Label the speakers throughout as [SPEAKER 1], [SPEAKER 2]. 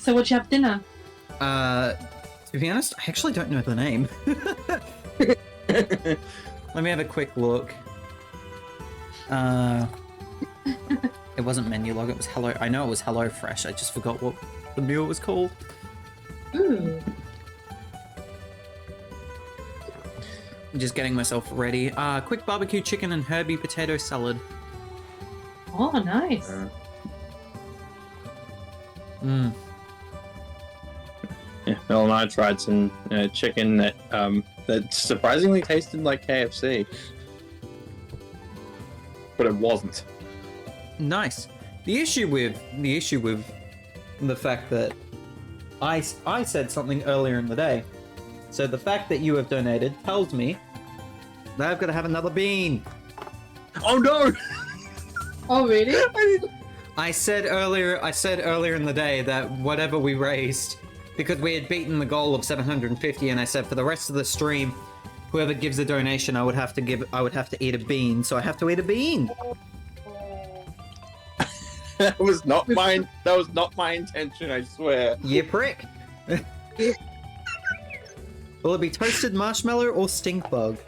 [SPEAKER 1] So what'd you have for dinner?
[SPEAKER 2] To be honest, I actually don't know the name. Let me have a quick look. It wasn't menu log, it was Hello. I know it was Hello Fresh. I just forgot what the meal was called.
[SPEAKER 1] Ooh.
[SPEAKER 2] I'm just getting myself ready. Quick barbecue chicken and Herbie potato salad.
[SPEAKER 1] Oh, nice.
[SPEAKER 3] Yeah, Mel and I tried some chicken that surprisingly tasted like KFC, but it wasn't.
[SPEAKER 2] Nice. The issue with the fact that I said something earlier in the day, so the fact that you have donated tells me that I've got to have another bean.
[SPEAKER 3] Oh no!
[SPEAKER 1] Oh, really?
[SPEAKER 2] I said earlier in the day that whatever we raised, because we had beaten the goal of 750, and I said for the rest of the stream, whoever gives a donation, I would have to eat a bean. So I have to eat a bean.
[SPEAKER 3] That was not my intention, I swear.
[SPEAKER 2] You prick. Will it be toasted marshmallow or stink bug?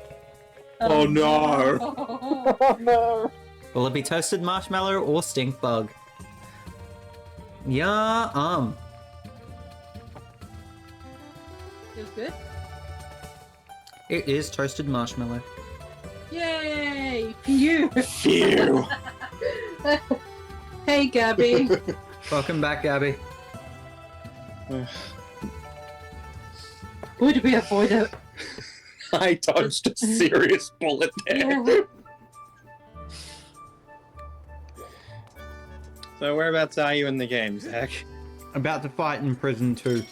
[SPEAKER 3] Oh no!
[SPEAKER 1] Oh,
[SPEAKER 3] no!
[SPEAKER 2] Will it be toasted marshmallow or stink bug? Yeah,
[SPEAKER 1] Feels good.
[SPEAKER 2] It is toasted marshmallow.
[SPEAKER 1] Yay! Phew!
[SPEAKER 3] Phew!
[SPEAKER 1] Hey, Gabby.
[SPEAKER 2] Welcome back, Gabby.
[SPEAKER 1] Would we avoid it?
[SPEAKER 3] I dodged a serious bullet there.
[SPEAKER 1] Yeah.
[SPEAKER 3] So whereabouts are you in the game, Zach?
[SPEAKER 2] About to fight in prison too.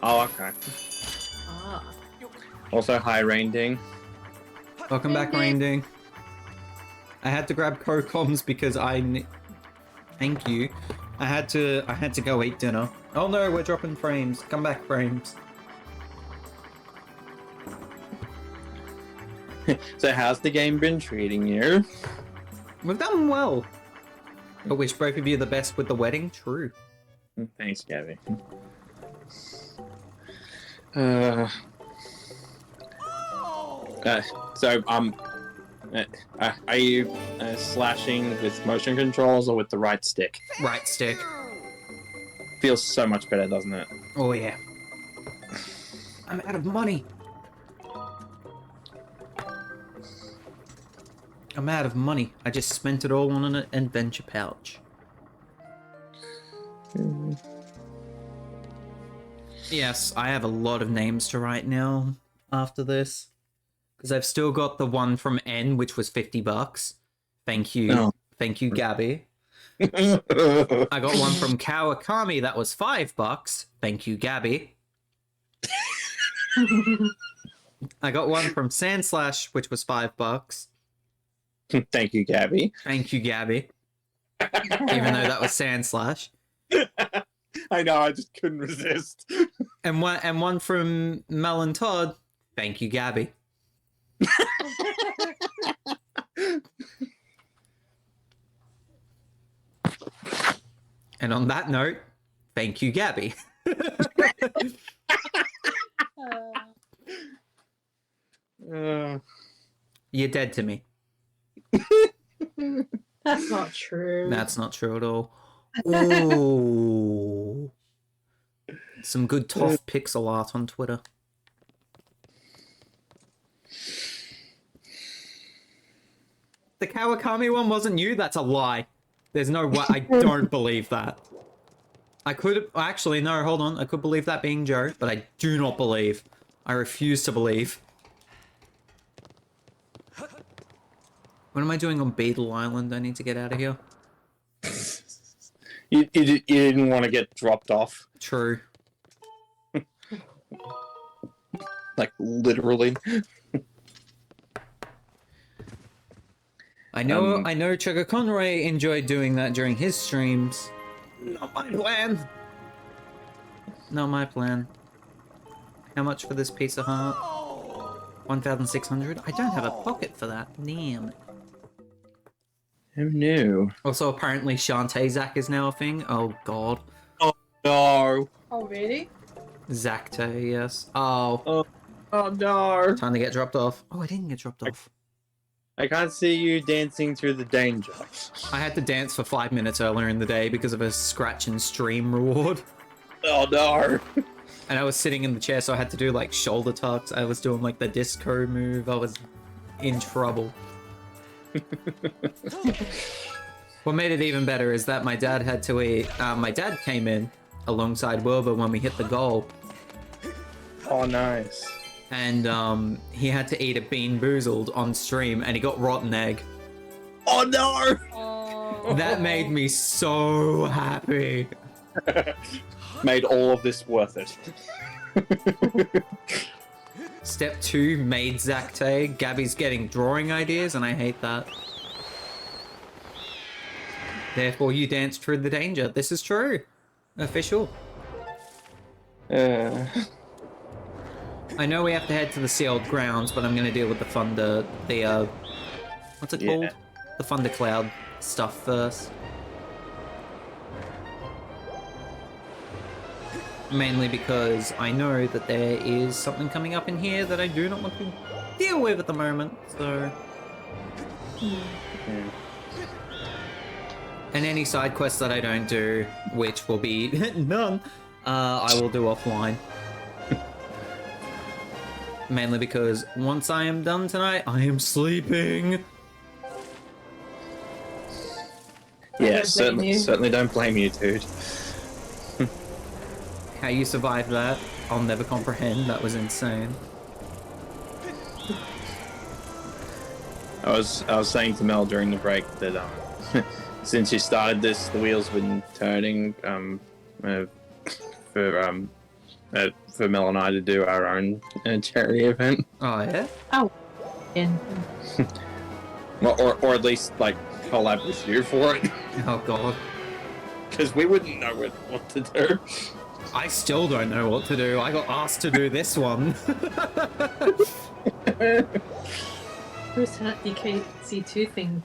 [SPEAKER 3] Oh, okay.
[SPEAKER 1] Ah.
[SPEAKER 3] Also, hi, RainDing.
[SPEAKER 2] Welcome back, RainDing. I had to grab co-coms because thank you. I had to go eat dinner. Oh no, we're dropping frames. Come back, frames.
[SPEAKER 3] So how's the game been treating you?
[SPEAKER 2] We've done well. I wish both of you the best with the wedding. True.
[SPEAKER 3] Thanks, Gabby. Are you slashing with motion controls or with the right stick?
[SPEAKER 2] Right stick.
[SPEAKER 3] Feels so much better, doesn't it?
[SPEAKER 2] Oh yeah. I'm out of money. I'm out of money. I just spent it all on an adventure pouch. Yes, I have a lot of names to write now after this. Because I've still got the one from N, which was $50. Thank you.
[SPEAKER 3] Oh.
[SPEAKER 2] Thank you, Gabby. I got one from Kawakami that was $5. Thank you, Gabby. I got one from Sandslash, which was $5.
[SPEAKER 3] Thank you, Gabby.
[SPEAKER 2] Thank you, Gabby. Even though that was Sandslash.
[SPEAKER 3] I know, I just couldn't resist.
[SPEAKER 2] And one from Mel and Todd. Thank you, Gabby. And on that note, thank you, Gabby. You're dead to me.
[SPEAKER 1] That's not true.
[SPEAKER 2] That's not true at all. Ooh. Some good tough pixel art on Twitter. The Kawakami one wasn't you? That's a lie. There's no way. I don't believe that. I could actually no. Hold on. I could believe that being Joe, but I do not believe. I refuse to believe. What am I doing on Beetle Island? I need to get out of here.
[SPEAKER 3] You didn't want to get dropped off.
[SPEAKER 2] True.
[SPEAKER 3] Like, literally.
[SPEAKER 2] I know Chugga Conroy enjoyed doing that during his streams. Not my plan. Not my plan. How much for this piece of heart? 1,600? I don't have a pocket for that. Damn.
[SPEAKER 3] Who knew?
[SPEAKER 2] Also, apparently Shantae Zack is now a thing. Oh, God.
[SPEAKER 3] Oh, no.
[SPEAKER 1] Oh, really?
[SPEAKER 2] Zacte, yes. Oh,
[SPEAKER 3] Oh no.
[SPEAKER 2] time to get dropped off. Oh, I didn't get dropped off.
[SPEAKER 3] I can't see you dancing through the danger.
[SPEAKER 2] I had to dance for 5 minutes earlier in the day because of a scratch and stream reward.
[SPEAKER 3] Oh no.
[SPEAKER 2] And I was sitting in the chair, so I had to do like shoulder tucks. I was doing like the disco move. I was in trouble. What made it even better is that my dad had to eat. My dad came in alongside Wilbur when we hit the goal,
[SPEAKER 3] Oh, nice.
[SPEAKER 2] and he had to eat a Bean Boozled on stream, and he got rotten egg.
[SPEAKER 3] Oh no.
[SPEAKER 1] Oh.
[SPEAKER 2] That made me so happy.
[SPEAKER 3] Made all of this worth it.
[SPEAKER 2] Step 2, made Zacte. Gabby's getting drawing ideas, and I hate that. Therefore, you danced through the danger. This is true. Official. I know we have to head to the sealed grounds, but I'm going to deal with the thunder, what's it called? The thundercloud stuff first. Mainly because I know that there is something coming up in here that I do not want to deal with at the moment, so... And any side quests that I don't do, which will be none, I will do offline. Mainly because once I am done tonight, I am sleeping.
[SPEAKER 3] Yeah,
[SPEAKER 1] don't blame you.
[SPEAKER 3] certainly don't blame you, dude.
[SPEAKER 2] How you survived that, I'll never comprehend. That was insane.
[SPEAKER 3] I was saying to Mel during the break that since you started this, the wheels have been turning for Mel and I to do our own charity event.
[SPEAKER 2] Oh yeah?
[SPEAKER 1] Oh. In.
[SPEAKER 3] Well, or at least like collab with you for it,
[SPEAKER 2] Oh god.
[SPEAKER 3] because we wouldn't know what to do.
[SPEAKER 2] I still don't know what to do. I got asked to do this one.
[SPEAKER 1] Who's that DKC2 thing?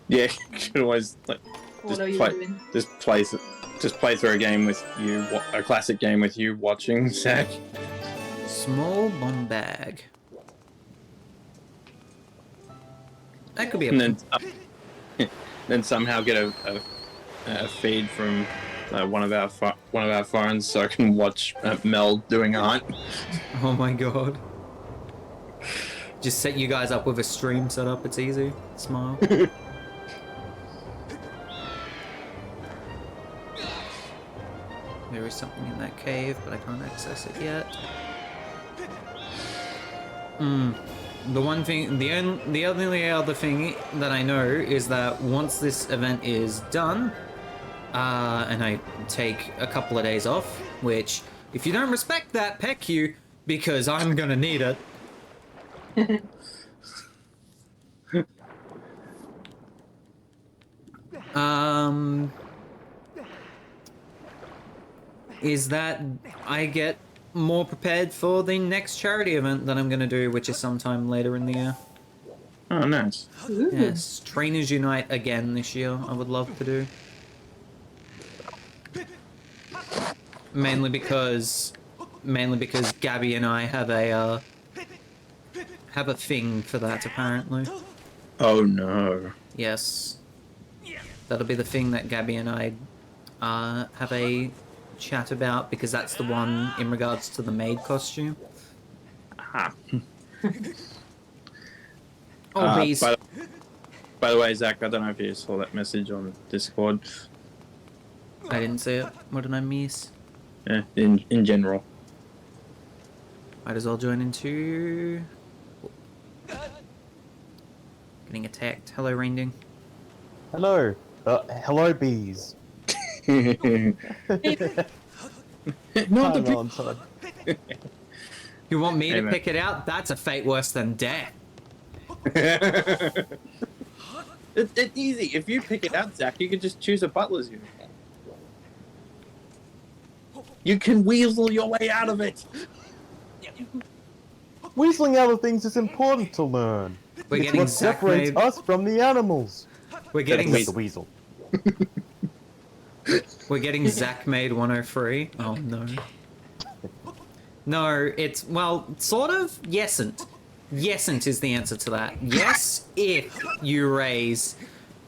[SPEAKER 3] Yeah, you could always like
[SPEAKER 1] What are you
[SPEAKER 3] play-
[SPEAKER 1] doing?
[SPEAKER 3] just play through a game with you, a classic game with you watching Zach.
[SPEAKER 2] Small bomb bag. That could be a...
[SPEAKER 3] And then somehow get a feed from one of our phones so I can watch Mel doing art.
[SPEAKER 2] Oh my god. Just set you guys up with a stream setup, it's easy. Smile. There is something in that cave, but I can't access it yet. The one thing, the only other thing that I know is that once this event is done, and I take a couple of days off, which, if you don't respect that, peck you, because I'm gonna need it. Is that I get more prepared for the next charity event that I'm gonna do, which is sometime later in the year.
[SPEAKER 3] Oh, nice.
[SPEAKER 1] Ooh.
[SPEAKER 2] Yes, Trainers Unite again this year. I would love to do. Mainly because Gabby and I have a thing for that apparently.
[SPEAKER 3] Oh no.
[SPEAKER 2] Yes, that'll be the thing that Gabby and I have a chat about, because that's the one in regards to the maid costume.
[SPEAKER 3] Ah.
[SPEAKER 2] Oh, bees.
[SPEAKER 3] By the way, Zach, I don't know if you saw that message on Discord.
[SPEAKER 2] I didn't see it. What did I miss?
[SPEAKER 3] Yeah, in general.
[SPEAKER 2] Might as well join into... Getting attacked. Hello, RainDing.
[SPEAKER 4] Hello. Hello, bees.
[SPEAKER 3] Not
[SPEAKER 4] Hi,
[SPEAKER 3] the
[SPEAKER 4] Mel and Todd.
[SPEAKER 2] You want me
[SPEAKER 3] Hey,
[SPEAKER 2] to
[SPEAKER 3] man.
[SPEAKER 2] pick it out? That's a fate worse than death.
[SPEAKER 3] It's easy. If you pick it out, Zach, you can just choose a butler's uniform. You can weasel your way out of it.
[SPEAKER 4] Weaseling out of things is important to learn.
[SPEAKER 2] We're
[SPEAKER 4] It's
[SPEAKER 2] getting
[SPEAKER 4] what
[SPEAKER 2] Zach
[SPEAKER 4] separates
[SPEAKER 2] made.
[SPEAKER 4] us from the animals.
[SPEAKER 2] We're getting
[SPEAKER 4] Except the weasel.
[SPEAKER 2] We're getting Zach made 103. Oh no. No, it's, well, sort of. Yesn't. Yesn't is the answer to that. Yes, if you raise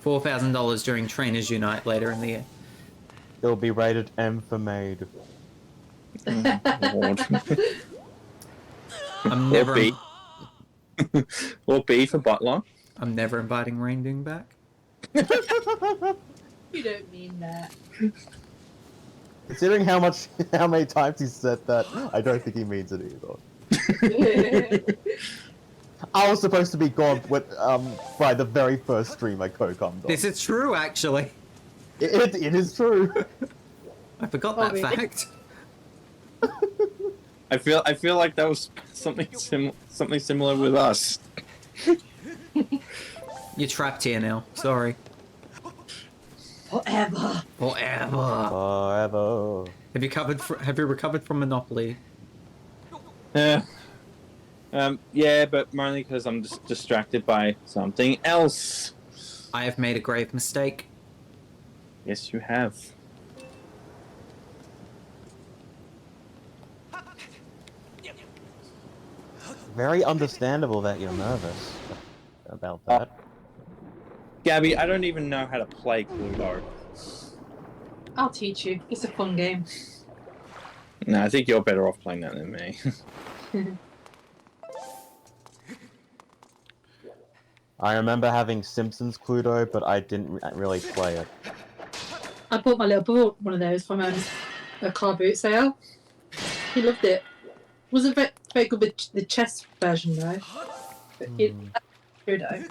[SPEAKER 2] $4,000 during Trainers Unite later in the year.
[SPEAKER 4] It'll be rated M for maid.
[SPEAKER 3] Lord.
[SPEAKER 2] I'm
[SPEAKER 3] Or
[SPEAKER 2] never,
[SPEAKER 3] B. Or B for butler.
[SPEAKER 2] I'm never inviting RainDing back.
[SPEAKER 1] You don't mean that.
[SPEAKER 4] Considering how many times he said that, I don't think he means it either. I was supposed to be gone with, by the very first stream I co-commed on.
[SPEAKER 2] This is true, actually.
[SPEAKER 4] It is true.
[SPEAKER 2] I forgot
[SPEAKER 1] Oh,
[SPEAKER 2] that
[SPEAKER 1] really?
[SPEAKER 2] fact.
[SPEAKER 3] I feel like that was something similar with us.
[SPEAKER 2] You're trapped here now. Sorry.
[SPEAKER 1] Forever.
[SPEAKER 2] Forever.
[SPEAKER 4] Forever.
[SPEAKER 2] Have you recovered from Monopoly?
[SPEAKER 3] Yeah. Yeah, but mainly because I'm just distracted by something else.
[SPEAKER 2] I have made a grave mistake.
[SPEAKER 3] Yes, you have.
[SPEAKER 4] Very understandable that you're nervous about that.
[SPEAKER 3] Gabby, I don't even know how to play Cluedo.
[SPEAKER 1] I'll teach you. It's a fun game.
[SPEAKER 3] No, I think you're better off playing that than me.
[SPEAKER 4] I remember having Simpsons Cluedo, but I didn't really play it.
[SPEAKER 1] I bought my little boy one of those from a car boot sale. He loved it. Wasn't very good with the chess version though. But Trudeau.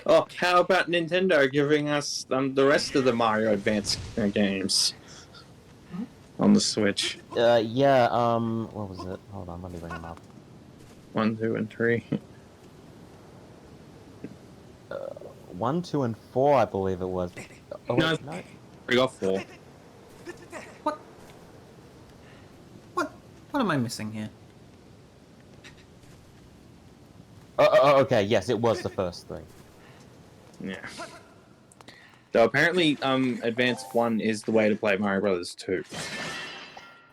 [SPEAKER 3] Oh, how about Nintendo giving us the rest of the Mario Advance games on the Switch?
[SPEAKER 4] Yeah, what was it? Hold on, let me bring them up.
[SPEAKER 3] 1, 2, and 3.
[SPEAKER 4] 1, 2, and 4, I believe it was. Oh,
[SPEAKER 3] No.
[SPEAKER 4] wait, no.
[SPEAKER 3] We got 4.
[SPEAKER 2] What am I missing here?
[SPEAKER 4] Okay, yes, it was the first 3.
[SPEAKER 3] Yeah. So apparently, Advance 1 is the way to play Mario Brothers 2.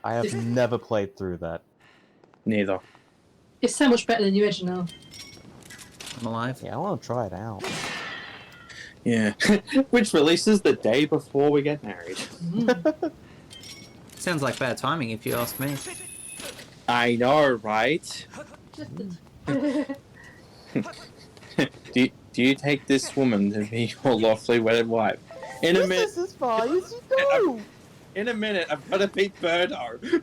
[SPEAKER 4] I have never played through that.
[SPEAKER 3] Neither.
[SPEAKER 1] It's so much better than the original.
[SPEAKER 2] I'm alive.
[SPEAKER 4] Yeah, I want to try it out.
[SPEAKER 3] Yeah. Which releases the day before we get married.
[SPEAKER 2] Sounds like bad timing if you ask me.
[SPEAKER 3] I know, right? Do you take this woman to be your lawfully wedded wife? In a minute.
[SPEAKER 4] This is as far as you go.
[SPEAKER 3] In a minute, I've got to beat Birdo.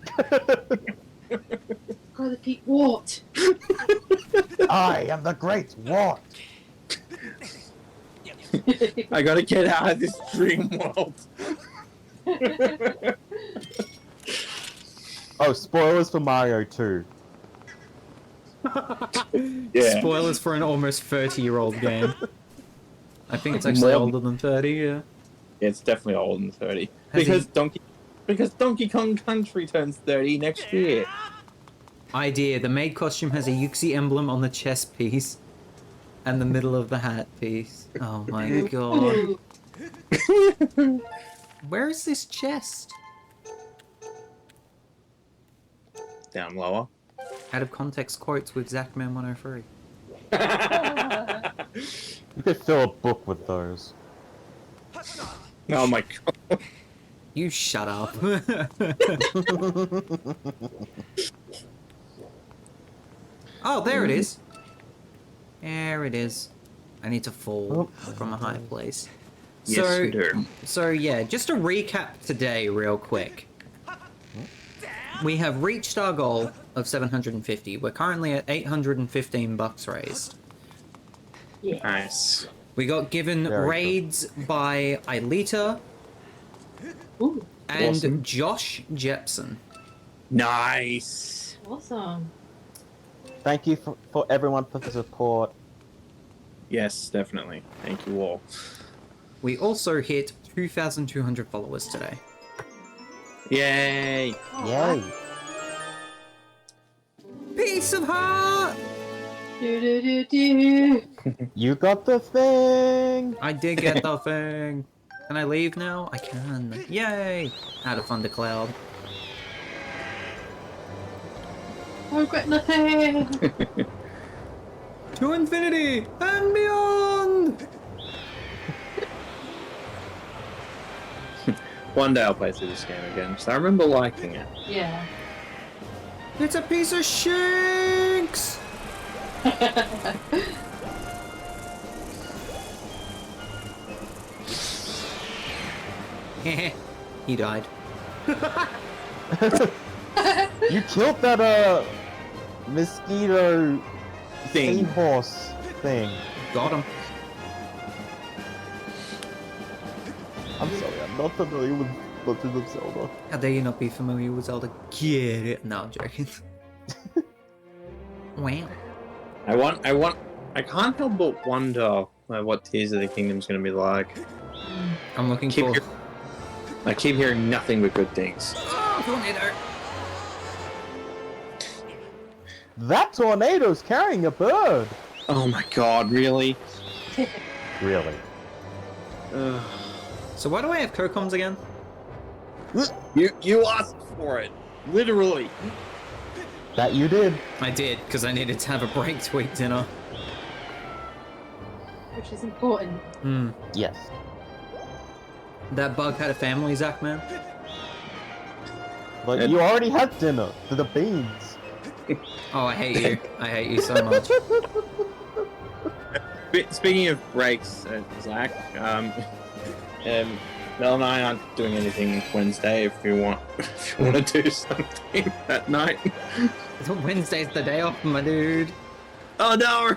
[SPEAKER 1] Gotta beat what?
[SPEAKER 4] I am the Great Wart.
[SPEAKER 3] I gotta get out of this dream world.
[SPEAKER 4] Oh, spoilers for Mario 2.
[SPEAKER 3] Yeah.
[SPEAKER 2] Spoilers for an almost 30-year-old game. I think it's actually
[SPEAKER 3] More-
[SPEAKER 2] older than 30, yeah.
[SPEAKER 3] Yeah, it's definitely older than 30.
[SPEAKER 2] Has
[SPEAKER 3] Because Donkey Kong Country turns 30 next year.
[SPEAKER 2] Idea, the maid costume has a Yuxi emblem on the chest piece and the middle of the hat piece. Oh my god. Where is this chest?
[SPEAKER 3] Down lower.
[SPEAKER 2] Out of context quotes with Zachman103.
[SPEAKER 4] You could fill a book with those.
[SPEAKER 3] Oh my god.
[SPEAKER 2] You shut up. Oh, there it is. There it is. I need to fall from a high place.
[SPEAKER 3] Yes, you do.
[SPEAKER 2] So yeah, just to recap today real quick. We have reached our goal of 750. We're currently at 815 bucks raised.
[SPEAKER 1] Yeah.
[SPEAKER 3] Nice.
[SPEAKER 2] We got given
[SPEAKER 4] Very
[SPEAKER 2] raids by Aelita
[SPEAKER 1] Ooh,
[SPEAKER 2] and
[SPEAKER 3] Awesome.
[SPEAKER 2] Josh Jepson.
[SPEAKER 3] Nice.
[SPEAKER 1] awesome.
[SPEAKER 4] Thank you for everyone for the support.
[SPEAKER 3] Yes, definitely. Thank you all.
[SPEAKER 2] We also hit 2,200 followers today.
[SPEAKER 3] Yay.
[SPEAKER 4] Yay!
[SPEAKER 2] Peace of heart!
[SPEAKER 1] Do do do do.
[SPEAKER 4] You got the thing!
[SPEAKER 2] I did get the thing. Can I leave now? I can. Yay! Out of thundercloud.
[SPEAKER 1] I regret nothing.
[SPEAKER 2] To infinity and beyond!
[SPEAKER 3] One day I'll play through this game again, so I remember liking it.
[SPEAKER 1] Yeah.
[SPEAKER 2] It's a piece of shanks! He died.
[SPEAKER 4] You killed that mosquito
[SPEAKER 3] Thing.
[SPEAKER 4] seahorse thing.
[SPEAKER 2] Got him.
[SPEAKER 4] I'm sorry, I'm not familiar with Legend of Zelda.
[SPEAKER 2] How dare you not be familiar with Zelda? Get it? No, I'm joking. Wow.
[SPEAKER 3] I can't help but wonder what Tears of the Kingdom's gonna be like.
[SPEAKER 2] I'm looking for...
[SPEAKER 3] I keep hearing nothing but good things.
[SPEAKER 2] Oh, tornado!
[SPEAKER 4] That tornado's carrying a bird!
[SPEAKER 3] Oh my god, really?
[SPEAKER 4] Really?
[SPEAKER 2] So why do I have co-coms again?
[SPEAKER 3] You asked for it. Literally.
[SPEAKER 4] That you did.
[SPEAKER 2] I did, because I needed to have a break to eat dinner.
[SPEAKER 1] Which is important.
[SPEAKER 2] Hmm.
[SPEAKER 4] Yes.
[SPEAKER 2] That bug had a family, Zach, man?
[SPEAKER 4] But you already had dinner. To the beans.
[SPEAKER 2] Oh, I hate you. I hate you so much.
[SPEAKER 3] Speaking of breaks, Zach, Mel and I aren't doing anything Wednesday. If you want to do something that night.
[SPEAKER 2] Wednesday's the day off, my dude.
[SPEAKER 3] Oh no!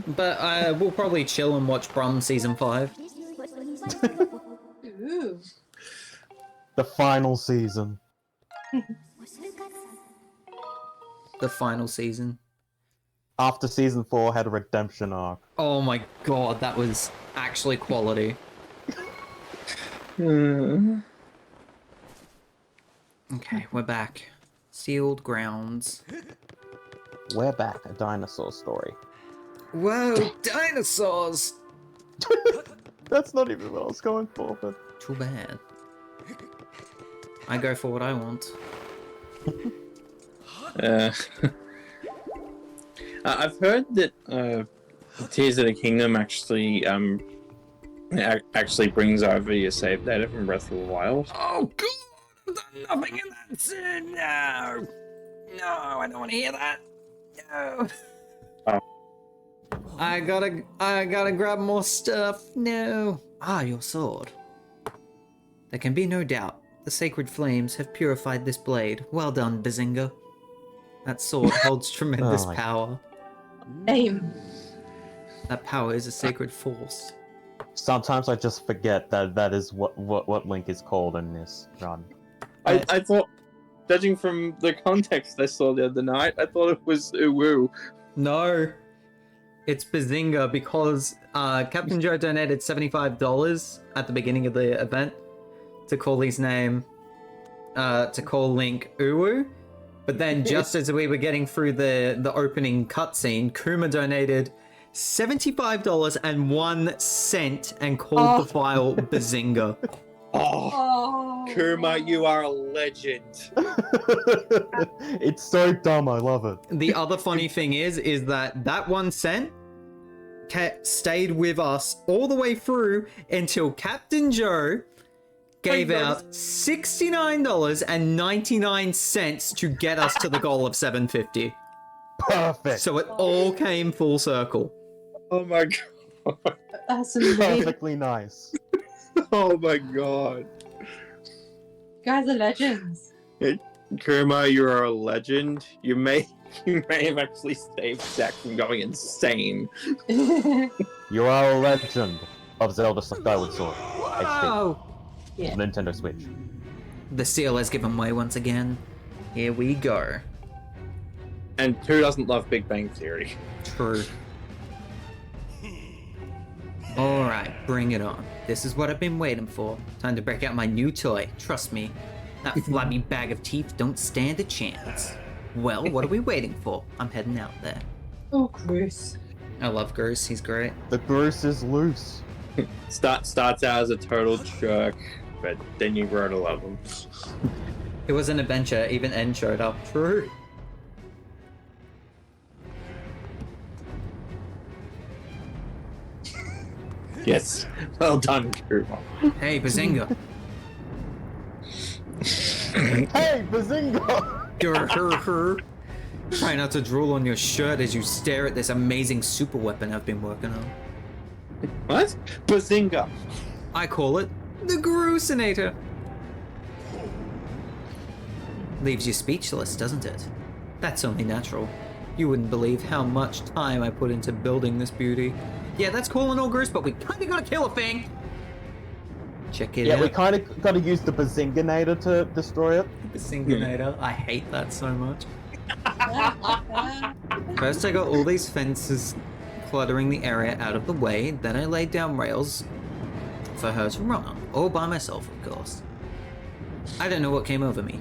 [SPEAKER 2] But we'll probably chill and watch Brum Season 5.
[SPEAKER 1] Ooh.
[SPEAKER 4] The final season.
[SPEAKER 2] The final season.
[SPEAKER 4] After season 4 had a redemption arc.
[SPEAKER 2] Oh my god, that was actually quality. Okay, we're back. Sealed grounds.
[SPEAKER 4] We're back, a dinosaur story.
[SPEAKER 2] Whoa, dinosaurs!
[SPEAKER 4] That's not even what I was going for, but...
[SPEAKER 2] Too bad. I go for what I want.
[SPEAKER 3] I've heard that Tears of the Kingdom actually actually brings over your save data from Breath of the Wild.
[SPEAKER 2] Oh god! I've done nothing in that scene! No! No, I don't want to hear that! No!
[SPEAKER 3] Oh.
[SPEAKER 2] I gotta grab more stuff. No! Ah, your sword. There can be no doubt. The sacred flames have purified this blade. Well done, Bazinga. That sword holds tremendous
[SPEAKER 4] Oh my-
[SPEAKER 2] power.
[SPEAKER 1] Name.
[SPEAKER 2] That power is a sacred force.
[SPEAKER 4] Sometimes I just forget that is what Link is called in this run.
[SPEAKER 3] I thought, judging from the context I saw the other night, I thought it was Uwu.
[SPEAKER 2] No. It's Bazinga because Captain Joe donated $75 at the beginning of the event to call his name, to call Link Uwu. But then just as we were getting through the opening cutscene, Kuma donated $75.01 and called the file Bazinga.
[SPEAKER 3] Oh, Kuma, you are a legend.
[SPEAKER 4] It's so dumb, I love it.
[SPEAKER 2] The other funny thing is that 1 cent stayed with us all the way through until Captain Joe gave out $69.99 to get us to the goal of $7.50.
[SPEAKER 4] Perfect.
[SPEAKER 2] So it all came full circle.
[SPEAKER 3] Oh my god.
[SPEAKER 1] That's amazing.
[SPEAKER 4] Perfectly nice.
[SPEAKER 3] Oh my god.
[SPEAKER 1] Guys are legends.
[SPEAKER 3] Kuma, you are a legend. You may have actually saved Zach from going insane.
[SPEAKER 4] You are a legend of Zelda Skyward Sword. HD.
[SPEAKER 2] Oh,
[SPEAKER 1] Yeah.
[SPEAKER 4] Nintendo Switch.
[SPEAKER 2] the seal has given way once again. Here we go.
[SPEAKER 3] And who doesn't love Big Bang Theory?
[SPEAKER 2] True. Alright, bring it on. This is what I've been waiting for. Time to break out my new toy. Trust me, that flabby bag of teeth don't stand a chance. Well, what are we waiting for? I'm heading out there.
[SPEAKER 1] Oh, Bruce.
[SPEAKER 2] I love Goose, he's great.
[SPEAKER 4] The Bruce is loose.
[SPEAKER 3] Starts out as a total jerk, but then you grow to love him.
[SPEAKER 2] It was an adventure. Even N showed up. True.
[SPEAKER 3] Yes. Well done, Kuruma.
[SPEAKER 2] Hey, Bazinga.
[SPEAKER 4] Hey, Bazinga!
[SPEAKER 2] Grr. Try not to drool on your shirt as you stare at this amazing super weapon I've been working on.
[SPEAKER 3] What? Bazinga.
[SPEAKER 2] I call it the Grucinator. Leaves you speechless, doesn't it? That's only natural. You wouldn't believe how much time I put into building this beauty. Yeah, that's cool and all, Gruce, but we kinda gotta kill a thing. Check it out.
[SPEAKER 4] Yeah, we kind of got to use the Bazinganator to destroy it.
[SPEAKER 2] Bazinganator. I hate that so much. First I got all these fences cluttering the area out of the way, then I laid down rails for her to run on, all by myself, of course. I don't know what came over me.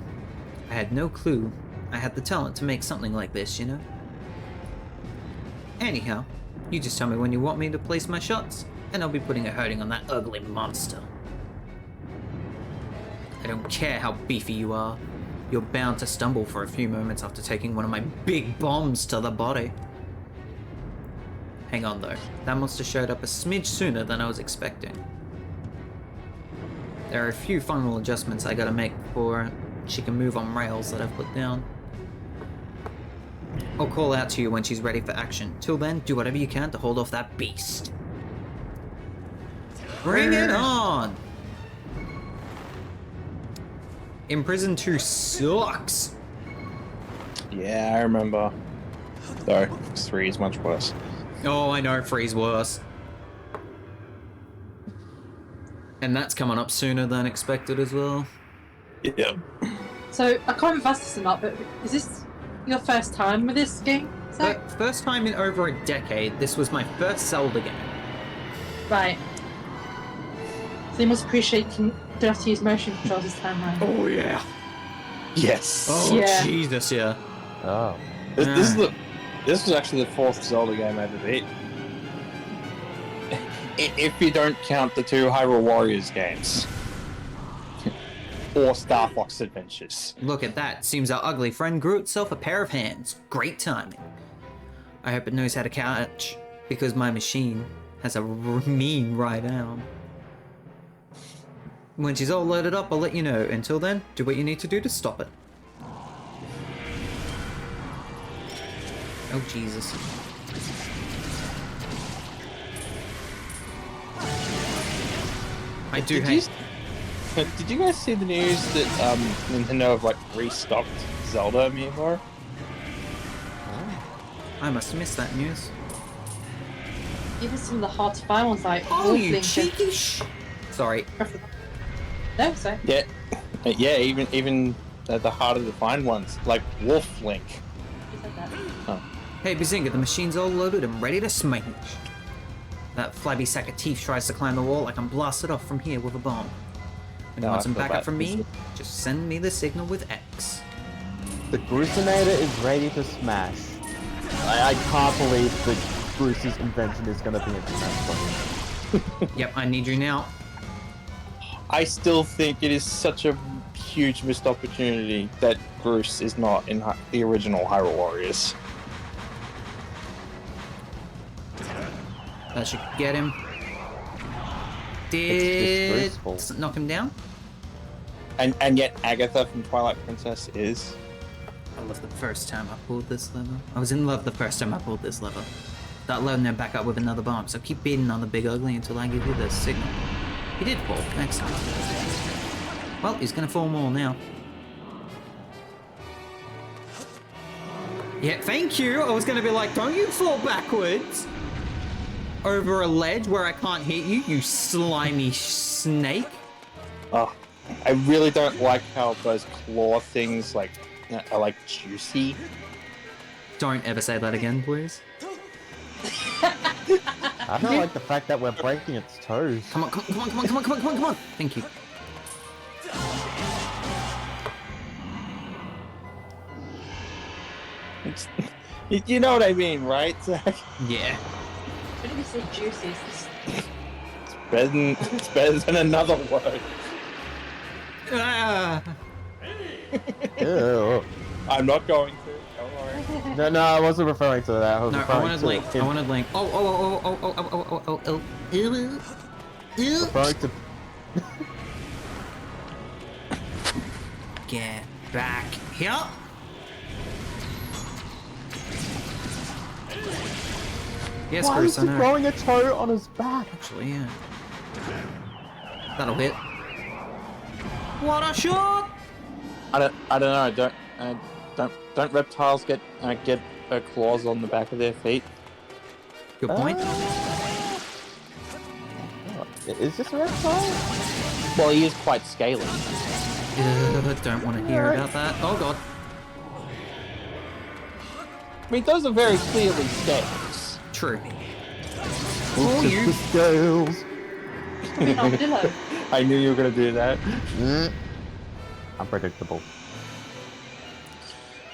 [SPEAKER 2] I had no clue I had the talent to make something like this, you know? Anyhow, you just tell me when you want me to place my shots, and I'll be putting a hurting on that ugly monster. I don't care how beefy you are. You're bound to stumble for a few moments after taking one of my big bombs to the body. Hang on though, that monster showed up a smidge sooner than I was expecting. There are a few final adjustments I gotta make before she can move on rails that I've put down. I'll call out to you when she's ready for action. Till then, do whatever you can to hold off that beast. Bring it on! Imprison 2 sucks!
[SPEAKER 3] Yeah, I remember. Though, 3 is much worse.
[SPEAKER 2] Oh, I know, 3's worse. And that's coming up sooner than expected as well.
[SPEAKER 3] Yep.
[SPEAKER 1] So I can't remember if I asked this or not, but is this your first time with this game? Is that
[SPEAKER 2] First time in over a decade, this was my first Zelda game.
[SPEAKER 1] right? So you must appreciate you don't have to use motion controls this time around.
[SPEAKER 2] Oh, yeah.
[SPEAKER 3] Yes.
[SPEAKER 2] Oh,
[SPEAKER 1] Yeah.
[SPEAKER 2] Jesus, yeah.
[SPEAKER 4] Oh.
[SPEAKER 3] This was actually the 4th Zelda game I ever beat. If you don't count the 2 Hyrule Warriors games. Or Star Fox Adventures.
[SPEAKER 2] Look at that. Seems our ugly friend grew itself a pair of hands. Great timing. I hope it knows how to catch, because my machine has a mean right arm. When she's all loaded up, I'll let you know. Until then, do what you need to do to stop it. Oh, Jesus. I do hate...
[SPEAKER 3] Did you guys see the news that Nintendo have like restocked Zelda anymore?
[SPEAKER 2] I must have missed that news.
[SPEAKER 1] Even some of the hard to find ones like
[SPEAKER 2] Oh,
[SPEAKER 1] Wolf
[SPEAKER 2] you
[SPEAKER 1] Link and-
[SPEAKER 2] cheeky Sorry.
[SPEAKER 1] No, sorry.
[SPEAKER 3] Yeah, yeah. Even the harder to find ones like Wolf Link.
[SPEAKER 1] You said that.
[SPEAKER 3] Oh.
[SPEAKER 2] Hey, Bazinga, the machine's all loaded and ready to smash. That flabby sack of teeth tries to climb the wall, I can blast it off from here with a bomb. When you
[SPEAKER 3] No,
[SPEAKER 2] want
[SPEAKER 3] I
[SPEAKER 2] some
[SPEAKER 3] feel
[SPEAKER 2] backup
[SPEAKER 3] bad.
[SPEAKER 2] from me, just send me the signal with X.
[SPEAKER 4] The Grucinator is ready to smash. I can't believe that Bruce's invention is going to be a
[SPEAKER 2] Yep, I need you now.
[SPEAKER 3] I still think it is such a huge missed opportunity that Bruce is not in the original Hyrule Warriors.
[SPEAKER 2] That should get him.
[SPEAKER 4] It's
[SPEAKER 2] Did
[SPEAKER 4] disgraceful.
[SPEAKER 2] does it knock him down?
[SPEAKER 3] And yet Agatha from Twilight Princess is.
[SPEAKER 2] I love the first time I pulled this lever. I was in love the first time I pulled this lever. That loading him back up with another bomb, so keep beating on the big ugly until I give you the signal. He did fall. Excellent. Well, he's gonna fall more now. Yeah, thank you! I was gonna be like, don't you fall backwards! Over a ledge where I can't hit you, you slimy snake.
[SPEAKER 3] Oh, I really don't like how those claw things are like juicy.
[SPEAKER 2] Don't ever say that again, please.
[SPEAKER 4] I don't like the fact that we're breaking its toes.
[SPEAKER 2] Come on, come on, come on, come on, come on, come on, come on! Thank you.
[SPEAKER 3] It's, you know what I mean, right, Zach?
[SPEAKER 2] Yeah.
[SPEAKER 1] When did we say juicy? It's
[SPEAKER 3] It's better than another word.
[SPEAKER 2] Ah.
[SPEAKER 4] Ew.
[SPEAKER 3] I'm not going to. Don't worry.
[SPEAKER 4] No, I wasn't referring to that. I was
[SPEAKER 2] No, I
[SPEAKER 4] referring
[SPEAKER 2] wanted
[SPEAKER 4] to
[SPEAKER 2] Link. I
[SPEAKER 4] him
[SPEAKER 2] wanted Link. Oh. Ew.
[SPEAKER 4] referring to.
[SPEAKER 2] Get back here. Yes,
[SPEAKER 4] Why
[SPEAKER 2] Bruce,
[SPEAKER 4] is
[SPEAKER 2] I
[SPEAKER 4] he
[SPEAKER 2] know.
[SPEAKER 4] throwing a toe on his back?
[SPEAKER 2] Actually, yeah. That'll hit. What a shot!
[SPEAKER 3] I don't know. Don't reptiles get claws on the back of their feet?
[SPEAKER 2] Good point.
[SPEAKER 4] Is this a reptile?
[SPEAKER 3] Well, he is quite scaly.
[SPEAKER 2] Don't want to hear about that. Oh god.
[SPEAKER 3] I mean, those are very clearly scales.
[SPEAKER 2] True.
[SPEAKER 4] Oh,
[SPEAKER 2] you.
[SPEAKER 4] the scales.
[SPEAKER 1] Armadillo.
[SPEAKER 3] I knew you were gonna do that.
[SPEAKER 4] Unpredictable.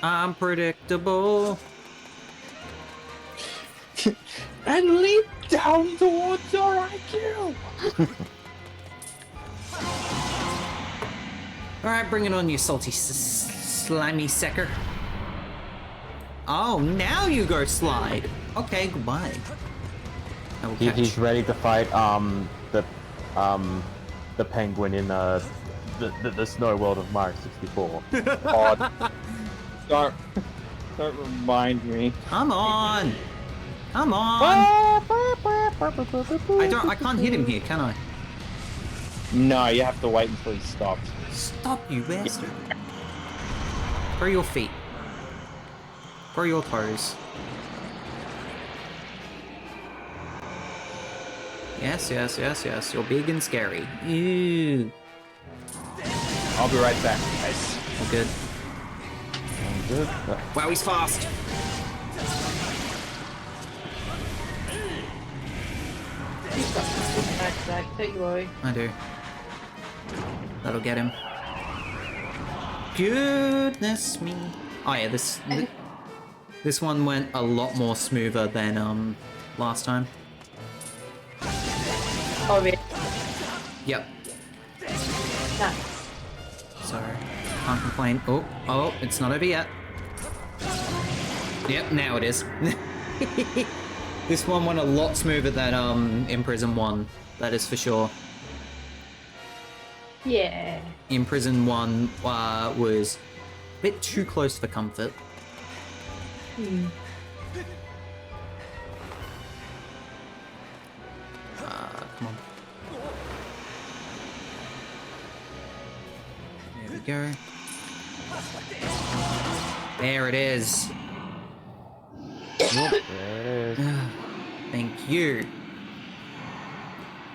[SPEAKER 2] Unpredictable.
[SPEAKER 3] And leap down towards your IQ.
[SPEAKER 2] Alright, bring it on, you salty, slimy secker. Oh, now you go slide. Okay, goodbye. I will catch.
[SPEAKER 4] He's ready to fight the penguin in the snow world of Mario 64.
[SPEAKER 3] God. Don't remind me.
[SPEAKER 2] Come on! Come on! I can't hit him here, can I?
[SPEAKER 3] No, you have to wait until he stops.
[SPEAKER 2] Stop, you bastard. Throw your feet. Throw your toes. Yes. You're big and scary. Ew.
[SPEAKER 3] I'll be right back, guys.
[SPEAKER 2] All good.
[SPEAKER 4] Good.
[SPEAKER 2] Wow, he's fast.
[SPEAKER 1] He's got some back, don't you worry.
[SPEAKER 2] I do. That'll get him. Goodness me. Oh yeah, this one went a lot more smoother than last time.
[SPEAKER 1] Oh, really?
[SPEAKER 2] Yep.
[SPEAKER 1] Nice.
[SPEAKER 2] So can't complain. Oh, it's not over yet. Yep, now it is. This one went a lot smoother than Imprison 1, that is for sure.
[SPEAKER 1] Yeah.
[SPEAKER 2] Imprison 1 was a bit too close for comfort. Come on. There we go. There it is.
[SPEAKER 4] There it is.
[SPEAKER 2] Thank you.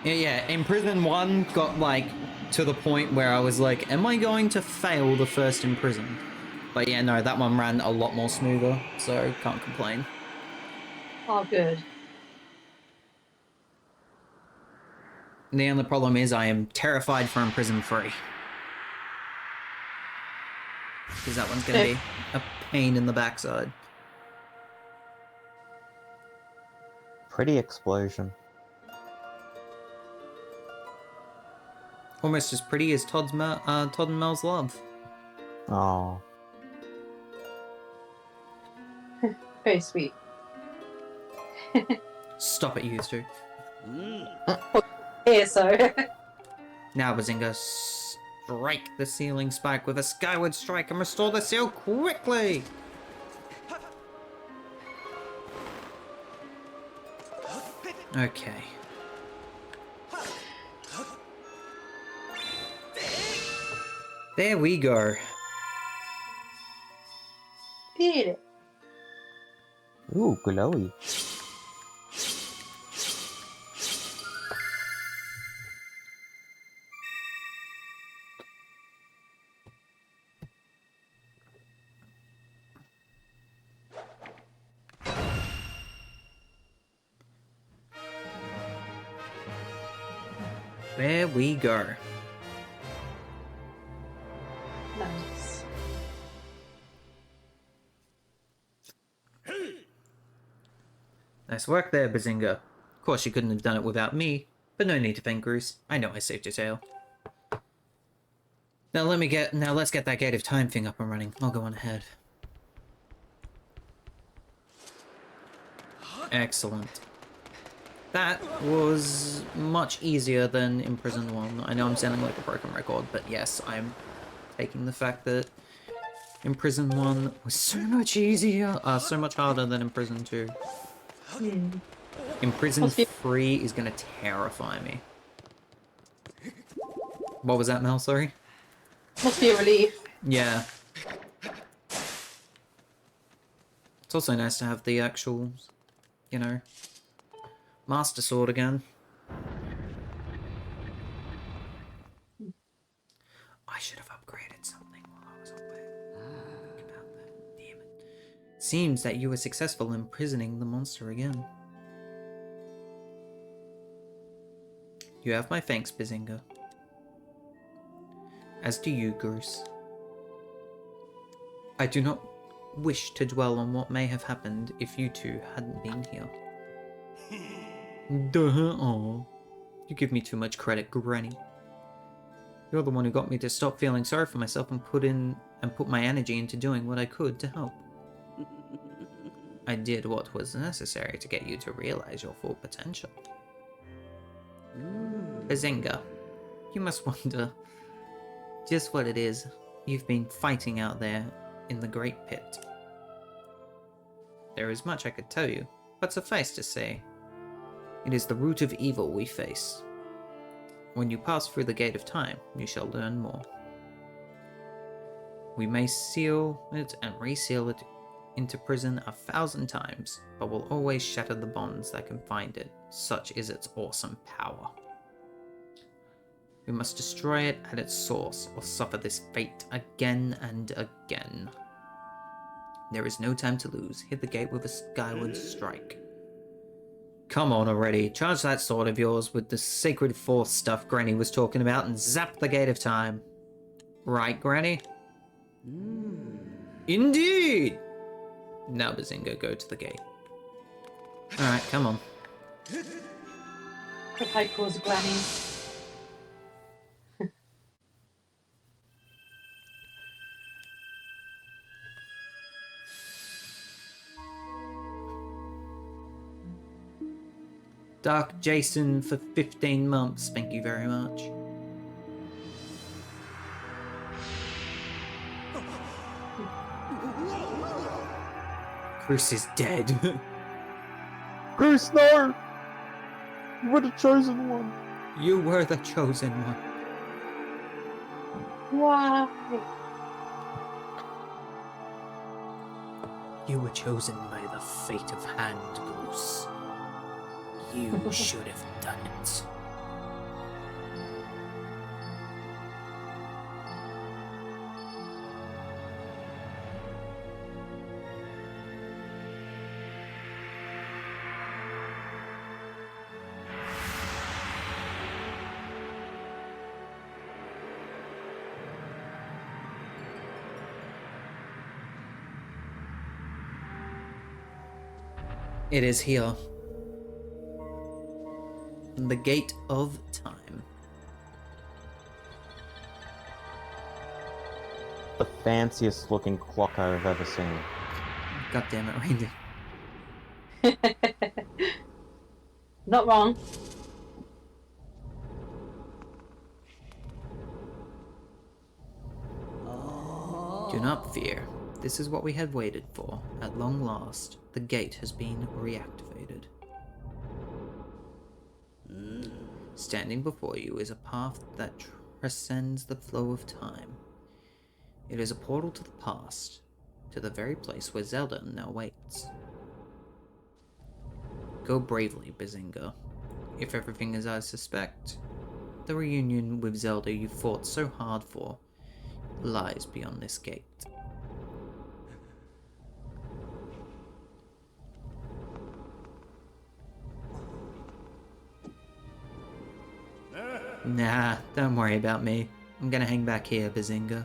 [SPEAKER 2] Yeah, Imprison 1 got like to the point where I was like, am I going to fail the first Imprison? But yeah, no, that one ran a lot more smoother, so can't complain.
[SPEAKER 1] Oh, good.
[SPEAKER 2] The only problem is I am terrified for Imprison 3. Because that one's going to be a pain in the backside.
[SPEAKER 4] Pretty explosion.
[SPEAKER 2] Almost as pretty as Todd and Mel's love.
[SPEAKER 4] Oh.
[SPEAKER 1] Very sweet.
[SPEAKER 2] Stop it, you two.
[SPEAKER 1] Here, so.
[SPEAKER 2] Now, Bazinga, strike the ceiling spike with a skyward strike and restore the seal quickly! Okay. There we go.
[SPEAKER 1] Did it.
[SPEAKER 4] Ooh, glowy.
[SPEAKER 2] There we go.
[SPEAKER 1] Nice.
[SPEAKER 2] Nice work there, Bazinga. Of course, you couldn't have done it without me. But no need to thank Bruce. I know I saved your tail. Now let's get that Gate of Time thing up and running. I'll go on ahead. Excellent. That was much easier than Imprisoned 1. I know I'm sounding like a broken record, but yes, I'm taking the fact that Imprisoned 1 was so much easier, so much harder than Imprisoned 2. Imprisoned 3 is gonna terrify me. What was that, Mel? Sorry?
[SPEAKER 1] Must be a relief.
[SPEAKER 2] Yeah. It's also nice to have the actual, you know, Master Sword again. I should have upgraded something while I was away. Think about that. Damn it. Seems that you were successful in imprisoning the monster again. You have my thanks, Bazinga. As do you, Goose. I do not wish to dwell on what may have happened if you two hadn't been here. Aw. You give me too much credit, Granny. You're the one who got me to stop feeling sorry for myself and put my energy into doing what I could to help. I did what was necessary to get you to realize your full potential. Bazinga, you must wonder just what it is you've been fighting out there in the Great Pit. There is much I could tell you, but suffice to say, it is the root of evil we face. When you pass through the Gate of Time, you shall learn more. We may seal it and reseal it into prison 1,000 times, but will always shatter the bonds that confine it. Such is its awesome power. We must destroy it at its source, or suffer this fate again and again. There is no time to lose. Hit the gate with a skyward strike. Come on already, charge that sword of yours with the sacred force stuff Granny was talking about and zap the Gate of Time. Right, Granny? Indeed! Now, Bazinga, go to the gate. Alright, come on.
[SPEAKER 1] The pipe calls Granny.
[SPEAKER 2] Dark Jason for 15 months, thank you very much. Bruce is dead.
[SPEAKER 4] Bruce, no! You were the chosen one.
[SPEAKER 2] You were the chosen one.
[SPEAKER 1] Why?
[SPEAKER 2] You were chosen by the fate of hand, Goose. You should have done it. It is here. The Gate of Time.
[SPEAKER 4] The fanciest looking clock I've ever seen.
[SPEAKER 2] God damn it, Reindeer.
[SPEAKER 1] Not wrong.
[SPEAKER 2] Do not fear. This is what we had waited for. At long last, the gate has been reactivated. Standing before you is a path that transcends the flow of time. It is a portal to the past, to the very place where Zelda now waits. Go bravely, Bazinga. If everything is as I suspect, the reunion with Zelda you fought so hard for lies beyond this gate. Nah, don't worry about me. I'm gonna hang back here, Bazinga.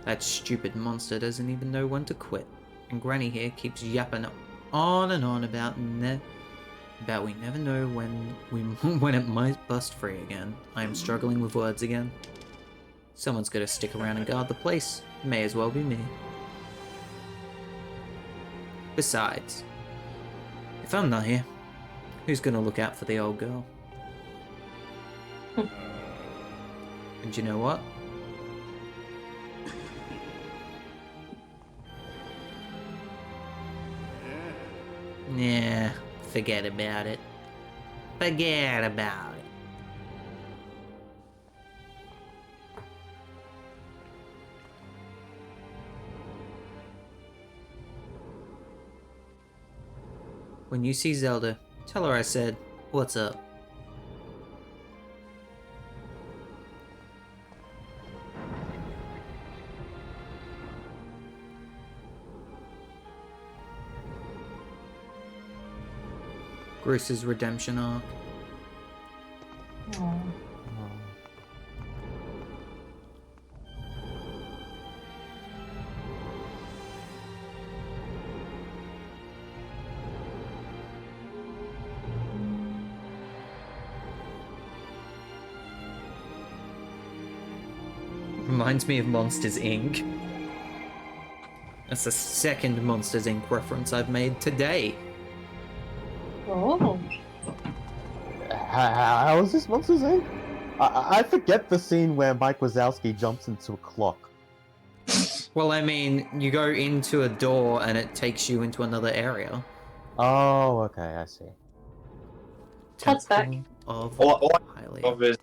[SPEAKER 2] That stupid monster doesn't even know when to quit. And Granny here keeps yapping on and on about But we never know when it might bust free again. I am struggling with words again. Someone's gotta stick around and guard the place. May as well be me. Besides, if I'm not here, who's gonna look out for the old girl? And you know what? Nah, forget about it. Forget about it. When you see Zelda, tell her I said, "What's up?" Bruce's redemption arc.
[SPEAKER 1] Aw.
[SPEAKER 2] Reminds me of Monsters Inc. That's the second Monsters Inc. reference I've made today.
[SPEAKER 1] Oh.
[SPEAKER 4] How is this Monsters Inc? I forget the scene where Mike Wazowski jumps into a clock.
[SPEAKER 2] Well, I mean, you go into a door and it takes you into another area.
[SPEAKER 4] Oh, okay, I see.
[SPEAKER 1] Todd's back.
[SPEAKER 2] Temple Of
[SPEAKER 3] All
[SPEAKER 2] Hylia.
[SPEAKER 3] of his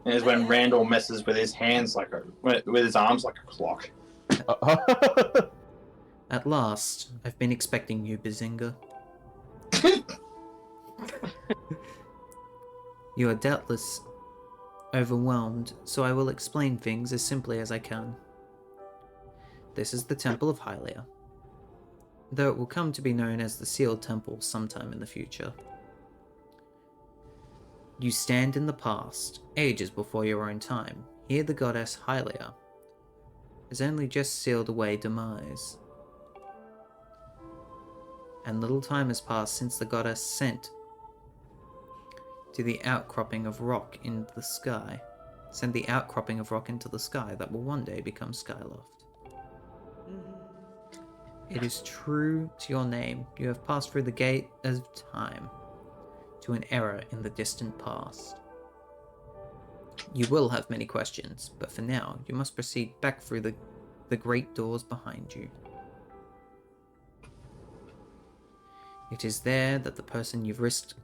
[SPEAKER 3] is when Randall messes with his hands with his arms like a clock.
[SPEAKER 2] At last, I've been expecting you, Bazinga. You are doubtless overwhelmed, so I will explain things as simply as I can. This is the Temple of Hylia, though it will come to be known as the Sealed Temple sometime in the future. You stand in the past, ages before your own time. Here the goddess Hylia has only just sealed away demise. And little time has passed since the goddess sent the outcropping of rock into the sky that will one day become Skyloft. It is true to your name. You have passed through the gate of time to an era in the distant past. You will have many questions, but for now, you must proceed back through the great doors behind you. It is there that the person you've risked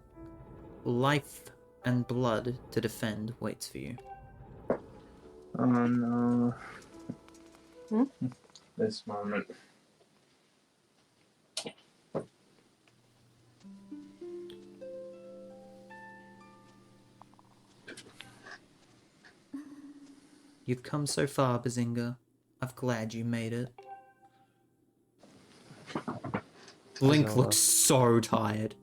[SPEAKER 2] life and blood to defend waits for you.
[SPEAKER 3] Oh no.
[SPEAKER 1] Hmm?
[SPEAKER 3] This moment.
[SPEAKER 2] You've come so far, Bazinga. I'm glad you made it. Link looks so tired.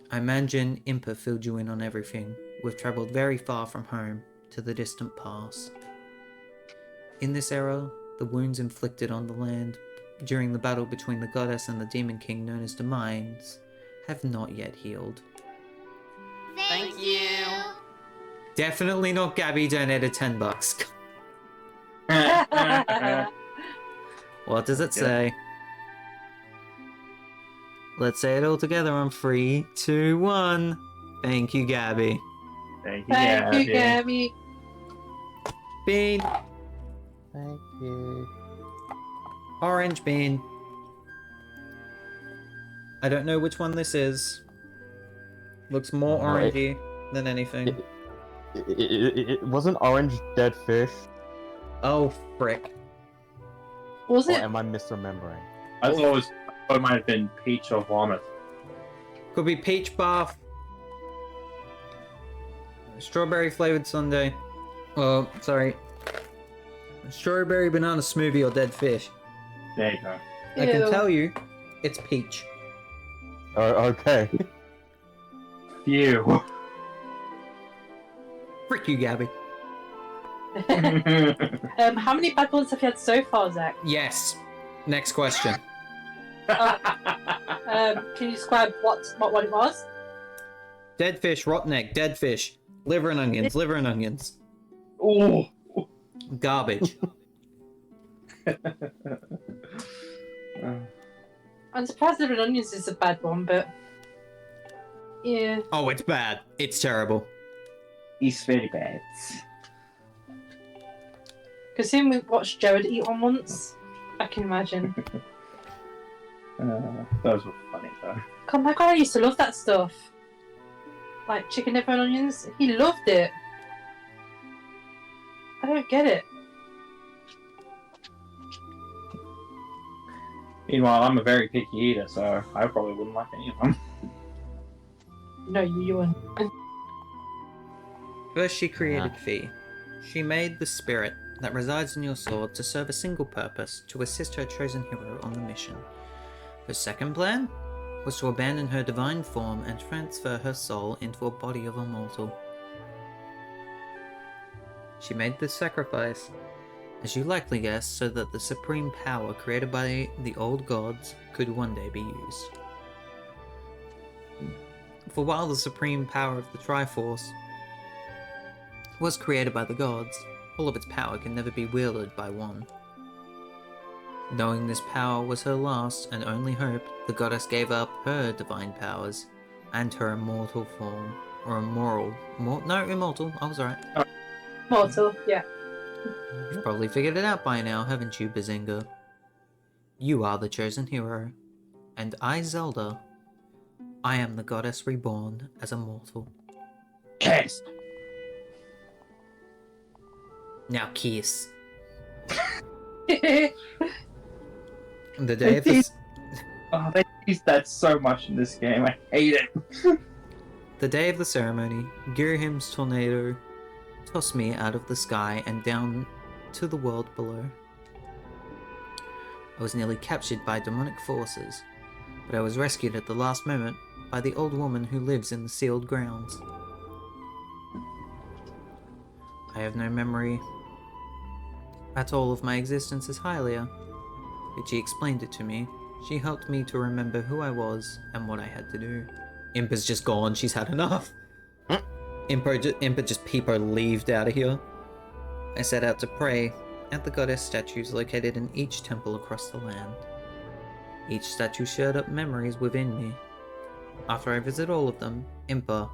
[SPEAKER 2] I imagine Impa filled you in on everything. We've travelled very far from home to the distant past. In this era, the wounds inflicted on the land during the battle between the goddess and the demon king known as Demise have not yet healed.
[SPEAKER 5] Thank you.
[SPEAKER 2] Definitely not Gabby donated $10. What does it say? Let's say it all together on 3, 2, 1. Thank you, Gabby.
[SPEAKER 3] Thank you,
[SPEAKER 1] Thank you,
[SPEAKER 3] Gabby.
[SPEAKER 1] Gabby.
[SPEAKER 2] Bean.
[SPEAKER 4] Thank you.
[SPEAKER 2] Orange bean. I don't know which one this is. Looks more orangey than anything.
[SPEAKER 4] It wasn't orange dead fish.
[SPEAKER 2] Oh, frick.
[SPEAKER 1] Was
[SPEAKER 4] Or
[SPEAKER 1] it?
[SPEAKER 4] am I misremembering?
[SPEAKER 3] I thought it might have been peach or vomit.
[SPEAKER 2] Could be peach bath. Strawberry flavored sundae. Oh, sorry. Strawberry banana smoothie or dead fish.
[SPEAKER 3] There you go.
[SPEAKER 2] I can
[SPEAKER 1] Ew.
[SPEAKER 2] tell you, it's peach.
[SPEAKER 4] Oh, okay.
[SPEAKER 3] Phew.
[SPEAKER 2] Frick you, Gabby.
[SPEAKER 1] How many bad ones have you had so far, Zach?
[SPEAKER 2] Yes. Next question.
[SPEAKER 1] Can you describe what it was?
[SPEAKER 2] Dead fish, rotten egg, dead fish, liver and onions, liver and onions.
[SPEAKER 3] Oh.
[SPEAKER 2] Garbage.
[SPEAKER 1] I'm surprised liver and onions is a bad one, but yeah.
[SPEAKER 2] Oh, it's bad. It's terrible.
[SPEAKER 3] It's very bad.
[SPEAKER 1] Because seeing we watched Jared eat one once, I can imagine.
[SPEAKER 3] Those were funny though.
[SPEAKER 1] God, my God, I used to love that stuff. Like chicken liver and onions. He loved it. I don't get it.
[SPEAKER 3] Meanwhile, I'm a very picky eater, so I probably wouldn't like any of them.
[SPEAKER 1] No, you wouldn't.
[SPEAKER 2] First, she created Fee. She made the spirit that resides in your sword to serve a single purpose, to assist her chosen hero on the mission. Her second plan was to abandon her divine form and transfer her soul into a body of a mortal. She made this sacrifice, as you likely guessed, so that the supreme power created by the old gods could one day be used. For while the supreme power of the Triforce was created by the gods, all of its power can never be wielded by one. Knowing this power was her last and only hope, the goddess gave up her divine powers and her immortal form, or immortal, I was right.
[SPEAKER 1] Mortal, yeah.
[SPEAKER 2] You've probably figured it out by now, haven't you, Bazinga? You are the chosen hero, and I, Zelda, I am the goddess reborn as a mortal.
[SPEAKER 3] Yes.
[SPEAKER 2] Now kiss.
[SPEAKER 1] Yeah.
[SPEAKER 2] The day of the...
[SPEAKER 3] Oh, they use that so much in this game. I hate it.
[SPEAKER 2] The day of the ceremony, Girahim's tornado tossed me out of the sky and down to the world below. I was nearly captured by demonic forces, but I was rescued at the last moment by the old woman who lives in the sealed grounds. I have no memory at all of my existence as Hylia, but she explained it to me. She helped me to remember who I was and what I had to do. Impa's just gone, she's had enough. Impa just peepo-leaved out of here. I set out to pray at the goddess statues located in each temple across the land. Each statue stirred up memories within me. After I visit all of them, Impa,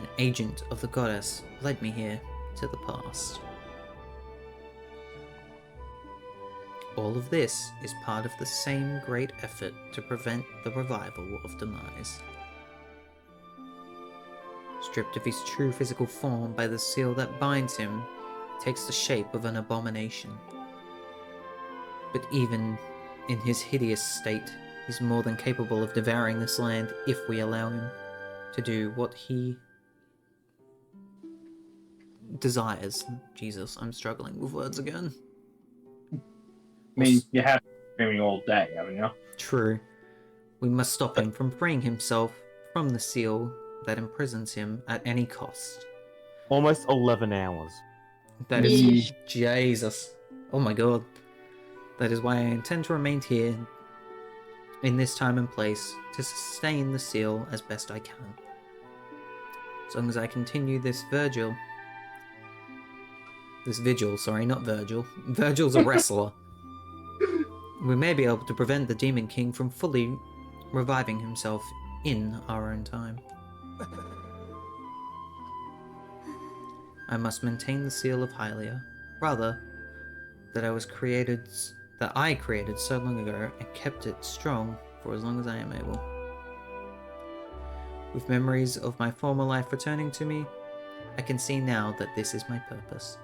[SPEAKER 2] an agent of the goddess, led me here to the past. All of this is part of the same great effort to prevent the revival of Demise. Stripped of his true physical form by the seal that binds him, he takes the shape of an abomination. But even in his hideous state, he's more than capable of devouring this land if we allow him to do what he desires. Jesus, I'm struggling with words again.
[SPEAKER 3] I mean, you have been screaming all day, haven't you?
[SPEAKER 2] True. We must stop him from freeing himself from the seal that imprisons him at any cost.
[SPEAKER 4] Almost 11 hours.
[SPEAKER 2] That is... Jesus. Oh my god. That is why I intend to remain here in this time and place to sustain the seal as best I can. As long as I continue this vigil, sorry, not Virgil. Virgil's a wrestler. We may be able to prevent the Demon King from fully reviving himself in our own time. I must maintain the seal of Hylia, rather, that I created so long ago and kept it strong for as long as I am able. With memories of my former life returning to me, I can see now that this is my purpose.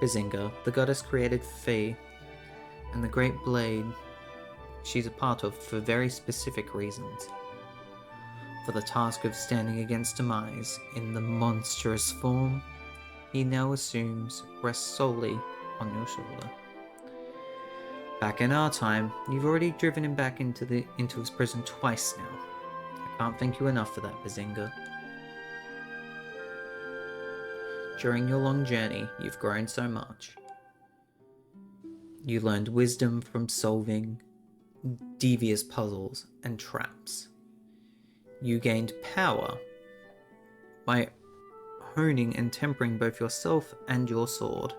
[SPEAKER 2] Bazinga, the goddess created Fee, and the Great Blade she's a part of for very specific reasons. For the task of standing against Demise in the monstrous form he now assumes rests solely on your shoulder. Back in our time, you've already driven him back into his prison twice now. I can't thank you enough for that, Bazinga. During your long journey, you've grown so much. You learned wisdom from solving devious puzzles and traps. You gained power by honing and tempering both yourself and your sword.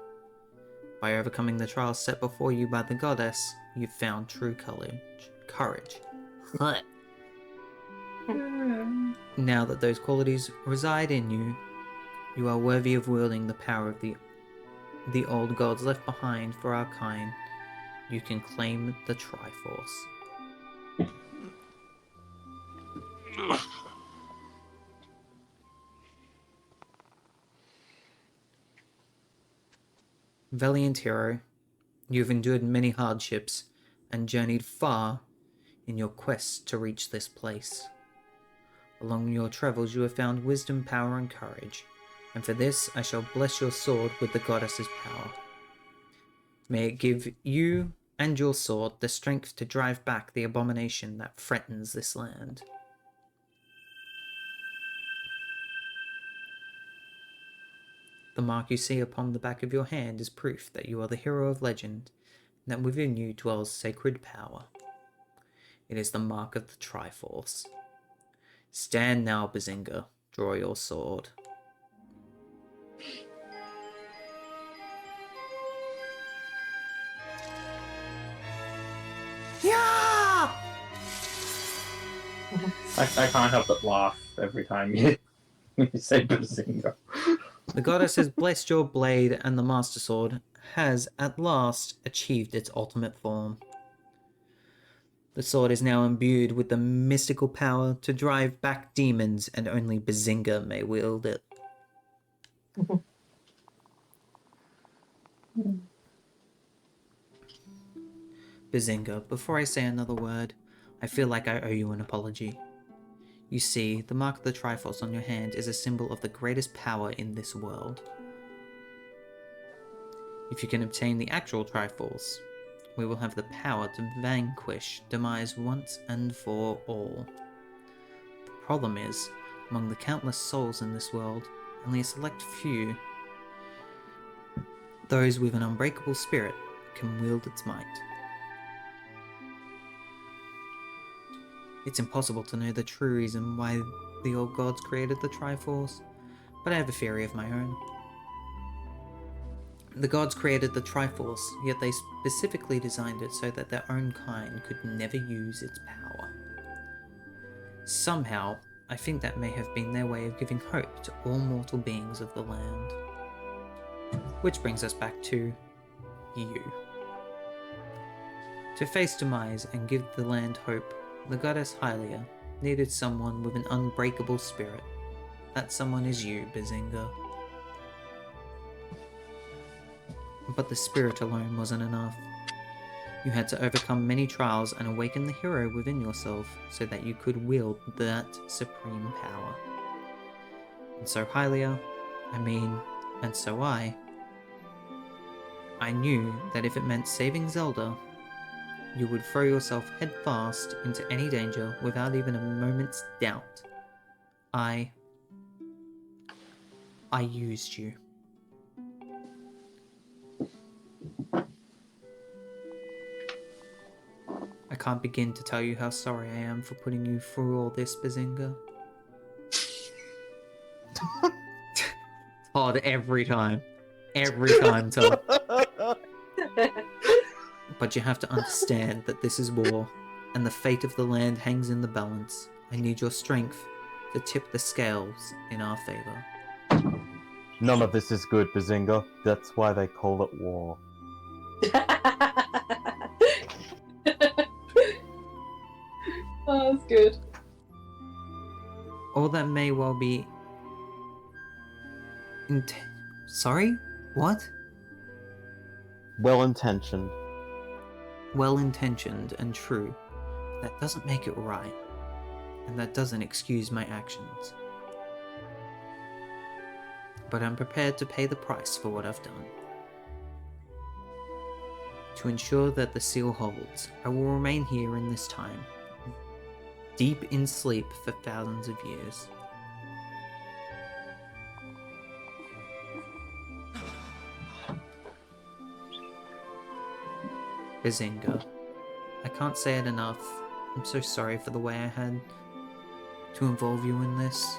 [SPEAKER 2] By overcoming the trials set before you by the goddess, you found true courage. Now that those qualities reside in you, you are worthy of wielding the power of the old gods left behind for our kind. You can claim the Triforce. Valiant hero, you have endured many hardships and journeyed far in your quest to reach this place. Along your travels you have found wisdom, power, and courage, and for this I shall bless your sword with the goddess's power. May it give you and your sword the strength to drive back the abomination that threatens this land. The mark you see upon the back of your hand is proof that you are the hero of legend, and that within you dwells sacred power. It is the mark of the Triforce. Stand now, Bazinga. Draw your sword. Yeah!
[SPEAKER 3] I can't help but laugh every time you say Bazinga.
[SPEAKER 2] The goddess has blessed your blade, and the Master Sword has at last achieved its ultimate form. The sword is now imbued with the mystical power to drive back demons, and only Bazinga may wield it. Bazinga, before I say another word, I feel like I owe you an apology. You see, the mark of the Triforce on your hand is a symbol of the greatest power in this world. If you can obtain the actual Triforce, we will have the power to vanquish demise once and for all. The problem is, among the countless souls in this world, only a select few, those with an unbreakable spirit, can wield its might. It's impossible to know the true reason why the old gods created the Triforce, but I have a theory of my own. The gods created the Triforce, yet they specifically designed it so that their own kind could never use its power. Somehow, I think that may have been their way of giving hope to all mortal beings of the land. Which brings us back to you. To face demise and give the land hope, the goddess Hylia needed someone with an unbreakable spirit. That someone is you, Bazinga. But the spirit alone wasn't enough. You had to overcome many trials and awaken the hero within yourself so that you could wield that supreme power. And so Hylia, and so I knew that if it meant saving Zelda, you would throw yourself headfast into any danger without even a moment's doubt. I used you. I can't begin to tell you how sorry I am for putting you through all this, Bazinga. Todd, every time. Every time, Todd. But you have to understand that this is war, and the fate of the land hangs in the balance. I need your strength to tip the scales in our favor.
[SPEAKER 4] None of this is good, Bazinga. That's why they call it war.
[SPEAKER 1] Oh, that's good.
[SPEAKER 2] Or that may well be... Sorry? What?
[SPEAKER 4] Well-intentioned.
[SPEAKER 2] Well-intentioned and true. That doesn't make it right. And that doesn't excuse my actions. But I'm prepared to pay the price for what I've done. To ensure that the seal holds, I will remain here in this time, deep in sleep for thousands of years. Bazinga. I can't say it enough. I'm so sorry for the way I had to involve you in this.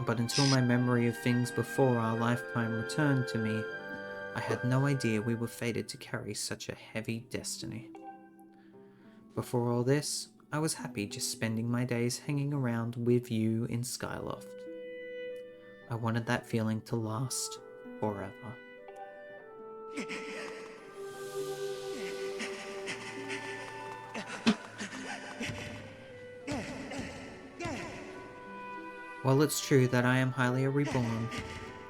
[SPEAKER 2] But until my memory of things before our lifetime returned to me, I had no idea we were fated to carry such a heavy destiny. Before all this, I was happy just spending my days hanging around with you in Skyloft. I wanted that feeling to last forever. While it's true that I am highly reborn,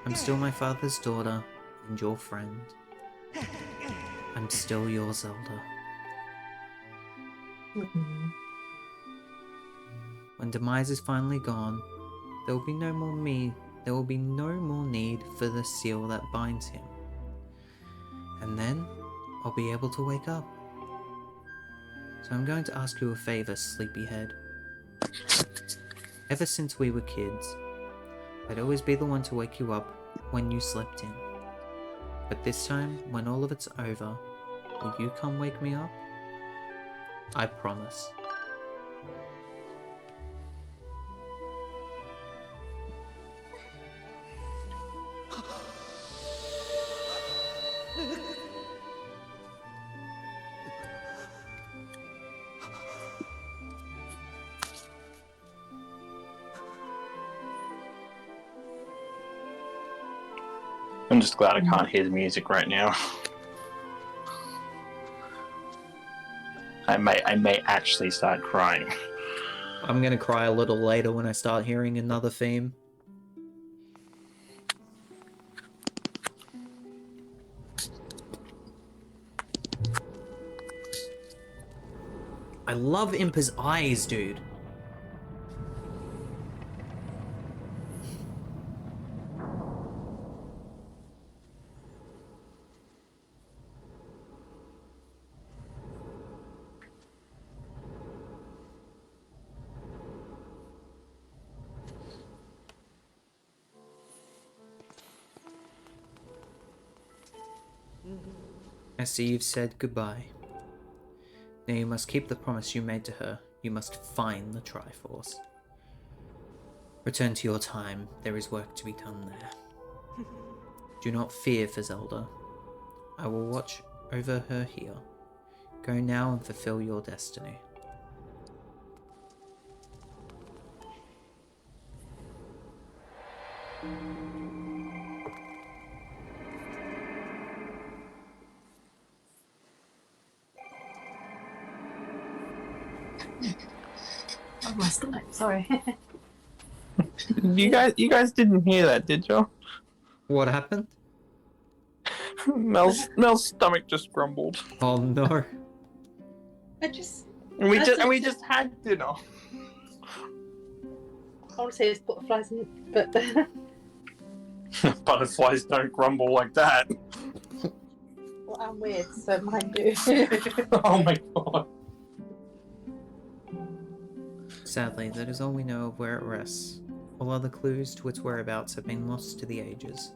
[SPEAKER 2] I'm still my father's daughter and your friend. I'm still your Zelda. When Demise is finally gone, there will be no more me. There will be no more need for the seal that binds him. And then, I'll be able to wake up. So I'm going to ask you a favor, sleepyhead. Ever since we were kids, I'd always be the one to wake you up when you slept in. But this time, when all of it's over, will you come wake me up? I promise.
[SPEAKER 3] I'm just glad I can't hear the music right now. I may actually start crying.
[SPEAKER 2] I'm gonna cry a little later when I start hearing another theme. I love Impa's eyes, dude. I see you've said goodbye. Now you must keep the promise you made to her. You must find the Triforce. Return to your time. There is work to be done there. Do not fear for Zelda. I will watch over her here. Go now and fulfill your destiny.
[SPEAKER 1] Oh, my stomach, sorry.
[SPEAKER 3] You guys didn't hear that, did you?
[SPEAKER 2] What happened?
[SPEAKER 3] Mel's stomach just grumbled.
[SPEAKER 2] Oh no.
[SPEAKER 1] I just...
[SPEAKER 3] And we just had dinner.
[SPEAKER 1] I want to say it's butterflies, but...
[SPEAKER 3] Butterflies don't grumble like that.
[SPEAKER 1] Well, I'm weird, so mine do.
[SPEAKER 3] Oh my god.
[SPEAKER 2] Sadly, that is all we know of where it rests. All other clues to its whereabouts have been lost to the ages.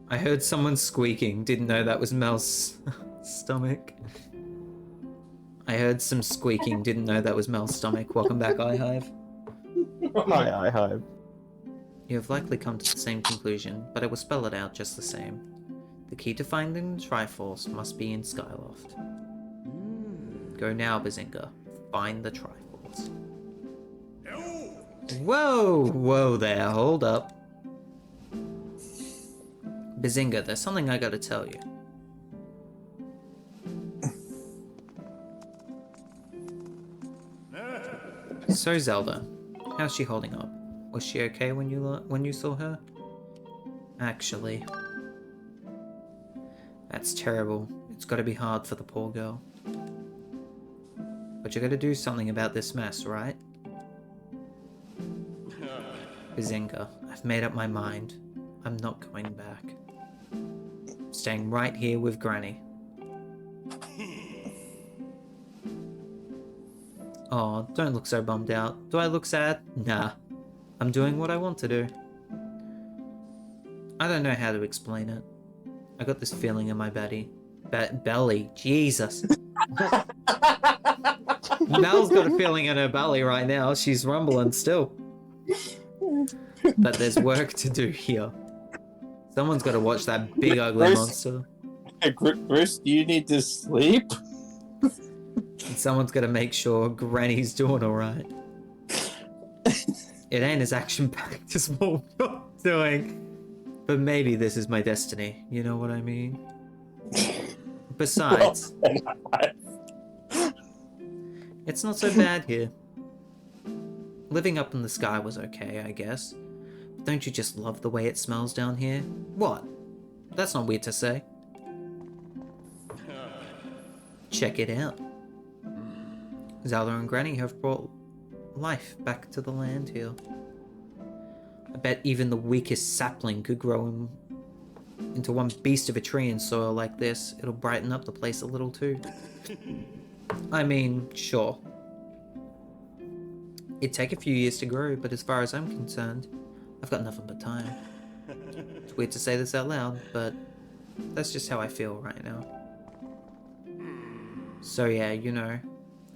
[SPEAKER 2] I heard someone squeaking, didn't know that was Mel's stomach. I heard some squeaking, didn't know that was Mel's stomach. Welcome back, iHive.
[SPEAKER 4] Hi, iHive.
[SPEAKER 2] You have likely come to the same conclusion, but I will spell it out just the same. The key to finding the Triforce must be in Skyloft. Go now, Bazinga. Find the Triforce. Whoa! Whoa there, hold up. Bazinga, there's something I gotta tell you. So Zelda, how's she holding up? Was she okay when you saw her? Actually, that's terrible. It's gotta be hard for the poor girl. But you gotta do something about this mess, right? Bazinga, I've made up my mind. I'm not going back. I'm staying right here with Granny. Oh, don't look so bummed out. Do I look sad? Nah. I'm doing what I want to do. I don't know how to explain it. I got this feeling in my body. Belly. Jesus. Mel's got a feeling in her belly right now. She's rumbling still. But there's work to do here. Someone's got to watch that big ugly monster.
[SPEAKER 3] Bruce, do you need to sleep?
[SPEAKER 2] And someone's got to make sure Granny's doing alright. It ain't as action-packed as what we're doing. But maybe this is my destiny. You know what I mean? Besides, it's not so bad here. Living up in the sky was okay, I guess. But don't you just love the way it smells down here? What? That's not weird to say. Check it out. Zelda and Granny have brought life back to the land here. I bet even the weakest sapling could grow into one beast of a tree in soil like this. It'll brighten up the place a little too. I mean, sure. It'd take a few years to grow, but as far as I'm concerned, I've got nothing but time. It's weird to say this out loud, but that's just how I feel right now. So yeah, you know,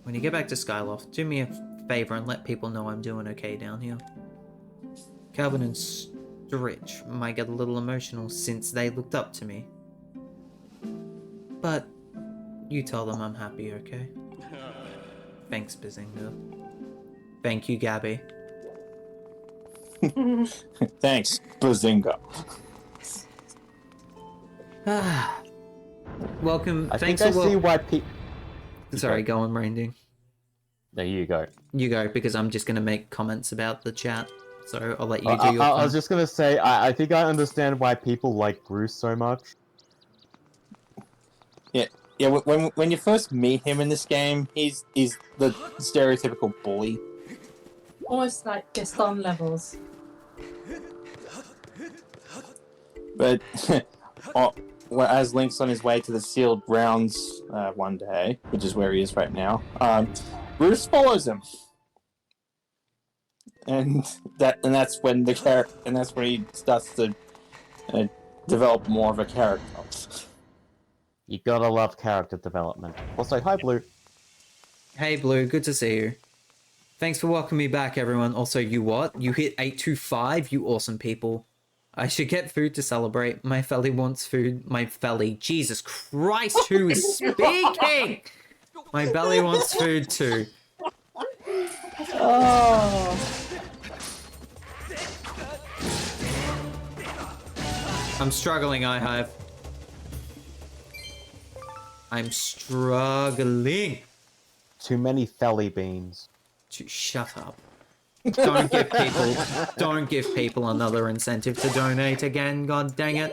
[SPEAKER 2] when you get back to Skyloft, do me a favor and let people know I'm doing okay down here. Calvin and Stritch might get a little emotional since they looked up to me. But you tell them I'm happy, okay? Thanks, Bazinga. Thank you, Gabby.
[SPEAKER 3] Thanks, Bazinga.
[SPEAKER 2] Welcome.
[SPEAKER 4] I
[SPEAKER 2] Thanks
[SPEAKER 4] think I
[SPEAKER 2] for
[SPEAKER 4] see why people.
[SPEAKER 2] Sorry, go on, Rainding.
[SPEAKER 4] There you go.
[SPEAKER 2] You go, because I'm just gonna make comments about the chat. So I'll let you do your
[SPEAKER 4] I
[SPEAKER 2] thing.
[SPEAKER 4] was just gonna say, I think I understand why people like Bruce so much.
[SPEAKER 3] Yeah. When you first meet him in this game, he's the stereotypical bully.
[SPEAKER 1] Almost like Gaston levels.
[SPEAKER 3] But as Link's on his way to the sealed grounds one day, which is where he is right now, Bruce follows him, and that's when he starts to develop more of a character.
[SPEAKER 4] You gotta love character development. Also, hi Blue.
[SPEAKER 2] Hey, Blue, good to see you. Thanks for welcoming me back, everyone. Also, you what? You hit 825, you awesome people. I should get food to celebrate. My felly wants food. My felly. Jesus Christ, who is speaking? My belly wants food too.
[SPEAKER 1] Oh.
[SPEAKER 2] I'm struggling, iHive. I'm struggling.
[SPEAKER 4] Too many felly beans.
[SPEAKER 2] Shut up. Don't give people another incentive to donate again, god dang it.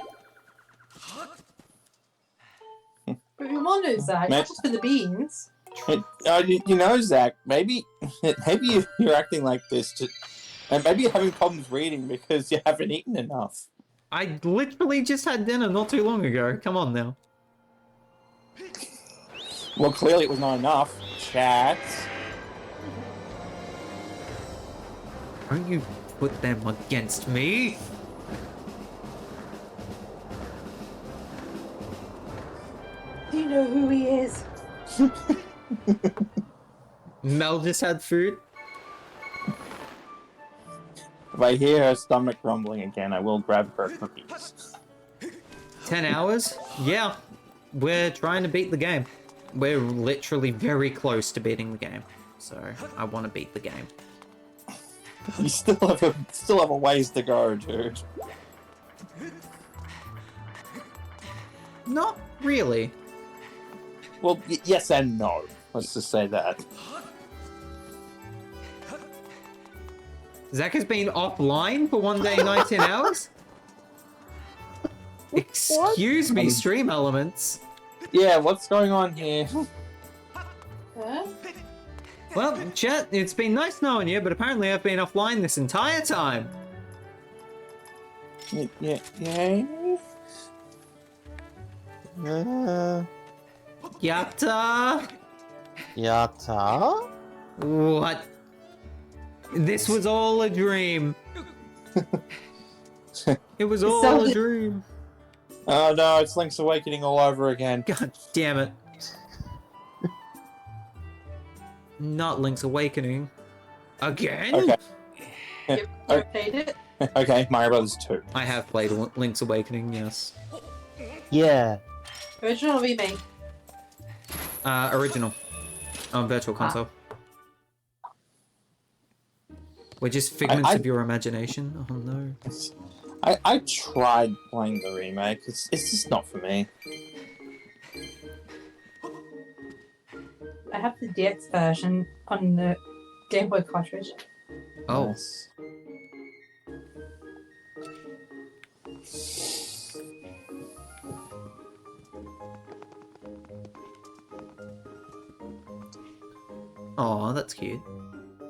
[SPEAKER 1] But you want to, Zach, not just for the beans.
[SPEAKER 3] You know, Zach, maybe you're acting like this, and maybe you're having problems reading because you haven't eaten enough.
[SPEAKER 2] I literally just had dinner not too long ago. Come on now.
[SPEAKER 3] Well, clearly it was not enough. Chat.
[SPEAKER 2] Don't you put them against me?
[SPEAKER 1] Do you know who he is?
[SPEAKER 2] Mel just had food.
[SPEAKER 3] If I hear her stomach rumbling again, I will grab her cookies.
[SPEAKER 2] 10 hours? Yeah. We're trying to beat the game. We're literally very close to beating the game. So, I want to beat the game.
[SPEAKER 3] You still have a ways to go, dude.
[SPEAKER 2] Not really.
[SPEAKER 3] Well, yes and no. Let's just say that.
[SPEAKER 2] Zach has been offline for one day, 19 hours? Excuse me, stream elements.
[SPEAKER 3] Yeah, what's going on here?
[SPEAKER 1] Huh?
[SPEAKER 2] Well, chat, it's been nice knowing you, but apparently I've been offline this entire time.
[SPEAKER 3] Yeah.
[SPEAKER 2] Yatta?
[SPEAKER 4] Yata?
[SPEAKER 2] What? This was all a dream. It was all a dream.
[SPEAKER 3] Oh no, it's Link's Awakening all over again.
[SPEAKER 2] God damn it. Not Link's Awakening. Again?
[SPEAKER 3] Okay.
[SPEAKER 1] Yep, I played it.
[SPEAKER 3] Okay, Mario Brothers 2.
[SPEAKER 2] I have played Link's Awakening, yes.
[SPEAKER 4] Yeah.
[SPEAKER 1] Original or remake?
[SPEAKER 2] Original. On Virtual Console. We're just figments of your imagination. Oh no.
[SPEAKER 3] I tried playing the remake. It's just not for me.
[SPEAKER 1] I have the DX version on the Game Boy cartridge.
[SPEAKER 2] Oh.
[SPEAKER 3] Yes.
[SPEAKER 2] Oh, that's cute.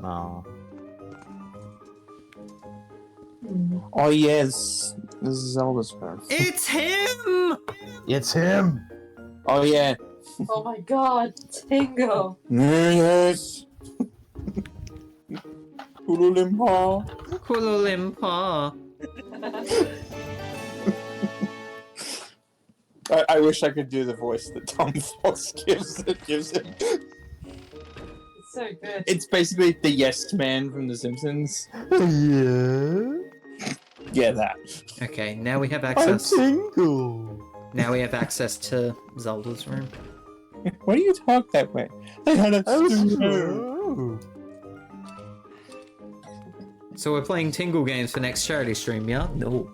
[SPEAKER 4] No.
[SPEAKER 3] Oh yes, this is Zelda's parents.
[SPEAKER 2] It's him!
[SPEAKER 4] It's him!
[SPEAKER 3] Oh yeah.
[SPEAKER 1] Oh my god, Tingle!
[SPEAKER 3] Yes. Kululimpa.
[SPEAKER 2] Kuala
[SPEAKER 3] I wish I could do the voice that Tom Fox gives him.
[SPEAKER 1] It's so good.
[SPEAKER 3] It's basically the Yes Man from The Simpsons.
[SPEAKER 4] Yeah.
[SPEAKER 3] Yeah, that.
[SPEAKER 2] Okay, now we have
[SPEAKER 4] I'm
[SPEAKER 2] access.
[SPEAKER 4] single.
[SPEAKER 2] Now we have access to Zelda's room.
[SPEAKER 3] Why do you talk that way? I had a
[SPEAKER 4] That was
[SPEAKER 3] studio.
[SPEAKER 4] true.
[SPEAKER 2] So we're playing Tingle games for next charity stream, yeah? No.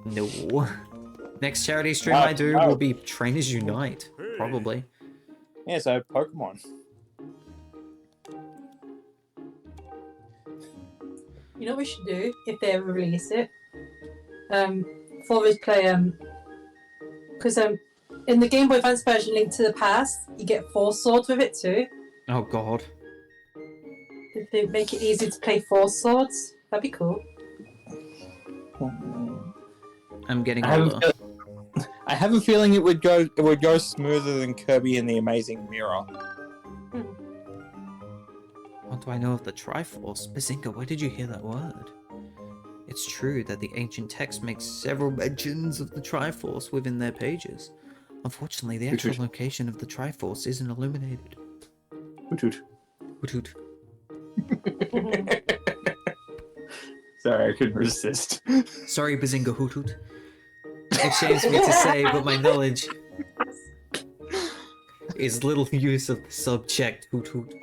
[SPEAKER 2] No. Next charity stream I do will be Trainers Unite. Probably.
[SPEAKER 3] Yeah, so Pokemon.
[SPEAKER 1] You know what we should do if they ever release it? Before we play because in the Game Boy Advance version, Link to the Past, you get 4 swords with it too.
[SPEAKER 2] Oh god.
[SPEAKER 1] If they make it easy to play 4 swords, that'd be cool.
[SPEAKER 2] I'm getting
[SPEAKER 3] I
[SPEAKER 2] older.
[SPEAKER 3] have a feeling it would go smoother than Kirby and the Amazing Mirror.
[SPEAKER 2] What do I know of the Triforce? Bazinga, where did you hear that word? It's true that the ancient text makes several mentions of the Triforce within their pages. Unfortunately, the actual location of the Triforce isn't illuminated.
[SPEAKER 3] Hoot hoot.
[SPEAKER 2] Hoot hoot.
[SPEAKER 3] Sorry, I couldn't resist.
[SPEAKER 2] Sorry, Bazinga Hoot Hoot. It shames me to say, but my knowledge is little use of the subject Hoot Hoot.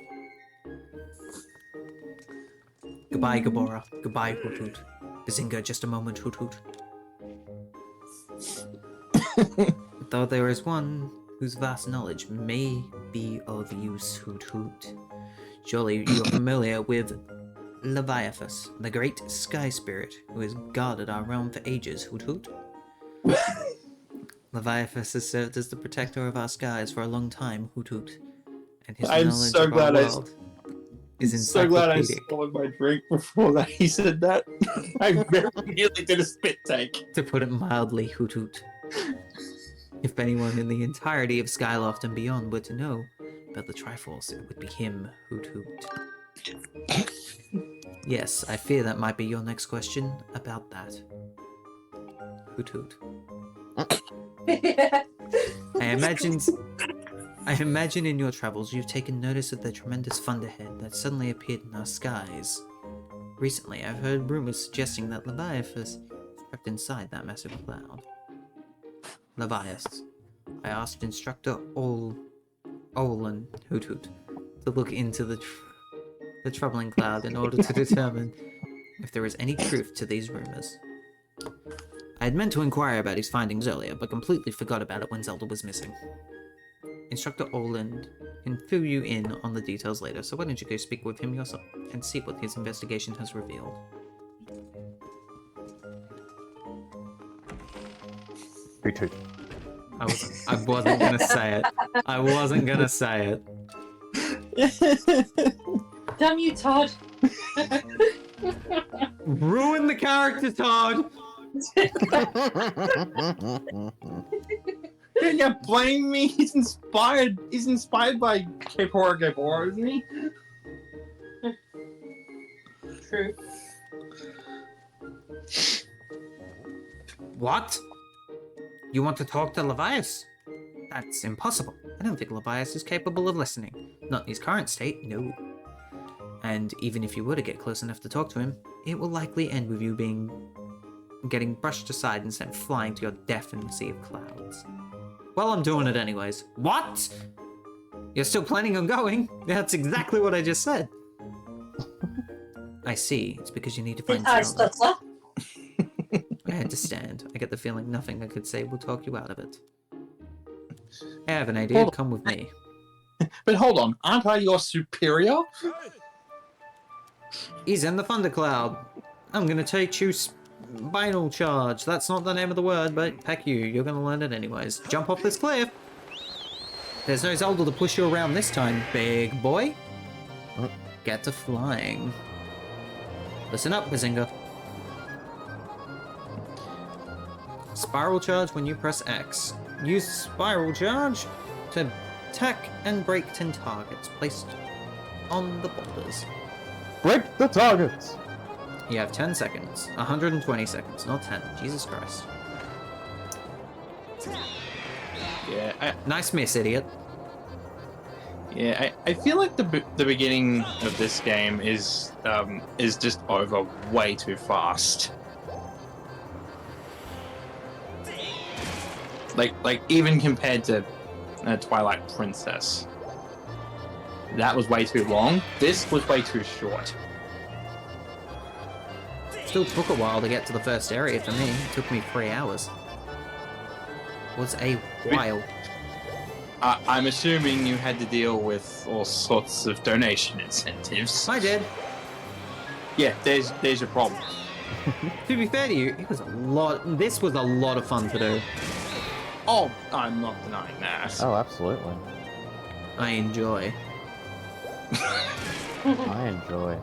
[SPEAKER 2] Goodbye, Gabora. Goodbye, Hoot Hoot. Bazinga, just a moment, Hoot Hoot. Though there is one whose vast knowledge may be of use, Hoot Hoot. Surely you are familiar with Leviathus, the great sky spirit who has guarded our realm for ages, Hoot Hoot. Leviathus has served as the protector of our skies for a long time, Hoot Hoot. And his
[SPEAKER 3] I'm
[SPEAKER 2] knowledge
[SPEAKER 3] so
[SPEAKER 2] of
[SPEAKER 3] glad
[SPEAKER 2] our
[SPEAKER 3] I-
[SPEAKER 2] world is
[SPEAKER 3] So glad I
[SPEAKER 2] encyclopedic.
[SPEAKER 3] swallowed my drink before that he said that. I very nearly did a spit take.
[SPEAKER 2] To put it mildly, Hoot Hoot. If anyone in the entirety of Skyloft and beyond were to know about the Triforce, it would be him, Hoot Hoot. Yes, I fear that might be your next question about that. Hoot Hoot. I imagine in your travels you've taken notice of the tremendous thunderhead that suddenly appeared in our skies. Recently, I've heard rumors suggesting that Leviathus is trapped inside that massive cloud. Leviathus. I asked Instructor Olin Hoot Hoot to look into the troubling cloud in order to determine if there is any truth to these rumors. I had meant to inquire about his findings earlier, but completely forgot about it when Zelda was missing. Instructor Oland can fill you in on the details later, so why don't you go speak with him yourself and see what his investigation has revealed.
[SPEAKER 4] Me too.
[SPEAKER 2] I wasn't gonna say it. I wasn't gonna say it.
[SPEAKER 1] Damn you, Todd!
[SPEAKER 2] Ruin the character, Todd!
[SPEAKER 3] Can you blame me? He's inspired. He's inspired by Gabora, isn't he?
[SPEAKER 1] True.
[SPEAKER 2] What? You want to talk to Levias? That's impossible. I don't think Levias is capable of listening. Not in his current state, no. And even if you were to get close enough to talk to him, it will likely end with you getting brushed aside and sent flying to your death in the sea of clouds. Well, I'm doing it anyways. What? You're still planning on going? That's exactly what I just said. I see. It's because you need to find Zelda. I understand. I get the feeling nothing I could say will talk you out of it. I have an idea. Come with me.
[SPEAKER 3] But hold on, aren't I your superior?
[SPEAKER 2] He's in the thundercloud. I'm gonna take you spinal charge. That's not the name of the word, but heck you're gonna learn it anyways. Jump off this cliff. There's no Zelda to push you around this time, big boy. Get to flying. Listen up, Bazinga. Spiral charge when you press X. Use spiral charge to attack and break 10 targets placed on the boulders.
[SPEAKER 4] Break the targets!
[SPEAKER 2] You have 10 seconds. 120 seconds, not 10. Jesus Christ.
[SPEAKER 3] Yeah,
[SPEAKER 2] Nice miss, idiot.
[SPEAKER 3] I feel like the beginning of this game is just over way too fast. Like even compared to Twilight Princess, that was way too long. This was way too short.
[SPEAKER 2] Still took a while to get to the first area for me. It took me 3 hours. Was a while.
[SPEAKER 3] I'm assuming you had to deal with all sorts of donation incentives.
[SPEAKER 2] I did.
[SPEAKER 3] Yeah, there's your problem.
[SPEAKER 2] To be fair to you, it was a lot. This was a lot of fun to do.
[SPEAKER 3] Oh, I'm not denying that.
[SPEAKER 4] Oh, absolutely.
[SPEAKER 2] I enjoy.
[SPEAKER 4] I enjoy.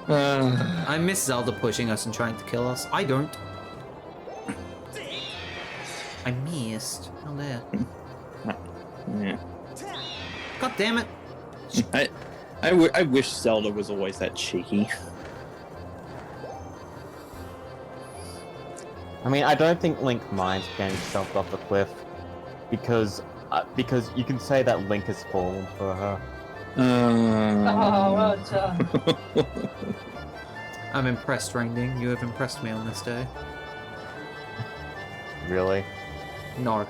[SPEAKER 2] I miss Zelda pushing us and trying to kill us. I don't. I missed. Oh there.
[SPEAKER 3] Yeah.
[SPEAKER 2] God damn it.
[SPEAKER 3] I wish Zelda was always that cheeky.
[SPEAKER 4] I mean, I don't think Link minds getting shoved off the cliff because you can say that Link has fallen for her.
[SPEAKER 1] Oh, well done.
[SPEAKER 2] I'm impressed, RainDing. You have impressed me on this day.
[SPEAKER 4] Really?
[SPEAKER 2] No.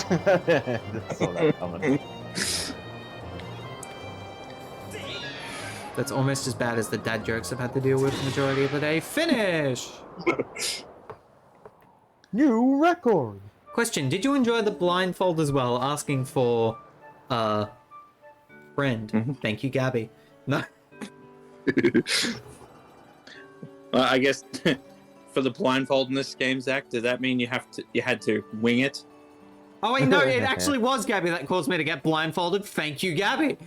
[SPEAKER 4] Just saw that coming.
[SPEAKER 2] That's almost as bad as the dad jokes I've had to deal with the majority of the day. Finish!
[SPEAKER 4] New record!
[SPEAKER 2] Question, did you enjoy the blindfold as well? Asking for, friend.
[SPEAKER 3] Mm-hmm.
[SPEAKER 2] Thank you, Gabby. No.
[SPEAKER 3] Well, I guess for the blindfold in this game, Zach, does that mean you had to wing it?
[SPEAKER 2] Oh wait, no, it actually was Gabby that caused me to get blindfolded. Thank you, Gabby.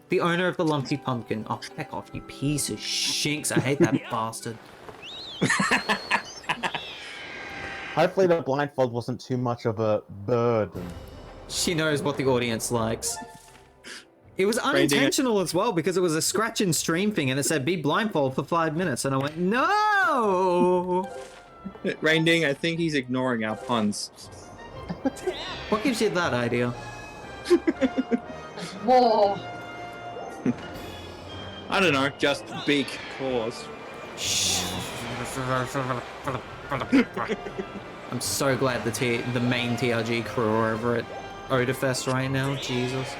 [SPEAKER 2] The owner of the Lumpy Pumpkin. Oh, heck off, you piece of shinks. I hate that bastard.
[SPEAKER 4] Hopefully the blindfold wasn't too much of a burden.
[SPEAKER 2] She knows what the audience likes. It was unintentional as well because it was a scratch and stream thing and it said be blindfold for 5 minutes and I went, no!
[SPEAKER 3] RainDing, I think he's ignoring our puns.
[SPEAKER 2] What gives you that idea?
[SPEAKER 1] War.
[SPEAKER 3] I don't know, just big cause.
[SPEAKER 2] I'm so glad the main TRG crew are over at Odafest right now. Jesus.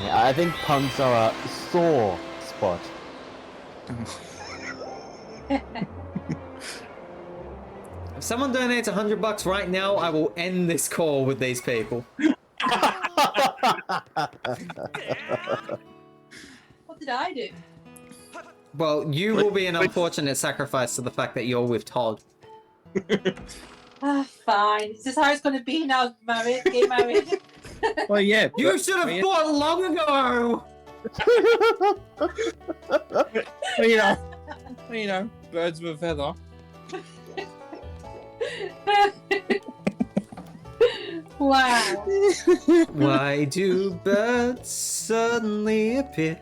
[SPEAKER 4] Yeah, I think puns are a sore spot.
[SPEAKER 2] If someone donates $100 right now, I will end this call with these people.
[SPEAKER 1] What did I do?
[SPEAKER 2] Well, you will be an unfortunate sacrifice to the fact that you're with Todd.
[SPEAKER 1] Ah, fine. Is this how it's going to be now? Get married.
[SPEAKER 3] Well, yeah.
[SPEAKER 2] You should have thought long ago!
[SPEAKER 3] Well, you know, birds of a feather.
[SPEAKER 1] Wow.
[SPEAKER 2] Why do birds suddenly appear?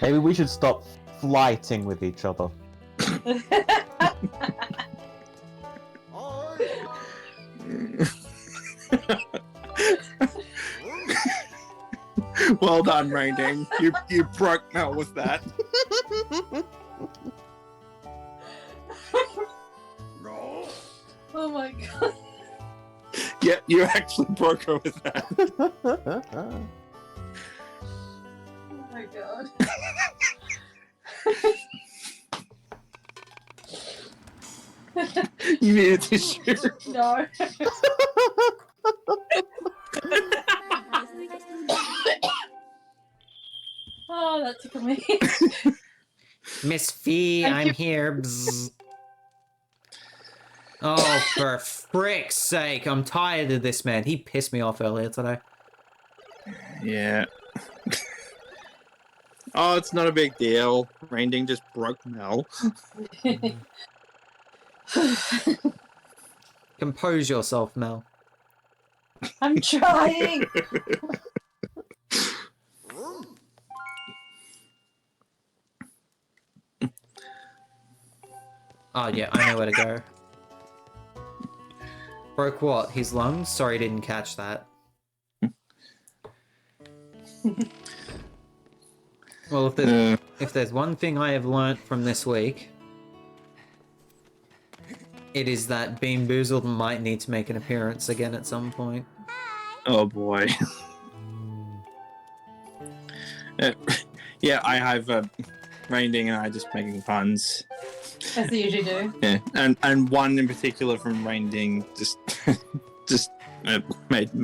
[SPEAKER 4] Maybe we should stop flighting with each other.
[SPEAKER 3] Well done, RainDing. You broke Mel with that.
[SPEAKER 1] Oh my god.
[SPEAKER 3] Yeah, you actually broke her with that.
[SPEAKER 1] Oh my god.
[SPEAKER 3] You need a tissue.
[SPEAKER 1] No. Oh, that tickled me.
[SPEAKER 2] Miss Fee,
[SPEAKER 1] Thank
[SPEAKER 2] I'm
[SPEAKER 1] you.
[SPEAKER 2] here. Bzz. Oh, for frick's sake, I'm tired of this man. He pissed me off earlier today.
[SPEAKER 3] Yeah. Oh, it's not a big deal. RainDing just broke Mel.
[SPEAKER 2] Compose yourself, Mel.
[SPEAKER 1] I'm trying.
[SPEAKER 2] Oh, yeah, I know where to go. Broke what? His lungs? Sorry, didn't catch that. Well, if there's one thing I have learnt from this week, it is that Bean Boozled might need to make an appearance again at some point.
[SPEAKER 3] Oh boy. Yeah, I have RainDing and I just making puns.
[SPEAKER 1] As they usually do.
[SPEAKER 3] Yeah, and one in particular from RainDing just made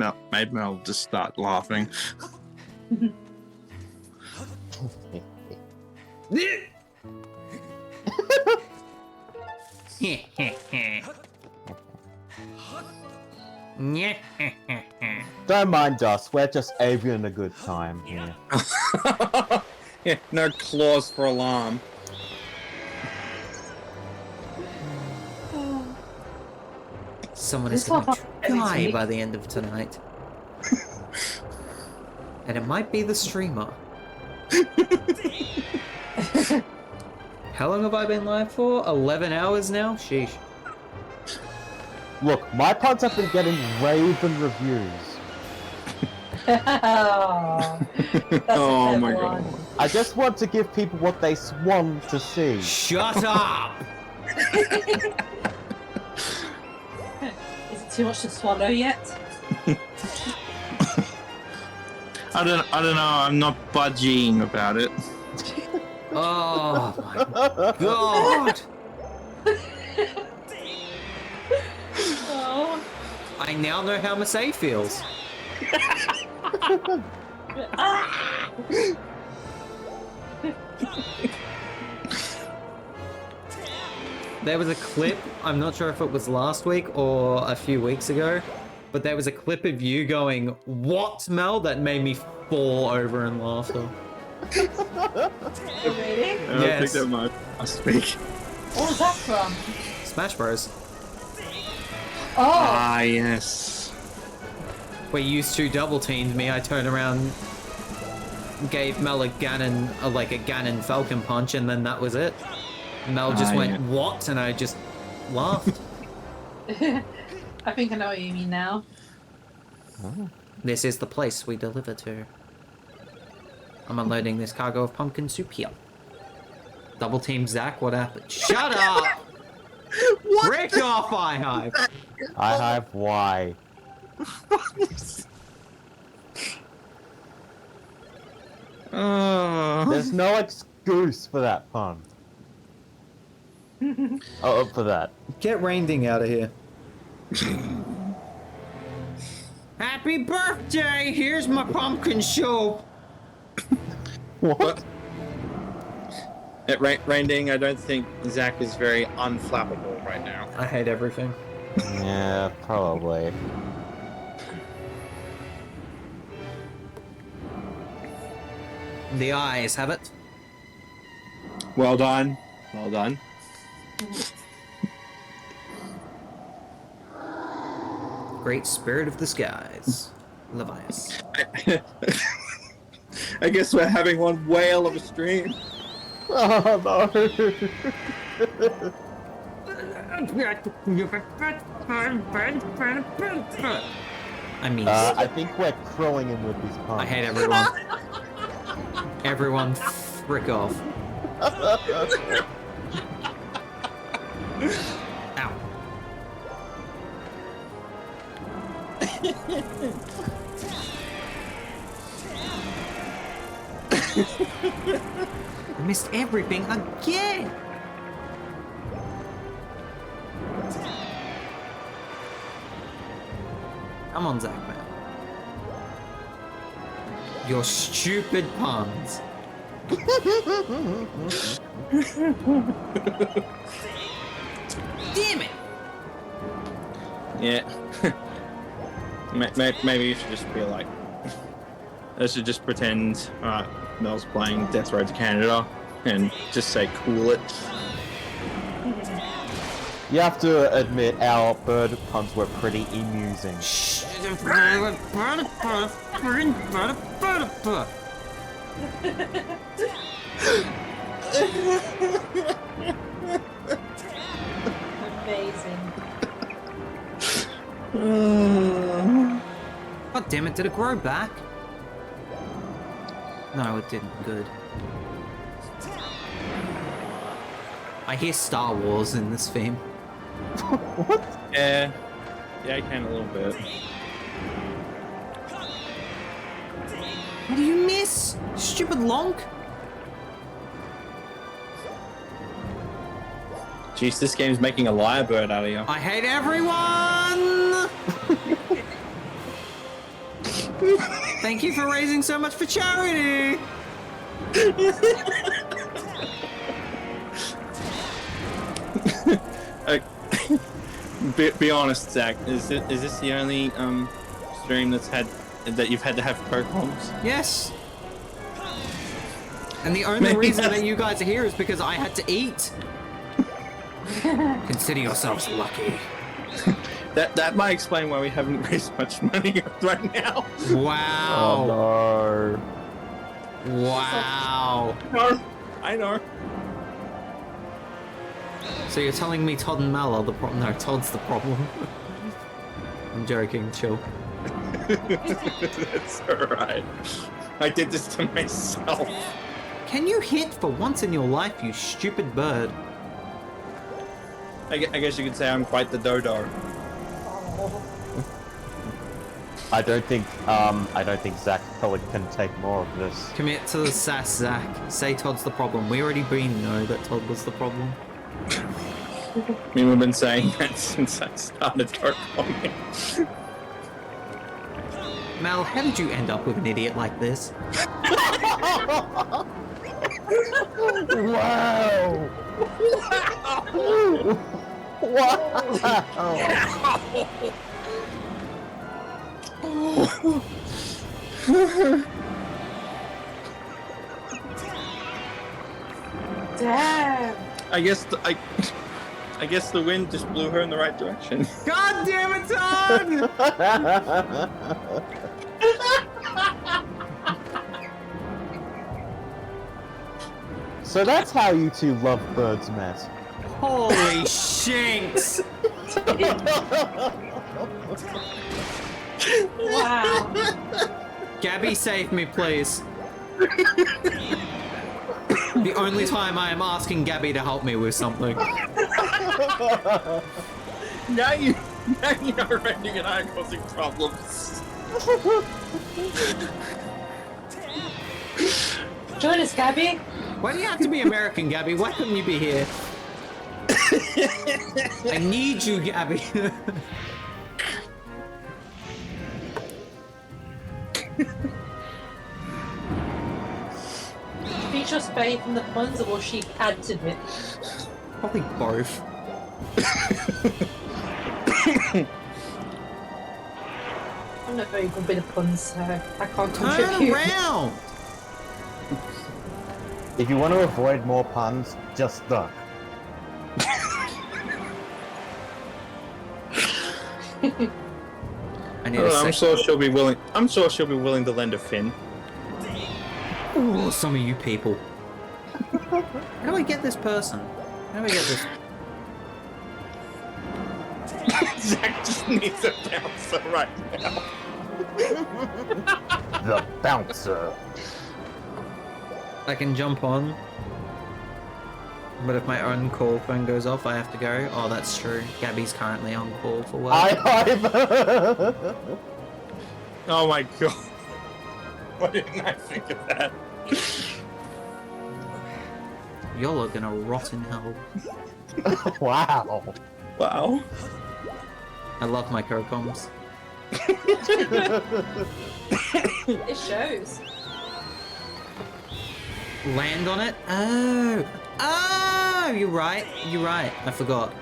[SPEAKER 3] Mel just start laughing.
[SPEAKER 4] Don't mind us, we're just having a good time here.
[SPEAKER 3] Yeah, no clause for alarm.
[SPEAKER 2] Someone is
[SPEAKER 1] This
[SPEAKER 2] going
[SPEAKER 1] one
[SPEAKER 2] to
[SPEAKER 1] happened to
[SPEAKER 2] die
[SPEAKER 1] me.
[SPEAKER 2] by the end of tonight. And it might be the streamer. How long have I been live for? 11 hours now? Sheesh.
[SPEAKER 4] Look, my puns have been getting raven reviews.
[SPEAKER 1] Oh, that's
[SPEAKER 3] Oh
[SPEAKER 1] a
[SPEAKER 3] my
[SPEAKER 1] clever
[SPEAKER 3] god.
[SPEAKER 1] one.
[SPEAKER 4] I just want to give people what they want to see.
[SPEAKER 2] Shut up!
[SPEAKER 1] Is it too much to swallow yet?
[SPEAKER 3] I don't know. I'm not budging about it.
[SPEAKER 2] Oh my god!
[SPEAKER 1] Oh.
[SPEAKER 2] I now know how Masay feels.
[SPEAKER 1] Ah!
[SPEAKER 2] There was a clip, I'm not sure if it was last week or a few weeks ago, but there was a clip of you going, "What, Mel?" that made me fall over in laughter.
[SPEAKER 1] Really?
[SPEAKER 3] I
[SPEAKER 2] Yes.
[SPEAKER 3] think that might speak.
[SPEAKER 1] What was that from?
[SPEAKER 2] Smash Bros.
[SPEAKER 1] Oh!
[SPEAKER 3] Ah, yes.
[SPEAKER 2] Where you two double teamed me, I turned around, gave Mel a Ganon Falcon punch, and then that was it. Mel just went,
[SPEAKER 3] yeah.
[SPEAKER 2] "What?" and I just laughed.
[SPEAKER 1] I think I know what you mean now.
[SPEAKER 2] This is the place we deliver to. I'm unloading this cargo of pumpkin soup here. Double team Zach, what happened? Shut up! Break off, I Hive!
[SPEAKER 4] I have why. There's no excuse for that pun. Oh, for that.
[SPEAKER 2] Get RainDing out of here. Happy birthday! Here's my pumpkin soup!
[SPEAKER 4] What?
[SPEAKER 3] At RainDing, I don't think Zach is very unflappable right now.
[SPEAKER 2] I hate everything.
[SPEAKER 4] Yeah, probably.
[SPEAKER 2] The eyes have it.
[SPEAKER 3] Well done. Well done.
[SPEAKER 2] Great spirit of the skies. Levias.
[SPEAKER 3] I guess we're having one whale of a stream.
[SPEAKER 4] Oh no!
[SPEAKER 2] I mean,
[SPEAKER 4] I think we're crowing him with these puns.
[SPEAKER 2] I hate everyone. Everyone, frick off. Ow. I missed everything again. Come on, Zach, man. Your stupid puns. Damn it!
[SPEAKER 3] Yeah. Maybe you should just be like, let's just pretend Mel's playing Death Road to Canada and just say cool it.
[SPEAKER 4] You have to admit our bird puns were pretty amusing.
[SPEAKER 1] Amazing.
[SPEAKER 2] God damn it, did it grow back? No, it didn't. Good. I hear Star Wars in this theme.
[SPEAKER 4] What?
[SPEAKER 3] Yeah, I can a little bit.
[SPEAKER 2] What do you miss? Stupid lonk?
[SPEAKER 3] Jeez, this game's making a lyrebird out of you.
[SPEAKER 2] I hate everyone! Thank you for raising so much for charity!
[SPEAKER 3] Be honest, Zach. Is this the only stream that you've had to have problems?
[SPEAKER 2] Yes. And the only reason that you guys are here is because I had to eat. Consider yourselves lucky.
[SPEAKER 3] That might explain why we haven't raised much money right now.
[SPEAKER 2] Wow.
[SPEAKER 4] Oh no.
[SPEAKER 2] Wow.
[SPEAKER 3] I know.
[SPEAKER 2] So you're telling me Todd and Mel are the problem? No, Todd's the problem. I'm joking, chill.
[SPEAKER 3] That's alright. I did this to myself.
[SPEAKER 2] Can you hit for once in your life, you stupid bird?
[SPEAKER 3] I guess you could say I'm quite the dodo.
[SPEAKER 4] I don't think Zach Pellick can take more of this.
[SPEAKER 2] Commit to the sass, Zach. Say Todd's the problem. We already know that Todd was the problem.
[SPEAKER 3] I mean, we've been saying that since I started recording.
[SPEAKER 2] Mel, how did you end up with an idiot like this?
[SPEAKER 4] Wow!
[SPEAKER 1] Damn.
[SPEAKER 3] I guess the wind just blew her in the right direction.
[SPEAKER 2] God damn it, Todd!
[SPEAKER 4] So that's how you two lovebirds met.
[SPEAKER 2] Holy shanks!
[SPEAKER 1] Wow.
[SPEAKER 2] Gabby, save me, please. The only time I am asking Gabby to help me with something.
[SPEAKER 3] Now you are Randy and I are causing problems.
[SPEAKER 1] Join us, Gabby.
[SPEAKER 2] Why do you have to be American, Gabby? Why couldn't you be here? I need you, Gabby.
[SPEAKER 1] She just faith in the puns, or will she add to it?
[SPEAKER 2] Probably both.
[SPEAKER 1] I'm not very good with the puns, so I can't
[SPEAKER 2] Turn
[SPEAKER 1] contribute.
[SPEAKER 2] around!
[SPEAKER 4] If you want to avoid more puns, just duck.
[SPEAKER 2] I need
[SPEAKER 3] I
[SPEAKER 2] a
[SPEAKER 3] don't know, I'm
[SPEAKER 2] sec.
[SPEAKER 3] sure she'll be willing. I'm sure she'll be willing to lend a fin.
[SPEAKER 2] Ooh, some of you people. How do I get this person? How do I get this?
[SPEAKER 3] Zach just needs a bouncer right now.
[SPEAKER 4] The bouncer.
[SPEAKER 2] I can jump on. But if my own call phone goes off, I have to go. Oh, that's true. Gabby's currently on call for work.
[SPEAKER 3] Oh my god. Why didn't I think of that?
[SPEAKER 2] Y'all are gonna rot in hell.
[SPEAKER 4] Wow.
[SPEAKER 3] Wow.
[SPEAKER 2] I love my co-coms.
[SPEAKER 1] It shows.
[SPEAKER 2] Land on it? Oh! Oh! You're right. You're right. I forgot.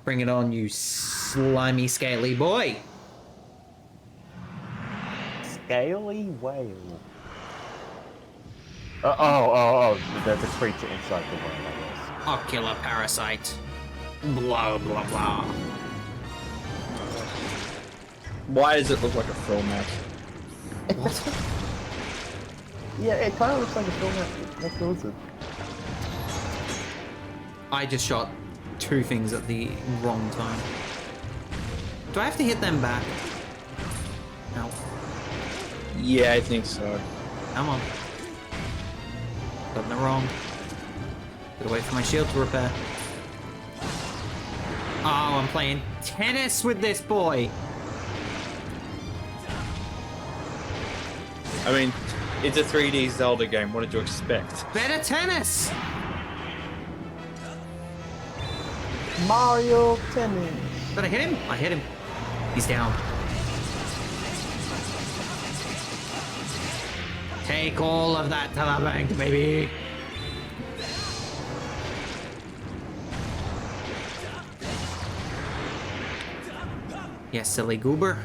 [SPEAKER 2] Bring it on, you slimy, scaly boy!
[SPEAKER 4] Scaly whale. Oh, there's a creature inside the whale, I guess.
[SPEAKER 2] Ocular parasite. Blah, blah, blah.
[SPEAKER 3] Why does it look like a film map?
[SPEAKER 2] What?
[SPEAKER 4] Yeah, it kind of looks like a film map. That's awesome.
[SPEAKER 2] I just shot two things at the wrong time. Do I have to hit them back? No.
[SPEAKER 3] Yeah, I think so.
[SPEAKER 2] Come on. Done it wrong. Gotta wait for my shield to repair. Oh, I'm playing tennis with this boy.
[SPEAKER 3] I mean, it's a 3D Zelda game. What did you expect?
[SPEAKER 2] Better tennis.
[SPEAKER 4] Mario Tennis.
[SPEAKER 2] Did I hit him? I hit him. He's down. Take all of that to the bank, baby. Yes, silly goober.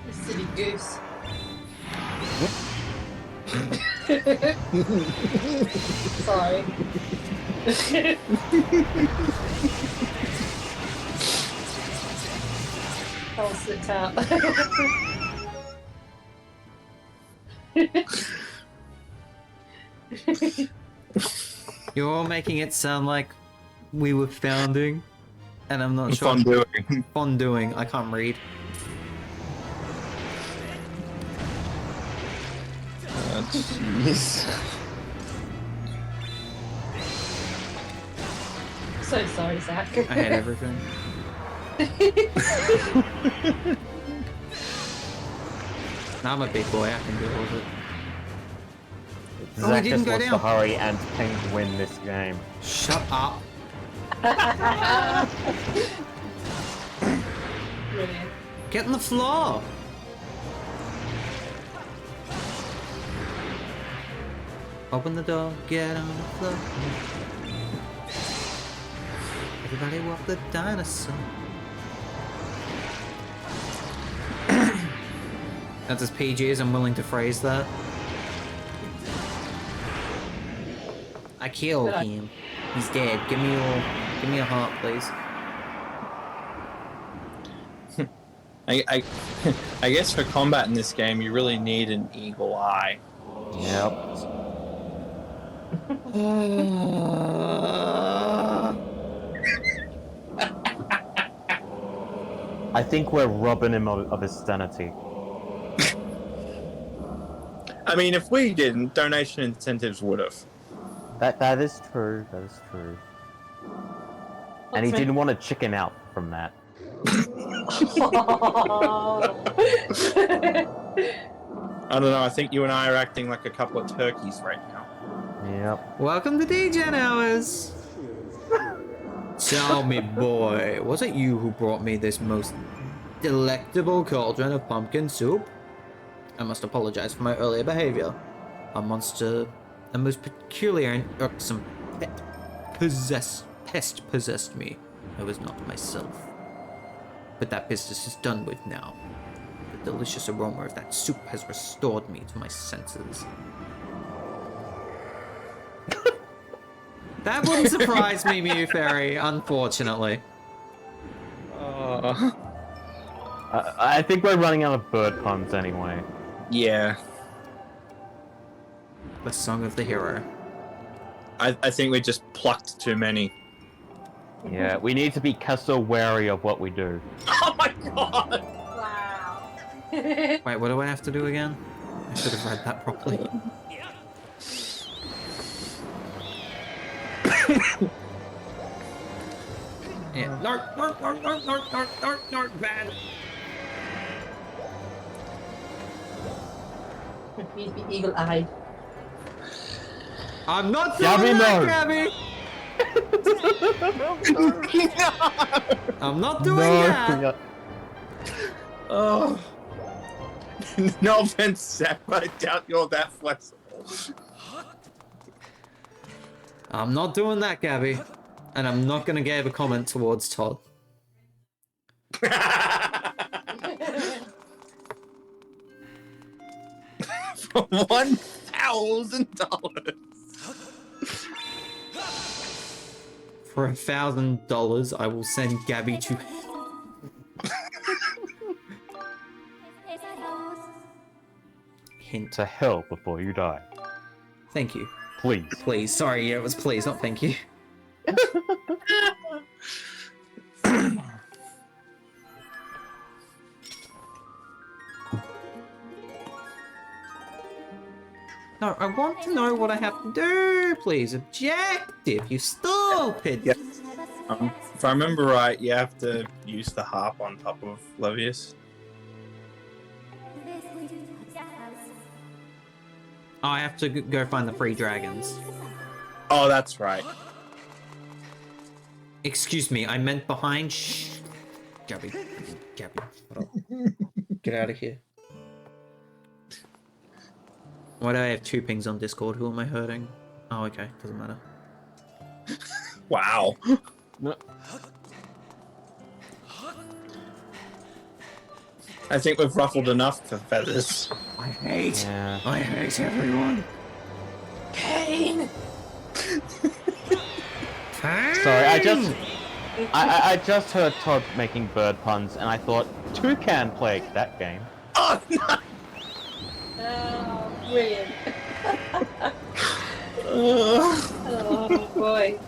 [SPEAKER 1] The silly goose. Sorry. I'll sit out.
[SPEAKER 2] You're all making it sound like we were founding, and I'm not sure.
[SPEAKER 3] Fun doing.
[SPEAKER 2] Fondoing. I can't read.
[SPEAKER 3] Jeez.
[SPEAKER 1] So sorry, Zach.
[SPEAKER 2] I hate everything. Now I'm a big boy. I can deal with it. Oh,
[SPEAKER 4] Zach
[SPEAKER 2] he didn't
[SPEAKER 4] just
[SPEAKER 2] go
[SPEAKER 4] wants
[SPEAKER 2] down.
[SPEAKER 4] to hurry and Pink win this game.
[SPEAKER 2] Shut up.
[SPEAKER 1] Brilliant.
[SPEAKER 2] Get on the floor. Open the door, get on the floor. Everybody walk the dinosaur. That's as PG as I'm willing to phrase that. I killed him. He's dead. Give me a heart, please.
[SPEAKER 3] I guess for combat in this game, you really need an eagle eye.
[SPEAKER 4] Yep. I think we're robbing him of his sanity.
[SPEAKER 3] I mean, if we didn't, donation incentives would have.
[SPEAKER 4] That is true. That is true. And he didn't want to chicken out from that.
[SPEAKER 3] I don't know, I think you and I are acting like a couple of turkeys right now.
[SPEAKER 4] Yep.
[SPEAKER 2] Welcome to DGen Hours. Tell me, boy, was it you who brought me this most delectable cauldron of pumpkin soup? I must apologize for my earlier behavior. A monster, a most peculiar and irksome pest possessed me. I was not myself. But that business is done with now. The delicious aroma of that soup has restored me to my senses. That wouldn't surprise me, Mew Fairy, unfortunately.
[SPEAKER 4] I think we're running out of bird puns anyway.
[SPEAKER 3] Yeah.
[SPEAKER 2] The song of the hero.
[SPEAKER 3] I think we just plucked too many.
[SPEAKER 4] Yeah, we need to be so wary of what we do.
[SPEAKER 3] Oh my god!
[SPEAKER 1] Wow.
[SPEAKER 2] Wait, what do I have to do again? I should have read that properly. Yeah. North, bad.
[SPEAKER 1] Need to be eagle-eyed.
[SPEAKER 2] I'm not
[SPEAKER 4] Gabby,
[SPEAKER 2] doing that,
[SPEAKER 4] no.
[SPEAKER 2] Gabby! I'm not doing that!
[SPEAKER 3] Oh. No offense, Zach, but I doubt you're that flexible.
[SPEAKER 2] I'm not doing that, Gabby. And I'm not gonna give a comment towards Todd.
[SPEAKER 3] For $1,000.
[SPEAKER 2] For $1,000, I will send Gabby to... Hint.
[SPEAKER 4] To hell before you die.
[SPEAKER 2] Thank you.
[SPEAKER 4] Please.
[SPEAKER 2] Please. Sorry, yeah, it was please, not thank you. No, I want to know what I have to do, please. Objective, you stupid.
[SPEAKER 3] Yeah. If I remember right, you have to use the harp on top of Levius.
[SPEAKER 2] Oh, I have to go find the free dragons.
[SPEAKER 3] Oh, that's right.
[SPEAKER 2] Excuse me, I meant behind. Shh. Gabby. Hold on. Get out of here. Why do I have 2 pings on Discord? Who am I hurting? Oh, okay. Doesn't matter.
[SPEAKER 3] Wow.
[SPEAKER 4] No.
[SPEAKER 3] I think we've ruffled enough the feathers.
[SPEAKER 2] I hate everyone.
[SPEAKER 1] Pain!
[SPEAKER 4] Sorry, I just heard Todd making bird puns, and I thought Toucan played that game.
[SPEAKER 3] Oh, no!
[SPEAKER 1] Oh, brilliant. Oh, boy.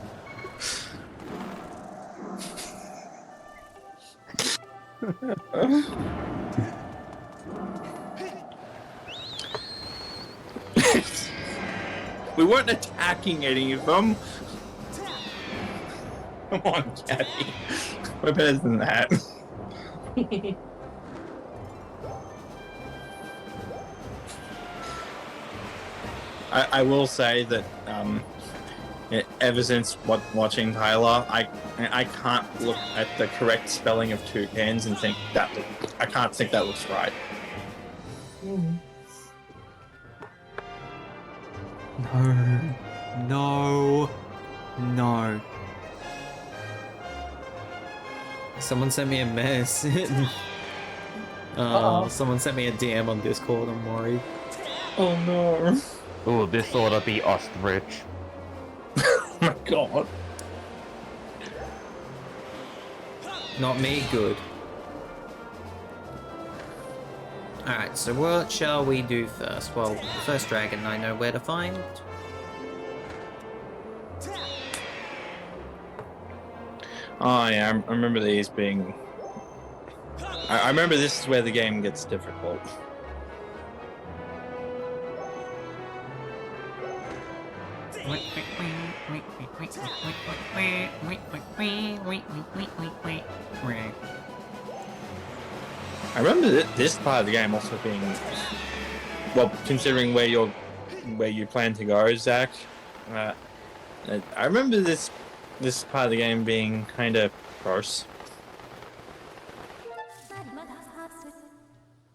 [SPEAKER 3] We weren't attacking any of them. Come on, Gabby. We're better than that. I will say that ever since watching Tyler, I can't look at the correct spelling of toucans and think I can't think that looks right.
[SPEAKER 2] No. Someone sent me a message. Someone sent me a DM on Discord, I'm worried.
[SPEAKER 3] Oh no.
[SPEAKER 4] Ooh, this ought to be ostrich.
[SPEAKER 3] Oh my god.
[SPEAKER 2] Not me, good. Alright, so what shall we do first? Well, the first dragon I know where to find.
[SPEAKER 3] Oh yeah, I remember these being... I remember this is where the game gets difficult. I remember this part of the game also being... Well, considering where you plan to go, Zach. I remember this part of the game being kind of gross.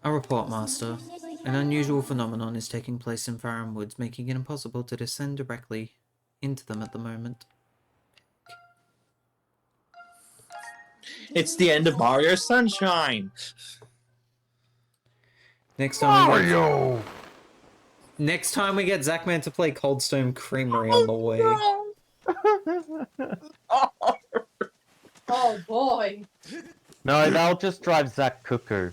[SPEAKER 2] A report, Master. An unusual phenomenon is taking place in Farum Woods, making it impossible to descend directly into them at the moment.
[SPEAKER 3] It's the end of Mario Sunshine!
[SPEAKER 2] Next time
[SPEAKER 4] Mario!
[SPEAKER 2] next time we get Zachman to play Cold Stone Creamery on the way.
[SPEAKER 1] Oh boy.
[SPEAKER 4] No, that'll just drive Zach cuckoo.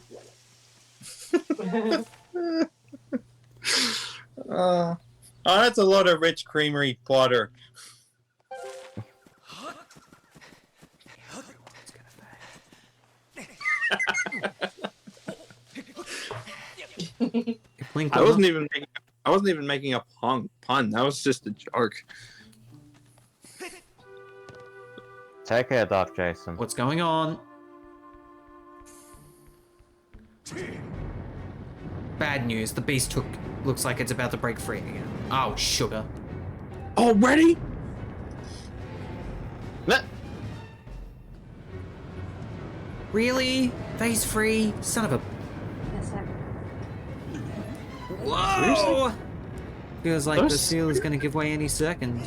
[SPEAKER 3] Oh, that's a lot of rich creamery fodder. I wasn't even making a pun. That was just a joke.
[SPEAKER 4] Take care, Dark Jason.
[SPEAKER 2] What's going on? Bad news. The beast looks like it's about to break free again. Oh, sugar.
[SPEAKER 3] Already?
[SPEAKER 4] Nah.
[SPEAKER 2] Really? Phase free? Son of a...
[SPEAKER 1] Yes, sir.
[SPEAKER 2] Whoa! Feels like the
[SPEAKER 3] Those-
[SPEAKER 2] seal is going to give way any second.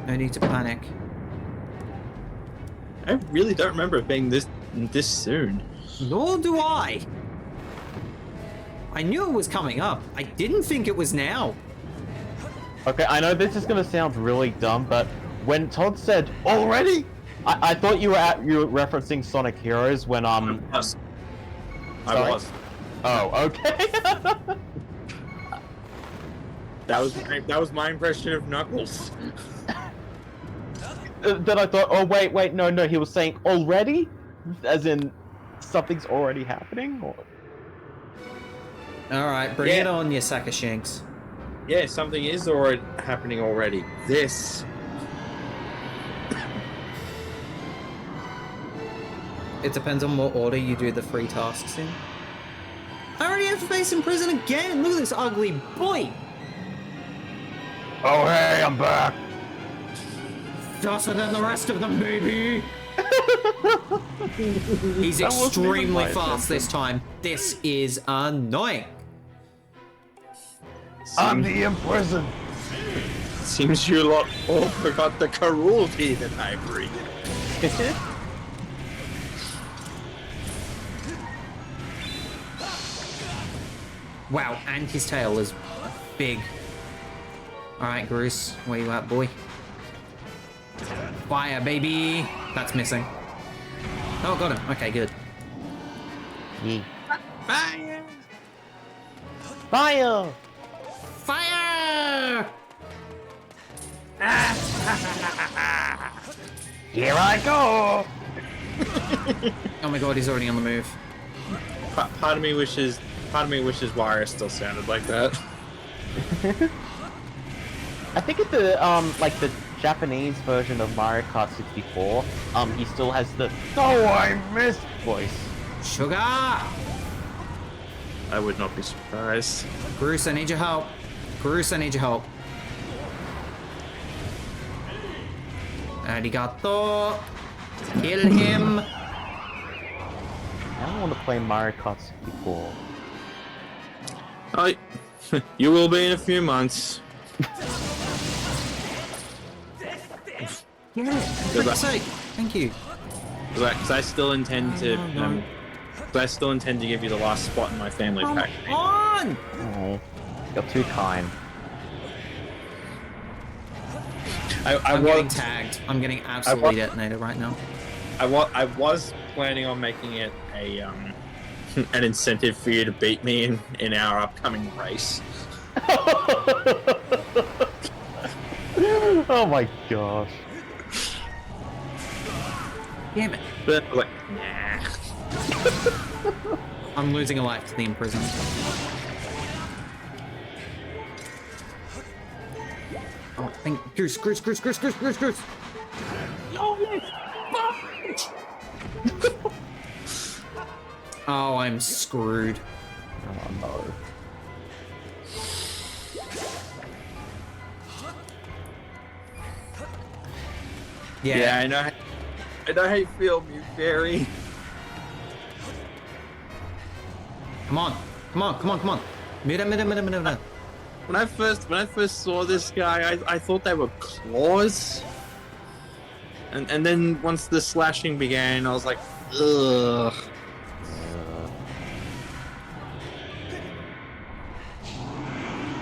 [SPEAKER 2] No need to panic.
[SPEAKER 3] I really don't remember it being this soon.
[SPEAKER 2] Nor do I. I knew it was coming up. I didn't think it was now.
[SPEAKER 4] Okay, I know this is gonna sound really dumb, but when Todd said already, I thought you were referencing Sonic Heroes when
[SPEAKER 3] Yes. I
[SPEAKER 4] Sorry?
[SPEAKER 3] was.
[SPEAKER 4] Oh, okay.
[SPEAKER 3] That was my impression of Knuckles.
[SPEAKER 4] Then I thought, oh wait, no, he was saying already, as in something's already happening. Or...
[SPEAKER 2] All right, bring
[SPEAKER 3] Yeah.
[SPEAKER 2] it on, you sack of shanks.
[SPEAKER 3] Yeah, something is already happening already. This.
[SPEAKER 2] It depends on what order you do the free tasks in. I already have to face in prison again. Look at this ugly boy.
[SPEAKER 4] Oh hey, I'm back.
[SPEAKER 2] Faster than the rest of them, baby. He's
[SPEAKER 4] That wasn't even
[SPEAKER 2] extremely
[SPEAKER 4] my
[SPEAKER 2] fast this time. This is annoying.
[SPEAKER 4] I'm the imprisoned.
[SPEAKER 3] Seems you lot all forgot the cruelty that I breathe.
[SPEAKER 2] Wow, and his tail is big. Alright, Bruce, where you at, boy? Fire, baby! That's missing. Oh, got him. Okay, good.
[SPEAKER 4] Yeah.
[SPEAKER 3] Fire!
[SPEAKER 4] Fire!
[SPEAKER 2] Fire!
[SPEAKER 4] Here I go!
[SPEAKER 2] Oh my god, he's already on the move.
[SPEAKER 3] Part of me wishes Wire still sounded like that.
[SPEAKER 4] I think it's the like the Japanese version of Mario Kart 64. He still has the "Oh, I missed" voice.
[SPEAKER 2] Sugar!
[SPEAKER 3] I would not be surprised.
[SPEAKER 2] Bruce, I need your help. Bruce, I need your help. Arigato. Kill him.
[SPEAKER 4] I don't want to play Mario Kart 64.
[SPEAKER 3] You will be in a few months.
[SPEAKER 2] Yeah, for God's sake. Thank you.
[SPEAKER 3] Because I still intend to. I still intend to give you the last spot in my family
[SPEAKER 2] Come
[SPEAKER 3] pack.
[SPEAKER 2] on!
[SPEAKER 4] Oh, you're too kind.
[SPEAKER 2] I'm getting tagged. I'm getting absolutely detonated right now.
[SPEAKER 3] I was planning on making it a an incentive for you to beat me in our upcoming race.
[SPEAKER 4] Oh my gosh.
[SPEAKER 2] Damn it.
[SPEAKER 3] But like, nah.
[SPEAKER 2] I'm losing a life to the imprisoned. Oh, thank Goose. Oh, I'm screwed.
[SPEAKER 4] Oh no.
[SPEAKER 3] Yeah, I know how you feel, you fairy.
[SPEAKER 2] Come on. Mira.
[SPEAKER 3] When I first saw this guy, I thought they were claws. And then once the slashing began, I was like, ugh.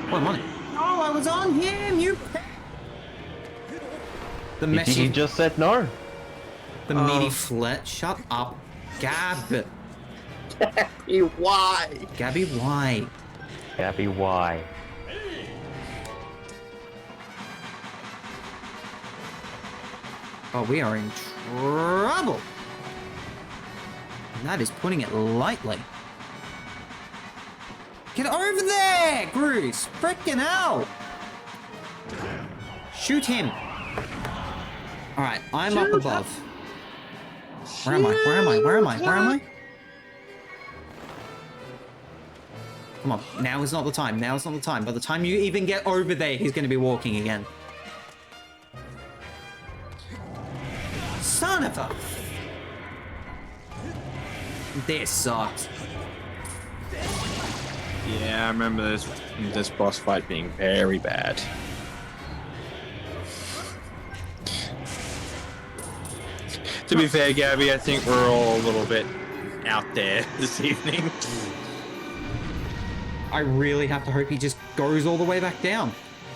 [SPEAKER 2] Oh, I'm on it. Oh, I was on him, you... The
[SPEAKER 4] He
[SPEAKER 2] messy...
[SPEAKER 4] just said no.
[SPEAKER 2] The meaty flet. Shut up. Gab.
[SPEAKER 3] Gabby, why?
[SPEAKER 2] Gabby, why?
[SPEAKER 4] Gabby, why?
[SPEAKER 2] Oh, we are in trouble. And that is putting it lightly. Get over there, Bruce! Frickin' hell! Shoot him! Alright, I'm up above. Where am I? Where am I? Where am I? Where am I? Come on, now is not the time. Now is not the time. By the time you even get over there, he's gonna be walking again. Son of a... This sucks.
[SPEAKER 3] Yeah, I remember this boss fight being very bad. To be fair, Gabby, I think we're all a little bit out there this evening.
[SPEAKER 2] I really have to hope he just goes all the way back down.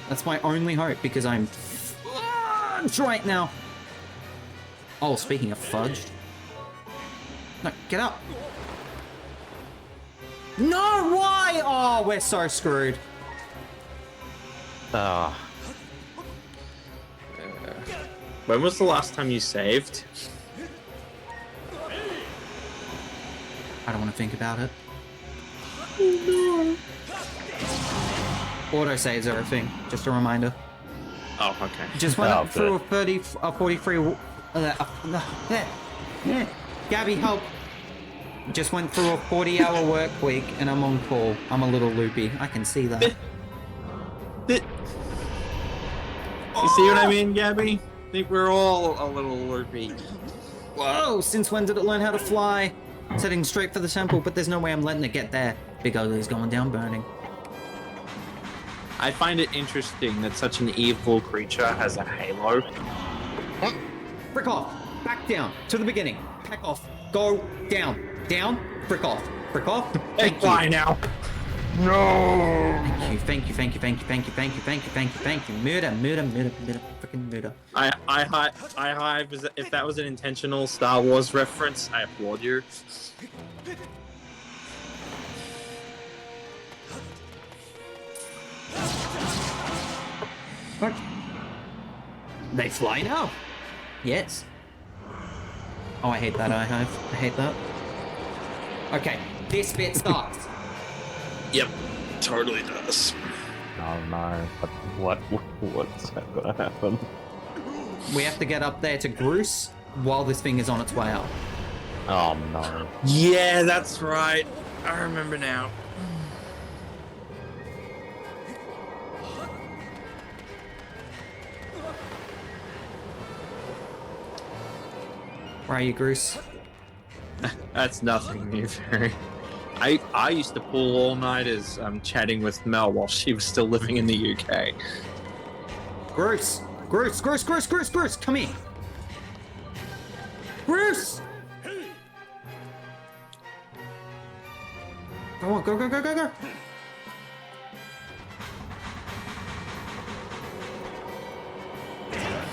[SPEAKER 2] That's my only hope, because I'm fudged right now. Oh, speaking of fudged. No, get up. No, why? Oh, we're so screwed.
[SPEAKER 3] When was the last time you saved?
[SPEAKER 2] I don't want to think about it. Auto saves everything. Just a reminder.
[SPEAKER 3] Oh, okay.
[SPEAKER 2] Just went
[SPEAKER 4] Oh,
[SPEAKER 2] up through a 43. Gabby, help! Just went through a 40-hour work week and I'm on call. I'm a little loopy. I can see that.
[SPEAKER 3] You see what I mean, Gabby? I think we're all a little loopy.
[SPEAKER 2] Whoa! Since when did it learn how to fly? It's heading straight for the temple, but there's no way I'm letting it get there. Big Ugly's going down burning.
[SPEAKER 3] I find it interesting that such an evil creature has a halo.
[SPEAKER 2] Frick off! Back down! To the beginning! Back off! Go down! Down! Frick off! Frick off! Thank you!
[SPEAKER 3] Fly now! No!
[SPEAKER 2] Thank you! Murder! Frickin' murder.
[SPEAKER 3] I if that was an intentional Star Wars reference, I applaud you.
[SPEAKER 2] What? They fly now? Yes. Oh, I hate that, I hate that. Okay, this bit starts.
[SPEAKER 3] Yep, totally does.
[SPEAKER 4] Oh no, what's gonna happen?
[SPEAKER 2] We have to get up there to Bruce while this thing is on its way up.
[SPEAKER 4] Oh no.
[SPEAKER 3] Yeah, that's right. I remember now.
[SPEAKER 2] Where are you, Bruce?
[SPEAKER 3] That's nothing new, Barry. I used to pull all-nighters chatting with Mel while she was still living in the UK.
[SPEAKER 2] Bruce! Bruce! Come here! Bruce! Go on, go!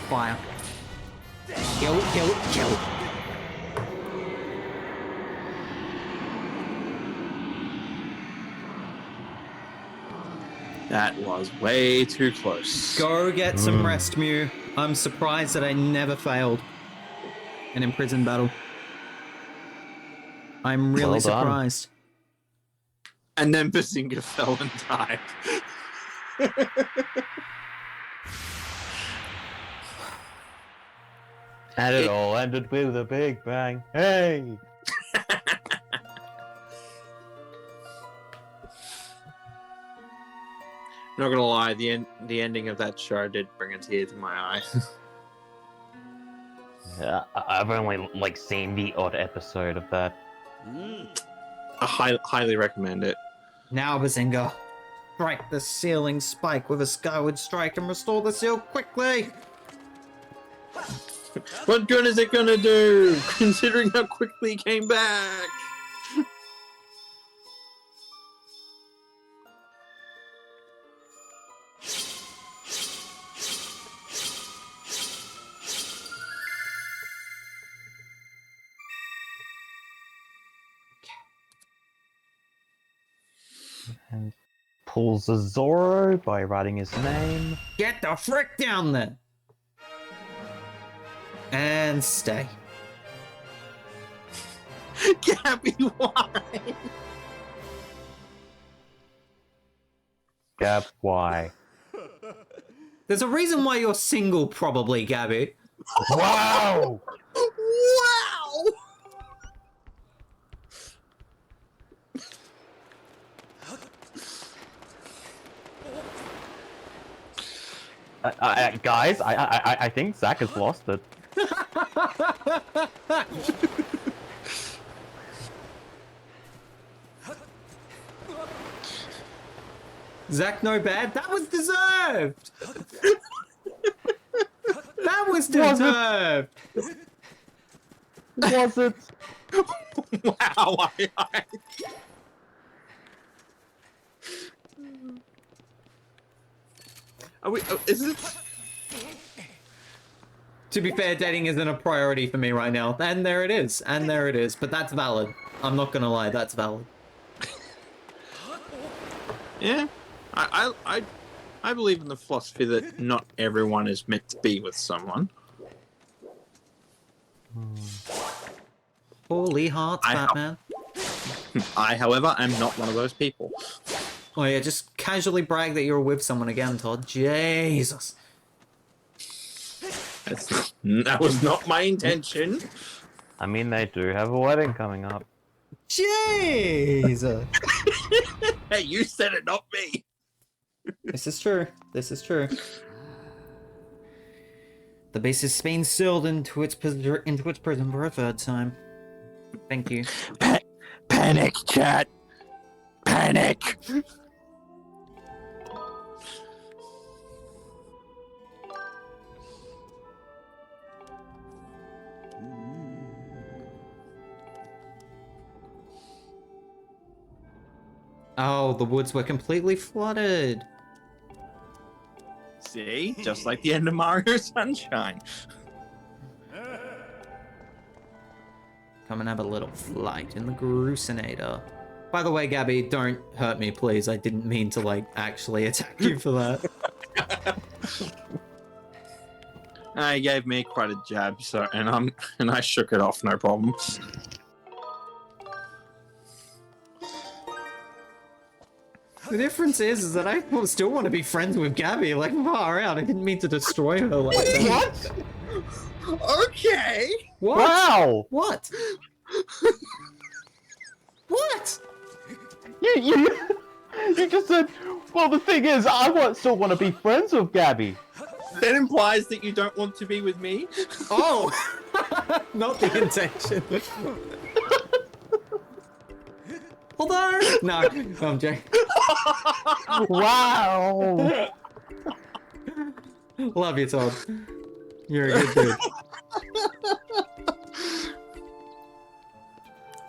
[SPEAKER 2] Fire. Kill.
[SPEAKER 3] That was way too close.
[SPEAKER 2] Go get some rest, Mew. I'm surprised that I never failed an imprisoned battle. I'm really
[SPEAKER 4] Well done.
[SPEAKER 2] surprised.
[SPEAKER 3] And then Bazinga fell and died.
[SPEAKER 4] And it all ended with a big bang. Hey!
[SPEAKER 3] Not gonna lie, the ending of that show did bring a tear to my eye.
[SPEAKER 4] Yeah, I've only seen the odd episode of that.
[SPEAKER 3] I highly recommend it.
[SPEAKER 2] Now, Bazinga, strike the ceiling spike with a skyward strike and restore the seal quickly.
[SPEAKER 3] What good is it gonna do, considering how quickly he came back?
[SPEAKER 4] And pulls a Zoro by writing his name.
[SPEAKER 2] Get the frick down there! And stay.
[SPEAKER 3] Gabby, why?
[SPEAKER 4] Gab, why?
[SPEAKER 2] There's a reason why you're single, probably, Gabby.
[SPEAKER 4] Wow!
[SPEAKER 3] Wow!
[SPEAKER 4] Guys, I think Zach has lost it.
[SPEAKER 2] Zach, no bad. That was deserved. That was deserved.
[SPEAKER 4] Was it?
[SPEAKER 3] Wow! Are we? Is it?
[SPEAKER 2] To be fair, dating isn't a priority for me right now. And there it is. And there it is. But that's valid. I'm not gonna lie, that's valid.
[SPEAKER 3] Yeah, I believe in the philosophy that not everyone is meant to be with someone.
[SPEAKER 2] Holy hearts, Batman.
[SPEAKER 3] I, however, am not one of those people.
[SPEAKER 2] Oh yeah, just casually brag that you're with someone again, Todd. Jesus.
[SPEAKER 3] That was not my intention.
[SPEAKER 4] I mean, they do have a wedding coming up.
[SPEAKER 2] Jesus.
[SPEAKER 3] Hey, you said it, not me.
[SPEAKER 2] This is true. This is true. The base is being sealed into its prison for a third time. Thank you.
[SPEAKER 3] Panic, chat. Panic.
[SPEAKER 2] Oh, the woods were completely flooded.
[SPEAKER 3] See? Just like the end of Mario Sunshine.
[SPEAKER 2] Come and have a little flight in the Grucinator. By the way, Gabby, don't hurt me, please. I didn't mean to, like, actually attack you for that.
[SPEAKER 3] He gave me quite a jab, so and I shook it off, no problem.
[SPEAKER 2] The difference is that I still want to be friends with Gabby, like, far out. I didn't mean to destroy her like that.
[SPEAKER 3] What? Okay.
[SPEAKER 2] What?
[SPEAKER 4] Wow!
[SPEAKER 2] What? What?
[SPEAKER 4] You just said, well, the thing is, still want to be friends with Gabby.
[SPEAKER 3] That implies that you don't want to be with me.
[SPEAKER 2] Oh! Not the intention. Although... No, I'm joking.
[SPEAKER 4] Wow!
[SPEAKER 2] Love you, Todd. You're a good dude.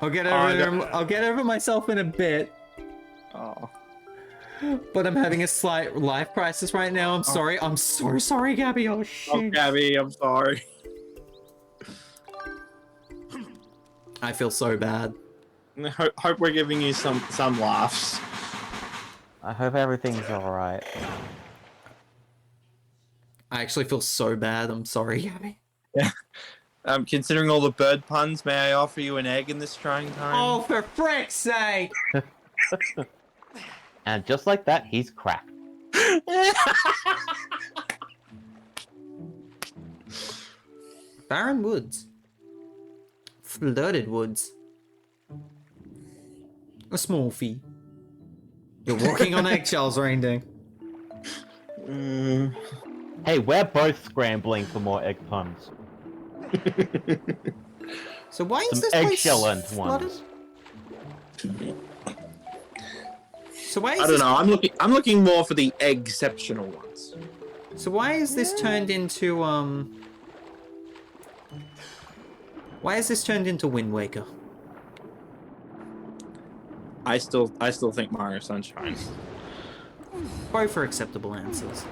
[SPEAKER 2] I'll get over myself in a bit.
[SPEAKER 3] Oh.
[SPEAKER 2] But I'm having a slight life crisis right now. I'm sorry. I'm so sorry, Gabby. Oh, shit.
[SPEAKER 3] Oh, Gabby, I'm sorry.
[SPEAKER 2] I feel so bad.
[SPEAKER 3] Hope we're giving you some laughs.
[SPEAKER 4] I hope everything's alright.
[SPEAKER 2] I actually feel so bad. I'm sorry, Gabby.
[SPEAKER 3] Yeah. Considering all the bird puns, may I offer you an egg in this trying time?
[SPEAKER 2] Oh, for frick's sake!
[SPEAKER 4] And just like that, he's cracked.
[SPEAKER 2] Barren woods. Flooded woods. A small fee. You're walking on eggshells, Rainding.
[SPEAKER 4] Hey, we're both scrambling for more egg puns.
[SPEAKER 2] So why is
[SPEAKER 4] Some
[SPEAKER 2] this place
[SPEAKER 4] eggshell-ent
[SPEAKER 2] flooded?
[SPEAKER 4] ones.
[SPEAKER 2] So why is
[SPEAKER 3] I don't know. I'm looking more for the exceptional ones.
[SPEAKER 2] So why is this turned into Why is this turned into Wind Waker?
[SPEAKER 3] I still think Mario Sunshine.
[SPEAKER 2] Both are acceptable answers.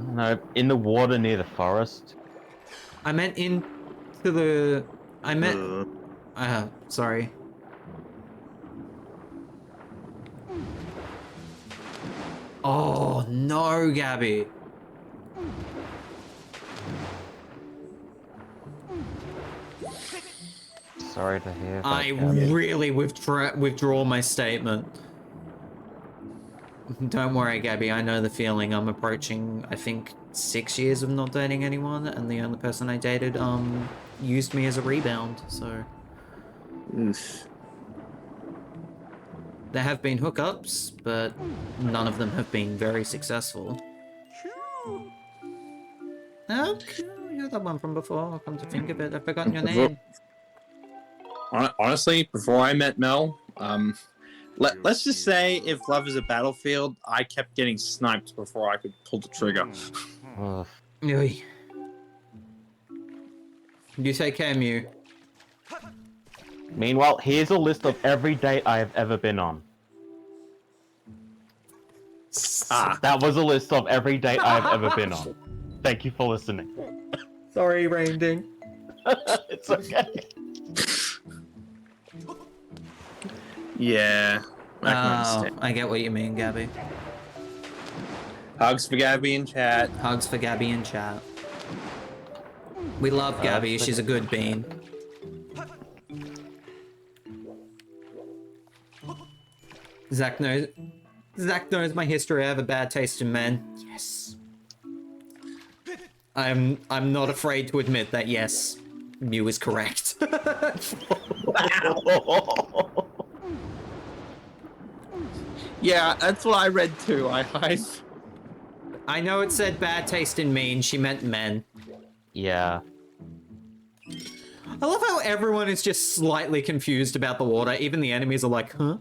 [SPEAKER 4] No, in the water near the forest.
[SPEAKER 2] I meant into the. I meant. Sorry. Oh, no, Gabby.
[SPEAKER 4] Sorry to hear that,
[SPEAKER 2] I
[SPEAKER 4] Gabby.
[SPEAKER 2] really withdraw my statement. Don't worry, Gabby. I know the feeling. I'm approaching, I think, 6 years of not dating anyone, and the only person I dated, used me as a rebound, so...
[SPEAKER 3] Oof.
[SPEAKER 2] There have been hookups, but none of them have been very successful. Oh, you're the one from before. Come to think of it, I've forgotten your name.
[SPEAKER 3] Honestly, before I met Mel, let's just say if love is a battlefield, I kept getting sniped before I could pull the trigger.
[SPEAKER 4] Ugh.
[SPEAKER 2] Oy. You take care, Mew.
[SPEAKER 4] Meanwhile, here's a list of every date I have ever been on. That was a list of every date I have ever been on. Thank you for listening.
[SPEAKER 2] Sorry, RainDing.
[SPEAKER 4] It's okay.
[SPEAKER 3] Yeah, I can understand.
[SPEAKER 2] I get what you mean, Gabby.
[SPEAKER 3] Hugs for Gabby in chat.
[SPEAKER 2] Hugs for Gabby in chat. We love Gabby, she's a good bean. Zach knows my history. I have a bad taste in men. Yes. I'm not afraid to admit that, yes, Mew is correct.
[SPEAKER 4] Wow.
[SPEAKER 3] Yeah, that's what I read too.
[SPEAKER 2] I know it said bad taste in men, she meant men.
[SPEAKER 4] Yeah.
[SPEAKER 2] I love how everyone is just slightly confused about the water. Even the enemies are like, huh?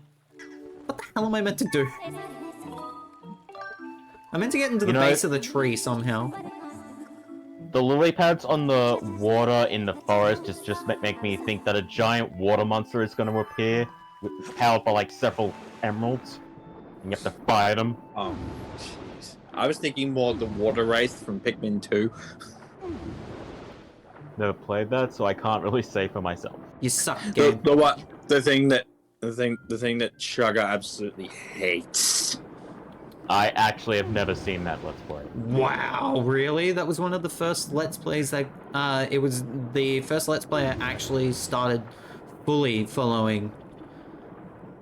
[SPEAKER 2] What the hell am I meant to do? I'm meant to get into the base of the tree somehow.
[SPEAKER 4] The lily pads on the water in the forest just make me think that a giant water monster is going to appear, powered by like several emeralds. And you have to fight them.
[SPEAKER 3] Oh, jeez. I was thinking more of the water wraith from Pikmin 2.
[SPEAKER 4] Never played that, so I can't really say for myself.
[SPEAKER 2] You suck, game.
[SPEAKER 3] The thing that Sugar absolutely hates.
[SPEAKER 4] I actually have never seen that Let's Play.
[SPEAKER 2] Wow, really? That was one of the first Let's Plays that, it was the first Let's Play I actually started fully following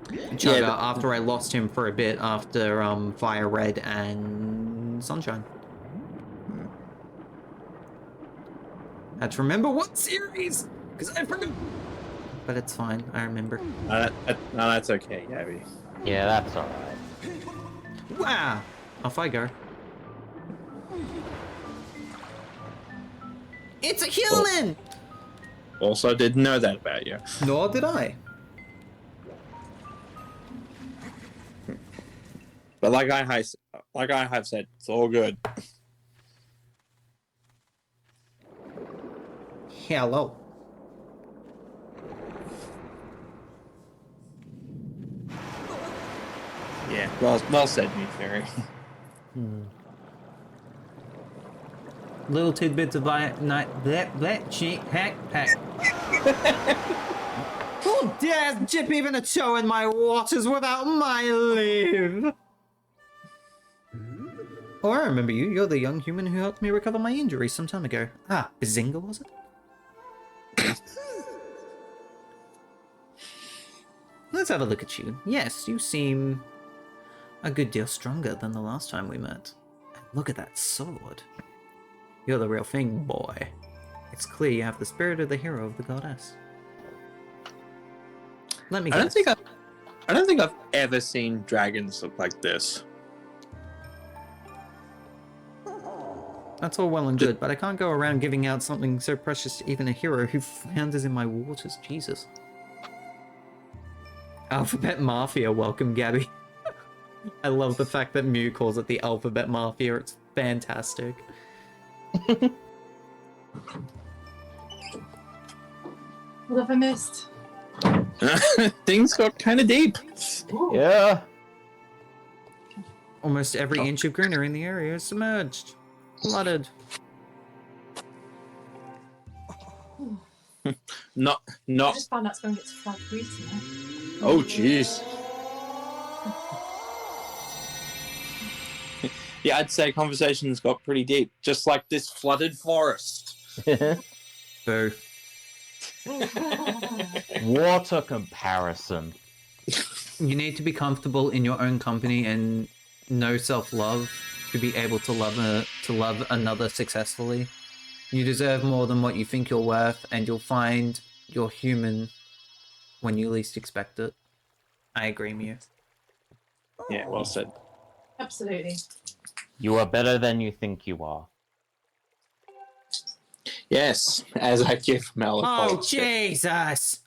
[SPEAKER 2] Chugga after I lost him for a bit after, Fire Red and Sunshine. Had to remember what series, because I forgot. But it's fine, I remember.
[SPEAKER 3] No, that's okay, Gabby.
[SPEAKER 4] Yeah, that's alright.
[SPEAKER 2] Wow! Off I go. It's a human!
[SPEAKER 3] Also, didn't know that about you.
[SPEAKER 2] Nor did I.
[SPEAKER 3] But like I have said, it's all good.
[SPEAKER 2] Hello.
[SPEAKER 3] Yeah, well said, me fairy.
[SPEAKER 2] Little tidbits of night that cheek hack. Who dares dip even a toe in my waters without my leave? Oh, I remember you. You're the young human who helped me recover my injuries some time ago. Ah, Bazinga, was it? Let's have a look at you. Yes, you seem a good deal stronger than the last time we met. And look at that sword. You're the real thing, boy. It's clear you have the spirit of the hero of the goddess. Let me guess.
[SPEAKER 3] I don't think I've ever seen dragons look like this.
[SPEAKER 2] That's all well and good, but I can't go around giving out something so precious to even a hero who flounders in my waters. Jesus. Alphabet Mafia, welcome, Gabby. I love the fact that Mew calls it the Alphabet Mafia. It's fantastic.
[SPEAKER 1] What have I missed?
[SPEAKER 3] Things got kind of deep.
[SPEAKER 4] Yeah.
[SPEAKER 2] Almost every inch of greenery in the area is submerged. Flooded.
[SPEAKER 1] I
[SPEAKER 3] Not.
[SPEAKER 1] just found out it's going to get to flag recently.
[SPEAKER 3] Oh, jeez. Yeah, I'd say conversations got pretty deep, just like this flooded forest.
[SPEAKER 2] Boo.
[SPEAKER 4] Water comparison.
[SPEAKER 2] You need to be comfortable in your own company and know self-love to be able to love another successfully. You deserve more than what you think you're worth, and you'll find you're human when you least expect it. I agree, Mew.
[SPEAKER 3] Yeah, well said.
[SPEAKER 1] Absolutely.
[SPEAKER 4] You are better than you think you are.
[SPEAKER 3] Yes, as I give Mel a
[SPEAKER 2] Oh,
[SPEAKER 3] cold
[SPEAKER 2] Jesus!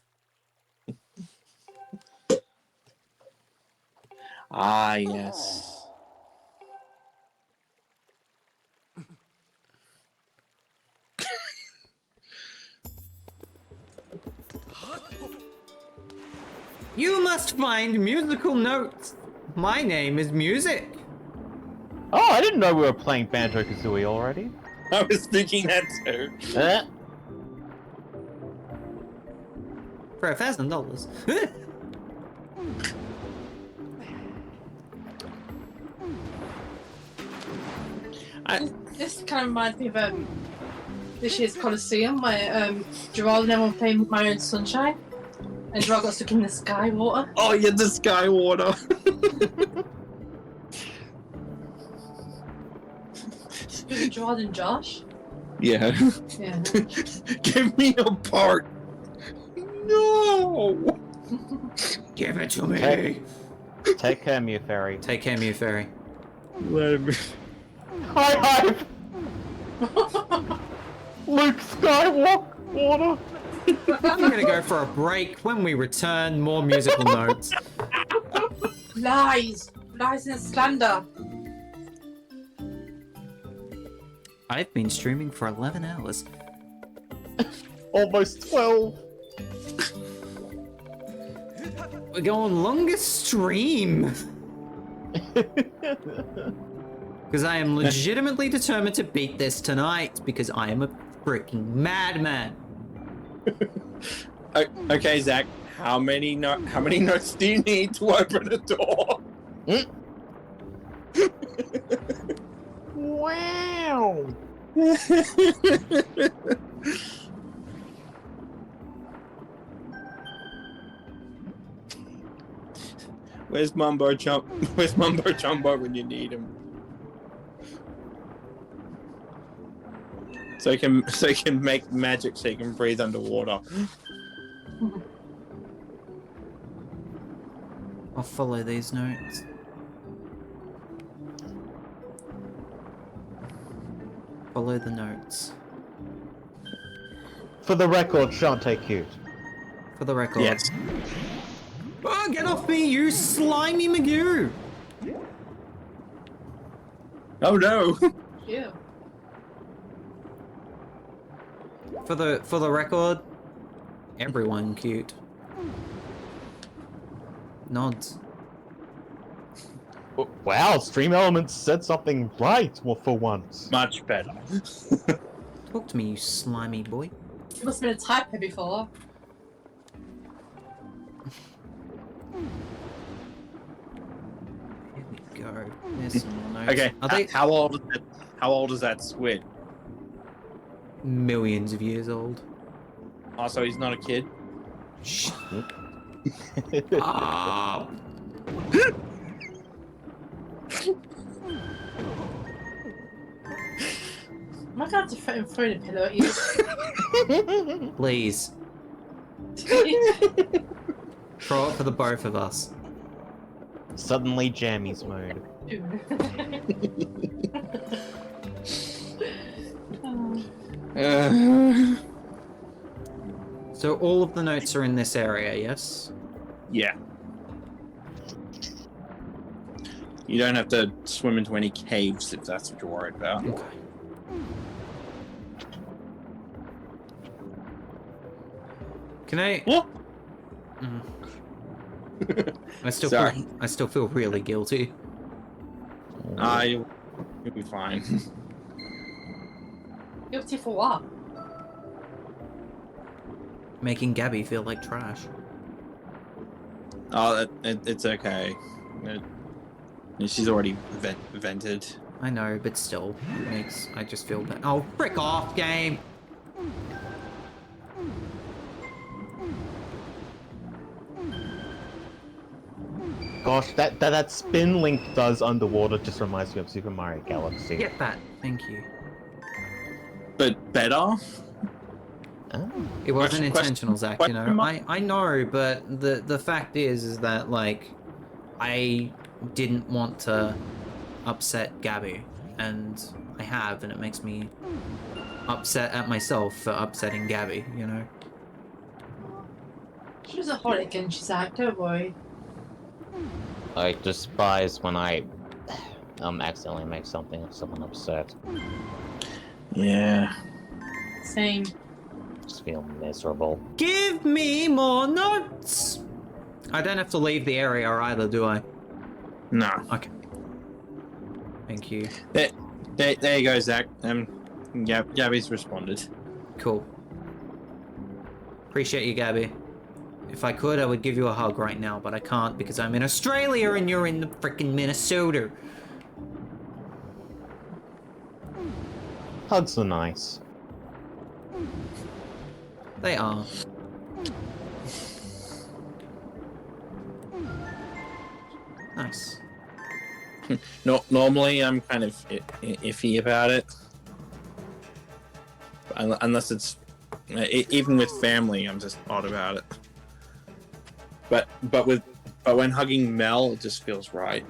[SPEAKER 3] Ah, yes.
[SPEAKER 2] You must find musical notes. My name is Music.
[SPEAKER 4] Oh, I didn't know we were playing Banjo-Kazooie already.
[SPEAKER 3] I was thinking that too.
[SPEAKER 2] For $1,000.
[SPEAKER 1] This kind of reminds me of this year's Coliseum where Gerard and everyone playing My Own Sunshine, and Gerard got stuck in the sky water.
[SPEAKER 3] Oh, yeah, the sky water.
[SPEAKER 1] Gerard and Josh.
[SPEAKER 3] Yeah.
[SPEAKER 1] Yeah.
[SPEAKER 3] Give me a part. No.
[SPEAKER 2] Give it to me.
[SPEAKER 4] Take care, Mew Fairy.
[SPEAKER 2] Take care, Mew Fairy.
[SPEAKER 3] Let me.
[SPEAKER 4] High five! Luke Skywalker!
[SPEAKER 2] We're gonna go for a break. When we return, more musical notes.
[SPEAKER 1] Lies and slander.
[SPEAKER 2] I've been streaming for 11 hours.
[SPEAKER 4] Almost 12.
[SPEAKER 2] We're going longest stream. Because I am legitimately determined to beat this tonight, because I am a freaking madman.
[SPEAKER 3] Okay, Zach. How many notes do you need to open a door?
[SPEAKER 4] Wow!
[SPEAKER 3] Where's Mumbo Jumbo when you need him? So he can make magic so he can breathe underwater.
[SPEAKER 2] I'll follow these notes. Follow the notes.
[SPEAKER 4] For the record, Shantae cute.
[SPEAKER 2] For the record.
[SPEAKER 3] Yes.
[SPEAKER 2] Oh, get off me, you slimy Magoo!
[SPEAKER 3] Oh no.
[SPEAKER 1] Yeah.
[SPEAKER 2] For the record, everyone cute. Nods.
[SPEAKER 4] Wow, Stream Elements said something right for once.
[SPEAKER 3] Much better.
[SPEAKER 2] Talk to me, you slimy boy.
[SPEAKER 1] You must have been a typer before.
[SPEAKER 2] Here we go. There's some more notes.
[SPEAKER 3] Okay.
[SPEAKER 2] Are they
[SPEAKER 3] How old is that squid?
[SPEAKER 2] millions of years old?
[SPEAKER 3] Oh, so he's not a kid.
[SPEAKER 2] Shh. Ah.
[SPEAKER 1] Am I going to have to throw the pillow at you?
[SPEAKER 2] Please. Throw it for the both of us.
[SPEAKER 4] Suddenly jammies mode.
[SPEAKER 2] So all of the notes are in this area, yes?
[SPEAKER 3] Yeah. You don't have to swim into any caves if that's what you're worried about.
[SPEAKER 2] Okay. Can I?
[SPEAKER 3] What?
[SPEAKER 2] I still
[SPEAKER 3] Sorry.
[SPEAKER 2] feel really guilty.
[SPEAKER 3] You'll be fine.
[SPEAKER 1] Guilty for what?
[SPEAKER 2] Making Gabby feel like trash.
[SPEAKER 3] Oh, it's okay. She's already vented.
[SPEAKER 2] I know, but still, it makes... I just feel bad. Oh, frick off, game!
[SPEAKER 4] Gosh, that spin Link does underwater just reminds me of Super Mario Galaxy.
[SPEAKER 2] Get that. Thank you.
[SPEAKER 3] But better?
[SPEAKER 4] Oh.
[SPEAKER 2] It wasn't
[SPEAKER 3] Question-
[SPEAKER 2] intentional, Zach, you know.
[SPEAKER 3] question mark?
[SPEAKER 2] I know, but the fact is that, like, I didn't want to upset Gabby, and I have, and it makes me upset at myself for upsetting Gabby, you know?
[SPEAKER 1] She was a holic and she's like, don't worry.
[SPEAKER 4] I despise when I accidentally make someone upset.
[SPEAKER 3] Yeah.
[SPEAKER 1] Same.
[SPEAKER 4] Just feel miserable.
[SPEAKER 2] Give me more notes! I don't have to leave the area either, do I?
[SPEAKER 3] No.
[SPEAKER 2] Okay. Thank you.
[SPEAKER 3] There you go, Zach. Gabby's responded.
[SPEAKER 2] Cool. Appreciate you, Gabby. If I could, I would give you a hug right now, but I can't because I'm in Australia and you're in the frickin' Minnesota.
[SPEAKER 4] Hugs are nice.
[SPEAKER 2] They are. Nice.
[SPEAKER 3] No, normally I'm kind of iffy about it. Unless it's... even with family, I'm just odd about it. But when hugging Mel, it just feels right.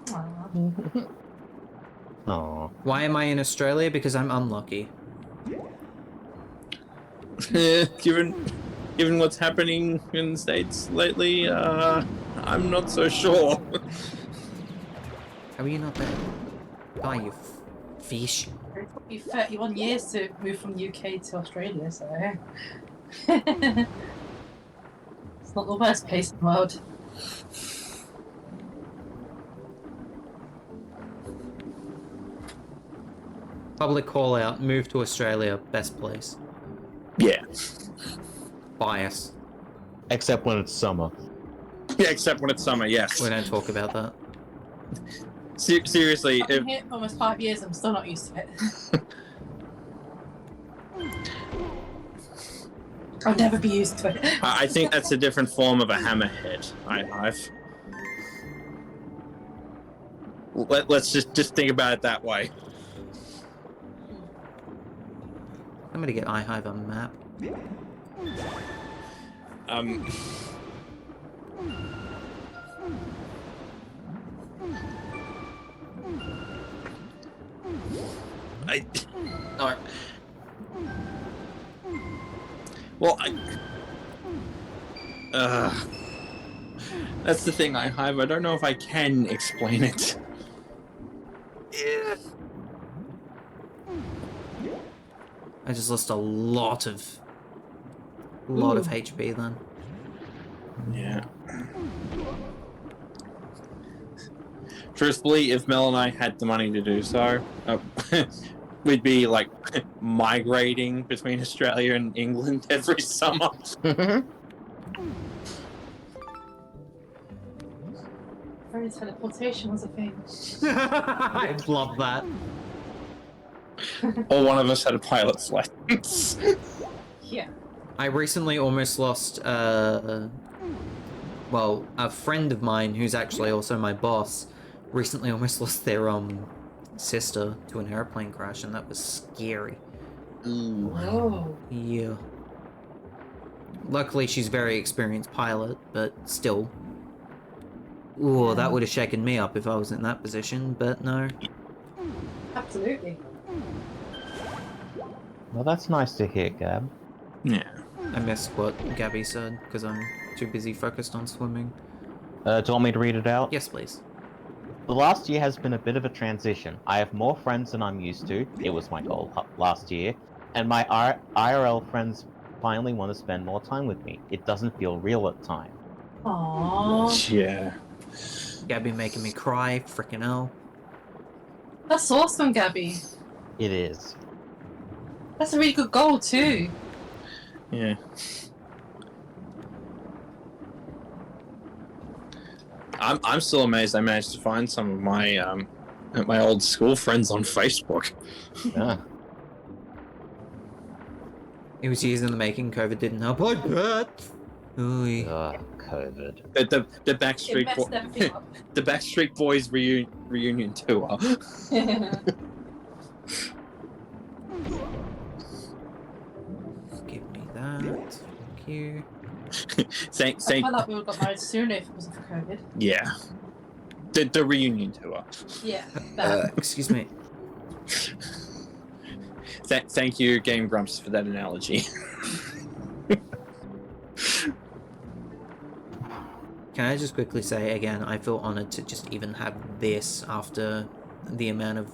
[SPEAKER 1] Aww.
[SPEAKER 4] Aww.
[SPEAKER 2] Why am I in Australia? Because I'm unlucky.
[SPEAKER 3] Given what's happening in the States lately, I'm not so sure.
[SPEAKER 2] How are you not there? Are you fish?
[SPEAKER 1] It took you 31 years to move from the UK to Australia, so... It's not the worst place in the world.
[SPEAKER 2] Public call out, move to Australia, best place.
[SPEAKER 3] Yeah.
[SPEAKER 2] Bias.
[SPEAKER 4] Except when it's summer.
[SPEAKER 3] Yeah, except when it's summer, yes.
[SPEAKER 2] We don't talk about that.
[SPEAKER 3] Seriously,
[SPEAKER 1] I've been here for almost 5 years, I'm still not used to it. I'll never be used to it.
[SPEAKER 3] I think that's a different form of a hammerhead. I've. Let's just think about it that way.
[SPEAKER 2] I'm gonna get iHive on the map.
[SPEAKER 3] No. Well, that's the thing, I don't know if I can explain it.
[SPEAKER 2] I just lost a lot of HP then.
[SPEAKER 3] Yeah. Truthfully, if Mel and I had the money to do so, we'd be like migrating between Australia and England every summer.
[SPEAKER 1] Very teleportation was a thing.
[SPEAKER 2] I love that.
[SPEAKER 3] Or one of us had a pilot's license.
[SPEAKER 1] Yeah.
[SPEAKER 2] I recently almost lost, well, a friend of mine who's actually also my boss recently almost lost their, sister to an airplane crash, and that was scary.
[SPEAKER 3] Ooh.
[SPEAKER 1] Oh.
[SPEAKER 2] Yeah. Luckily, she's a very experienced pilot, but still. Ooh, that would have shaken me up if I was in that position, but no.
[SPEAKER 1] Absolutely.
[SPEAKER 4] Well, that's nice to hear, Gab.
[SPEAKER 3] Yeah.
[SPEAKER 2] I missed what Gabby said, because I'm too busy focused on swimming.
[SPEAKER 4] Do you want me to read it out?
[SPEAKER 2] Yes, please.
[SPEAKER 4] The last year has been a bit of a transition. I have more friends than I'm used to. It was my goal last year. And my IRL friends finally want to spend more time with me. It doesn't feel real at times.
[SPEAKER 1] Aww.
[SPEAKER 3] Yeah.
[SPEAKER 2] Gabby making me cry, freaking hell.
[SPEAKER 1] That's awesome, Gabby.
[SPEAKER 4] It is.
[SPEAKER 1] That's a really good goal, too.
[SPEAKER 3] Yeah. I'm still amazed I managed to find some of my my old school friends on Facebook.
[SPEAKER 4] Yeah.
[SPEAKER 2] It was years in the making. COVID didn't help. I bet. Ooh.
[SPEAKER 4] COVID.
[SPEAKER 3] The
[SPEAKER 1] It
[SPEAKER 3] Backstreet
[SPEAKER 1] messed everything up.
[SPEAKER 3] the Backstreet Boys reunion tour.
[SPEAKER 2] Give me that. Thank you.
[SPEAKER 3] Thank.
[SPEAKER 1] I felt like we would have got married sooner if it wasn't for COVID.
[SPEAKER 3] Yeah. The reunion tour.
[SPEAKER 1] Yeah. That.
[SPEAKER 2] Excuse me.
[SPEAKER 3] Thank you, Game Grumps, for that analogy.
[SPEAKER 2] Can I just quickly say again, I feel honored to just even have this after the amount of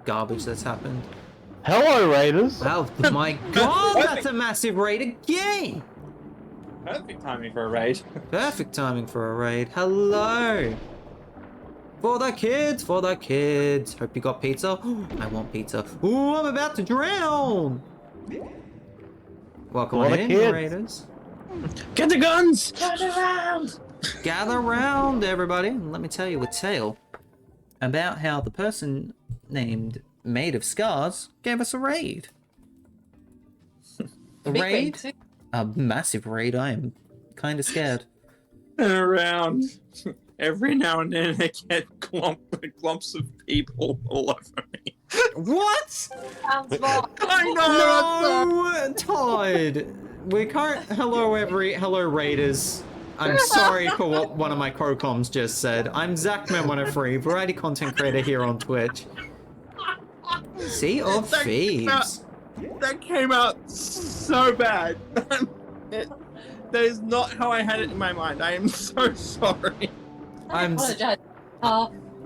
[SPEAKER 2] garbage that's happened.
[SPEAKER 4] Hello, Raiders!
[SPEAKER 2] Oh my god, that's a massive raid again!
[SPEAKER 3] Perfect timing for a raid.
[SPEAKER 2] Perfect timing for a raid. Hello! For the kids, for the kids. Hope you got pizza. I want pizza. Ooh, I'm about to drown! Welcome
[SPEAKER 4] For the
[SPEAKER 2] in,
[SPEAKER 4] kids.
[SPEAKER 2] Raiders.
[SPEAKER 3] Get the guns!
[SPEAKER 1] Turn around!
[SPEAKER 2] Gather round, everybody. Let me tell you a tale about how the person named Made of Scars gave us a raid. A
[SPEAKER 1] Big
[SPEAKER 2] raid?
[SPEAKER 1] too.
[SPEAKER 2] A massive raid. I am kind of scared.
[SPEAKER 3] And around. Every now and then I get clumps of people all over me.
[SPEAKER 2] What?
[SPEAKER 1] Sounds wrong.
[SPEAKER 3] I
[SPEAKER 2] No, Todd. Hello Raiders. I'm sorry for what one of my Crocoms just said. I'm ZachMem103, variety content creator here on Twitch. Sea of Thieves.
[SPEAKER 3] That came out so bad. That is not how I had it in my mind. I am so sorry.
[SPEAKER 1] I
[SPEAKER 2] I'm
[SPEAKER 1] apologize.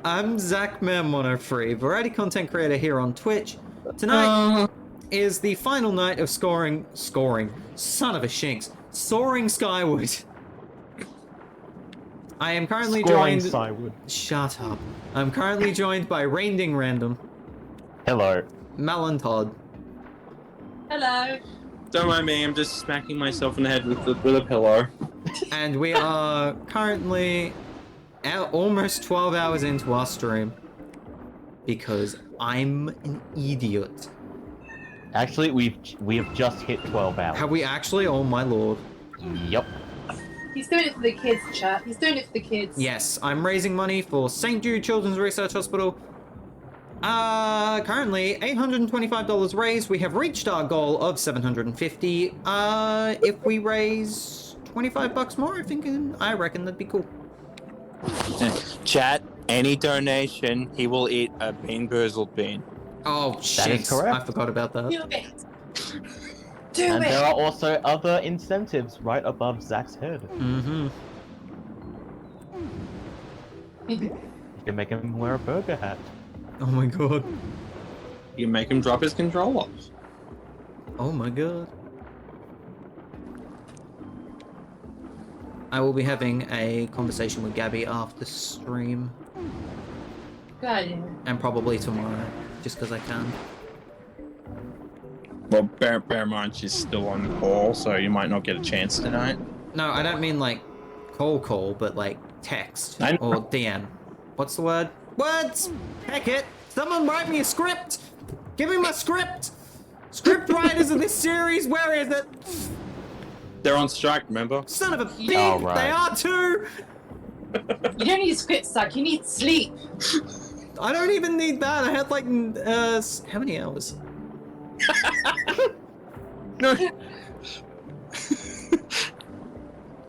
[SPEAKER 2] ZachMem103, variety content creator here on Twitch. Tonight is the final night of scoring, son of a shinks, Soaring Skyward. I am currently
[SPEAKER 4] Scoring
[SPEAKER 2] joined...
[SPEAKER 4] Skyward.
[SPEAKER 2] Shut up. I'm currently joined by RainDingRandom,
[SPEAKER 4] Hello.
[SPEAKER 2] Mel and Todd,
[SPEAKER 1] Hello.
[SPEAKER 3] Don't mind me, I'm just smacking myself in the head with a pillow.
[SPEAKER 2] and we are currently almost 12 hours into our stream because I'm an idiot.
[SPEAKER 4] Actually, we have just hit 12 hours.
[SPEAKER 2] Have we actually? Oh my lord.
[SPEAKER 4] Yep.
[SPEAKER 1] He's doing it for the kids, chat. He's doing it for the kids.
[SPEAKER 2] Yes, I'm raising money for St. Jude Children's Research Hospital. Currently $825 raised. We have reached our goal of $750. If we raise $25 more, I reckon that'd be cool.
[SPEAKER 3] Chat, any donation, he will eat a bean boozled bean.
[SPEAKER 2] Oh shit!
[SPEAKER 4] is correct.
[SPEAKER 2] I forgot about that.
[SPEAKER 1] Do it. Do
[SPEAKER 4] And
[SPEAKER 1] it.
[SPEAKER 4] there are also other incentives right above Zach's head.
[SPEAKER 2] Mm-hmm.
[SPEAKER 4] You can make him wear a burger hat.
[SPEAKER 2] Oh my god.
[SPEAKER 3] You make him drop his controller.
[SPEAKER 2] Oh my god. I will be having a conversation with Gabby after stream,
[SPEAKER 1] Good idea.
[SPEAKER 2] and probably tomorrow, just because I can.
[SPEAKER 3] Well, bear in mind she's still on call, so you might not get a chance tonight.
[SPEAKER 2] No, I don't mean like call, but like text
[SPEAKER 3] I know.
[SPEAKER 2] or DM. What's the word? Words! Heck it! Someone write me a script! Give me my script! Script writers of this series, where is it?
[SPEAKER 3] They're on strike, remember?
[SPEAKER 2] Son of a bitch!
[SPEAKER 4] Oh, right.
[SPEAKER 2] They are too!
[SPEAKER 1] You don't need script stack. You need sleep.
[SPEAKER 2] I don't even need that. I had like, how many hours?
[SPEAKER 3] No.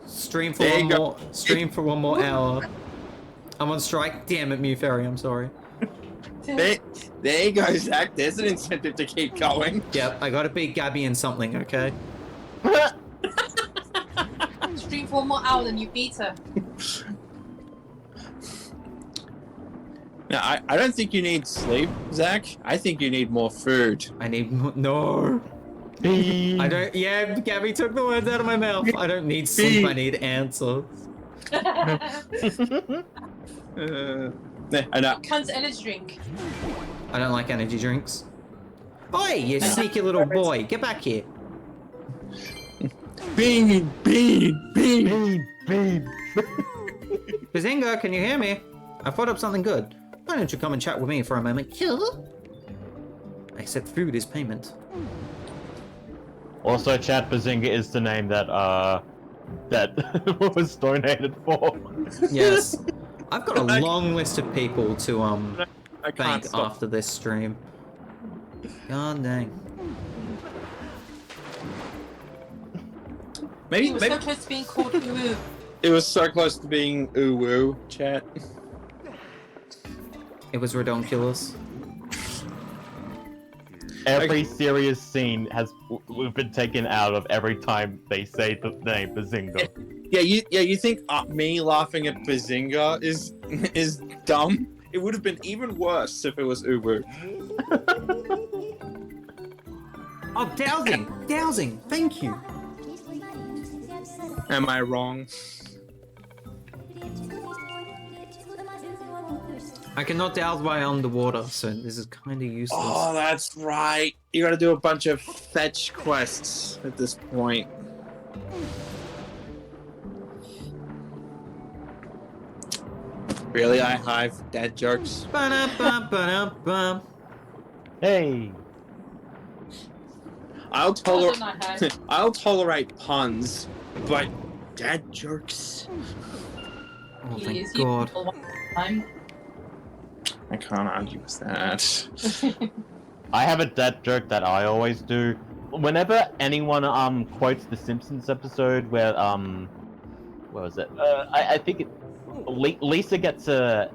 [SPEAKER 2] Stream for
[SPEAKER 3] There
[SPEAKER 2] one
[SPEAKER 3] you go.
[SPEAKER 2] more. Stream for one more hour. I'm on strike. Damn it, Mew Fairy. I'm sorry.
[SPEAKER 3] There you go, Zach. There's an incentive to keep going.
[SPEAKER 2] Yep, I gotta beat Gabby in something. Okay.
[SPEAKER 1] Stream for 1 more hour, then you beat her.
[SPEAKER 3] Now, I don't think you need sleep, Zach. I think you need more food.
[SPEAKER 2] I need no. I don't. Yeah, Gabby took the words out of my mouth. I don't need sleep. I need answers.
[SPEAKER 3] I know.
[SPEAKER 1] Cunt's energy drink.
[SPEAKER 2] I don't like energy drinks. Oi, you sneaky little boy! Get back here.
[SPEAKER 3] Bean.
[SPEAKER 2] Bazinga, can you hear me? I put up something good. Why don't you come and chat with me for a moment? Yeah. I accept food as payment.
[SPEAKER 4] Also, Chat Bazinga is the name that that was donated for.
[SPEAKER 2] Yes. I've got a long list of people to
[SPEAKER 3] I can't
[SPEAKER 2] thank
[SPEAKER 3] stop.
[SPEAKER 2] after this stream. God dang.
[SPEAKER 3] Maybe,
[SPEAKER 1] He was
[SPEAKER 3] maybe
[SPEAKER 1] so close to being called Uwu.
[SPEAKER 3] it was so close to being ooh-woo, chat.
[SPEAKER 2] It was redonkulous.
[SPEAKER 4] Every serious scene has been taken out of every time they say the name Bazinga.
[SPEAKER 3] Yeah, you think me laughing at Bazinga is dumb? It would have been even worse if it was Uwu.
[SPEAKER 2] Oh, dowsing! Dowsing! Thank you!
[SPEAKER 3] Am I wrong?
[SPEAKER 2] I cannot douse while underwater, so this is kind of useless.
[SPEAKER 3] Oh, that's right. You gotta do a bunch of fetch quests at this point. Really, I hive dad jokes?
[SPEAKER 2] Ba-da-ba-ba-da-ba.
[SPEAKER 4] Hey!
[SPEAKER 3] I'll
[SPEAKER 1] Well done, I have.
[SPEAKER 3] I'll tolerate puns, but dad jokes?
[SPEAKER 2] Oh,
[SPEAKER 1] He
[SPEAKER 2] thank
[SPEAKER 1] is
[SPEAKER 2] God.
[SPEAKER 1] useful one time.
[SPEAKER 3] I can't argue with that.
[SPEAKER 4] I have a dad joke that I always do. Whenever anyone quotes the Simpsons episode where what was it? I think it Lisa gets an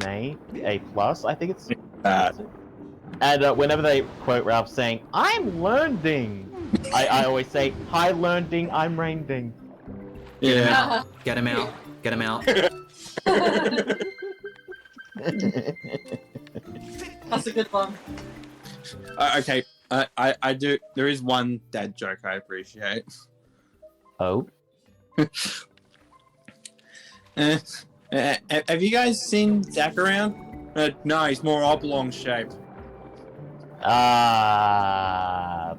[SPEAKER 4] A plus. I think it's and whenever they quote Ralph saying "I'm learning," I always say "Hi learning, I'm rainding."
[SPEAKER 3] Yeah.
[SPEAKER 2] Get him out. Get him out.
[SPEAKER 1] That's a good one.
[SPEAKER 3] Okay. I do. There is one dad joke I appreciate.
[SPEAKER 4] Oh.
[SPEAKER 3] Have you guys seen Zach around? No, he's more oblong shaped.
[SPEAKER 4] But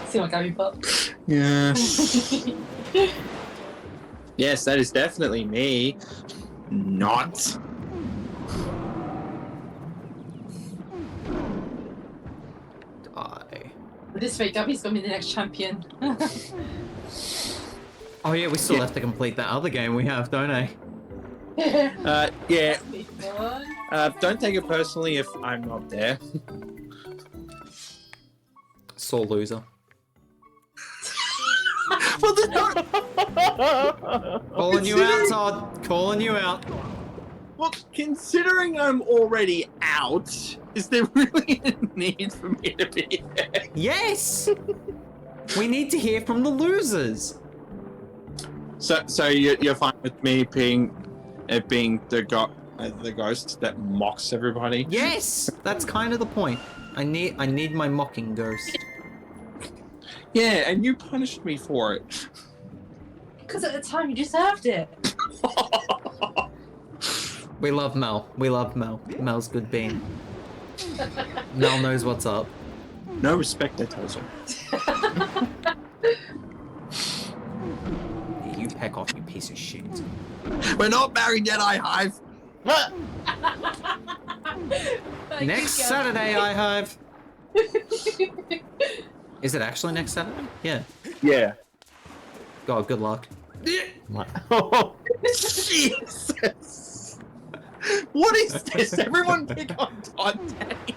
[SPEAKER 1] See what Gabby put.
[SPEAKER 3] Yeah. Yes, that is definitely me. Not.
[SPEAKER 2] Die.
[SPEAKER 1] This way, Gabby's gonna be the next champion.
[SPEAKER 2] Oh yeah, we still have to complete that other game we have, don't I?
[SPEAKER 3] Yeah.
[SPEAKER 1] That'll be fun.
[SPEAKER 3] Don't take it personally if I'm not there.
[SPEAKER 2] Sore loser.
[SPEAKER 3] Well, there's no.
[SPEAKER 2] Calling you out, Todd. Calling you out.
[SPEAKER 3] Well, considering I'm already out, is there really a need for me to be there?
[SPEAKER 2] Yes! We need to hear from the losers.
[SPEAKER 3] So you're fine with me being the ghost that mocks everybody?
[SPEAKER 2] Yes! That's kind of the point. I need my mocking ghost.
[SPEAKER 3] Yeah, and you punished me for it.
[SPEAKER 1] Because at the time you deserved it.
[SPEAKER 2] We love Mel. We love Mel. Mel's good bean. Mel knows what's up.
[SPEAKER 3] No respect, I told you.
[SPEAKER 2] You peck off, you piece of shit.
[SPEAKER 3] We're not married yet, I hive.
[SPEAKER 1] Thank
[SPEAKER 2] Next
[SPEAKER 1] you, Gabby.
[SPEAKER 2] Saturday, I hive. Is it actually next Saturday? Yeah.
[SPEAKER 3] Yeah.
[SPEAKER 2] God, good luck.
[SPEAKER 3] Jesus. What is this? Everyone pick on Todd Day.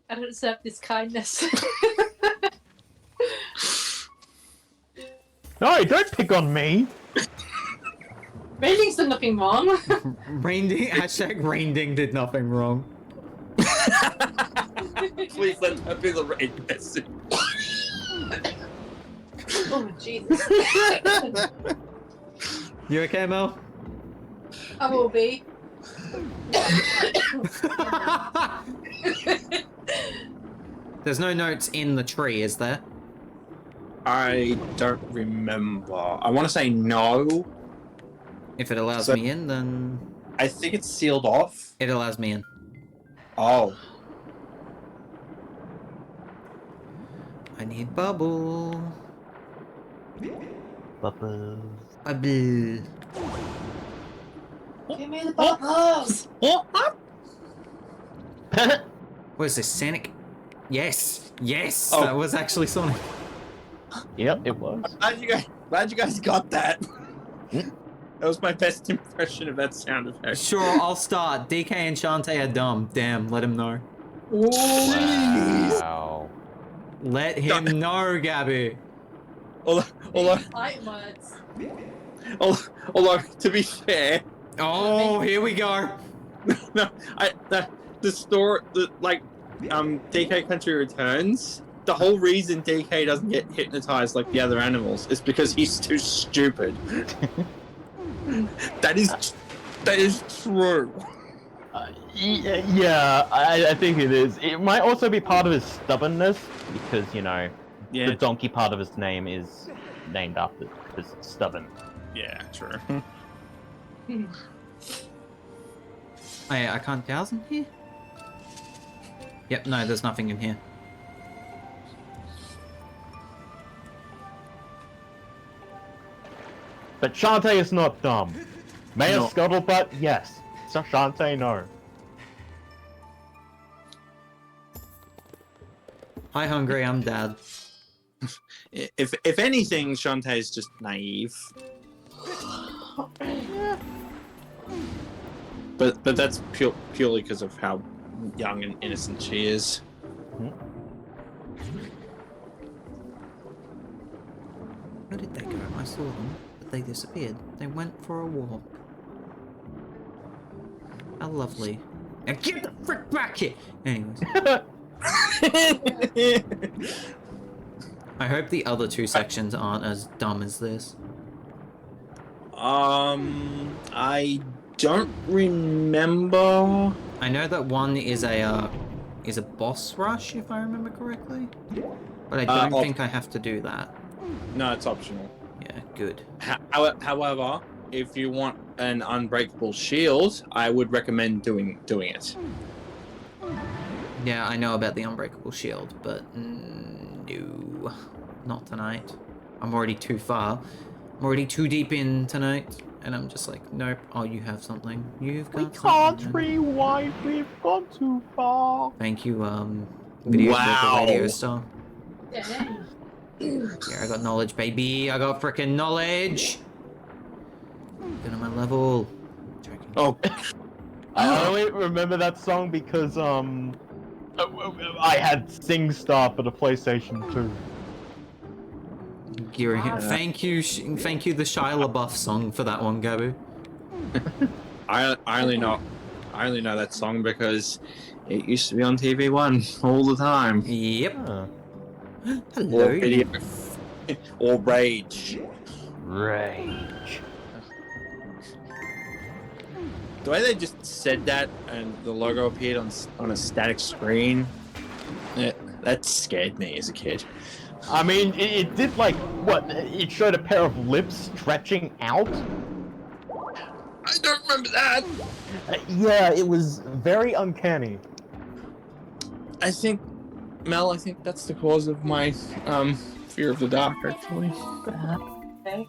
[SPEAKER 1] I don't deserve this kindness.
[SPEAKER 4] No, don't pick on me.
[SPEAKER 1] Rating's done nothing wrong.
[SPEAKER 2] Rainding, hashtag Rainding did nothing wrong.
[SPEAKER 3] Please let that be the rain message.
[SPEAKER 1] Oh, Jesus.
[SPEAKER 2] You okay, Mel?
[SPEAKER 1] I will be.
[SPEAKER 2] There's no notes in the tree, is there?
[SPEAKER 3] I don't remember. I want to say no.
[SPEAKER 2] If it allows
[SPEAKER 3] So-
[SPEAKER 2] me in, then
[SPEAKER 3] I think it's sealed off.
[SPEAKER 2] it allows me in.
[SPEAKER 3] Oh.
[SPEAKER 2] I need bubble.
[SPEAKER 4] Bubbles.
[SPEAKER 2] Bubble.
[SPEAKER 1] Give me the bubbles!
[SPEAKER 2] What is this, Sonic? Yes! Yes!
[SPEAKER 3] Oh.
[SPEAKER 2] That was actually Sonic.
[SPEAKER 4] Yep, it was.
[SPEAKER 3] Glad you guys got that. That was my best impression of that sound effect.
[SPEAKER 2] Sure, I'll start. DK and Shantae are dumb. Damn, let him know.
[SPEAKER 4] Wow.
[SPEAKER 2] Let him know, Gabby.
[SPEAKER 3] Although,
[SPEAKER 1] Fighting words.
[SPEAKER 3] although, to be fair,
[SPEAKER 2] Oh, here we go.
[SPEAKER 3] no, the store, DK Country Returns. The whole reason DK doesn't get hypnotized like the other animals is because he's too stupid. That is true.
[SPEAKER 4] Yeah, I think it is. It might also be part of his stubbornness, because, you know,
[SPEAKER 3] Yeah.
[SPEAKER 4] the donkey part of his name is named after his stubborn.
[SPEAKER 3] Yeah, true.
[SPEAKER 2] I can't browse in here? Yep, no, there's nothing in here.
[SPEAKER 4] But Shantae is not dumb. Mayor
[SPEAKER 3] No.
[SPEAKER 4] Scuttlebutt, yes. So Shantae, no.
[SPEAKER 2] Hi, Hungry, I'm Dad.
[SPEAKER 3] If anything, Shantae is just naive. But that's purely because of how young and innocent she is.
[SPEAKER 2] Where did they go? I saw them, but they disappeared. They went for a walk. How lovely. Now get the frick back here! Anyways. I hope the other two sections aren't as dumb as this.
[SPEAKER 3] I don't remember.
[SPEAKER 2] I know that one is a boss rush, if I remember correctly. But I don't think I have to do that.
[SPEAKER 3] No, it's optional.
[SPEAKER 2] Yeah, good.
[SPEAKER 3] However, if you want an unbreakable shield, I would recommend doing it.
[SPEAKER 2] Yeah, I know about the unbreakable shield, but no, not tonight. I'm already too far. I'm already too deep in tonight, and I'm just like, nope. Oh, you have something. You've got something.
[SPEAKER 4] rewind. We've gone too far.
[SPEAKER 2] Thank you, video
[SPEAKER 3] Wow.
[SPEAKER 2] radio star.
[SPEAKER 1] Yeah.
[SPEAKER 2] Yeah, I got knowledge, baby. I got freaking knowledge. Get on my level. Joking.
[SPEAKER 3] Oh,
[SPEAKER 4] I only remember that song because I had SingStar for the PlayStation 2.
[SPEAKER 2] Thank you, the Shia LaBeouf song for that one, Gabu.
[SPEAKER 3] I only know that song because it used to be on TV1 all the time.
[SPEAKER 2] Yep.
[SPEAKER 4] Huh.
[SPEAKER 2] Hello.
[SPEAKER 3] Or video, or Rage.
[SPEAKER 4] Rage.
[SPEAKER 3] The way they just said that and the logo appeared on a static screen, that scared me as a kid.
[SPEAKER 4] I mean, it did like, what? It showed a pair of lips stretching out?
[SPEAKER 3] I don't remember that.
[SPEAKER 4] Yeah, it was very uncanny.
[SPEAKER 3] I think that's the cause of my fear of the dark, actually.
[SPEAKER 1] Okay.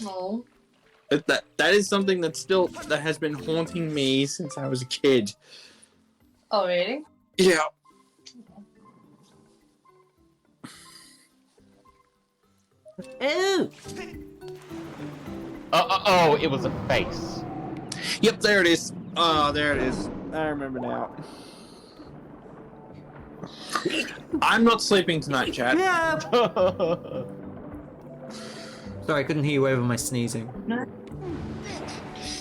[SPEAKER 1] Oh.
[SPEAKER 3] That is something that has been haunting me since I was a kid.
[SPEAKER 1] Oh, really?
[SPEAKER 3] Yeah.
[SPEAKER 2] Ew.
[SPEAKER 4] Oh, it was a face.
[SPEAKER 3] Yep, there it is. Oh, there it is. I remember now. I'm not sleeping tonight, chat.
[SPEAKER 2] Yeah. Sorry, I couldn't hear you over my sneezing.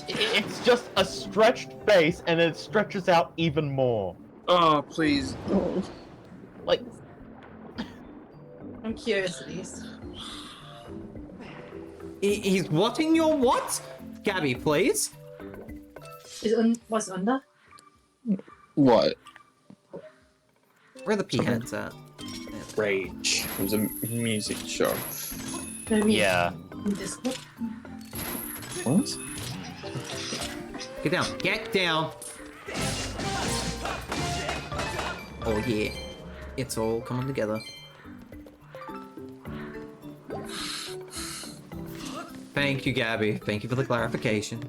[SPEAKER 4] It's just a stretched face, and it stretches out even more.
[SPEAKER 3] Oh, please. Oh.
[SPEAKER 4] Like,
[SPEAKER 1] I'm curious at least.
[SPEAKER 2] He's watching your what? Gabby, please.
[SPEAKER 1] What's it under?
[SPEAKER 3] What?
[SPEAKER 2] Where are the peahens at?
[SPEAKER 3] Rage. It was a music show.
[SPEAKER 4] yeah.
[SPEAKER 1] Discord?
[SPEAKER 3] What?
[SPEAKER 2] Get down. Get down. Oh yeah, it's all coming together. Thank you, Gabby. Thank you for the clarification.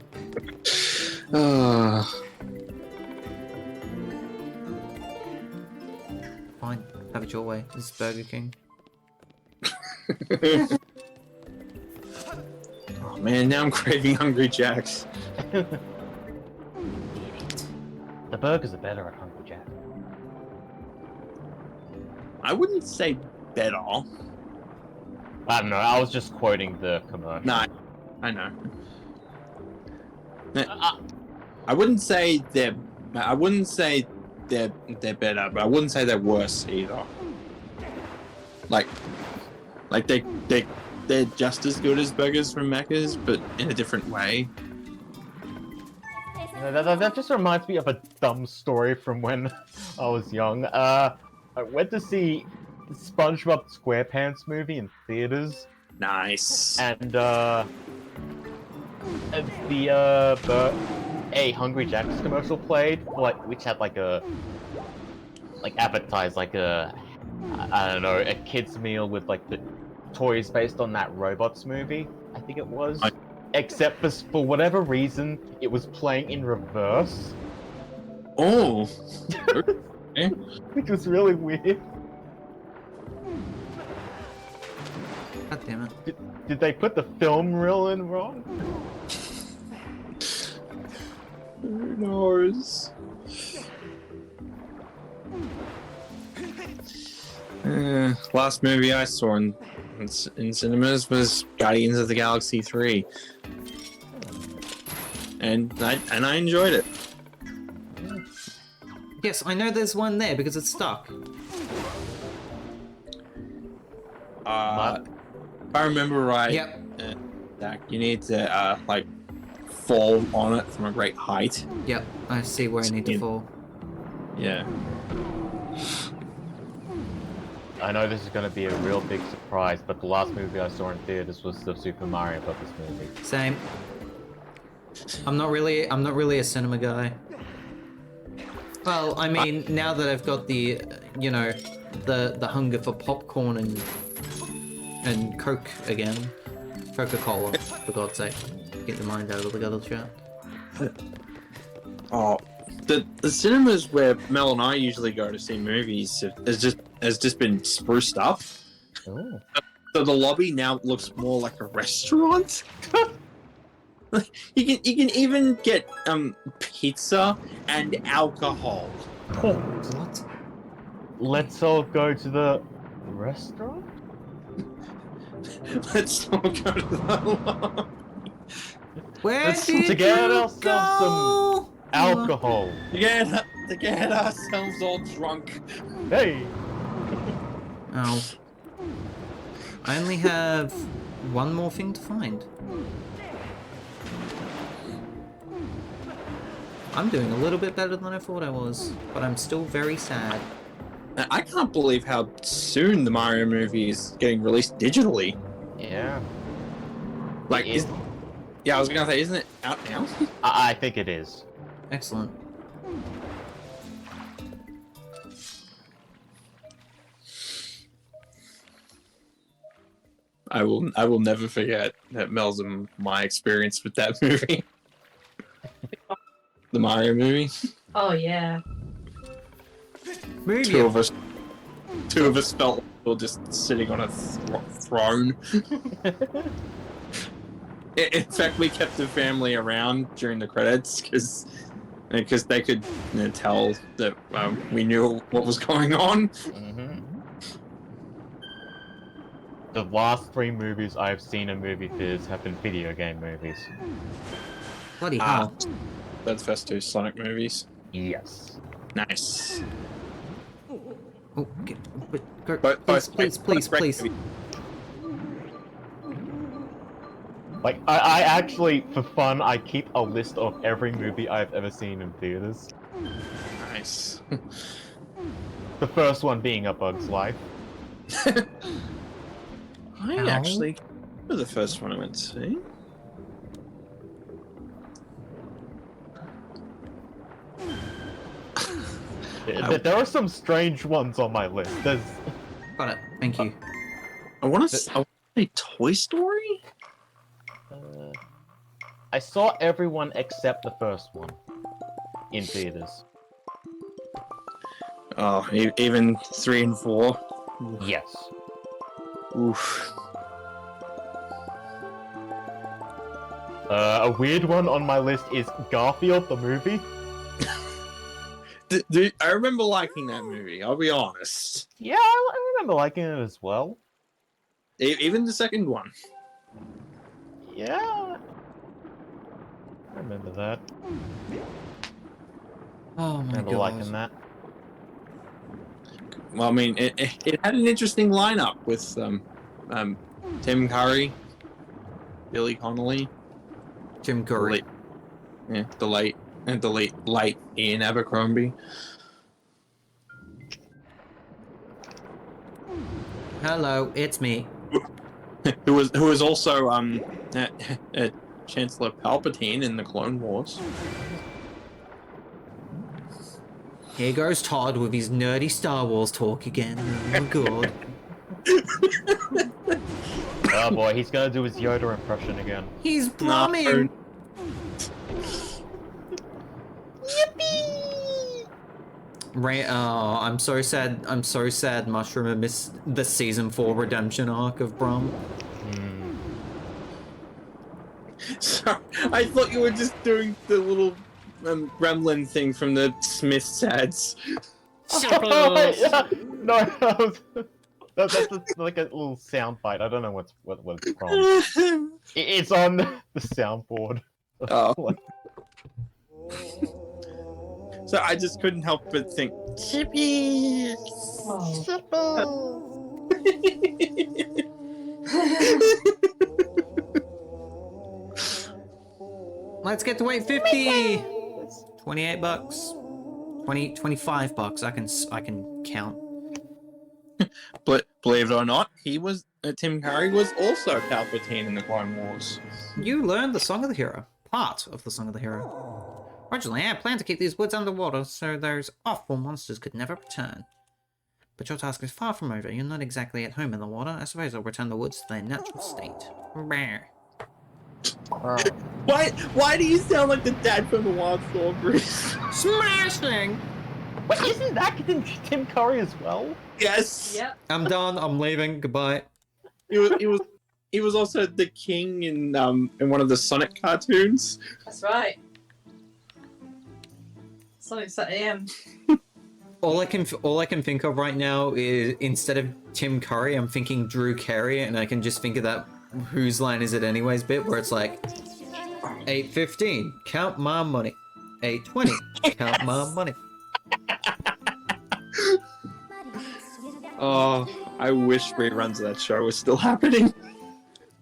[SPEAKER 2] Fine, have it your way. This is Burger King.
[SPEAKER 3] Oh man, now I'm craving Hungry Jacks.
[SPEAKER 4] The burgers are better at Hungry Jack.
[SPEAKER 3] I wouldn't say better.
[SPEAKER 4] I don't know. I was just quoting the commercial.
[SPEAKER 3] No, I know. I wouldn't say they're. I wouldn't say they're better, but I wouldn't say they're worse either. Like they're just as good as burgers from Macca's, but in a different way.
[SPEAKER 4] That just reminds me of a dumb story from when I was young. I went to see the SpongeBob SquarePants movie in theaters,
[SPEAKER 3] Nice.
[SPEAKER 4] and a Hungry Jack's commercial played, which had advertised I don't know, a kids meal with the toys based on that Robots movie, I think it was. Except for whatever reason, it was playing in reverse.
[SPEAKER 3] Oh. Okay.
[SPEAKER 4] Which was really weird.
[SPEAKER 2] God damn it.
[SPEAKER 4] Did they put the film reel in wrong?
[SPEAKER 3] Who knows? Last movie I saw in cinemas was Guardians of the Galaxy 3, and I enjoyed it.
[SPEAKER 2] Yes, I know there's one there because it's stuck.
[SPEAKER 3] If I remember right,
[SPEAKER 2] Yep.
[SPEAKER 3] Zach, you need to fall on it from a great height.
[SPEAKER 2] Yep, I see where I need to fall.
[SPEAKER 3] Yeah.
[SPEAKER 4] I know this is going to be a real big surprise, but the last movie I saw in theaters was the Super Mario Bros. Movie.
[SPEAKER 2] Same. I'm not really a cinema guy. Well, I mean, now that I've got the, the hunger for popcorn and Coke again, Coca-Cola, for God's sake, get your mind out of the gutter chat.
[SPEAKER 3] Oh, the cinemas where Mel and I usually go to see movies has just been spruced up.
[SPEAKER 4] Oh.
[SPEAKER 3] So the lobby now looks more like a restaurant. You can even get pizza and alcohol.
[SPEAKER 2] What?
[SPEAKER 4] Let's all go to the restaurant?
[SPEAKER 3] Let's all go to the lobby.
[SPEAKER 2] Where
[SPEAKER 4] To
[SPEAKER 2] did
[SPEAKER 4] get
[SPEAKER 2] you
[SPEAKER 4] ourselves
[SPEAKER 2] go?
[SPEAKER 4] some alcohol.
[SPEAKER 3] To get ourselves all drunk.
[SPEAKER 4] Hey!
[SPEAKER 2] Oh. I only have one more thing to find. I'm doing a little bit better than I thought I was, but I'm still very sad.
[SPEAKER 3] I can't believe how soon the Mario movie is getting released digitally.
[SPEAKER 4] Yeah.
[SPEAKER 3] Like, I was gonna say, isn't it out now?
[SPEAKER 4] I think it is.
[SPEAKER 2] Excellent.
[SPEAKER 3] I will never forget that Mel's and my experience with that movie. The Mario movie.
[SPEAKER 1] Oh yeah.
[SPEAKER 2] Movie.
[SPEAKER 3] Two of us felt like we were just sitting on a throne. In fact, we kept the family around during the credits because they could tell that we knew what was going on.
[SPEAKER 4] Mm-hmm. The last 3 movies I've seen in movie theaters have been video game movies.
[SPEAKER 2] Bloody hell.
[SPEAKER 3] Those first 2 Sonic movies.
[SPEAKER 4] Yes.
[SPEAKER 3] Nice.
[SPEAKER 2] Oh, please.
[SPEAKER 4] Like, I actually, for fun, I keep a list of every movie I've ever seen in theaters.
[SPEAKER 3] Nice.
[SPEAKER 4] The first one being A Bug's Life.
[SPEAKER 3] I actually remember the first one I went to see.
[SPEAKER 4] There are some strange ones on my list. There's...
[SPEAKER 2] Got it. Thank you.
[SPEAKER 3] I want to say Toy Story.
[SPEAKER 4] I saw everyone except the first one in theaters.
[SPEAKER 3] Oh, even 3 and 4.
[SPEAKER 4] Yes.
[SPEAKER 3] Oof.
[SPEAKER 4] A weird one on my list is Garfield the movie.
[SPEAKER 3] I remember liking that movie. I'll be honest.
[SPEAKER 4] Yeah, I remember liking it as well.
[SPEAKER 3] Even the second one.
[SPEAKER 4] Yeah. I remember that.
[SPEAKER 2] Oh my
[SPEAKER 4] Remember
[SPEAKER 2] god.
[SPEAKER 4] liking that.
[SPEAKER 3] Well, I mean, it had an interesting lineup with Tim Curry, Billy Connolly,
[SPEAKER 2] Jim Curry.
[SPEAKER 3] the late Ian Abercrombie.
[SPEAKER 2] Hello, it's me.
[SPEAKER 3] who was also Chancellor Palpatine in the Clone Wars.
[SPEAKER 2] Here goes Todd with his nerdy Star Wars talk again. Oh god.
[SPEAKER 4] Oh boy, he's gonna do his Yoda impression again.
[SPEAKER 2] He's brumming! Oh, I'm so sad. I'm so sad Mushroom missed the season 4 redemption arc of Brum.
[SPEAKER 3] Sorry, I thought you were just doing the little gremlin thing from the Smiths ads.
[SPEAKER 4] No, that's like a little sound bite. I don't know what it's from. It's on the soundboard.
[SPEAKER 3] Oh. So I just couldn't help but think, Chippy!
[SPEAKER 2] Let's get to 850! 28 bucks. 25 bucks. I can count.
[SPEAKER 3] But believe it or not, Tim Curry was also Palpatine in the Clone Wars.
[SPEAKER 2] You learned the Song of the Hero. Part of the Song of the Hero. Originally, I planned to keep these woods underwater so those awful monsters could never return. But your task is far from over. You're not exactly at home in the water. I suppose I'll return the woods to their natural state. Rare.
[SPEAKER 3] Why do you sound like the dad from the Wild Strawberries?
[SPEAKER 2] Smashing!
[SPEAKER 4] Wait, isn't that Tim Curry as well?
[SPEAKER 3] Yes.
[SPEAKER 1] Yep.
[SPEAKER 2] I'm done. I'm leaving. Goodbye.
[SPEAKER 3] He was also the king in one of the Sonic cartoons.
[SPEAKER 1] That's right. Sonic at AM.
[SPEAKER 2] All I can think of right now is, instead of Tim Curry, I'm thinking Drew Carey, and I can just think of that "Whose Line Is It Anyways" bit where it's like 8:15, count my money. 8:20, count my money.
[SPEAKER 3] Oh, I wish reruns of that show were still happening.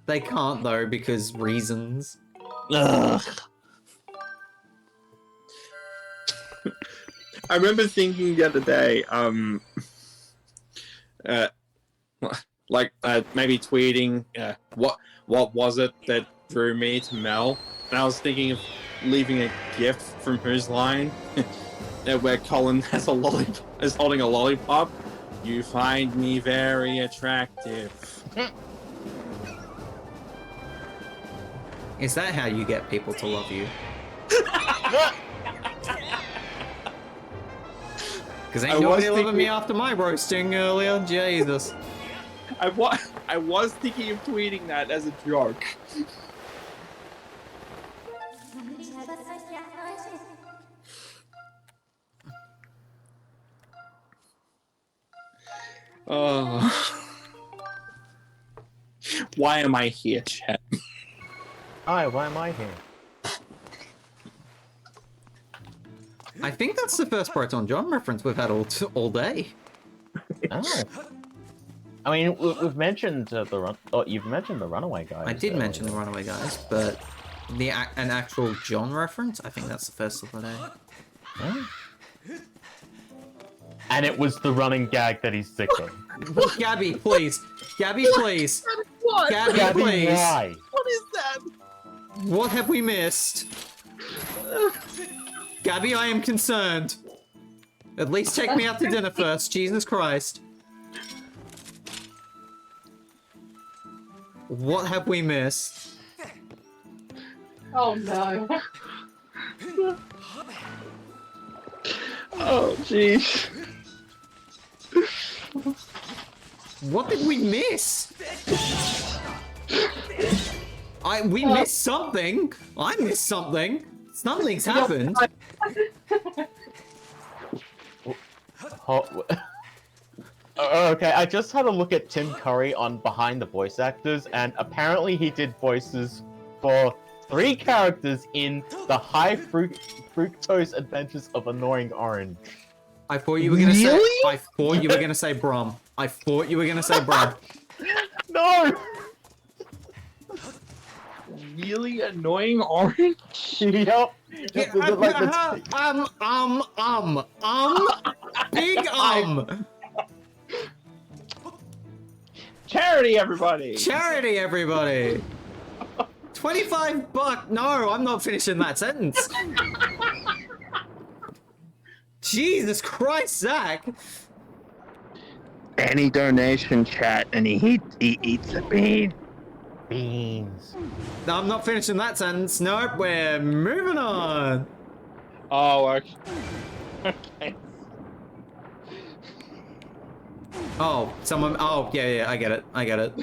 [SPEAKER 2] They can't though because reasons.
[SPEAKER 3] Ugh. I remember thinking the other day, maybe tweeting, what was it that drew me to Mel? And I was thinking of leaving a gift from Whose Line, where Colin is holding a lollipop. You find me very attractive.
[SPEAKER 2] Is that how you get people to love you? Because ain't nobody loving me after my roasting earlier. Jesus.
[SPEAKER 3] I was thinking of tweeting that as a joke. Oh. Why am I here, chat?
[SPEAKER 4] Hi, why am I here?
[SPEAKER 2] I think that's the first Proton John reference we've had all day.
[SPEAKER 4] Oh. I mean, we've mentioned you've mentioned the Runaway Guys.
[SPEAKER 2] I did mention the Runaway Guys, but an actual John reference, I think that's the first of the day.
[SPEAKER 4] Oh. And it was the running gag that he's sick of.
[SPEAKER 2] Gabby, please. Gabby, please.
[SPEAKER 3] What?
[SPEAKER 2] Gabby, please.
[SPEAKER 4] Why?
[SPEAKER 3] What is that?
[SPEAKER 2] What have we missed? Gabby, I am concerned. At least take me out to dinner first, Jesus Christ. What have we missed?
[SPEAKER 1] Oh no.
[SPEAKER 3] Oh, jeez.
[SPEAKER 2] What did we miss? We missed something. I missed something. Something's happened.
[SPEAKER 4] Okay, I just had a look at Tim Curry on Behind the Voice Actors, and apparently he did voices for 3 characters in the High Fructose Adventures of Annoying Orange.
[SPEAKER 2] I thought you were gonna say.
[SPEAKER 3] Really?
[SPEAKER 2] I thought you were gonna say Brom. I thought you were gonna say Brom.
[SPEAKER 4] No!
[SPEAKER 3] Really annoying orange?
[SPEAKER 4] Yep.
[SPEAKER 2] Yeah, big
[SPEAKER 3] Charity, everybody!
[SPEAKER 2] Charity, everybody. $25. No, I'm not finishing that sentence. Jesus Christ, Zach.
[SPEAKER 3] Any donation, chat, and he eats a bean.
[SPEAKER 4] Beans.
[SPEAKER 2] No, I'm not finishing that sentence. Nope, we're moving on.
[SPEAKER 3] Oh, okay.
[SPEAKER 2] Oh, someone. Oh, yeah, I get it. I get it.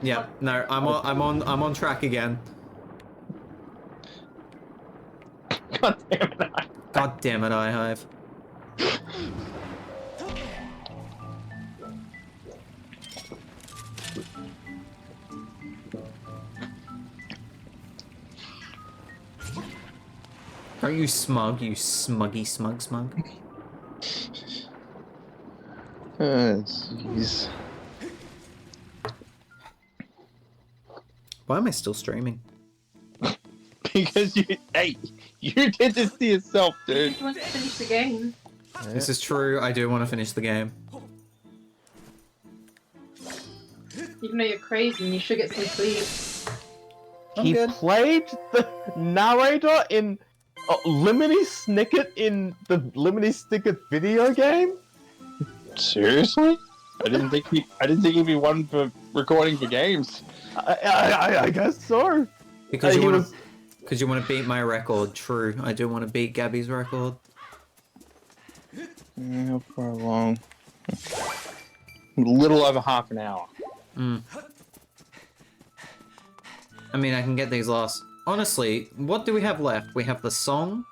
[SPEAKER 2] Yeah, no, I'm on track again.
[SPEAKER 3] God damn it.
[SPEAKER 2] God damn it, iHive. Are you smug, you smuggy smug?
[SPEAKER 3] Oh, jeez.
[SPEAKER 2] Why am I still streaming?
[SPEAKER 3] Because you did this to yourself, dude.
[SPEAKER 1] You want to finish the game?
[SPEAKER 2] This is true, I do want to finish the game.
[SPEAKER 1] Even though you're crazy and you should get some sleep.
[SPEAKER 2] I'm
[SPEAKER 4] He
[SPEAKER 2] good.
[SPEAKER 4] played the narrator in Lemony Snicket in the Lemony Snicket video game?
[SPEAKER 3] Seriously? I didn't think he'd be one for recording for games.
[SPEAKER 4] I guess so.
[SPEAKER 2] Because
[SPEAKER 4] He
[SPEAKER 2] you want
[SPEAKER 4] was-
[SPEAKER 2] to... Because you want to beat my record. True, I do want to beat Gabby's record.
[SPEAKER 3] Yeah, for a little over half an hour.
[SPEAKER 2] I mean, I can get these last... Honestly, what do we have left? We have the song.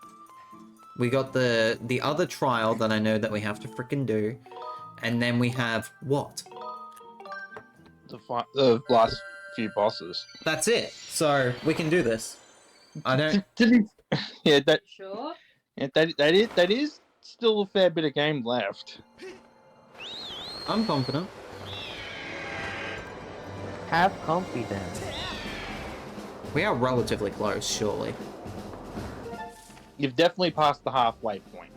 [SPEAKER 2] We got the other trial that I know that we have to frickin' do. And then we have what?
[SPEAKER 3] The last few bosses.
[SPEAKER 2] That's it. So, we can do this. I don't...
[SPEAKER 3] Yeah,
[SPEAKER 1] Sure.
[SPEAKER 3] that is still a fair bit of game left.
[SPEAKER 2] I'm confident.
[SPEAKER 4] Have confidence.
[SPEAKER 2] We are relatively close, surely.
[SPEAKER 3] You've definitely passed the halfway point.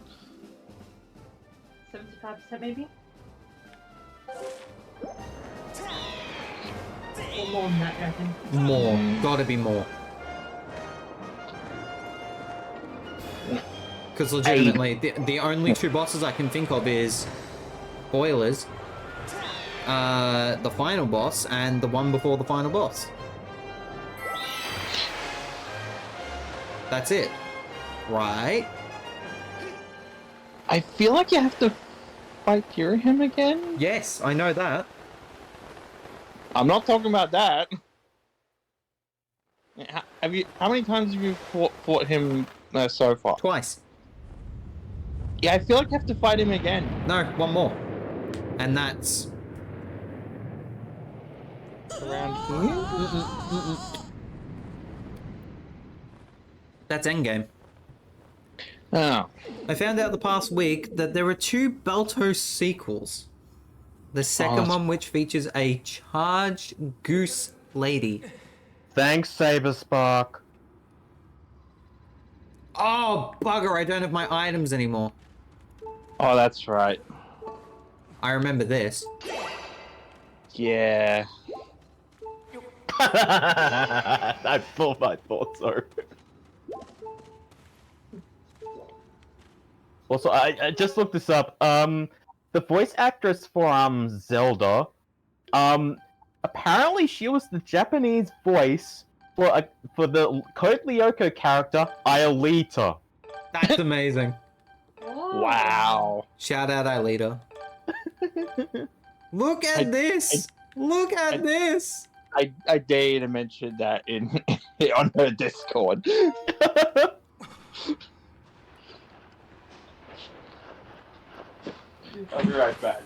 [SPEAKER 1] 75% maybe? Or more than that, I think.
[SPEAKER 2] More. Gotta be more. Because legitimately, the only 2 bosses I can think of is... Spoilers. The final boss, and the one before the final boss. That's it. Right?
[SPEAKER 3] I feel like you have to fight him again.
[SPEAKER 2] Yes, I know that.
[SPEAKER 3] I'm not talking about that. How many times have you fought him so far?
[SPEAKER 2] Twice.
[SPEAKER 3] Yeah, I feel like you have to fight him again.
[SPEAKER 2] No, one more. And that's...
[SPEAKER 3] Around here?
[SPEAKER 2] That's endgame.
[SPEAKER 3] Oh.
[SPEAKER 2] I found out the past week that there are 2 Baltos sequels. The second one which features a charged goose lady.
[SPEAKER 4] Thanks, Saberspark.
[SPEAKER 2] Oh, bugger, I don't have my items anymore.
[SPEAKER 3] Oh, that's right.
[SPEAKER 2] I remember this.
[SPEAKER 3] Yeah.
[SPEAKER 4] I thought so. Also, I just looked this up. The voice actress for Zelda, apparently she was the Japanese voice for the Code Lyoko character Aelita.
[SPEAKER 2] That's amazing.
[SPEAKER 1] Oh.
[SPEAKER 3] Wow.
[SPEAKER 2] Shout out Aelita. Look at this! Look at this!
[SPEAKER 3] I dare you to mention that in on her Discord. I'll be right back.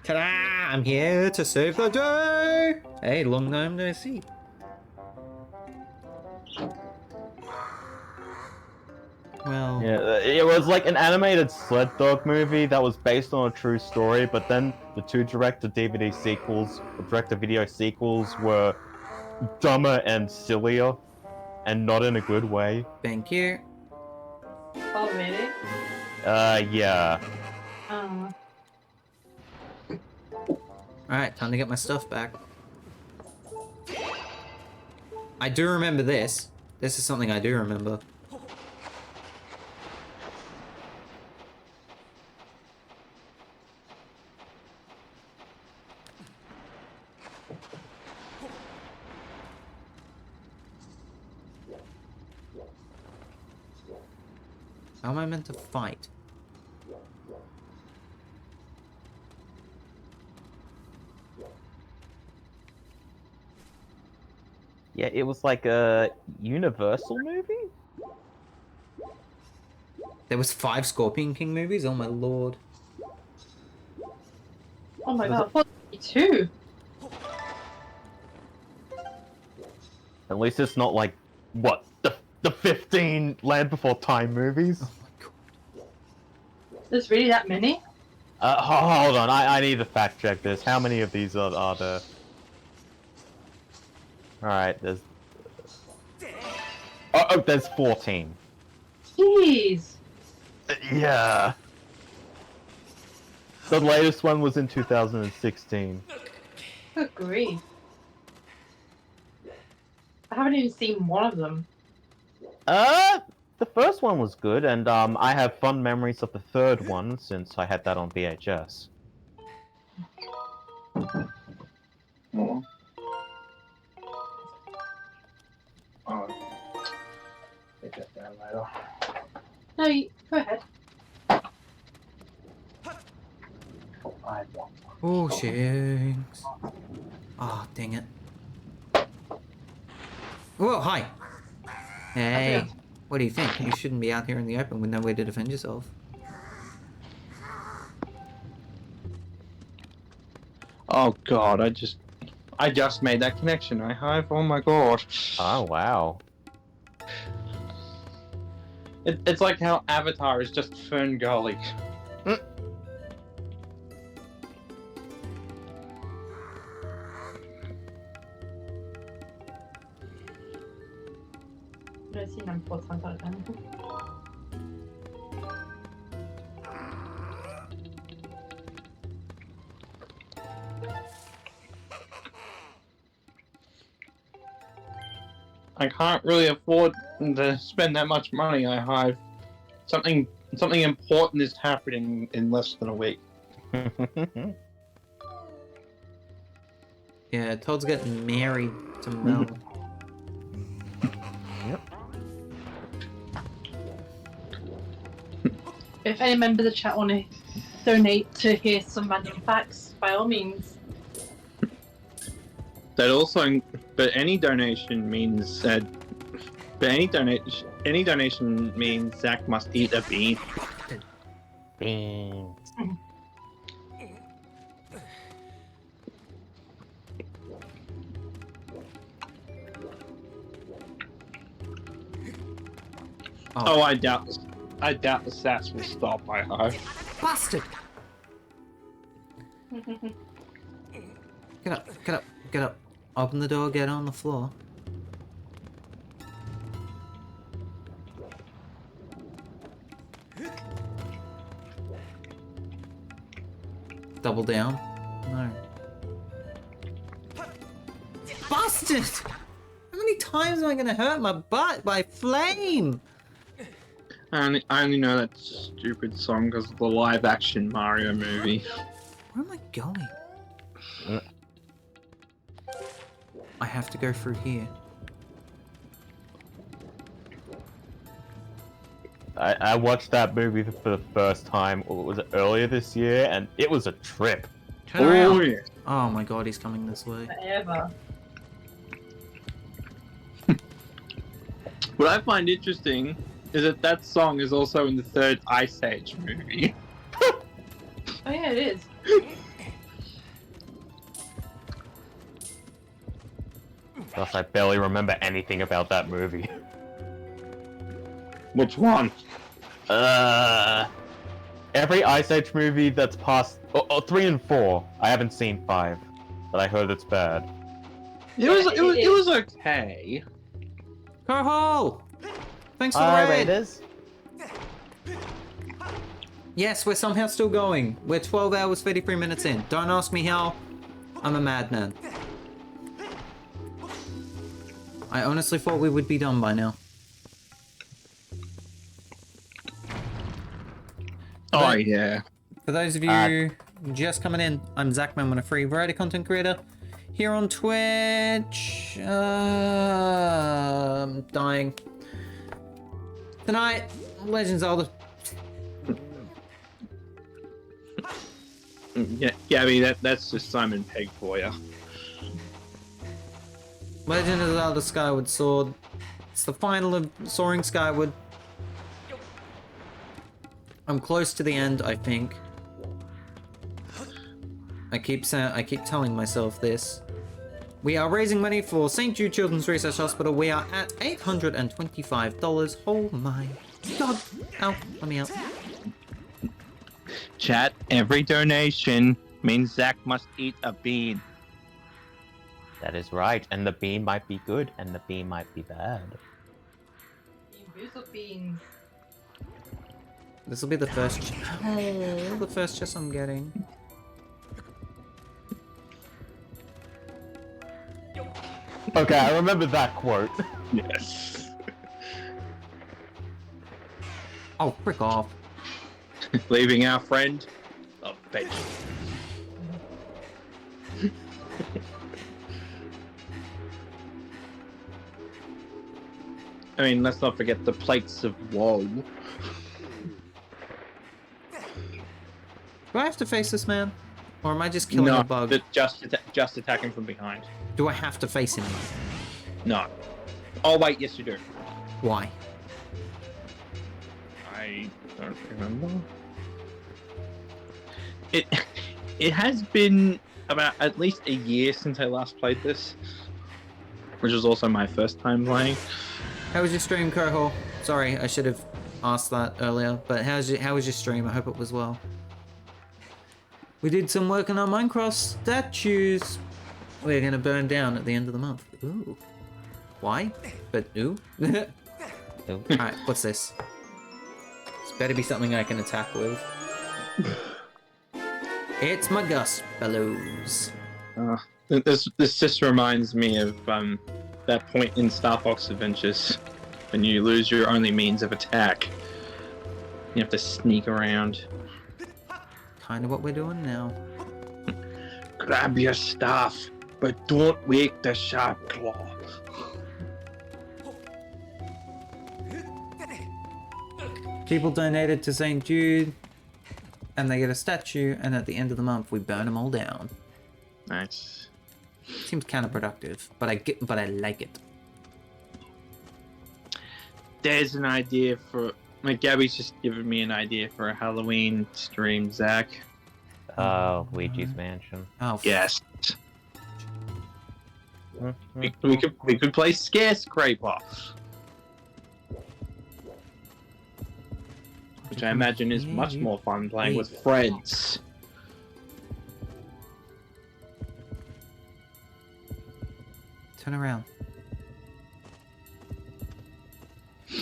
[SPEAKER 2] Ta-da! I'm here to save the day! Hey, long time no see. Well...
[SPEAKER 4] Yeah, it was like an animated sled dog movie that was based on a true story, but then the two direct-to-DVD sequels, or direct-to-video sequels, were dumber and sillier, and not in a good way.
[SPEAKER 2] Thank you.
[SPEAKER 1] Oh, really?
[SPEAKER 4] Yeah.
[SPEAKER 1] Oh.
[SPEAKER 2] Alright, time to get my stuff back. I do remember this. This is something I do remember. How am I meant to fight?
[SPEAKER 4] Yeah, it was like a Universal movie?
[SPEAKER 2] There was 5 Scorpion King movies? Oh my lord.
[SPEAKER 1] Oh my god, 42.
[SPEAKER 4] At least it's not like, what, the 15 Land Before Time movies?
[SPEAKER 2] Oh my god.
[SPEAKER 1] There's really that many?
[SPEAKER 4] Hold on, I need to fact check this. How many of these are there? Alright, there's... Oh, there's 14.
[SPEAKER 1] Jeez.
[SPEAKER 4] Yeah. The latest one was in 2016.
[SPEAKER 1] Good grief. I haven't even seen one of them.
[SPEAKER 4] The first one was good, and I have fond memories of the third one since I had that on VHS.
[SPEAKER 3] Oh. Take that down later.
[SPEAKER 1] No, go ahead.
[SPEAKER 3] I want
[SPEAKER 2] Oh, shanks. Oh, dang it. Whoa, hi. Hey,
[SPEAKER 1] Okay.
[SPEAKER 2] what do you think? You shouldn't be out here in the open with no way to defend yourself.
[SPEAKER 3] Oh god, I just made that connection. I have. Oh my god.
[SPEAKER 4] Oh, wow.
[SPEAKER 3] It's like how Avatar is just Fern Gully.
[SPEAKER 1] Jag ser den på samtalet.
[SPEAKER 3] I can't really afford to spend that much money. I have something important is happening in less than a week.
[SPEAKER 2] Yeah, Todd's getting married to Mel.
[SPEAKER 1] If any member of the chat want to donate to hear some random facts, by all means.
[SPEAKER 3] That also, but any donation means that. But any donation means Zach must eat a bean.
[SPEAKER 4] Beans.
[SPEAKER 3] Oh, I doubt the sass will stop. I hope.
[SPEAKER 2] Bastard! Get up, get up, get up. Open the door, get on the floor. Double down. No. Bastard! How many times am I gonna hurt my butt by flame?
[SPEAKER 3] I only know that stupid song because of the live-action Mario movie.
[SPEAKER 2] Where am I going?
[SPEAKER 4] Uh.
[SPEAKER 2] I have to go through here.
[SPEAKER 4] I watched that movie for the first time, or was it earlier this year, and it was a trip.
[SPEAKER 2] Turn around.
[SPEAKER 3] yeah.
[SPEAKER 2] Oh my god, he's coming this way.
[SPEAKER 1] Forever.
[SPEAKER 3] What I find interesting is that song is also in the third Ice Age movie.
[SPEAKER 1] Oh yeah, it is.
[SPEAKER 4] Gosh, I barely remember anything about that movie.
[SPEAKER 3] Which one?
[SPEAKER 4] Every Ice Age movie that's past 3 and 4. I haven't seen 5, but I heard it's bad.
[SPEAKER 3] It was okay.
[SPEAKER 2] Ho! Thanks for the
[SPEAKER 4] Hi,
[SPEAKER 2] raid.
[SPEAKER 4] Raiders.
[SPEAKER 2] Yes, we're somehow still going. We're 12 hours, 33 minutes in. Don't ask me how. I'm a madman. I honestly thought we would be done by now.
[SPEAKER 3] Oh yeah.
[SPEAKER 2] For those of you just coming in, I'm Zachman, I'm a free variety content creator here on Twitch. I'm dying. Tonight, Legend Zelda.
[SPEAKER 3] Yeah, Gabby, that's just Simon Pegg for you.
[SPEAKER 2] Legend of Zelda Skyward Sword. It's the final of Soaring Skyward. I'm close to the end, I think. I keep telling myself this. We are raising money for St. Jude Children's Research Hospital. We are at $825. Oh my god. Ow, let me out.
[SPEAKER 3] Chat, every donation means Zach must eat a bean.
[SPEAKER 4] That is right, and the bean might be good, and the bean might be bad.
[SPEAKER 1] Beans.
[SPEAKER 2] This will be the first the first chest I'm getting.
[SPEAKER 4] Okay, I remember that quote.
[SPEAKER 3] Yes.
[SPEAKER 2] Oh, frick off.
[SPEAKER 3] Leaving our friend a bench. I mean, let's not forget the plates of woe.
[SPEAKER 2] Do I have to face this man? Or am I just killing a bug?
[SPEAKER 3] but just attack him from behind.
[SPEAKER 2] Do I have to face him?
[SPEAKER 3] No. Oh wait, yes you do.
[SPEAKER 2] Why?
[SPEAKER 3] I don't remember. It has been about at least a year since I last played this, which was also my first time playing.
[SPEAKER 2] How was your stream, Coho? Sorry, I should have asked that earlier, but how was your stream? I hope it was well. We did some work on our Minecraft statues. We're gonna burn down at the end of the month. Ooh. Why? But ooh.
[SPEAKER 4] Ooh.
[SPEAKER 2] Alright, what's this? It's better be something I can attack with. It's my Gus Bellows.
[SPEAKER 3] This just reminds me of that point in Star Fox Adventures when you lose your only means of attack. You have to sneak around.
[SPEAKER 2] Kind of what we're doing now.
[SPEAKER 3] Grab your staff, but don't wake the sharp claw.
[SPEAKER 2] People donated to St. Jude, and they get a statue, and at the end of the month, we burn them all down.
[SPEAKER 3] Nice.
[SPEAKER 2] Seems counterproductive, but I like it.
[SPEAKER 3] There's an idea for... Gabby's just given me an idea for a Halloween stream, Zach.
[SPEAKER 4] Oh, Luigi's Mansion.
[SPEAKER 2] Oh,
[SPEAKER 3] Yes. We could play Scare Scraper. Which I imagine is much more fun playing with friends.
[SPEAKER 2] Turn around. How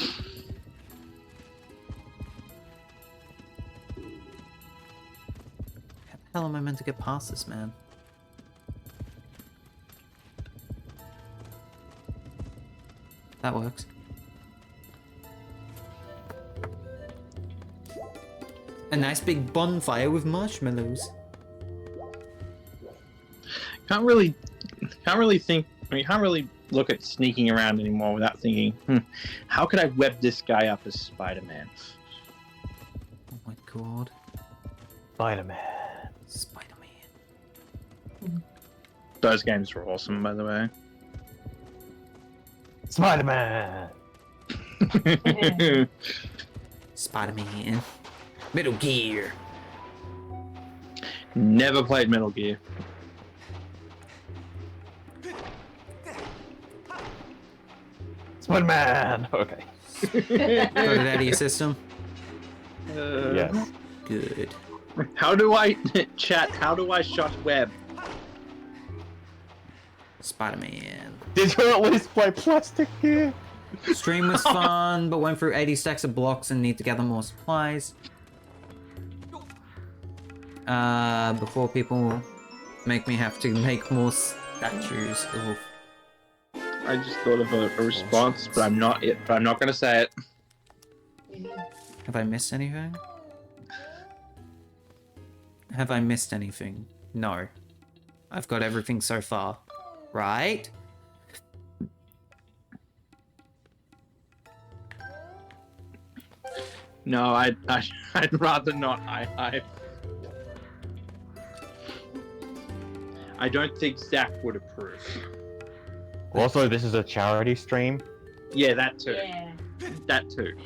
[SPEAKER 2] the hell am I meant to get past this man? That works. A nice big bonfire with marshmallows.
[SPEAKER 3] Can't really think. I mean, you can't really look at sneaking around anymore without thinking, how could I web this guy up as Spider-Man?
[SPEAKER 2] Oh my god.
[SPEAKER 4] Spider-Man.
[SPEAKER 2] Spider-Man.
[SPEAKER 3] Those games were awesome, by the way.
[SPEAKER 4] Spider-Man.
[SPEAKER 2] Spider-Man. Metal Gear.
[SPEAKER 3] Never played Metal Gear.
[SPEAKER 4] Spider-Man. Okay.
[SPEAKER 2] Got it out of your system?
[SPEAKER 4] Yes.
[SPEAKER 2] Good.
[SPEAKER 3] How do I chat? How do I shot web?
[SPEAKER 2] Spider-Man.
[SPEAKER 4] Did you at least play Plastic Gear?
[SPEAKER 2] Stream was fun, but went through 80 stacks of blocks and need to gather more supplies. Before people make me have to make more statues. Oof.
[SPEAKER 3] I just thought of a response, but I'm not gonna say it.
[SPEAKER 2] Have I missed anything? Have I missed anything? No. I've got everything so far. Right?
[SPEAKER 3] No, I'd rather not. I don't think Zach would approve.
[SPEAKER 4] Also, this is a charity stream.
[SPEAKER 3] Yeah, that too.
[SPEAKER 5] Yeah.
[SPEAKER 3] That too.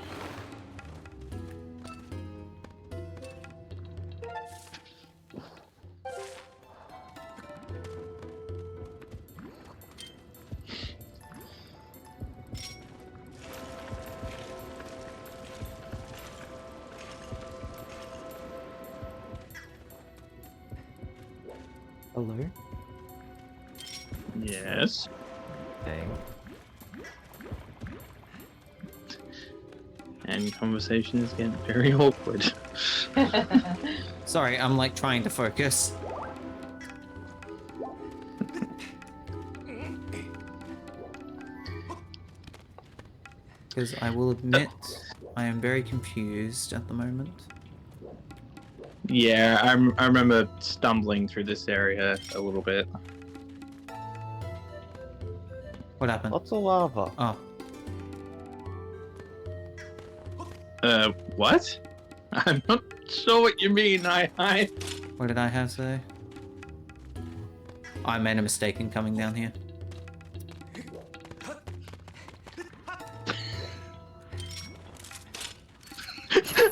[SPEAKER 2] Hello?
[SPEAKER 3] Yes.
[SPEAKER 4] Okay.
[SPEAKER 3] And conversations get very awkward.
[SPEAKER 2] Sorry, I'm like trying to focus. Because I will admit, I am very confused at the moment.
[SPEAKER 3] Yeah, I remember stumbling through this area a little bit.
[SPEAKER 2] What happened?
[SPEAKER 4] Lots of lava.
[SPEAKER 2] Oh,
[SPEAKER 3] What? I'm not sure what you mean. I
[SPEAKER 2] what did I have to say? I made a mistake in coming down here.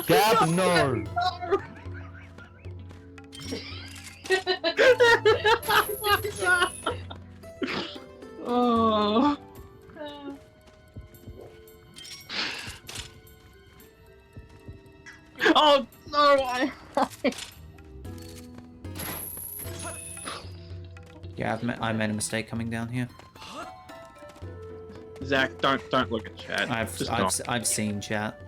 [SPEAKER 4] Gab, no.
[SPEAKER 3] Oh. Oh no!
[SPEAKER 2] Yeah, I made a mistake coming down here.
[SPEAKER 3] Zach, don't look at chat.
[SPEAKER 2] I've seen chat.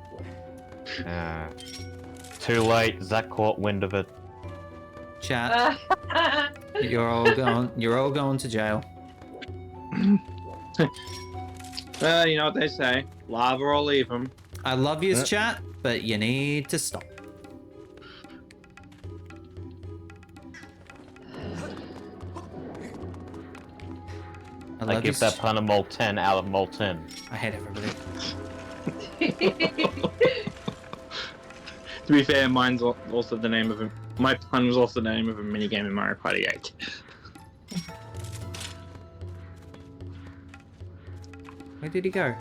[SPEAKER 4] Too late. Zach caught wind of it.
[SPEAKER 2] Chat. You're all going to jail.
[SPEAKER 3] Well, you know what they say: lava or leave them.
[SPEAKER 2] I love you, chat, but you need to stop.
[SPEAKER 4] I give that pun a mole 10 out of mole 10.
[SPEAKER 2] I hate everybody.
[SPEAKER 3] To be fair, mine's also the name of my pun was also the name of a minigame in Mario Party 8.
[SPEAKER 2] Where did he go?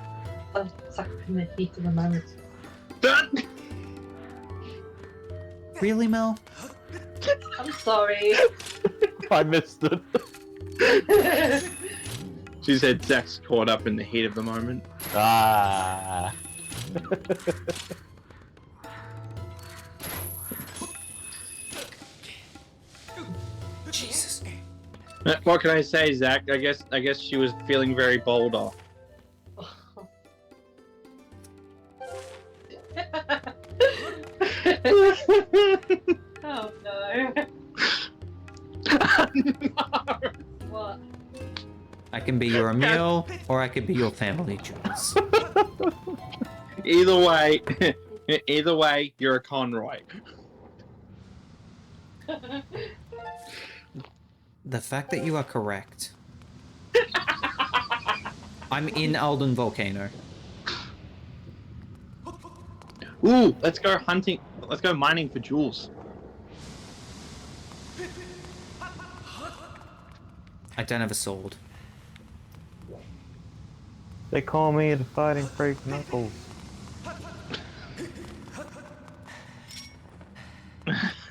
[SPEAKER 1] I'm stuck in the heat of the moment.
[SPEAKER 2] Really, Mel?
[SPEAKER 1] I'm sorry.
[SPEAKER 4] I missed it.
[SPEAKER 3] She said Zach's caught up in the heat of the moment.
[SPEAKER 4] Ah.
[SPEAKER 2] Jesus.
[SPEAKER 3] What can I say, Zach? I guess she was feeling very bolder.
[SPEAKER 1] Oh no.
[SPEAKER 3] No.
[SPEAKER 1] What?
[SPEAKER 2] I can be your Emil, or I could be your family Jules.
[SPEAKER 3] Either way, you're a Conroy.
[SPEAKER 2] The fact that you are correct. I'm in Alden Volcano.
[SPEAKER 3] Ooh, let's go hunting. Let's go mining for jewels.
[SPEAKER 2] I don't have a sword.
[SPEAKER 4] They call me the fighting freak Knuckles.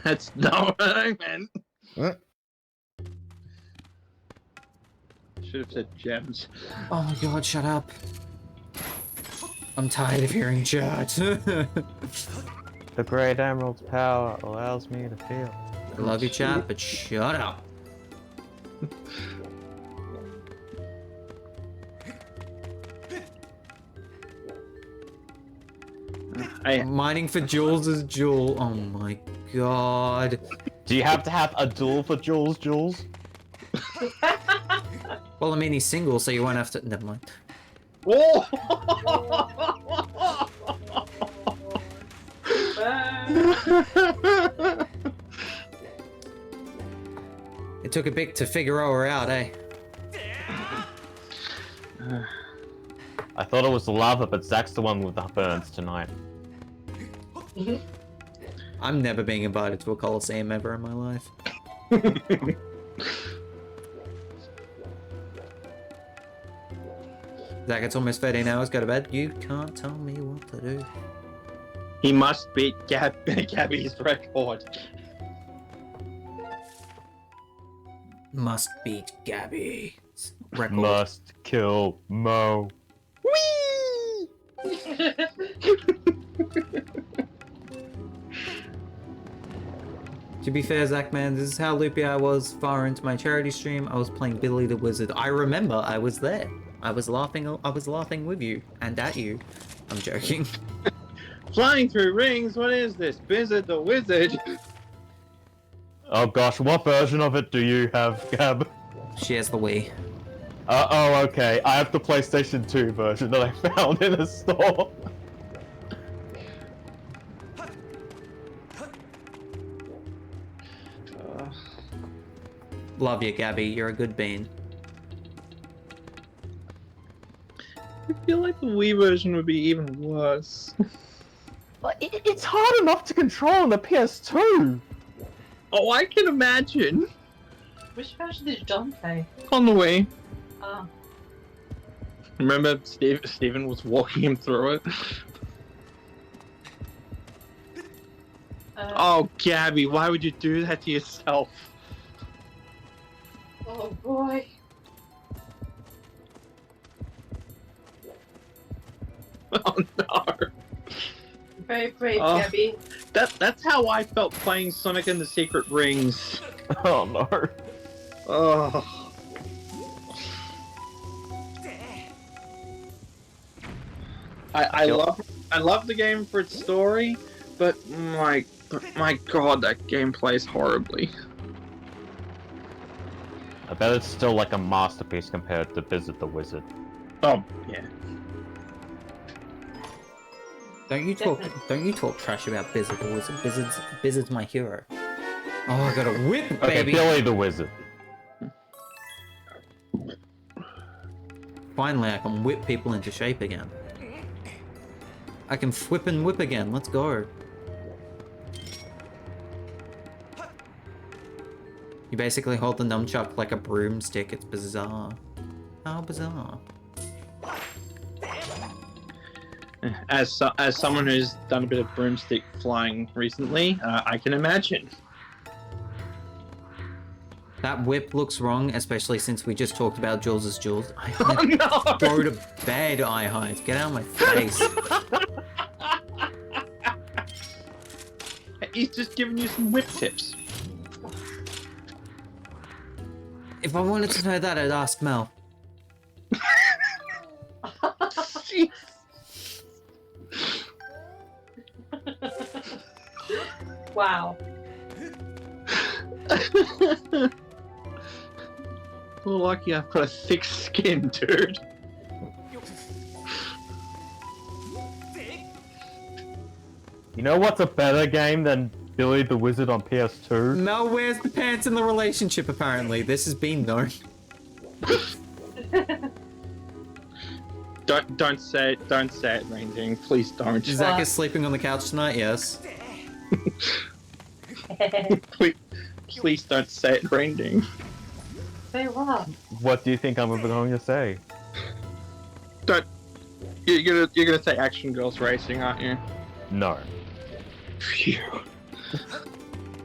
[SPEAKER 3] That's not what I meant.
[SPEAKER 4] What?
[SPEAKER 3] Should have said gems.
[SPEAKER 2] Oh my god, shut up. I'm tired of hearing chat.
[SPEAKER 4] The Great Emerald's power allows me to feel.
[SPEAKER 2] I love you, chat, but shut up. Mining for jewels is jewel. Oh my god.
[SPEAKER 4] Do you have to have a duel for Jules?
[SPEAKER 2] Well, I mean, he's single, so you won't have to. Never mind.
[SPEAKER 3] Oh!
[SPEAKER 2] It took a bit to figure her out, eh?
[SPEAKER 4] I thought it was the lava, but Zach's the one with the burns tonight.
[SPEAKER 2] I'm never being invited to a Coliseum ever in my life. Zach, it's almost 13 hours, go to bed. You can't tell me what to do.
[SPEAKER 3] He must beat Gabby's record.
[SPEAKER 2] Must beat Gabby's record.
[SPEAKER 4] Must kill Mo.
[SPEAKER 2] To be fair, Zach, man, this is how loopy I was far into my charity stream. I was playing Billy the Wizard. I remember I was there. I was laughing with you and at you. I'm joking.
[SPEAKER 3] Flying through rings, what is this? Blizzard the Wizard?
[SPEAKER 4] Oh gosh, what version of it do you have, Gab?
[SPEAKER 2] She has the Wii.
[SPEAKER 4] Oh, okay. I have the PlayStation 2 version that I found in a store.
[SPEAKER 2] Love you, Gabby. You're a good bean.
[SPEAKER 3] I feel like the Wii version would be even worse.
[SPEAKER 4] It's hard enough to control on the PS2.
[SPEAKER 3] Oh, I can imagine.
[SPEAKER 1] Which version did John play?
[SPEAKER 3] On the Wii.
[SPEAKER 1] Oh.
[SPEAKER 3] Remember Steven was walking him through it? Oh, Gabby, why would you do that to yourself?
[SPEAKER 1] Oh boy.
[SPEAKER 3] Oh no.
[SPEAKER 1] Very brave,
[SPEAKER 3] Oh.
[SPEAKER 1] Gabby.
[SPEAKER 3] That's how I felt playing Sonic and the Secret Rings.
[SPEAKER 4] Oh no.
[SPEAKER 3] Oh. I love the game for its story, but my god, that game plays horribly.
[SPEAKER 4] I bet it's still like a masterpiece compared to Visit the Wizard.
[SPEAKER 3] Oh yeah.
[SPEAKER 2] Don't you talk trash about Blizzard the Wizard. Blizzard's my hero. Oh, I got a whip,
[SPEAKER 4] Okay,
[SPEAKER 2] baby.
[SPEAKER 4] Billy the Wizard.
[SPEAKER 2] Finally, I can whip people into shape again. I can flip and whip again. Let's go. You basically hold the nunchuck like a broomstick. It's bizarre. How bizarre.
[SPEAKER 3] As someone who's done a bit of broomstick flying recently, I can imagine.
[SPEAKER 2] That whip looks wrong, especially since we just talked about Jules' Jules.
[SPEAKER 3] Oh no!
[SPEAKER 2] Go to bed, iHive. Get out of my face.
[SPEAKER 3] He's just giving you some whip tips.
[SPEAKER 2] If I wanted to know that, I'd ask Mel.
[SPEAKER 3] Jeez.
[SPEAKER 1] Wow.
[SPEAKER 3] Well, lucky I've got a thick skin, dude.
[SPEAKER 4] You know what's a better game than Billy the Wizard on PS2.
[SPEAKER 2] Mel wears the pants in the relationship, apparently. This has been known.
[SPEAKER 3] Don't say it, Rainding. Please don't.
[SPEAKER 2] Zach is sleeping on the couch tonight, yes.
[SPEAKER 3] Please don't say it, Rainding.
[SPEAKER 1] Say what?
[SPEAKER 4] What do you think I'm going to say?
[SPEAKER 3] Don't. You're gonna say Action Girls Racing, aren't you?
[SPEAKER 4] No.
[SPEAKER 3] Phew.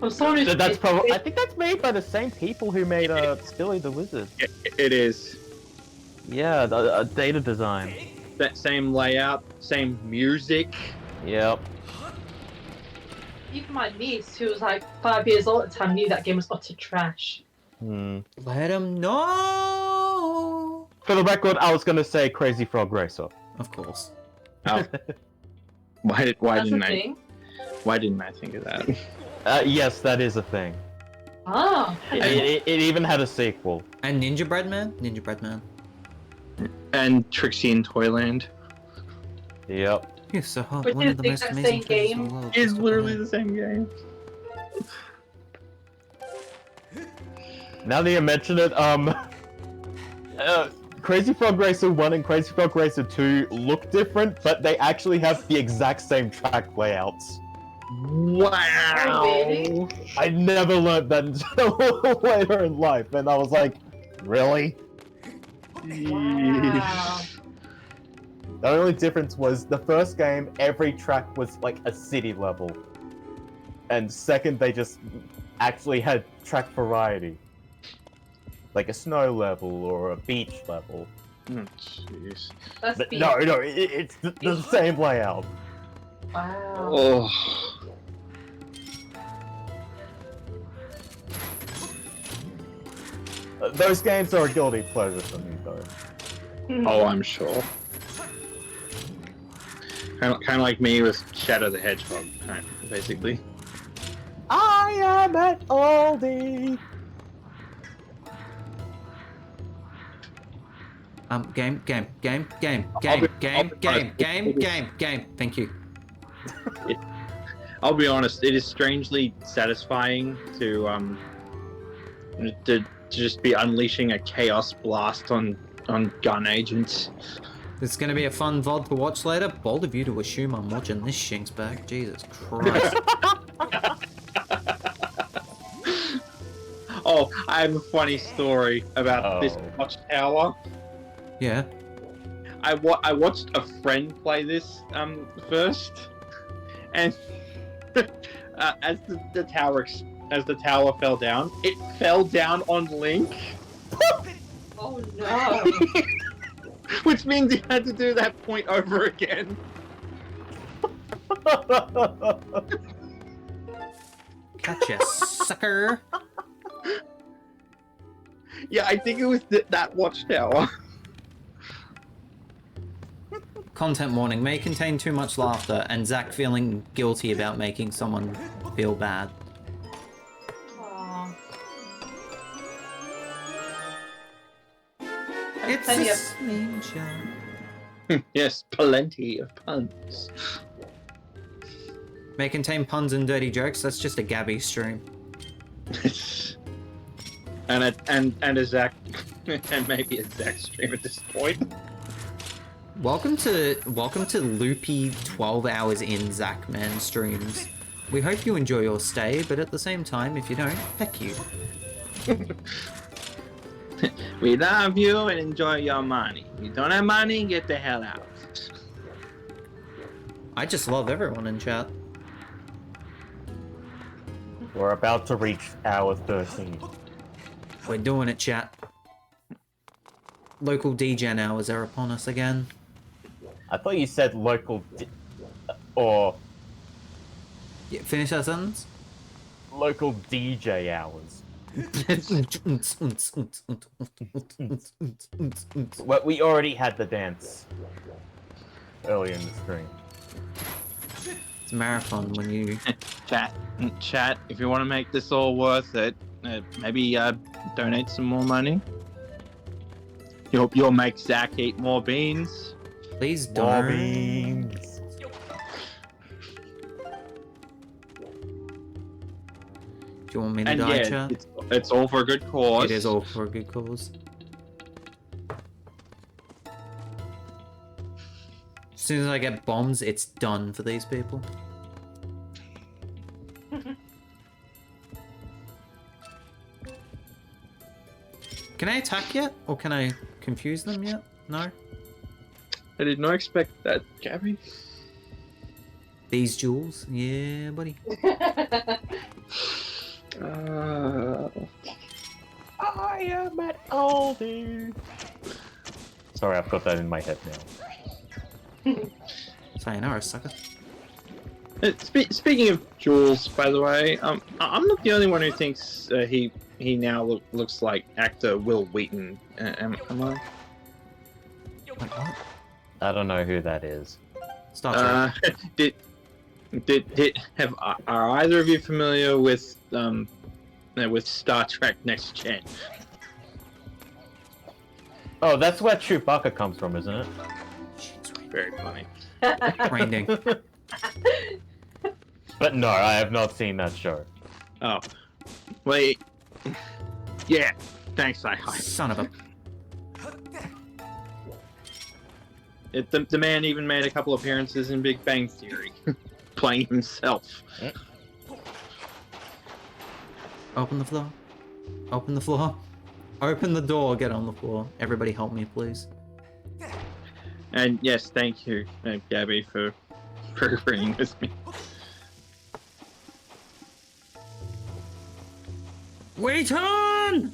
[SPEAKER 1] I'm sorry.
[SPEAKER 4] That's probably. I think that's made by the same people who made Billy the Wizard.
[SPEAKER 3] It is.
[SPEAKER 4] Yeah, data design.
[SPEAKER 3] That same layout, same music.
[SPEAKER 4] Yep.
[SPEAKER 1] Even my niece, who was like 5 years old at the time, knew that game was utter trash.
[SPEAKER 2] Let him know.
[SPEAKER 4] For the record, I was gonna say Crazy Frog Racer.
[SPEAKER 2] Of course.
[SPEAKER 3] Oh. Why
[SPEAKER 1] That's
[SPEAKER 3] didn't
[SPEAKER 1] the
[SPEAKER 3] I?
[SPEAKER 1] thing.
[SPEAKER 3] Why didn't I think of that?
[SPEAKER 4] Yes, that is a thing.
[SPEAKER 1] Ah.
[SPEAKER 4] It even had a sequel.
[SPEAKER 2] And Ninja Bread Man? Ninja Bread Man.
[SPEAKER 3] And Trixie in Toyland.
[SPEAKER 4] Yep.
[SPEAKER 2] You're so hot.
[SPEAKER 1] Which
[SPEAKER 2] One
[SPEAKER 1] is
[SPEAKER 2] of the
[SPEAKER 1] the
[SPEAKER 2] most
[SPEAKER 1] exact
[SPEAKER 2] amazing
[SPEAKER 1] same
[SPEAKER 2] things in
[SPEAKER 1] game.
[SPEAKER 2] the world.
[SPEAKER 3] It's
[SPEAKER 2] Just
[SPEAKER 3] literally
[SPEAKER 2] a
[SPEAKER 3] the same game.
[SPEAKER 4] Now that you mention it, Crazy Frog Racer 1 and Crazy Frog Racer 2 look different, but they actually have the exact same track layouts.
[SPEAKER 3] Wow.
[SPEAKER 1] Oh, really?
[SPEAKER 4] I never learned that until later in life, and I was like, really?
[SPEAKER 1] Wow.
[SPEAKER 4] The only difference was the first game, every track was like a city level. And second, they just actually had track variety. Like a snow level or a beach level.
[SPEAKER 3] Oh, jeez.
[SPEAKER 1] That's
[SPEAKER 4] But
[SPEAKER 1] the...
[SPEAKER 4] no, it's the same layout.
[SPEAKER 1] Wow.
[SPEAKER 3] Oh.
[SPEAKER 4] Those games are a guilty pleasure for me, though.
[SPEAKER 3] Oh, I'm sure. Kind of like me with Shadow the Hedgehog, basically.
[SPEAKER 4] I am an oldie.
[SPEAKER 2] Game. Thank you.
[SPEAKER 3] I'll be honest, it is strangely satisfying to just be unleashing a chaos blast on gun agents.
[SPEAKER 2] It's gonna be a fun VOD to watch later. Bold of you to assume I'm watching this shink's back. Jesus Christ.
[SPEAKER 3] Oh, I have a funny story about this watchtower.
[SPEAKER 2] Yeah.
[SPEAKER 3] I watched a friend play this first, and as the tower fell down, it fell down on Link,
[SPEAKER 1] Oh no.
[SPEAKER 3] which means he had to do that point over again.
[SPEAKER 2] Gotcha, sucker.
[SPEAKER 3] Yeah, I think it was that watchtower.
[SPEAKER 2] Content warning may contain too much laughter and Zach feeling guilty about making someone feel bad.
[SPEAKER 1] Aw.
[SPEAKER 2] It's
[SPEAKER 1] Plenty
[SPEAKER 2] a
[SPEAKER 1] of-
[SPEAKER 2] slingshot.
[SPEAKER 3] Yes, plenty of puns.
[SPEAKER 2] May contain puns and dirty jokes. That's just a Gabby stream.
[SPEAKER 3] and a Zach, and maybe a Zach stream at this point.
[SPEAKER 2] Welcome to loopy 12 hours in Zach Man streams. We hope you enjoy your stay, but at the same time, if you don't, heck you.
[SPEAKER 3] We love you and enjoy your money. If you don't have money, get the hell out.
[SPEAKER 2] I just love everyone in chat.
[SPEAKER 4] We're about to reach hour 13.
[SPEAKER 2] We're doing it, chat. Local DGen hours are upon us again.
[SPEAKER 4] I thought you said or
[SPEAKER 2] Yeah, finish that sentence?
[SPEAKER 4] local DJ hours. Well, we already had the dance earlier in the stream.
[SPEAKER 2] It's a marathon when you...
[SPEAKER 3] Chat, if you want to make this all worth it, maybe donate some more money. You'll make Zach eat more beans.
[SPEAKER 2] Please don't. Do you want me to
[SPEAKER 3] And
[SPEAKER 2] die,
[SPEAKER 3] yeah,
[SPEAKER 2] chat?
[SPEAKER 3] it's all for a good cause.
[SPEAKER 2] It is all for a good cause. As soon as I get bombs, it's done for these people. Can I attack yet? Or can I confuse them yet? No?
[SPEAKER 3] I did not expect that, Gabby.
[SPEAKER 2] These jewels? Yeah, buddy.
[SPEAKER 4] I am an oldie. Sorry, I've got that in my head now.
[SPEAKER 2] Sayonara, sucker.
[SPEAKER 3] Speaking of Jules, by the way, I'm not the only one who thinks he now looks like actor Will Wheaton. Am I?
[SPEAKER 2] Wait, what?
[SPEAKER 4] I don't know who that is.
[SPEAKER 2] Star Trek.
[SPEAKER 3] Are either of you familiar with Star Trek Next Gen?
[SPEAKER 4] Oh, that's where Chewbacca comes from, isn't it?
[SPEAKER 3] Very funny.
[SPEAKER 2] Rain-Ding.
[SPEAKER 4] But no, I have not seen that show.
[SPEAKER 3] Oh, wait. Yeah, thanks. I
[SPEAKER 2] Son of a...
[SPEAKER 3] the man even made a couple appearances in Big Bang Theory, playing himself.
[SPEAKER 2] Open the floor. Open the floor. Open the door, get on the floor. Everybody help me, please.
[SPEAKER 3] And yes, thank you, Gabby, for agreeing with me.
[SPEAKER 2] Wait on!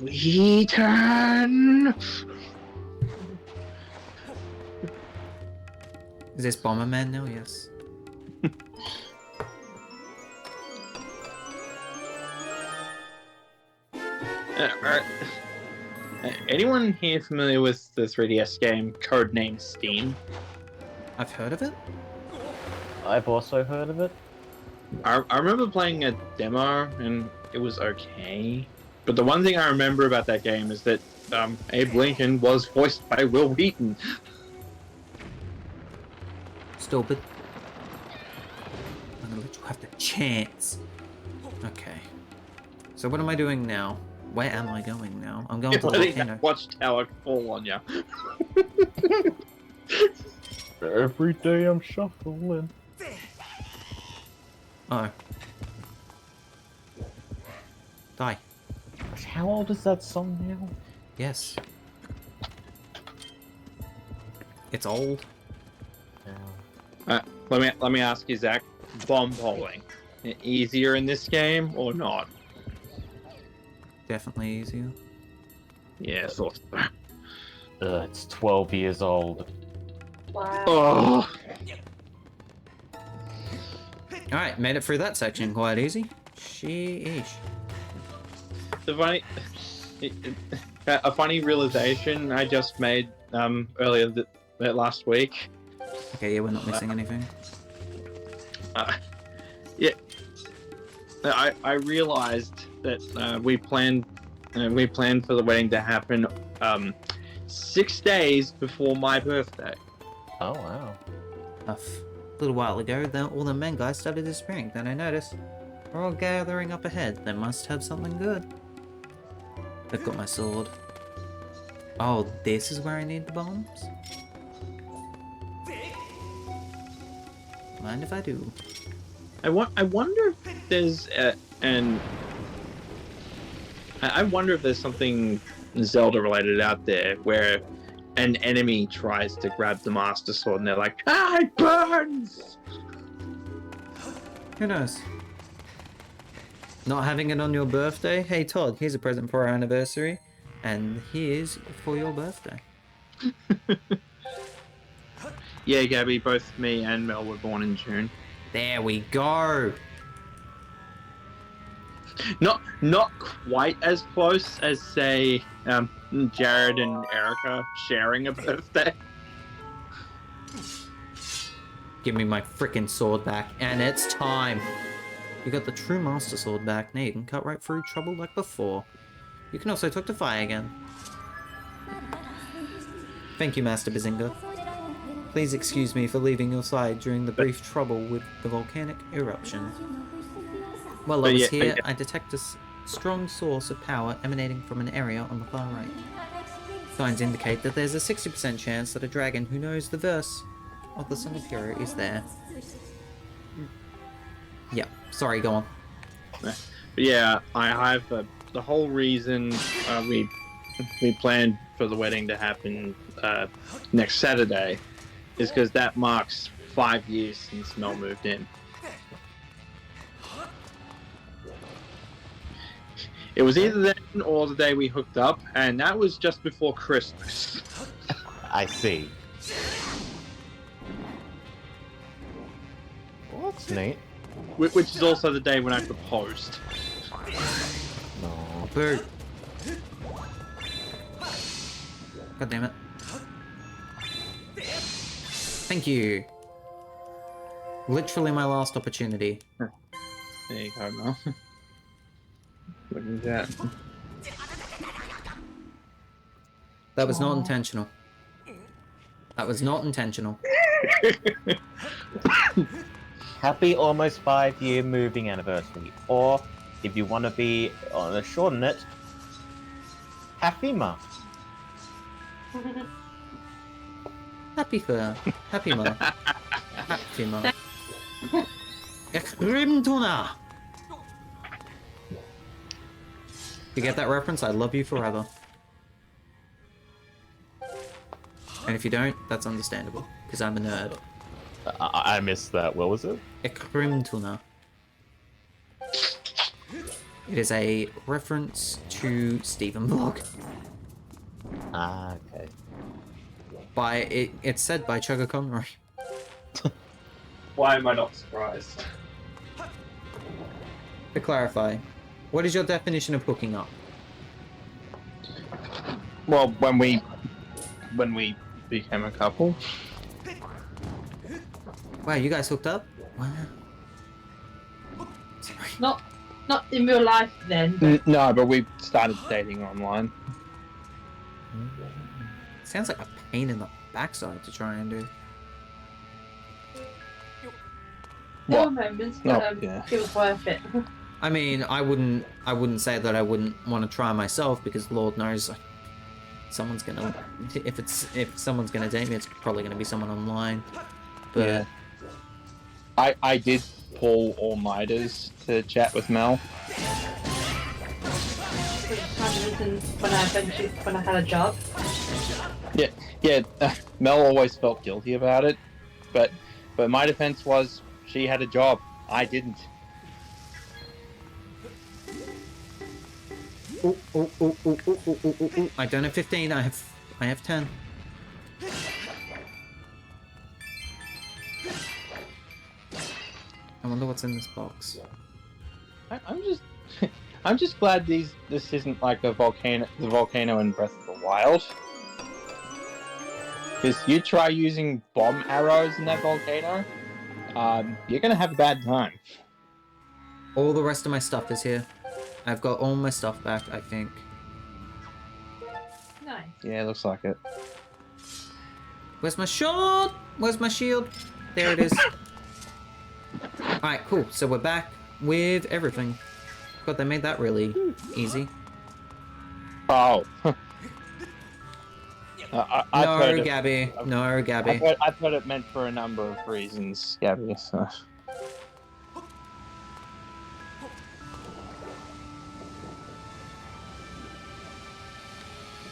[SPEAKER 3] We turn.
[SPEAKER 2] Is this Bomberman now? Yes.
[SPEAKER 3] Anyone here familiar with the 3DS game codenamed Steam?
[SPEAKER 2] I've heard of it?
[SPEAKER 4] I've also heard of it.
[SPEAKER 3] I remember playing a demo and it was okay. But the one thing I remember about that game is that Abe Lincoln was voiced by Will Wheaton.
[SPEAKER 2] Stupid. I'm gonna let you have the chance. Okay. So what am I doing now? Where am I going now? I'm going to the volcano.
[SPEAKER 3] Watchtower fall on ya.
[SPEAKER 4] Every day I'm shuffling.
[SPEAKER 2] Oh. Die.
[SPEAKER 4] How old is that song now?
[SPEAKER 2] Yes. It's old.
[SPEAKER 3] Let me ask you, Zach. Bomb bowling, easier in this game or not?
[SPEAKER 2] Definitely easier.
[SPEAKER 3] Yeah, thought so.
[SPEAKER 4] It's 12 years old.
[SPEAKER 5] Wow.
[SPEAKER 3] Oh.
[SPEAKER 2] Alright, made it through that section quite easy. Sheesh.
[SPEAKER 3] A funny realization I just made earlier last week.
[SPEAKER 2] Okay, yeah, we're not missing anything.
[SPEAKER 3] Yeah, I realized that we planned for the wedding to happen 6 days before my birthday.
[SPEAKER 4] Oh, wow.
[SPEAKER 2] A little while ago, all the men guys started disappearing. Then I noticed we're all gathering up ahead. They must have something good. They've got my sword. Oh, this is where I need the bombs? Mind if I do?
[SPEAKER 3] I wonder if there's I wonder if there's something Zelda related out there where an enemy tries to grab the Master Sword and they're like, "Ah, it burns!"
[SPEAKER 2] Who knows? Not having it on your birthday? Hey Todd, here's a present for our anniversary. And here's for your birthday.
[SPEAKER 3] Yeah, Gabby, both me and Mel were born in June.
[SPEAKER 2] There we go!
[SPEAKER 3] Not quite as close as, say, Jared and Erica sharing a birthday.
[SPEAKER 2] Give me my frickin' sword back, and it's time! You got the true Master Sword back, now you can cut right through trouble like before. You can also talk to fire again. Thank you, Master Bazinga. Please excuse me for leaving your side during the brief trouble with the volcanic eruption. While I was here, I detect a strong source of power emanating from an area on the far right. Signs indicate that there's a 60% chance that a dragon who knows the verse of the Song of Hero is there. Yeah, sorry, go on.
[SPEAKER 3] But yeah, I have the whole reason we planned for the wedding to happen next Saturday is because that marks 5 years since Mel moved in. It was either then or the day we hooked up, and that was just before Christmas.
[SPEAKER 4] I see. Well, that's neat.
[SPEAKER 3] Which is also the day when I proposed.
[SPEAKER 4] No.
[SPEAKER 2] Boo. God damn it. Thank you. Literally my last opportunity.
[SPEAKER 3] There you go, Mel. Look at that.
[SPEAKER 2] That was not intentional. That was not intentional.
[SPEAKER 4] Happy almost 5-year moving anniversary. Or, if you want to be on a shorten it, Happy Ma.
[SPEAKER 2] Happy Ma. Happy Ma. Ekrimtuna. You get that reference? I love you forever. And if you don't, that's understandable, because I'm a nerd.
[SPEAKER 4] I missed that. What was it?
[SPEAKER 2] Ekrimtuna. It is a reference to Stephen Blog.
[SPEAKER 4] Ah, okay.
[SPEAKER 2] It's said by Chugga Conroy.
[SPEAKER 3] Why am I not surprised?
[SPEAKER 2] To clarify, what is your definition of hooking up?
[SPEAKER 3] Well, when we became a couple.
[SPEAKER 2] Wow, you guys hooked up? Wow. Sorry.
[SPEAKER 1] Not in real life then. But
[SPEAKER 3] No, but we started dating online.
[SPEAKER 2] Sounds like a pain in the backside to try and do.
[SPEAKER 1] there were
[SPEAKER 3] What?
[SPEAKER 1] moments,
[SPEAKER 3] No,
[SPEAKER 1] but
[SPEAKER 3] yeah.
[SPEAKER 1] it was worth it.
[SPEAKER 2] I mean, I wouldn't say that I wouldn't want to try myself, because Lord knows someone's gonna, if someone's gonna date me, it's probably gonna be someone online. But
[SPEAKER 3] Yeah. I did pull all-nighters to chat with Mel.
[SPEAKER 1] When I had a job.
[SPEAKER 3] Yeah, Mel always felt guilty about it, but my defense was she had a job. I didn't.
[SPEAKER 2] I don't have 15. I have 10. I wonder what's in this box.
[SPEAKER 3] I'm just glad this isn't like the volcano in Breath of the Wild. Because you try using bomb arrows in that volcano, you're gonna have a bad time.
[SPEAKER 2] All the rest of my stuff is here. I've got all my stuff back, I think.
[SPEAKER 1] Nice.
[SPEAKER 3] Yeah, looks like it.
[SPEAKER 2] Where's my shield? Where's my shield? There it is. Alright, cool. So we're back with everything. God, they made that really easy.
[SPEAKER 3] Oh.
[SPEAKER 2] No, Gabby. No, Gabby.
[SPEAKER 3] I've heard it meant for a number of reasons, Gabby. So.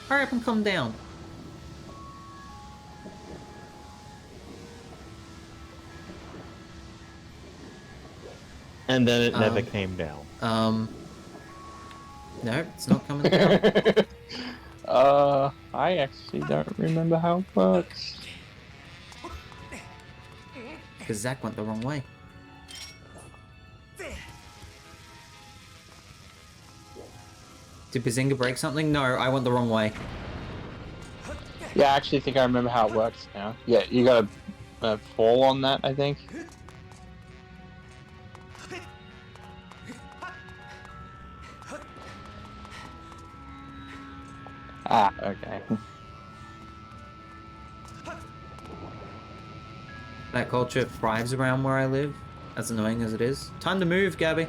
[SPEAKER 2] Hurry up and come down.
[SPEAKER 4] And then it never came down.
[SPEAKER 2] No, it's not coming down.
[SPEAKER 3] I actually don't remember how it works.
[SPEAKER 2] Because Zach went the wrong way. Did Bazinga break something? No, I went the wrong way.
[SPEAKER 3] Yeah, I actually think I remember how it works now. Yeah, you gotta fall on that, I think. Ah, okay.
[SPEAKER 2] That culture thrives around where I live, as annoying as it is. Time to move, Gabby.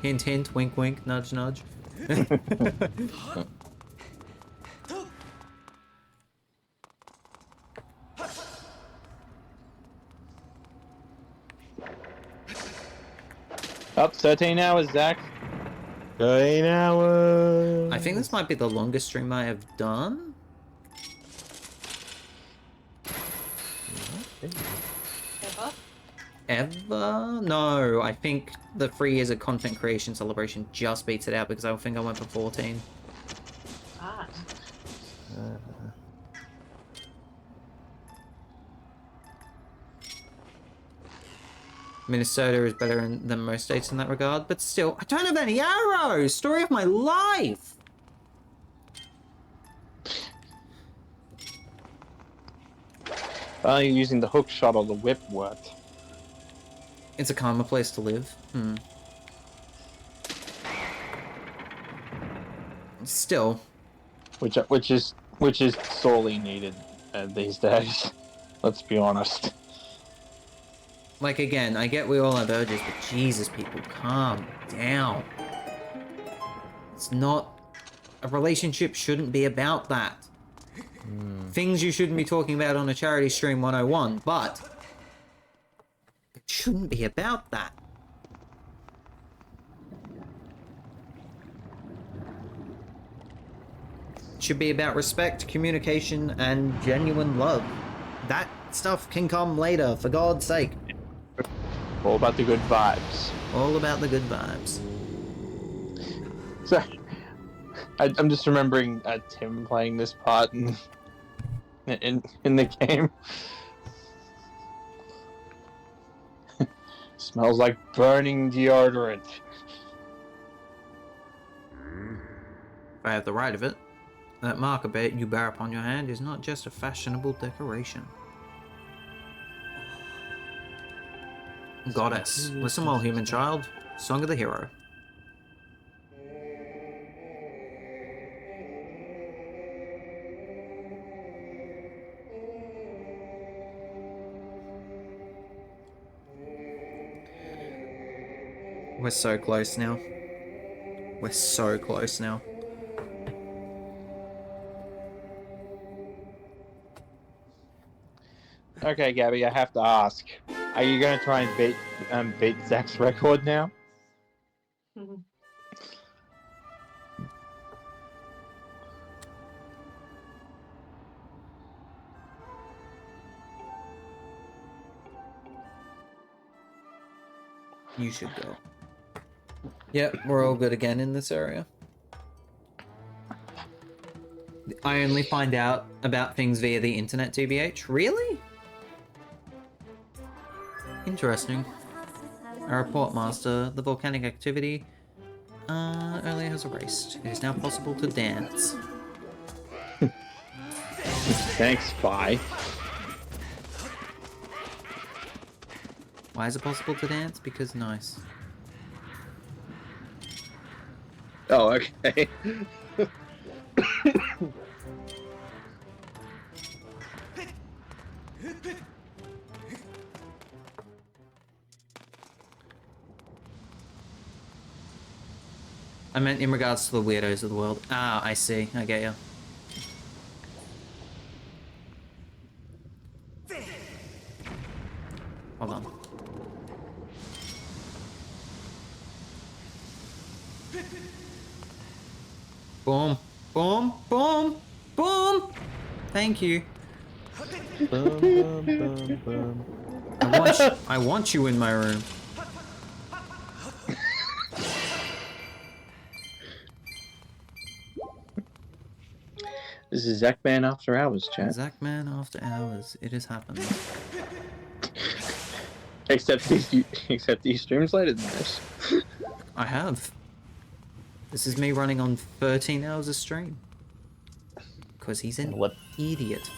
[SPEAKER 2] Hint, hint, wink, wink, nudge, nudge.
[SPEAKER 3] Up 13 hours, Zach.
[SPEAKER 4] 13 hours.
[SPEAKER 2] I think this might be the longest stream I have done. Ever? No, I think the 3 years of content creation celebration just beats it out because I think I went for 14.
[SPEAKER 1] Ah.
[SPEAKER 2] Minnesota is better than most states in that regard, but still, I don't have any arrows! Story of my life!
[SPEAKER 3] Are you using the hook shot or the whip worked?
[SPEAKER 2] It's a calmer place to live. Still.
[SPEAKER 3] Which is sorely needed these days. Let's be honest.
[SPEAKER 2] Like, again, I get we all have urges, but Jesus, people, calm down. It's not... A relationship shouldn't be about that. Things you shouldn't be talking about on a charity stream 101, but... It shouldn't be about that. It should be about respect, communication, and genuine love. That stuff can come later, for God's sake.
[SPEAKER 3] All about the good vibes.
[SPEAKER 2] All about the good vibes.
[SPEAKER 3] So, I'm just remembering Tim playing this part in the game. Smells like burning deodorant.
[SPEAKER 2] If I have the right of it, that marker you bear upon your hand is not just a fashionable decoration. Goddess, listen well, human child. Song of the hero. We're so close now. We're so close now.
[SPEAKER 3] Okay, Gabby, I have to ask. Are you going to try and beat Zach's record now?
[SPEAKER 2] You should go. Yep, we're all good again in this area. I only find out about things via the internet, TBH. Really? Interesting. Our report master, the volcanic activity earlier has erased. It is now possible to dance.
[SPEAKER 3] Thanks, Spy.
[SPEAKER 2] Why is it possible to dance? Because nice.
[SPEAKER 3] Oh, okay.
[SPEAKER 2] I meant in regards to the weirdos of the world. Ah, I see. I get you. Hold on. Boom. Boom. Boom. Boom. Thank you.
[SPEAKER 4] Boom, boom, boom, boom.
[SPEAKER 2] I want you in my room.
[SPEAKER 3] This is Zach Man After Hours, chat.
[SPEAKER 2] Zach Man After Hours. It has happened.
[SPEAKER 3] Except these streams later than this.
[SPEAKER 2] I have. This is me running on 13 hours of stream. Because he's an
[SPEAKER 4] What?
[SPEAKER 2] idiot.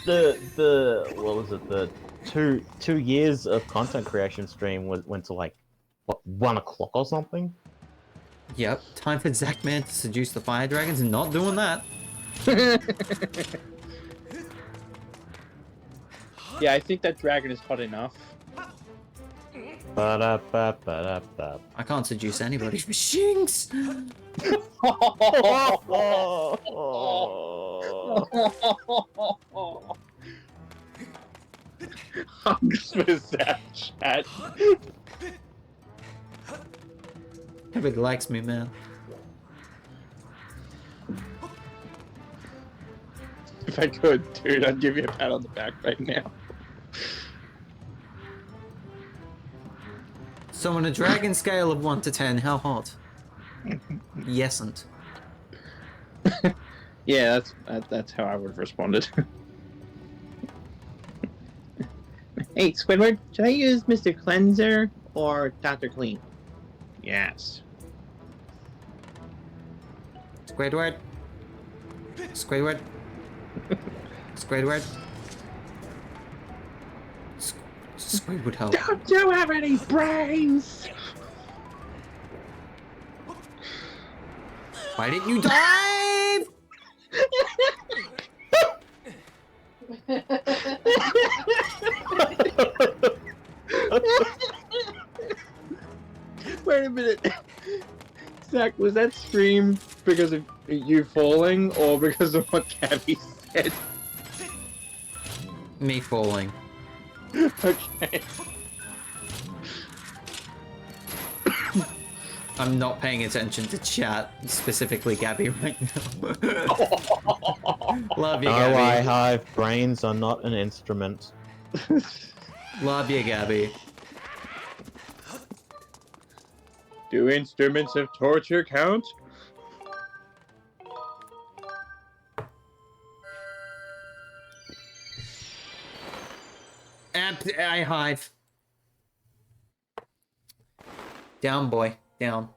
[SPEAKER 4] The what was it? The two years of content creation stream went to like what 1 o'clock or something.
[SPEAKER 2] Yep, time for Zach Man to seduce the fire dragons and not doing that.
[SPEAKER 3] Yeah, I think that dragon is hot enough.
[SPEAKER 4] Ba-da-ba-ba-da-ba.
[SPEAKER 2] I can't seduce anybody for shinks.
[SPEAKER 3] Hugs for that chat.
[SPEAKER 2] Everybody likes me, man.
[SPEAKER 3] If I could, dude, I'd give you a pat on the back right now.
[SPEAKER 2] So on a dragon scale of 1 to 10, how hot? Yesn't.
[SPEAKER 3] Yeah, that's how I would have responded. Hey, Squidward, should I use Mr. Cleanser or Dr. Clean? Yes.
[SPEAKER 2] Squidward. Squidward. Squidward. Squidward help.
[SPEAKER 3] Don't you have any brains?
[SPEAKER 2] Why didn't you dive?
[SPEAKER 3] Wait a minute. Zach, was that stream because of you falling or because of what Gabby said?
[SPEAKER 2] Me falling.
[SPEAKER 3] Okay.
[SPEAKER 2] I'm not paying attention to chat, specifically Gabby right now. Love you,
[SPEAKER 4] Oh, I
[SPEAKER 2] Gabby.
[SPEAKER 4] have brains are not an instrument.
[SPEAKER 2] Love you, Gabby.
[SPEAKER 3] Do instruments of torture count?
[SPEAKER 2] I hive. Down, boy. Down.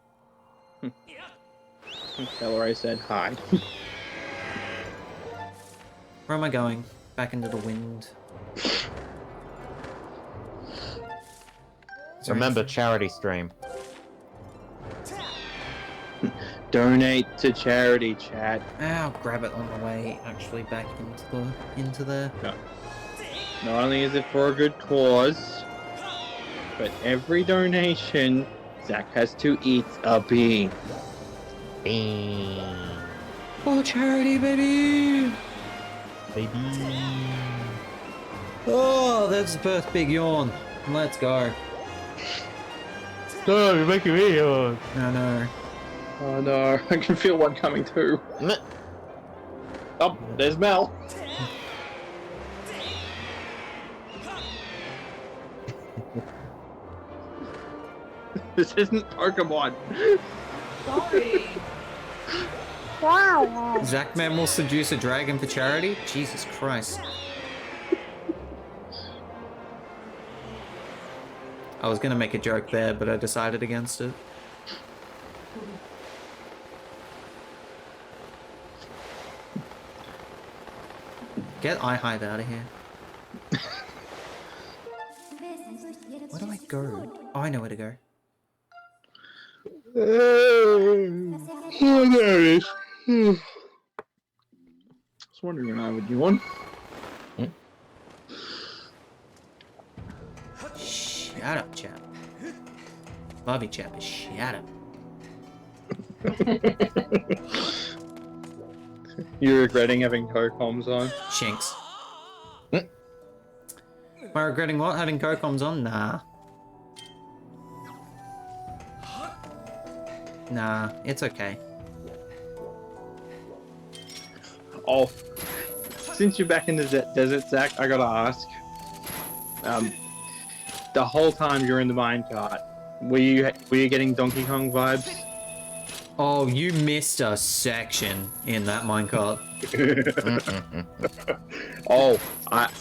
[SPEAKER 3] Belleray said hi.
[SPEAKER 2] Where am I going? Back into the wind.
[SPEAKER 4] Remember, charity stream.
[SPEAKER 3] Donate to charity, chat.
[SPEAKER 2] I'll grab it on the way, actually, back into the...
[SPEAKER 3] No. Not only is it for a good cause, but every donation, Zach has to eat a bean.
[SPEAKER 4] Bean.
[SPEAKER 2] For charity, baby!
[SPEAKER 4] Baby.
[SPEAKER 2] Oh, that's the first big yawn. Let's go.
[SPEAKER 4] No, you're making me yawn.
[SPEAKER 2] No, no.
[SPEAKER 3] Oh no, I can feel one coming too. Oh, there's Mel. This isn't Pokemon.
[SPEAKER 1] Sorry.
[SPEAKER 2] Zachman will seduce a dragon for charity? Jesus Christ. I was gonna make a joke there, but I decided against it. Get iHive out of here. Where do I go? Oh, I know where to go.
[SPEAKER 3] Oh, there it is. I was wondering when I would yawn.
[SPEAKER 2] Shut up, chap. Love you, chap. Shut up.
[SPEAKER 3] You're regretting having co-coms on?
[SPEAKER 2] Shinks. Am I regretting what? Having co-coms on? Nah. Nah, it's okay.
[SPEAKER 3] Oh, since you're back in the desert, Zach, I gotta ask. The whole time you're in the minecart, were you getting Donkey Kong vibes?
[SPEAKER 2] Oh, you missed a section in that minecart.
[SPEAKER 3] Oh,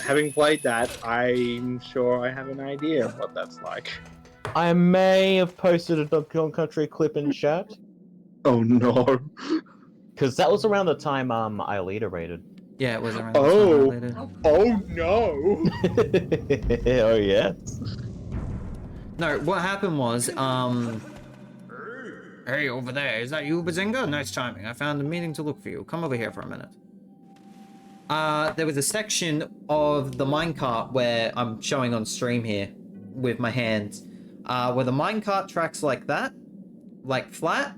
[SPEAKER 3] having played that, I'm sure I have an idea of what that's like.
[SPEAKER 4] I may have posted a Donkey Kong Country clip in chat.
[SPEAKER 3] Oh no.
[SPEAKER 4] Because that was around the time Iolita raided.
[SPEAKER 2] Yeah, it was around the
[SPEAKER 3] Oh.
[SPEAKER 2] time later.
[SPEAKER 3] Oh no.
[SPEAKER 4] Oh yes.
[SPEAKER 2] No, what happened was, hey, over there, is that you, Bazinga? Nice timing. I found a meeting to look for you. Come over here for a minute. There was a section of the minecart where I'm showing on stream here with my hands, where the minecart tracks like that, like flat.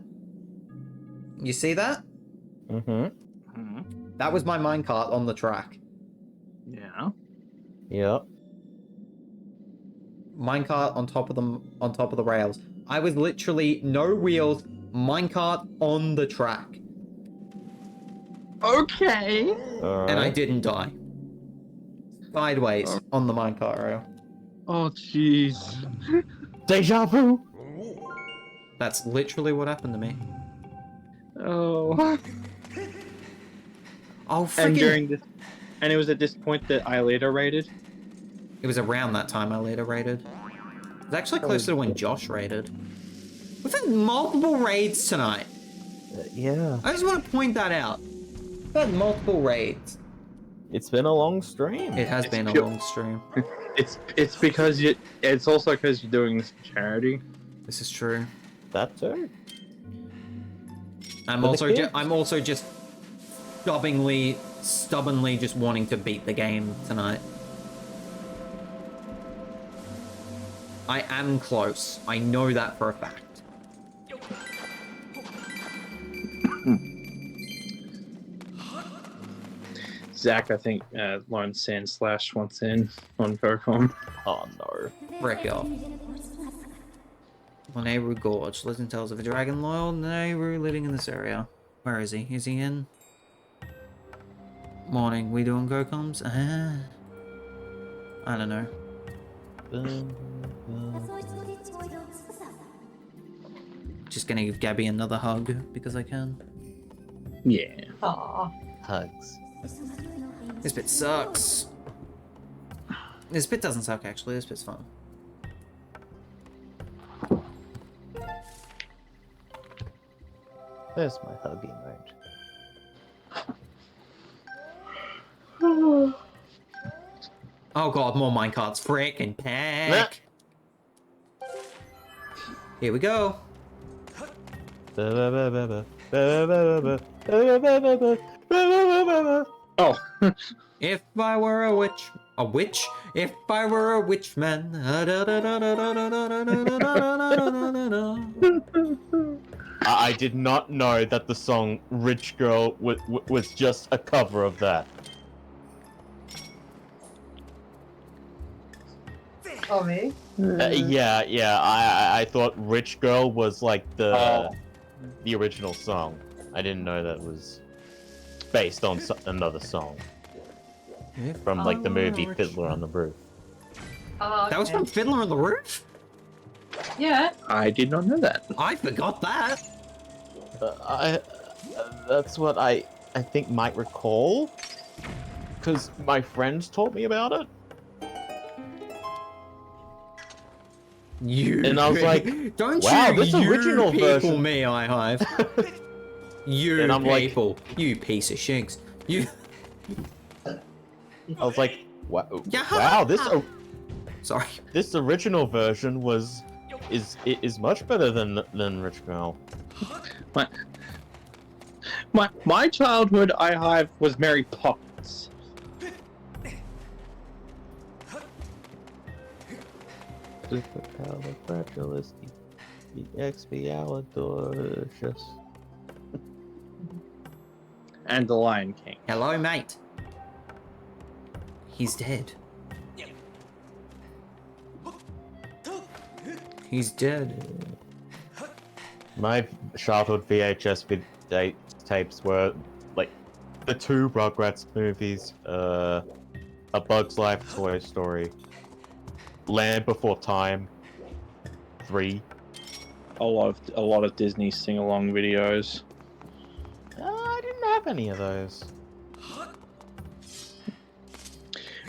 [SPEAKER 2] You see that?
[SPEAKER 4] Mm-hmm.
[SPEAKER 2] That was my minecart on the track.
[SPEAKER 3] Yeah.
[SPEAKER 4] Yep.
[SPEAKER 2] Minecart on top of the rails. I was literally no wheels, minecart on the track,
[SPEAKER 3] Okay.
[SPEAKER 2] and I didn't die. Sideways on the minecart rail.
[SPEAKER 3] Oh, jeez.
[SPEAKER 4] Deja vu.
[SPEAKER 2] That's literally what happened to me.
[SPEAKER 3] Oh.
[SPEAKER 2] Oh,
[SPEAKER 3] And
[SPEAKER 2] freaking!
[SPEAKER 3] during this, and it was at this point that I later raided.
[SPEAKER 2] It was around that time I later raided. It was actually closer to when Josh raided. We've had multiple raids tonight.
[SPEAKER 4] Yeah.
[SPEAKER 2] I just want to point that out. We've had multiple raids.
[SPEAKER 4] It's been a long stream.
[SPEAKER 2] It has
[SPEAKER 3] It's
[SPEAKER 2] been a
[SPEAKER 3] pure-
[SPEAKER 2] long stream.
[SPEAKER 3] It's because it's also because you're doing this for charity.
[SPEAKER 2] This is true.
[SPEAKER 4] That too.
[SPEAKER 2] I'm
[SPEAKER 4] For the
[SPEAKER 2] also
[SPEAKER 4] kids.
[SPEAKER 2] just stubbornly just wanting to beat the game tonight. I am close. I know that for a fact.
[SPEAKER 3] Zach, I think, learned Sandslash once in on Vercom.
[SPEAKER 4] Oh no.
[SPEAKER 2] Frick off. On Nehru Gorge, legend tells of a dragon loyal Nehru living in this area. Where is he? Is he in? Morning, we doing go-coms? I don't know. Just gonna give Gabby another hug because I can.
[SPEAKER 3] Yeah.
[SPEAKER 1] Aww.
[SPEAKER 4] Hugs.
[SPEAKER 2] This bit sucks. This bit doesn't suck actually, this bit's fun.
[SPEAKER 4] There's my huggy mode.
[SPEAKER 2] Oh god, more minecarts. Frickin' pack! Here we go.
[SPEAKER 3] Oh.
[SPEAKER 2] If I were a witch, if I were a witch man.
[SPEAKER 4] I did not know that the song "Rich Girl" was just a cover of that.
[SPEAKER 1] Oh, me?
[SPEAKER 4] Yeah. I thought "Rich Girl" was like the original song. I didn't know that was based on another song from like the movie Fiddler on the Roof.
[SPEAKER 1] Oh,
[SPEAKER 2] That was
[SPEAKER 1] okay.
[SPEAKER 2] from Fiddler on the Roof?
[SPEAKER 1] Yeah.
[SPEAKER 3] I did not know that.
[SPEAKER 2] I forgot that.
[SPEAKER 4] That's what I think might recall, because my friends told me about it.
[SPEAKER 2] You.
[SPEAKER 4] And I was like,
[SPEAKER 2] don't
[SPEAKER 4] wow,
[SPEAKER 2] you,
[SPEAKER 4] this
[SPEAKER 2] you
[SPEAKER 4] original
[SPEAKER 2] people
[SPEAKER 4] version.
[SPEAKER 2] me, I hive. You
[SPEAKER 4] And I'm like-
[SPEAKER 2] people. You piece of shinks. You.
[SPEAKER 4] I was like, wow,
[SPEAKER 2] Yeah.
[SPEAKER 4] wow,
[SPEAKER 2] Sorry.
[SPEAKER 4] this original version is much better than Rich Girl.
[SPEAKER 3] My childhood iHive was Mary Poppins.
[SPEAKER 4] Supercalifragilisticexpialidocious.
[SPEAKER 3] And The Lion King.
[SPEAKER 2] Hello, mate. He's dead. He's dead.
[SPEAKER 4] My childhood VHS tapes were like the 2 Rugrats movies, A Bug's Life, Toy Story, Land Before Time, 3.
[SPEAKER 3] A lot of Disney sing-along videos.
[SPEAKER 4] I didn't have any of those.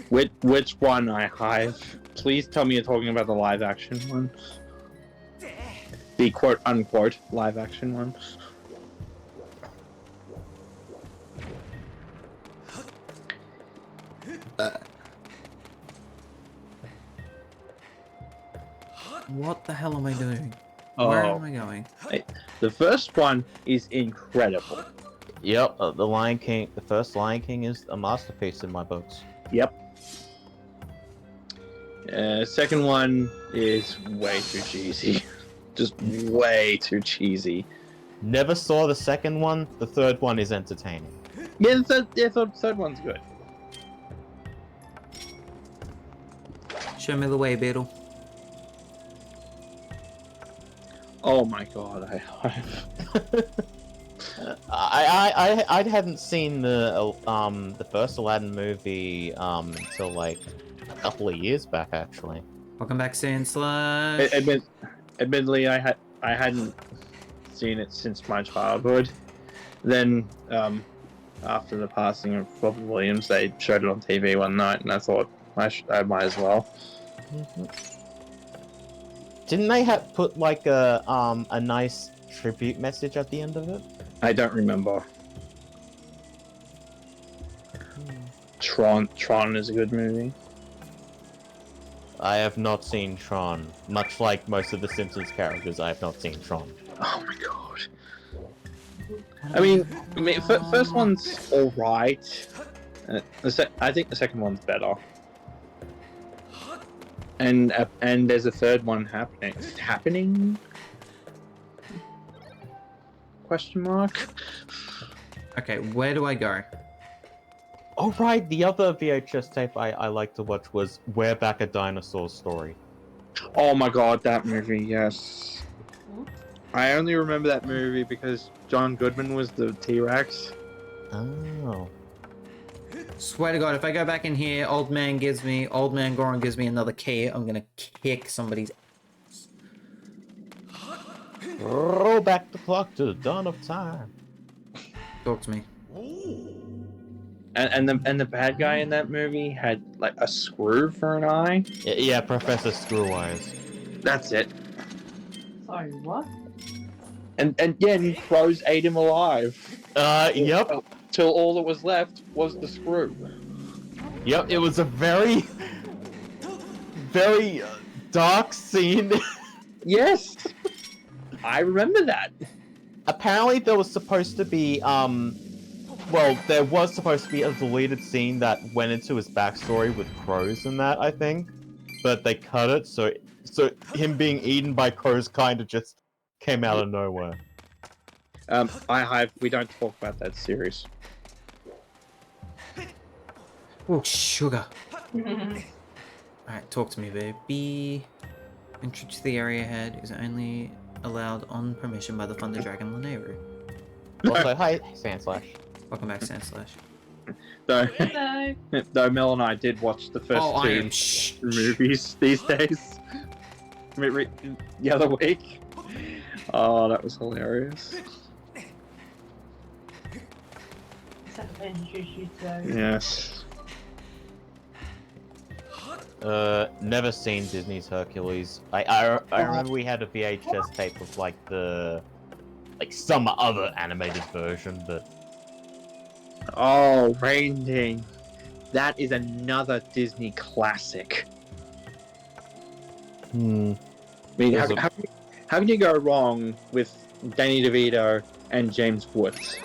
[SPEAKER 3] Which one iHive? Please tell me you're talking about the live-action one. The quote-unquote live-action one.
[SPEAKER 2] What the hell am I doing?
[SPEAKER 3] Oh.
[SPEAKER 2] Where am I going?
[SPEAKER 3] The first one is incredible.
[SPEAKER 4] Yep, the Lion King, the first Lion King is a masterpiece in my books.
[SPEAKER 3] Yep. Second one is way too cheesy. Just way too cheesy.
[SPEAKER 4] Never saw the second one. The third one is entertaining.
[SPEAKER 3] Yeah, the third one's good.
[SPEAKER 2] Show me the way, Beetle.
[SPEAKER 3] Oh my god,
[SPEAKER 4] I hadn't seen the first Aladdin movie until like a couple of years back, actually.
[SPEAKER 2] Welcome back, Sandslash.
[SPEAKER 3] Admittedly, I hadn't seen it since my childhood. Then, after the passing of Robin Williams, they showed it on TV one night, and I thought I might as well.
[SPEAKER 4] Didn't they have put like a nice tribute message at the end of it?
[SPEAKER 3] I don't remember. Tron is a good movie.
[SPEAKER 4] I have not seen Tron. Much like most of the Simpsons characters, I have not seen Tron.
[SPEAKER 3] Oh my god. I mean, first one's all right. I think the second one's better. And there's a third one happening. Happening? Question mark.
[SPEAKER 2] Okay, where do I go?
[SPEAKER 4] Oh right, the other VHS tape I like to watch was We're Back, a Dinosaur Story.
[SPEAKER 3] Oh my god, that movie, yes. I only remember that movie because John Goodman was the T-Rex.
[SPEAKER 4] Oh.
[SPEAKER 2] Swear to God, if I go back in here, Old Man Goron gives me another key, I'm gonna kick somebody's ass.
[SPEAKER 4] Roll back the clock to the dawn of time.
[SPEAKER 2] Talk to me.
[SPEAKER 3] And the bad guy in that movie had like a screw for an eye.
[SPEAKER 4] Yeah, Professor Screw-Eyes.
[SPEAKER 3] That's it.
[SPEAKER 1] Sorry, what?
[SPEAKER 3] And yeah, and crows ate him alive.
[SPEAKER 4] Yep.
[SPEAKER 3] Till all that was left was the screw.
[SPEAKER 4] Yep, it was a very, very dark scene.
[SPEAKER 3] Yes, I remember that.
[SPEAKER 4] Apparently there was supposed to be, well, there was supposed to be a deleted scene that went into his backstory with crows and that, I think. But they cut it, so him being eaten by crows kind of just came out of nowhere.
[SPEAKER 3] We don't talk about that series.
[SPEAKER 2] Oh, sugar. Alright, talk to me, baby. Entry to the area ahead is only allowed on permission by the Thunder Dragon Laneru.
[SPEAKER 4] Also, hi, Sandslash.
[SPEAKER 2] Welcome back, Sandslash.
[SPEAKER 3] Though Mel and I did watch the first two movies these days. The other week. Oh, that was hilarious. Yes.
[SPEAKER 4] Never seen Disney's Hercules. I remember we had a VHS tape of like some other animated version, but
[SPEAKER 3] Oh, RainDing. That is another Disney classic. I mean, how can you go wrong with Danny DeVito and James Woods?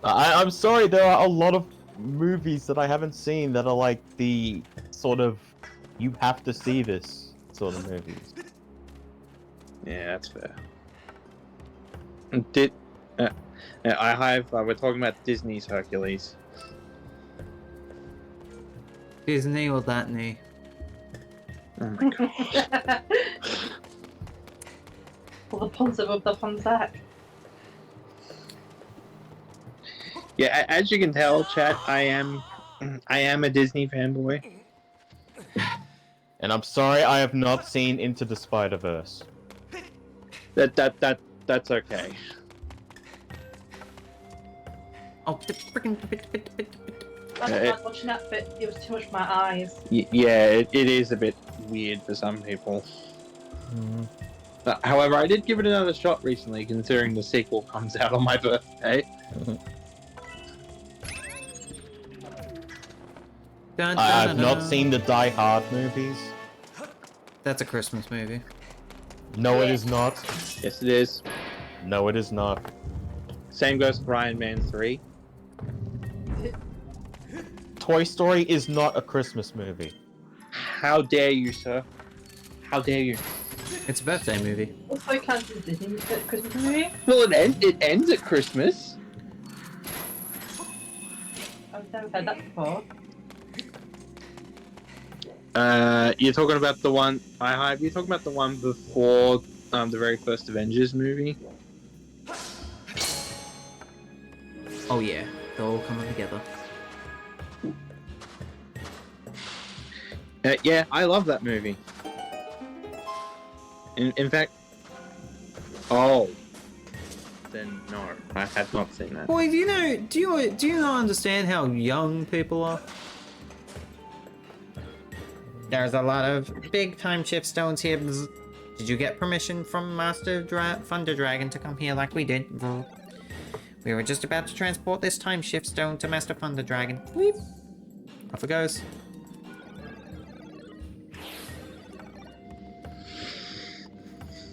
[SPEAKER 4] I'm sorry, there are a lot of movies that I haven't seen that are like the sort of you have to see this sort of movies.
[SPEAKER 3] Yeah, that's fair. We're talking about Disney's Hercules.
[SPEAKER 2] Disney or that knee?
[SPEAKER 3] Oh my god.
[SPEAKER 1] Well, the puns above the fun sack.
[SPEAKER 3] Yeah, as you can tell, chat, I am a Disney fanboy.
[SPEAKER 4] And I'm sorry, I have not seen Into the Spider-Verse.
[SPEAKER 3] That's okay.
[SPEAKER 2] Oh, the freaking.
[SPEAKER 1] I don't like watching that, but it was too much for my eyes.
[SPEAKER 3] Yeah, it is a bit weird for some people. However, I did give it another shot recently, considering the sequel comes out on my birthday.
[SPEAKER 4] I've not seen the Die Hard movies.
[SPEAKER 2] That's a Christmas movie.
[SPEAKER 4] No, it is not.
[SPEAKER 3] Yes, it is.
[SPEAKER 4] No, it is not.
[SPEAKER 3] Same goes for Iron Man 3.
[SPEAKER 4] Toy Story is not a Christmas movie.
[SPEAKER 3] How dare you, sir? How dare you?
[SPEAKER 2] It's a birthday movie.
[SPEAKER 1] Also counts as Disney Christmas movie.
[SPEAKER 3] Well, it ends at Christmas.
[SPEAKER 1] I've never heard that before.
[SPEAKER 3] You're talking about the one I hype. You're talking about the one before the very first Avengers movie.
[SPEAKER 2] Oh yeah, they're all coming together.
[SPEAKER 3] Yeah, I love that movie. In fact, then no, I have not seen that.
[SPEAKER 2] Boy, do you not understand how young people are? There's a lot of big time shift stones here. Bzz. Did you get permission from Master Thunder Dragon to come here like we did? Bzz. We were just about to transport this time shift stone to Master Thunder Dragon. Weep. Off it goes.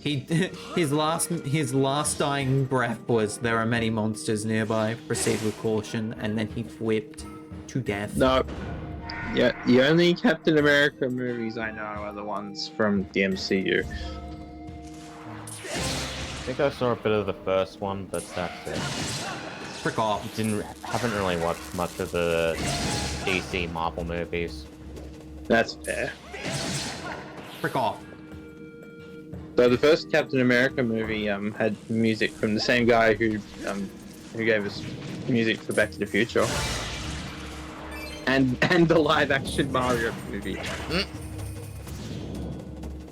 [SPEAKER 2] His last dying breath was, "There are many monsters nearby. Proceed with caution," and then he whipped to death.
[SPEAKER 3] No. Yeah, the only Captain America movies I know are the ones from the MCU.
[SPEAKER 4] I think I saw a bit of the first one, but that's it.
[SPEAKER 2] Frick off.
[SPEAKER 4] Haven't really watched much of the DC Marvel movies.
[SPEAKER 3] That's fair.
[SPEAKER 2] Frick off.
[SPEAKER 3] So the first Captain America movie had music from the same guy who gave us music for Back to the Future. And the live action Mario movie.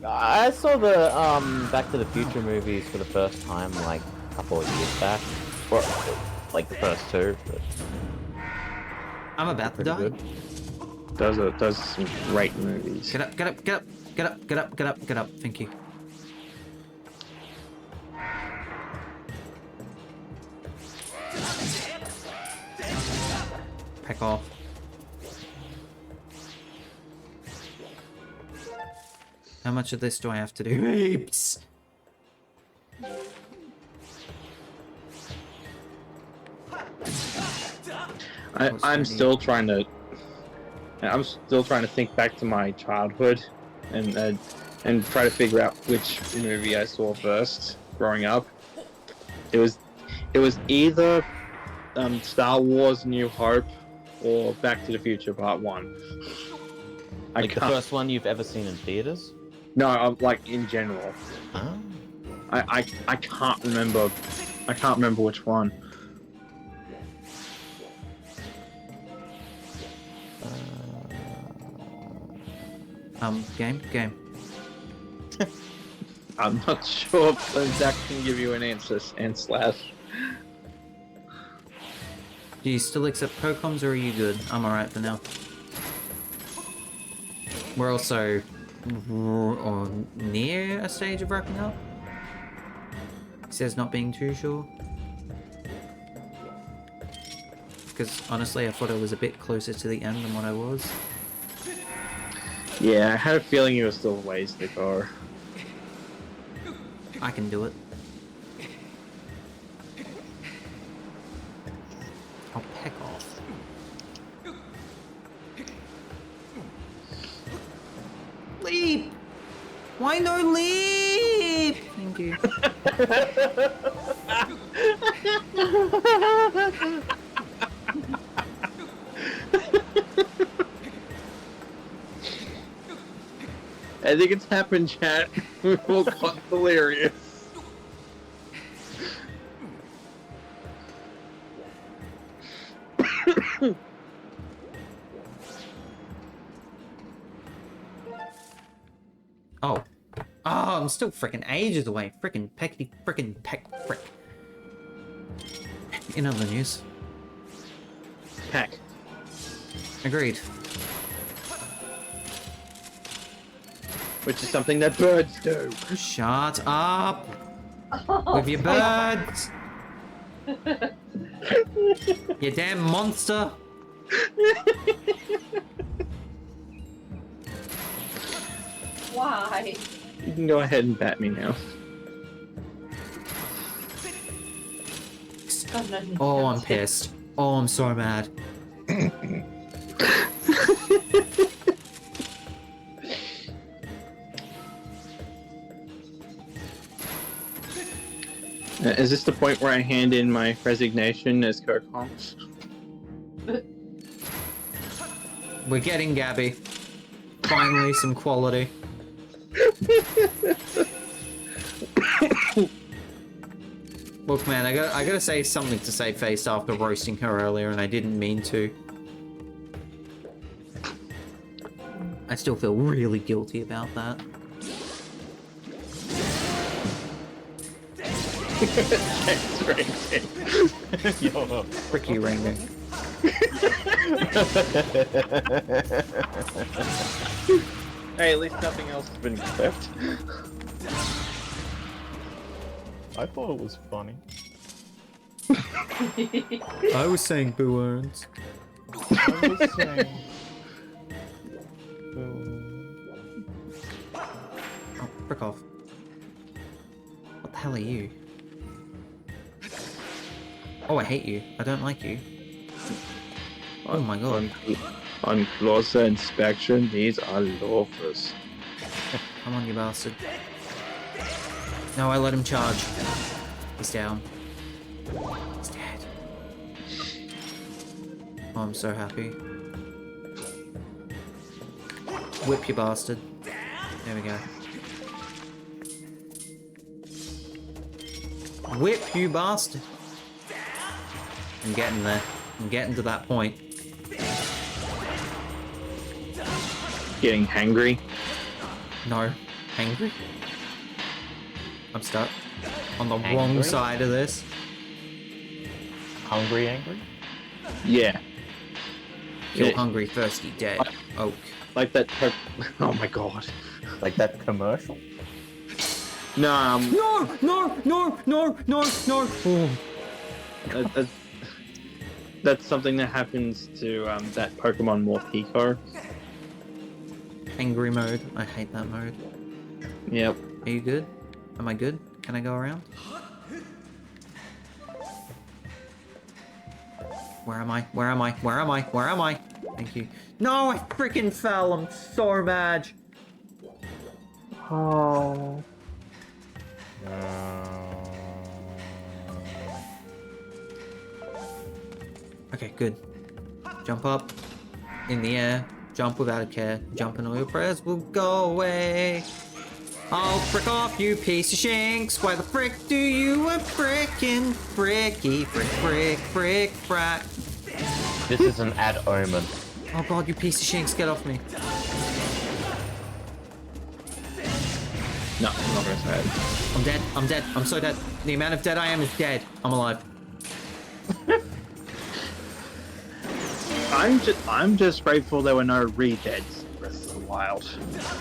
[SPEAKER 4] I saw the Back to the Future movies for the first time like a couple of years back. Or like the first two. But
[SPEAKER 2] I'm about to
[SPEAKER 4] pretty
[SPEAKER 2] die.
[SPEAKER 4] good.
[SPEAKER 3] Those are some great movies.
[SPEAKER 2] Get up, get up, get up, get up, get up, get up, get up. Thank you. Peck off. How much of this do I have to do? Heaps!
[SPEAKER 3] I'm still trying to think back to my childhood and try to figure out which movie I saw first growing up. It was either Star Wars: New Hope or Back to the Future Part 1.
[SPEAKER 4] Like the first one you've ever seen in theaters?
[SPEAKER 3] No, like in general.
[SPEAKER 4] Oh.
[SPEAKER 3] I can't remember. I can't remember which one.
[SPEAKER 2] Game.
[SPEAKER 3] I'm not sure if Zach can give you an answer. And slash.
[SPEAKER 2] Do you still accept Pocoms or are you good? I'm alright for now. We're also near a stage of wrapping up. He says not being too sure. Because honestly, I thought I was a bit closer to the end than what I was.
[SPEAKER 3] Yeah, I had a feeling you were still a ways to go.
[SPEAKER 2] I can do it. I'll peck off. Leap! Why no leap? Thank you.
[SPEAKER 3] I think it's happened, chat. We've all got delirious.
[SPEAKER 2] Oh. Oh, I'm still freaking ages away. Freaking peckety freaking peck frick. In other news.
[SPEAKER 3] Heck.
[SPEAKER 2] Agreed.
[SPEAKER 3] Which is something that birds do.
[SPEAKER 2] Shut up! With your birds! You damn monster!
[SPEAKER 1] Why?
[SPEAKER 3] You can go ahead and bat me now.
[SPEAKER 2] Oh, I'm pissed. Oh, I'm so mad.
[SPEAKER 3] Is this the point where I hand in my resignation as co-com?
[SPEAKER 2] We're getting Gabby. Finally, some quality. Look, man, I gotta say something to save face after roasting her earlier, and I didn't mean to. I still feel really guilty about that.
[SPEAKER 3] Thanks, Rain.
[SPEAKER 4] Yo.
[SPEAKER 2] Frick you, Rainbow.
[SPEAKER 3] Hey, at least nothing else has been clipped.
[SPEAKER 4] I thought it was funny.
[SPEAKER 2] I was saying boo earns.
[SPEAKER 4] I was saying...
[SPEAKER 2] Oh, frick off. What the hell are you? Oh, I hate you. I don't like you. Oh my god.
[SPEAKER 3] On closer inspection, these are loafers.
[SPEAKER 2] Come on, you bastard. No, I let him charge. He's down. He's dead. Oh, I'm so happy. Whip, you bastard. There we go. Whip, you bastard. I'm getting there. I'm getting to that point.
[SPEAKER 3] Getting hangry.
[SPEAKER 2] No. Angry? I'm stuck. On the
[SPEAKER 4] Angry?
[SPEAKER 2] wrong side of this.
[SPEAKER 4] Hungry, angry?
[SPEAKER 3] Yeah.
[SPEAKER 2] Kill
[SPEAKER 3] Yeah.
[SPEAKER 2] hungry, thirsty, dead. Oak.
[SPEAKER 3] Like that. Oh my god.
[SPEAKER 4] Like that commercial?
[SPEAKER 3] No,
[SPEAKER 2] No! Oh.
[SPEAKER 3] that's something that happens to that Pokemon Morpeko.
[SPEAKER 2] Angry mode. I hate that mode.
[SPEAKER 3] Yep.
[SPEAKER 2] Are you good? Am I good? Can I go around? Where am I? Where am I? Where am I? Where am I? Thank you. No, I freaking fell. I'm so mad.
[SPEAKER 3] Oh.
[SPEAKER 2] Okay, good. Jump up. In the air. Jump without a care. Jump and all your prayers will go away. Oh, frick off, you piece of shanks. Why the frick do you a frickin' fricky frick frack?
[SPEAKER 4] This is an ad omen.
[SPEAKER 2] Oh god, you piece of shanks, get off me.
[SPEAKER 3] No, I'm not gonna say it.
[SPEAKER 2] I'm dead, I'm dead, I'm so dead. The amount of dead I am is dead. I'm alive.
[SPEAKER 3] I'm just grateful there were no re-deads in Breath of the Wild.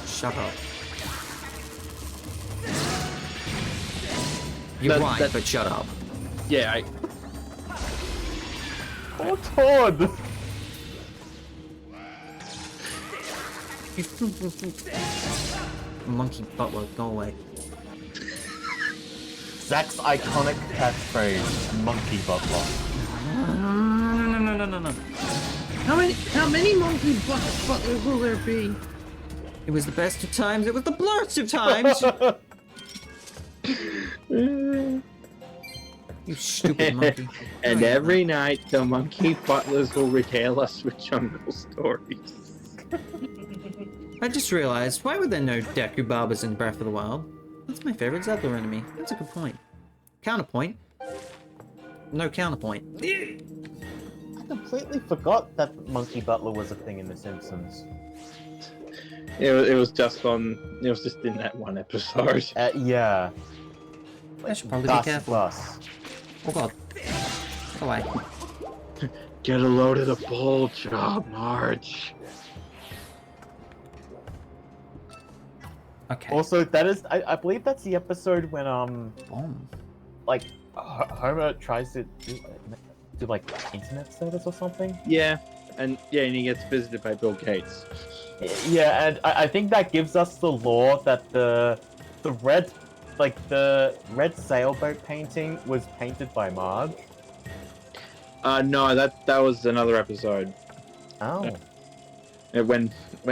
[SPEAKER 2] Shut up. You're right, but shut up.
[SPEAKER 3] Yeah,
[SPEAKER 4] Oh, Todd!
[SPEAKER 2] Monkey butler, go away.
[SPEAKER 4] Zach's iconic catchphrase, Monkey Butler.
[SPEAKER 2] No.
[SPEAKER 1] How many monkey butlers will there be?
[SPEAKER 2] It was the best of times, it was the blurst of times! You stupid monkey.
[SPEAKER 3] and every night the monkey butlers will regale us with jungle stories.
[SPEAKER 2] I just realized, why were there no Deku Barbers in Breath of the Wild? That's my favorite Zelda enemy. That's a good point. Counterpoint. No counterpoint.
[SPEAKER 4] I completely forgot that Monkey Butler was a thing in The Simpsons.
[SPEAKER 3] It was just in that one episode.
[SPEAKER 4] Yeah.
[SPEAKER 2] I should probably
[SPEAKER 4] Dust
[SPEAKER 2] be careful.
[SPEAKER 4] Plus.
[SPEAKER 2] Oh god. Go away.
[SPEAKER 3] Get a load of the ball job, Marge.
[SPEAKER 2] Okay.
[SPEAKER 4] Also, that is, I believe that's the episode when,
[SPEAKER 2] Bomb.
[SPEAKER 4] like, Homer tries to do like, internet service or something?
[SPEAKER 3] Yeah, and he gets visited by Bill Gates.
[SPEAKER 4] Yeah, and I think that gives us the lore that the red sailboat painting was painted by Marge.
[SPEAKER 3] No, that was another episode.
[SPEAKER 4] Oh.
[SPEAKER 3] When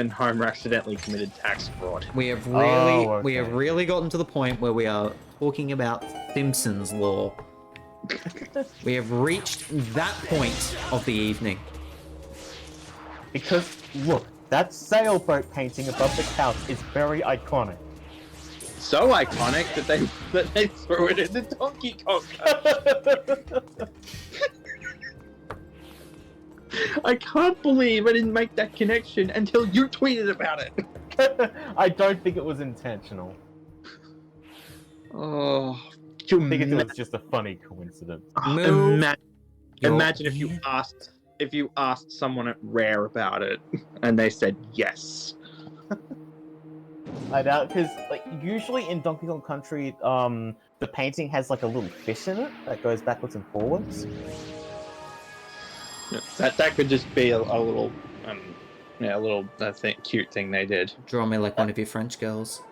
[SPEAKER 3] Homer accidentally committed tax fraud.
[SPEAKER 2] We have
[SPEAKER 4] Okay.
[SPEAKER 2] really gotten to the point where we are talking about Simpsons lore. We have reached that point of the evening.
[SPEAKER 4] Because, look, that sailboat painting above the couch is very iconic.
[SPEAKER 3] So iconic that they threw it in the Donkey Kong. I can't believe I didn't make that connection until you tweeted about it.
[SPEAKER 4] I don't think it was intentional.
[SPEAKER 3] Oh,
[SPEAKER 4] I think it was just a funny coincidence.
[SPEAKER 3] Imagine if you asked someone at Rare about it and they said yes.
[SPEAKER 4] I doubt, because like usually in Donkey Kong Country, the painting has like a little fish in it that goes backwards and forwards.
[SPEAKER 3] That could just be a little cute thing they did.
[SPEAKER 2] Draw me like one of your French girls.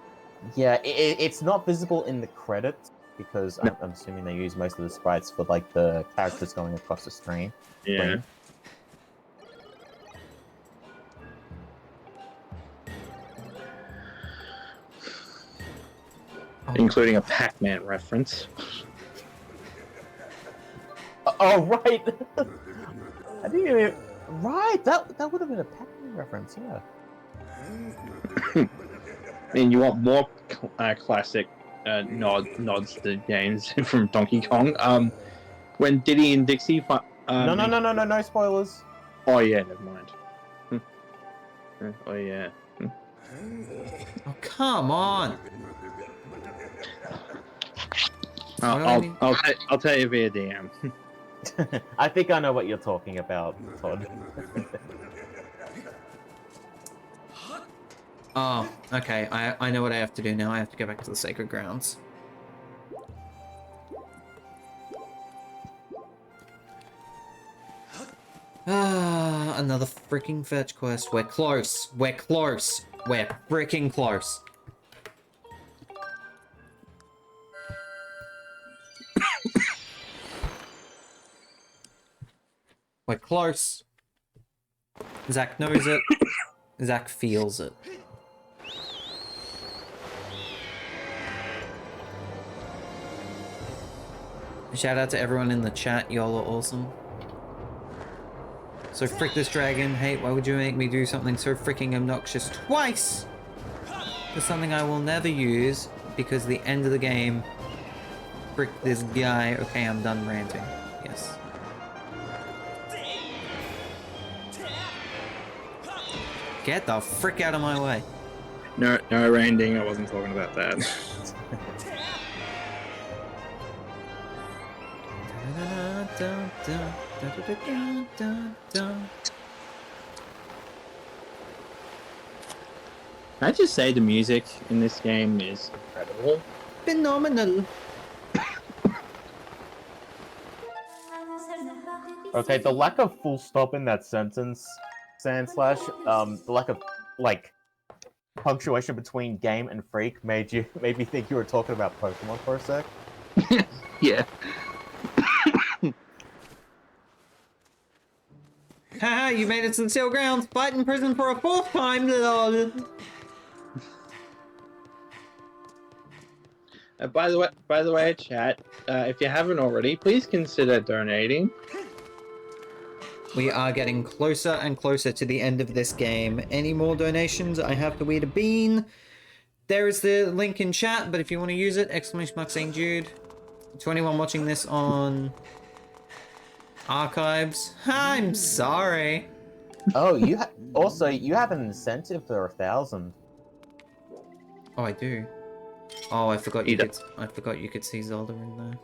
[SPEAKER 4] Yeah, it's not visible in the credits because I'm assuming they use most of the sprites for like the characters going across the screen.
[SPEAKER 3] Yeah. Including a Pac-Man reference.
[SPEAKER 4] Oh right, I didn't even. Right, that would have been a Pac-Man reference, yeah.
[SPEAKER 3] I mean, you want more classic nods to games from Donkey Kong. When Diddy and Dixie.
[SPEAKER 4] No spoilers.
[SPEAKER 3] Oh yeah, never mind. Oh yeah.
[SPEAKER 2] Oh, come on!
[SPEAKER 3] I'll tell you via DM.
[SPEAKER 4] I think I know what you're talking about, Todd.
[SPEAKER 2] Oh, okay. I know what I have to do now. I have to go back to the Sacred Grounds. Ah, another freaking fetch quest. We're close. We're close. We're freaking close. We're close. Zach knows it. Zach feels it. Shout out to everyone in the chat. Y'all are awesome. So frick this dragon. Hey, why would you make me do something so freaking obnoxious twice? For something I will never use because the end of the game. Frick this guy. Okay, I'm done ranting. Yes. Get the frick out of my way.
[SPEAKER 3] No, Rainding, I wasn't talking about that. Can I just say the music in this game is incredible?
[SPEAKER 2] Phenomenal.
[SPEAKER 4] Okay, the lack of full stop in that sentence, Sandslash, the lack of like punctuation between game and freak made me think you were talking about Pokemon for a sec.
[SPEAKER 3] Yeah.
[SPEAKER 2] Haha, you made it to the Steel Grounds. Fight in prison for a 4th time.
[SPEAKER 3] By the way, chat, if you haven't already, please consider donating.
[SPEAKER 2] We are getting closer and closer to the end of this game. Any more donations, I have to eat a bean. There is the link in chat, but if you want to use it, !St Jude. To anyone watching this on archives, I'm sorry.
[SPEAKER 4] Oh, you have an incentive for 1,000.
[SPEAKER 2] Oh, I do. Oh, I forgot you could see Zelda in there.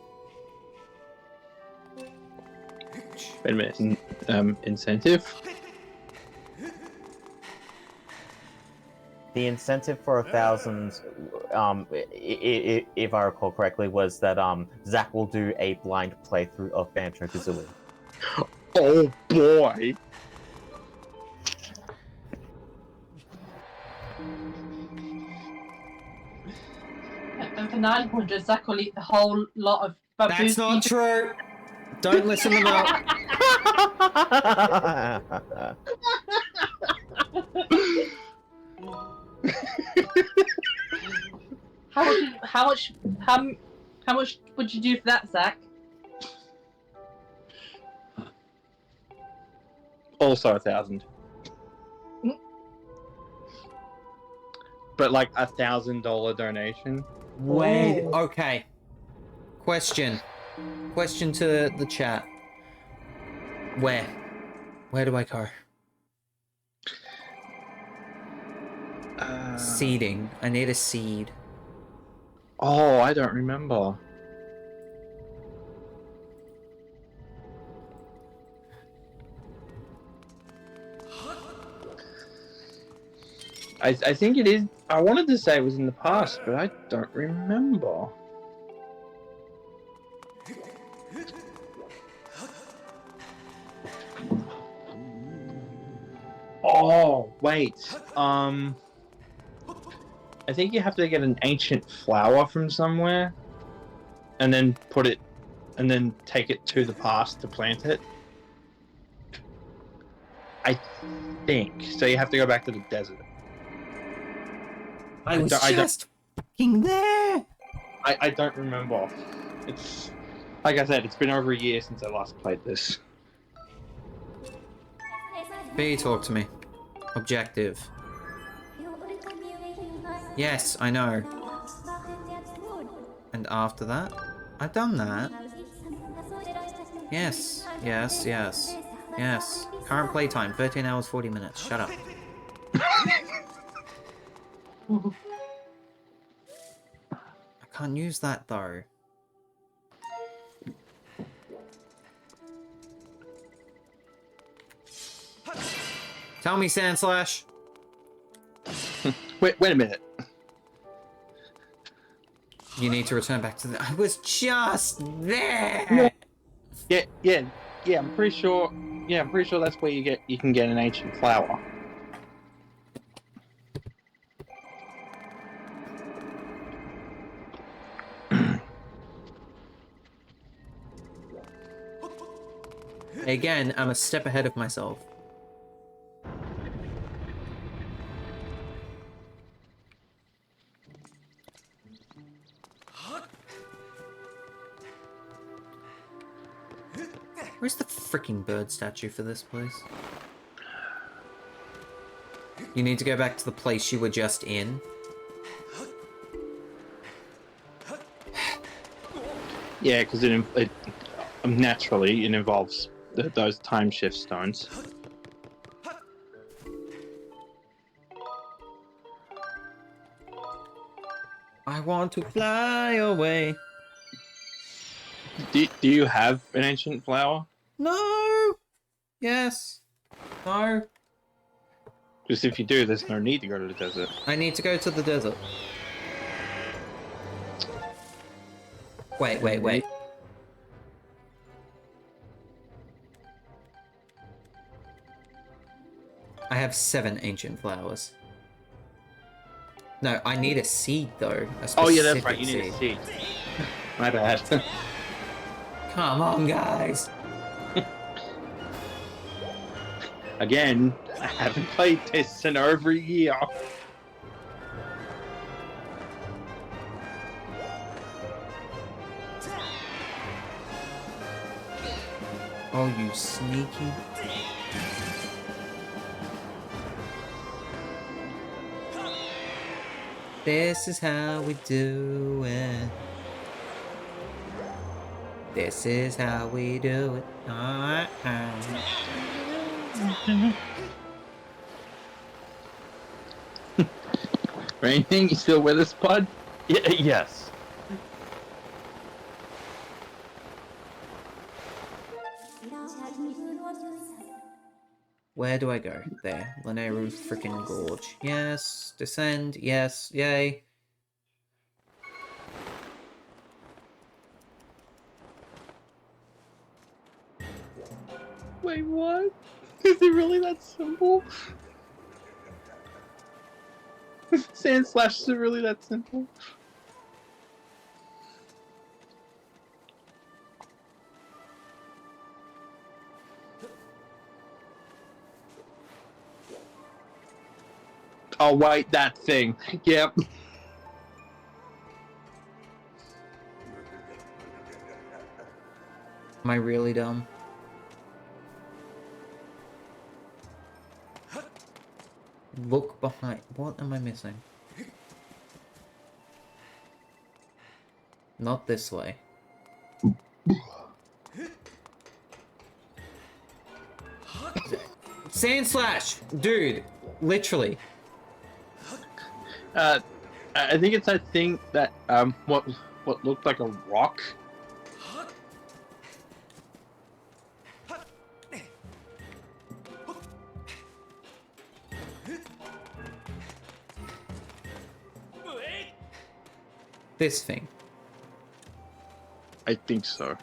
[SPEAKER 3] Wait a minute. Incentive?
[SPEAKER 4] The incentive for 1,000, if I recall correctly, was that Zach will do a blind playthrough of Banjo-Kazooie.
[SPEAKER 3] Oh boy!
[SPEAKER 1] And for 900, Zach will eat the whole lot of
[SPEAKER 2] That's not true. Don't listen to Mel.
[SPEAKER 6] How much would you do for that, Zach?
[SPEAKER 3] Also 1,000. But like $1,000 donation.
[SPEAKER 2] Wait.
[SPEAKER 1] Oh.
[SPEAKER 2] Okay. Question to the chat. Where do I go? Seeding. I need a seed.
[SPEAKER 3] Oh, I don't remember. I think it is. I wanted to say it was in the past, but I don't remember. Oh, wait. I think you have to get an ancient flower from somewhere, and then put it, and then take it to the past to plant it. I think so. You have to go back to the desert.
[SPEAKER 2] I was just fucking there.
[SPEAKER 3] I don't remember. It's like I said, it's been over a year since I last played this.
[SPEAKER 2] B, talk to me. Objective. Yes, I know. And after that? I've done that. Yes, yes, yes. Yes. Current playtime, 13 hours, 40 minutes. Shut up. I can't use that, though. Tell me, Sandslash.
[SPEAKER 3] Wait a minute.
[SPEAKER 2] You need to return back to the... I was just there!
[SPEAKER 3] Yeah. I'm pretty sure. Yeah, I'm pretty sure that's where you can get an ancient flower.
[SPEAKER 2] Again, I'm a step ahead of myself. Where's the freaking bird statue for this place? You need to go back to the place you were just in.
[SPEAKER 3] Yeah, because it naturally it involves those time shift stones.
[SPEAKER 2] I want to fly away.
[SPEAKER 3] Do you have an ancient flower?
[SPEAKER 2] No. Yes. No.
[SPEAKER 3] Because if you do, there's no need to go to the desert.
[SPEAKER 2] I need to go to the desert. Wait. I have 7 ancient flowers. No, I need a seed though.
[SPEAKER 3] Oh yeah, that's right. You need a seed. My bad.
[SPEAKER 2] Come on, guys.
[SPEAKER 3] Again, I haven't played this in over a year.
[SPEAKER 2] Oh, you sneaky. This is how we do it. This is how we do it.
[SPEAKER 3] Rainding, you still with us, bud?
[SPEAKER 4] Yes.
[SPEAKER 2] Where do I go? There. Laneru freaking Gorge. Yes. Descend. Yes. Yay.
[SPEAKER 3] Wait, what? Is it really that simple? Sandslash, is it really that simple? Oh wait, that thing. Yep.
[SPEAKER 2] Am I really dumb? Look behind. What am I missing? Not this way. Sandslash! Dude, literally.
[SPEAKER 3] I think it's that thing that what looked like a rock.
[SPEAKER 2] This thing.
[SPEAKER 3] I think so.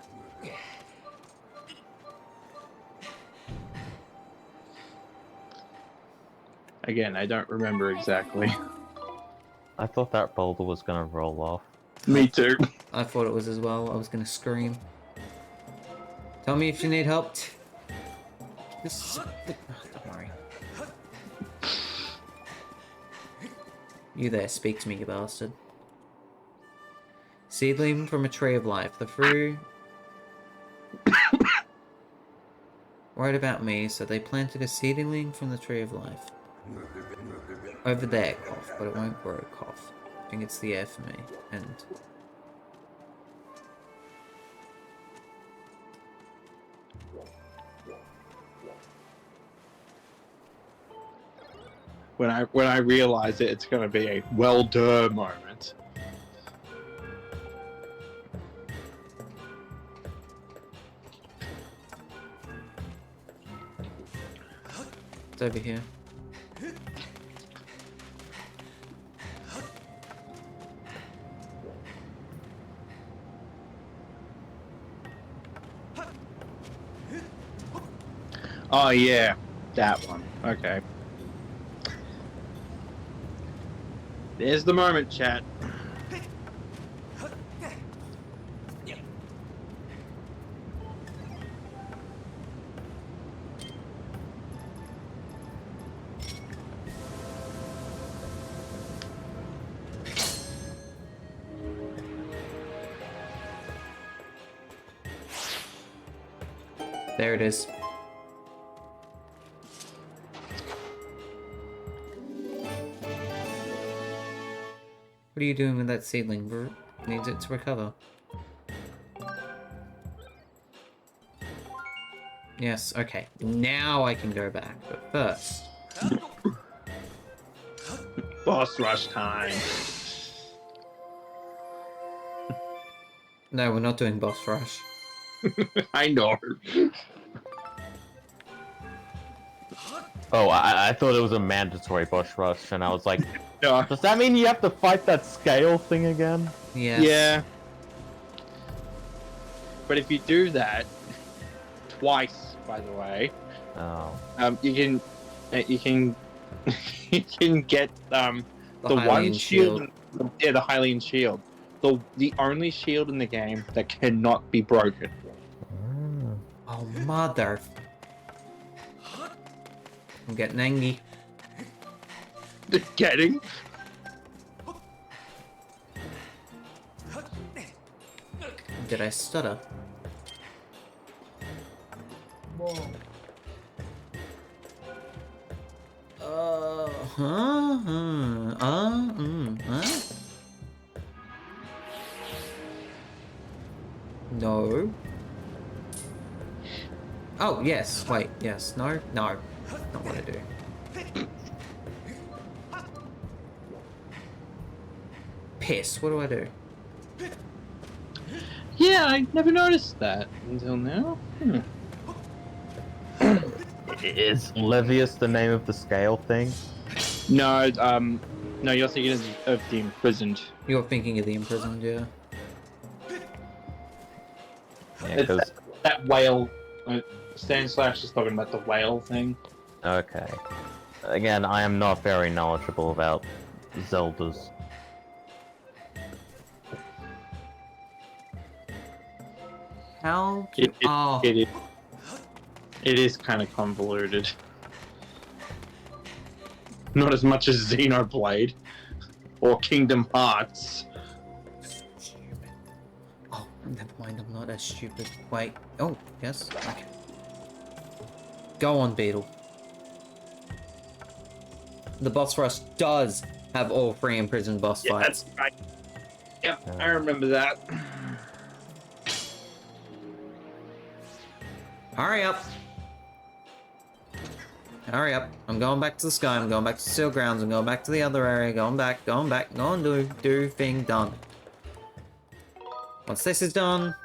[SPEAKER 3] Again, I don't remember exactly.
[SPEAKER 4] I thought that boulder was gonna roll off.
[SPEAKER 3] Me too.
[SPEAKER 2] I thought it was as well. I was gonna scream. Tell me if you need help. This. Don't worry. You there, speak to me, you bastard. Seedling from a tree of life. The fruit. Worried about me, so they planted a seedling from the tree of life. Over there, cough, but it won't grow, cough. I think it's the air for me, and...
[SPEAKER 3] When I realize it, it's gonna be a well done moment.
[SPEAKER 2] It's over here.
[SPEAKER 3] Oh yeah, that one. Okay. There's the moment, chat.
[SPEAKER 2] There it is. What are you doing with that seedling? Needs it to recover. Yes, okay. Now I can go back, but first...
[SPEAKER 3] Boss rush time.
[SPEAKER 2] No, we're not doing boss rush.
[SPEAKER 3] I know.
[SPEAKER 4] Oh, I thought it was a mandatory boss rush, and I was like,
[SPEAKER 3] No.
[SPEAKER 4] does that mean you have to fight that scale thing again?
[SPEAKER 2] Yes.
[SPEAKER 3] Yeah. But if you do that twice, by the way,
[SPEAKER 4] Oh.
[SPEAKER 3] you can you can get the one
[SPEAKER 2] Hylian
[SPEAKER 3] shield. Yeah, the Hylian shield. The only shield in the game that cannot be broken.
[SPEAKER 2] Oh, mother... I'm getting angry.
[SPEAKER 3] Getting?
[SPEAKER 2] Did I stutter?
[SPEAKER 1] Whoa.
[SPEAKER 2] No. Oh, yes. Wait, yes. No. No. Not what I do. Piss. What do I do?
[SPEAKER 3] Yeah, I never noticed that until now.
[SPEAKER 4] Is Levius the name of the scale thing?
[SPEAKER 3] No, no, you're thinking of the imprisoned.
[SPEAKER 2] You're thinking of the imprisoned, yeah.
[SPEAKER 4] Yeah,
[SPEAKER 3] It's
[SPEAKER 4] 'cause-
[SPEAKER 3] that whale. Stanslash is talking about the whale thing.
[SPEAKER 4] okay. Again, I am not very knowledgeable about Zeldas.
[SPEAKER 2] How?
[SPEAKER 3] It is. It is kind of convoluted. Not as much as Xenoblade or Kingdom Hearts.
[SPEAKER 2] Stupid. Oh, never mind. I'm not as stupid. Wait. Oh, yes. Okay. Go on, Beetle. The boss rush does have all 3 imprisoned boss
[SPEAKER 3] Yeah,
[SPEAKER 2] fights.
[SPEAKER 3] that's right. Yep, I remember that.
[SPEAKER 2] Hurry up. Hurry up. I'm going back to the sky. I'm going back to Steel Grounds. I'm going back to the other area. Going back. Go on, do thing done. Once this is done,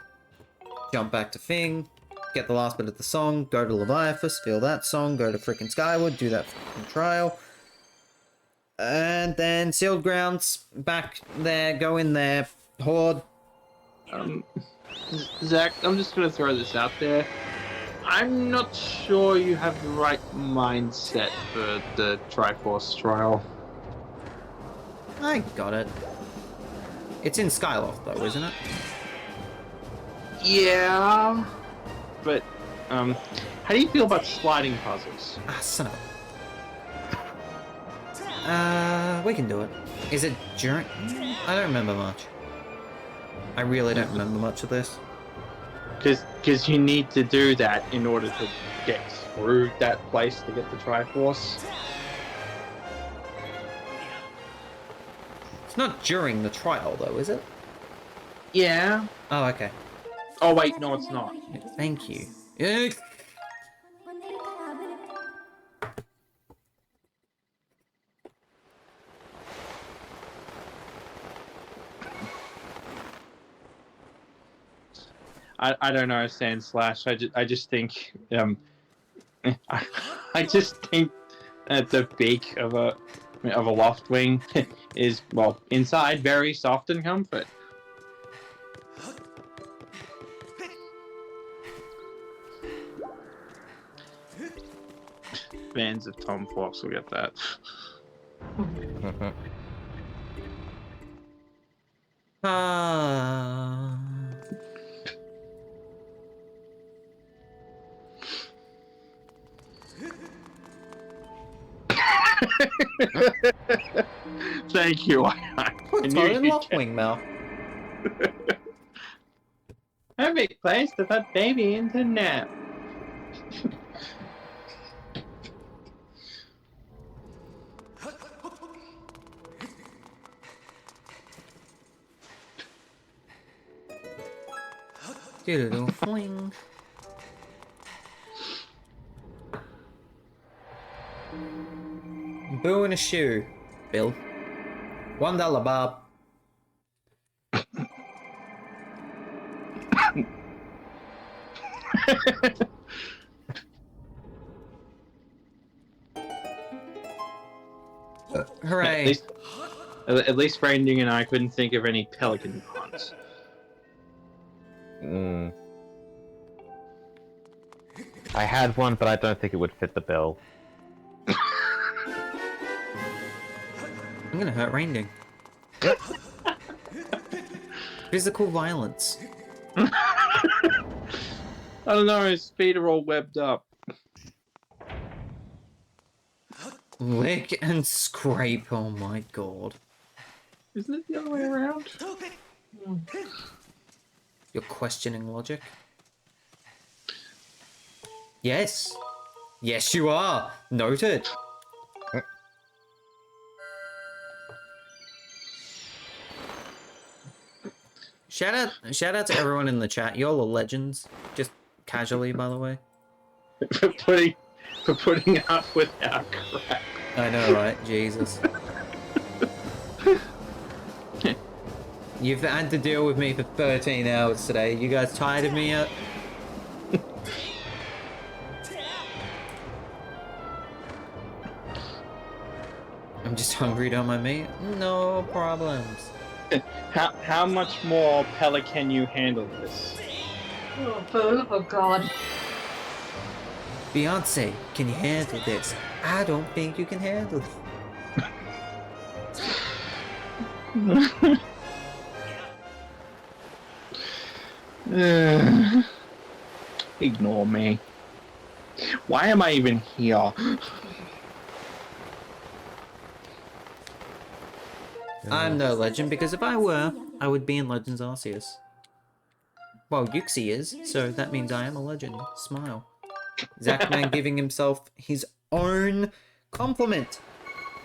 [SPEAKER 2] jump back to Thing. Get the last bit of the song. Go to Leviathus. Feel that song. Go to frickin' Skyward. Do that frickin' trial. And then Sealed Grounds. Back there. Go in there. Horde.
[SPEAKER 3] Zach, I'm just gonna throw this out there. I'm not sure you have the right mindset for the Triforce trial.
[SPEAKER 2] I got it. It's in Skyloft though, isn't it?
[SPEAKER 3] Yeah, but how do you feel about sliding puzzles?
[SPEAKER 2] Ah, son of a... we can do it. Is it during... I don't remember much. I really don't remember much of this.
[SPEAKER 3] Because you need to do that in order to get through that place to get the Triforce.
[SPEAKER 2] It's not during the trial though, is it?
[SPEAKER 3] Yeah.
[SPEAKER 2] Oh, okay.
[SPEAKER 3] Oh wait, no, it's not.
[SPEAKER 2] Thank you. Yeah.
[SPEAKER 3] I don't know, Sandslash. I just think I just think that the beak of a loft wing is, well, inside very soft and comfort. Fans of Tom Fox will get that.
[SPEAKER 2] Ah.
[SPEAKER 3] Thank you.
[SPEAKER 2] Put Todd in Loftwing, Mel.
[SPEAKER 3] Perfect place to put baby into nap.
[SPEAKER 2] Doodle fling. Boo in a shoe, Bill. $1, Bob. Hooray!
[SPEAKER 3] At least Branding and I couldn't think of any pelican puns.
[SPEAKER 4] I had one, but I don't think it would fit the bill.
[SPEAKER 2] I'm gonna hurt Rainding. Physical violence.
[SPEAKER 3] I don't know, his feet are all webbed up.
[SPEAKER 2] Lick and scrape, oh my god.
[SPEAKER 3] Isn't it the other way around?
[SPEAKER 2] You're questioning logic? Yes. Yes, you are. Noted. Shout out to everyone in the chat. Y'all are legends. Just casually, by the way.
[SPEAKER 3] for putting up with our crap.
[SPEAKER 2] I know, right? Jesus. You've had to deal with me for 13 hours today. You guys tired of me yet? I'm just hungry, don't mind me. No problems.
[SPEAKER 3] How much more Pella can you handle this?
[SPEAKER 6] Oh god.
[SPEAKER 2] Beyonce, can you handle this? I don't think you can handle it.
[SPEAKER 3] Ignore me. Why am I even here?
[SPEAKER 2] I'm no legend because if I were, I would be in Legends Arceus. Well, Yuxi is, so that means I am a legend. Smile. Zachman giving himself his own compliment.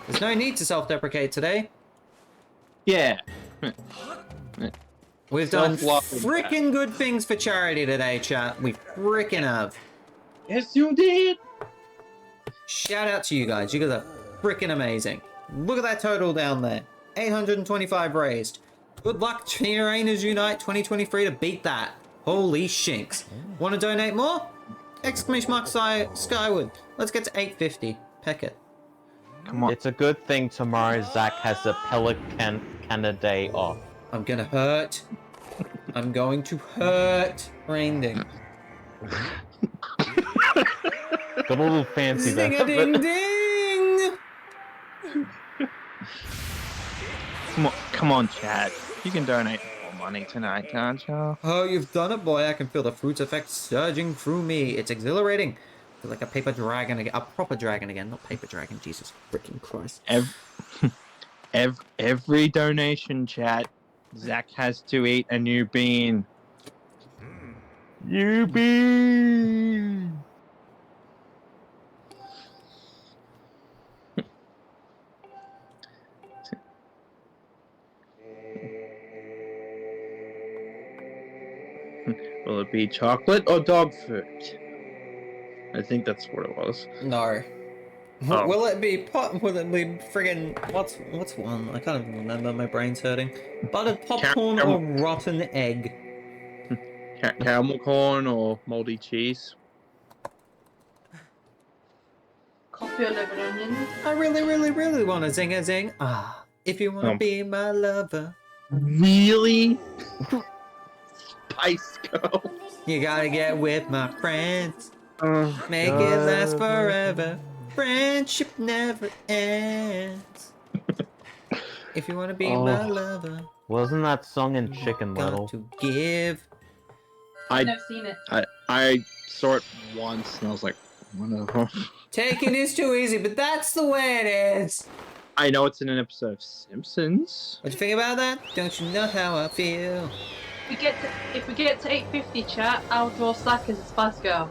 [SPEAKER 2] There's no need to self-deprecate today.
[SPEAKER 3] Yeah.
[SPEAKER 2] We've done
[SPEAKER 3] Self-love.
[SPEAKER 2] freaking good things for charity today, chat. We freaking have.
[SPEAKER 3] Yes, you did.
[SPEAKER 2] Shout out to you guys. You guys are freaking amazing. Look at that total down there. 825 raised. Good luck, Trainers Unite 2023 to beat that. Holy shinks. Want to donate more? Exclamation mark Skyward. Let's get to 850. Peck it.
[SPEAKER 3] Come on.
[SPEAKER 4] It's a good thing tomorrow Zach has a Pelican day off.
[SPEAKER 2] I'm gonna hurt. I'm going to hurt. Rainding.
[SPEAKER 4] Got a little fancy there.
[SPEAKER 2] Ding-a-ding-ding!
[SPEAKER 3] Come on, Chad. You can donate more money tonight, can't you?
[SPEAKER 2] Oh, you've done it, boy. I can feel the fruits effect surging through me. It's exhilarating. I feel like a paper dragon again. A proper dragon again, not paper dragon. Jesus freaking Christ.
[SPEAKER 3] Every donation, chat, Zach has to eat a new bean.
[SPEAKER 4] You be.
[SPEAKER 3] Will it be chocolate or dog food? I think that's what it was.
[SPEAKER 2] No.
[SPEAKER 3] Oh.
[SPEAKER 2] Will it be will it be friggin' what's one? I can't even remember, my brain's hurting. Buttered popcorn or rotten egg?
[SPEAKER 3] Caramel corn or moldy cheese?
[SPEAKER 6] Coffee or lemon onion.
[SPEAKER 2] I really want a zing a zing. Ah, if you wanna be my lover,
[SPEAKER 3] Really? Spice Girl.
[SPEAKER 2] you gotta get with my friends. Make it last forever. Friendship never ends. If you wanna be my lover,
[SPEAKER 4] Wasn't that song in Chicken
[SPEAKER 2] got
[SPEAKER 4] Little?
[SPEAKER 2] to give.
[SPEAKER 6] I've never seen it.
[SPEAKER 3] I saw it once and I was like, whatever.
[SPEAKER 2] Taking is too easy, but that's the way it is.
[SPEAKER 3] I know it's in an episode of Simpsons.
[SPEAKER 2] What do you think about that? Don't you know how I feel?
[SPEAKER 6] If we get to 850, chat, I'll draw Slack as a Spice Girl.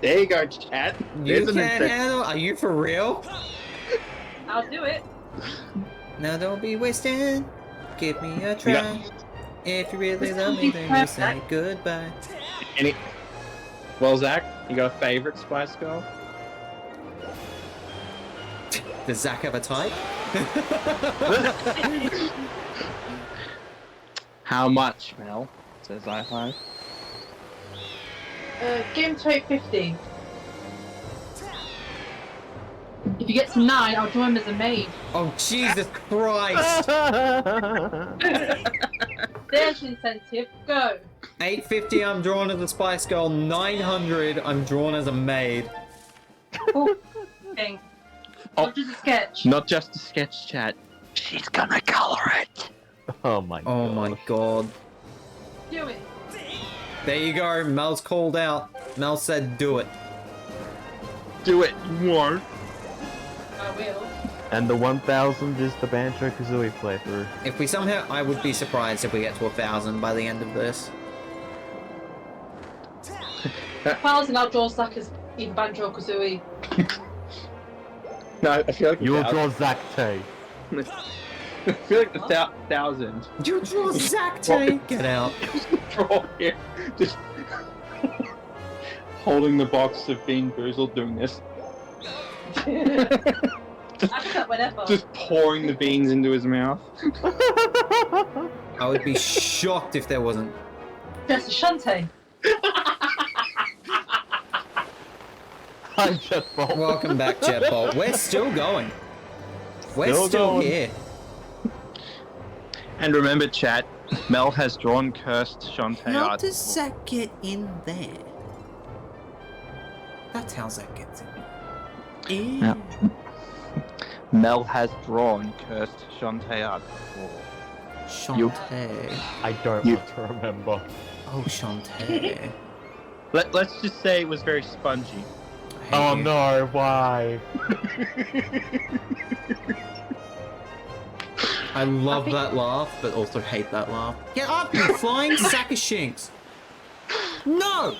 [SPEAKER 3] There you go, chat.
[SPEAKER 2] You
[SPEAKER 3] There's an
[SPEAKER 2] can't
[SPEAKER 3] incentive.
[SPEAKER 2] handle. Are you for real?
[SPEAKER 6] I'll do it.
[SPEAKER 2] Now don't be wasting. Give me a try. If you really love me, then you say goodbye.
[SPEAKER 3] Well, Zach, you got a favorite Spice Girl?
[SPEAKER 2] Does Zach have a type?
[SPEAKER 3] How much, Mel? Says I5.
[SPEAKER 6] Get him to 850. If you get to 9, I'll draw him as a maid.
[SPEAKER 2] Oh Jesus Christ!
[SPEAKER 6] There's the incentive. Go.
[SPEAKER 2] 850, I'm drawn as a Spice Girl. 900, I'm drawn as a maid.
[SPEAKER 6] Thing.
[SPEAKER 3] Oh.
[SPEAKER 6] Not just a sketch.
[SPEAKER 3] Not just a sketch, chat. She's gonna color it.
[SPEAKER 4] Oh my god.
[SPEAKER 2] Oh my god.
[SPEAKER 6] Do it.
[SPEAKER 2] There you go. Mel's called out. Mel said, "Do it."
[SPEAKER 3] Do it. You won't.
[SPEAKER 6] I will.
[SPEAKER 4] And the 1000 is the Banjo-Kazooie playthrough.
[SPEAKER 2] If we somehow, I would be surprised if we get to 1,000 by the end of this.
[SPEAKER 6] 1,000, I'll draw Slack as either Banjo or Kazooie.
[SPEAKER 3] No, I feel like
[SPEAKER 4] You'll draw Zach Tay.
[SPEAKER 3] I feel like the 1,000.
[SPEAKER 2] You draw Zach Tay. Get out.
[SPEAKER 3] Draw here. Just holding the box of Bean Boozled, doing this.
[SPEAKER 6] I do that whenever.
[SPEAKER 3] Just pouring the beans into his mouth.
[SPEAKER 2] I would be shocked if there wasn't.
[SPEAKER 6] Just a Shantae.
[SPEAKER 4] Hi, Jetbolt.
[SPEAKER 2] Welcome back, Jetbolt. We're still going. We're
[SPEAKER 4] Still
[SPEAKER 2] still
[SPEAKER 4] going.
[SPEAKER 2] here.
[SPEAKER 3] And remember, chat, Mel has drawn cursed Shantae
[SPEAKER 2] How
[SPEAKER 3] art.
[SPEAKER 2] does Zach get in there? That's how Zach gets in.
[SPEAKER 3] Yeah. Mel has drawn cursed Shantae art before.
[SPEAKER 2] Shantae.
[SPEAKER 4] I don't
[SPEAKER 3] You-
[SPEAKER 4] want to remember.
[SPEAKER 2] Oh, Shantae.
[SPEAKER 3] Let's just say it was very spongy.
[SPEAKER 2] I hate
[SPEAKER 4] Oh
[SPEAKER 2] you.
[SPEAKER 4] no, why?
[SPEAKER 2] I love
[SPEAKER 6] think-
[SPEAKER 2] that laugh, but also hate that laugh. Get up, you flying sack of shinks! No!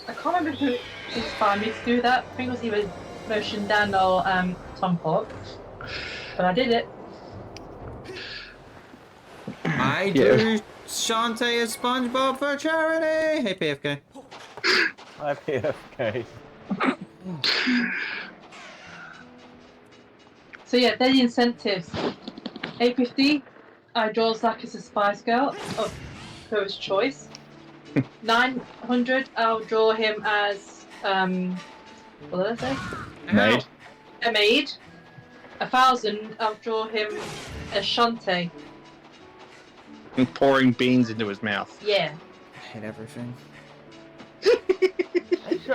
[SPEAKER 6] I can't remember who inspired me to do that. I think it was either Motion Dan or Tom Hawk. But I did it.
[SPEAKER 2] I
[SPEAKER 3] Yeah.
[SPEAKER 2] do Shantae as SpongeBob for charity! Hey, PFK.
[SPEAKER 4] Hi, PFK.
[SPEAKER 6] So yeah, they're the incentives. 850, I draw Zach as a Spice Girl of Co's choice. 900, I'll draw him as what did I say?
[SPEAKER 3] Maid.
[SPEAKER 6] A maid. 1,000, I'll draw him as Shantae.
[SPEAKER 3] And pouring beans into his mouth.
[SPEAKER 6] Yeah.
[SPEAKER 2] I hate everything.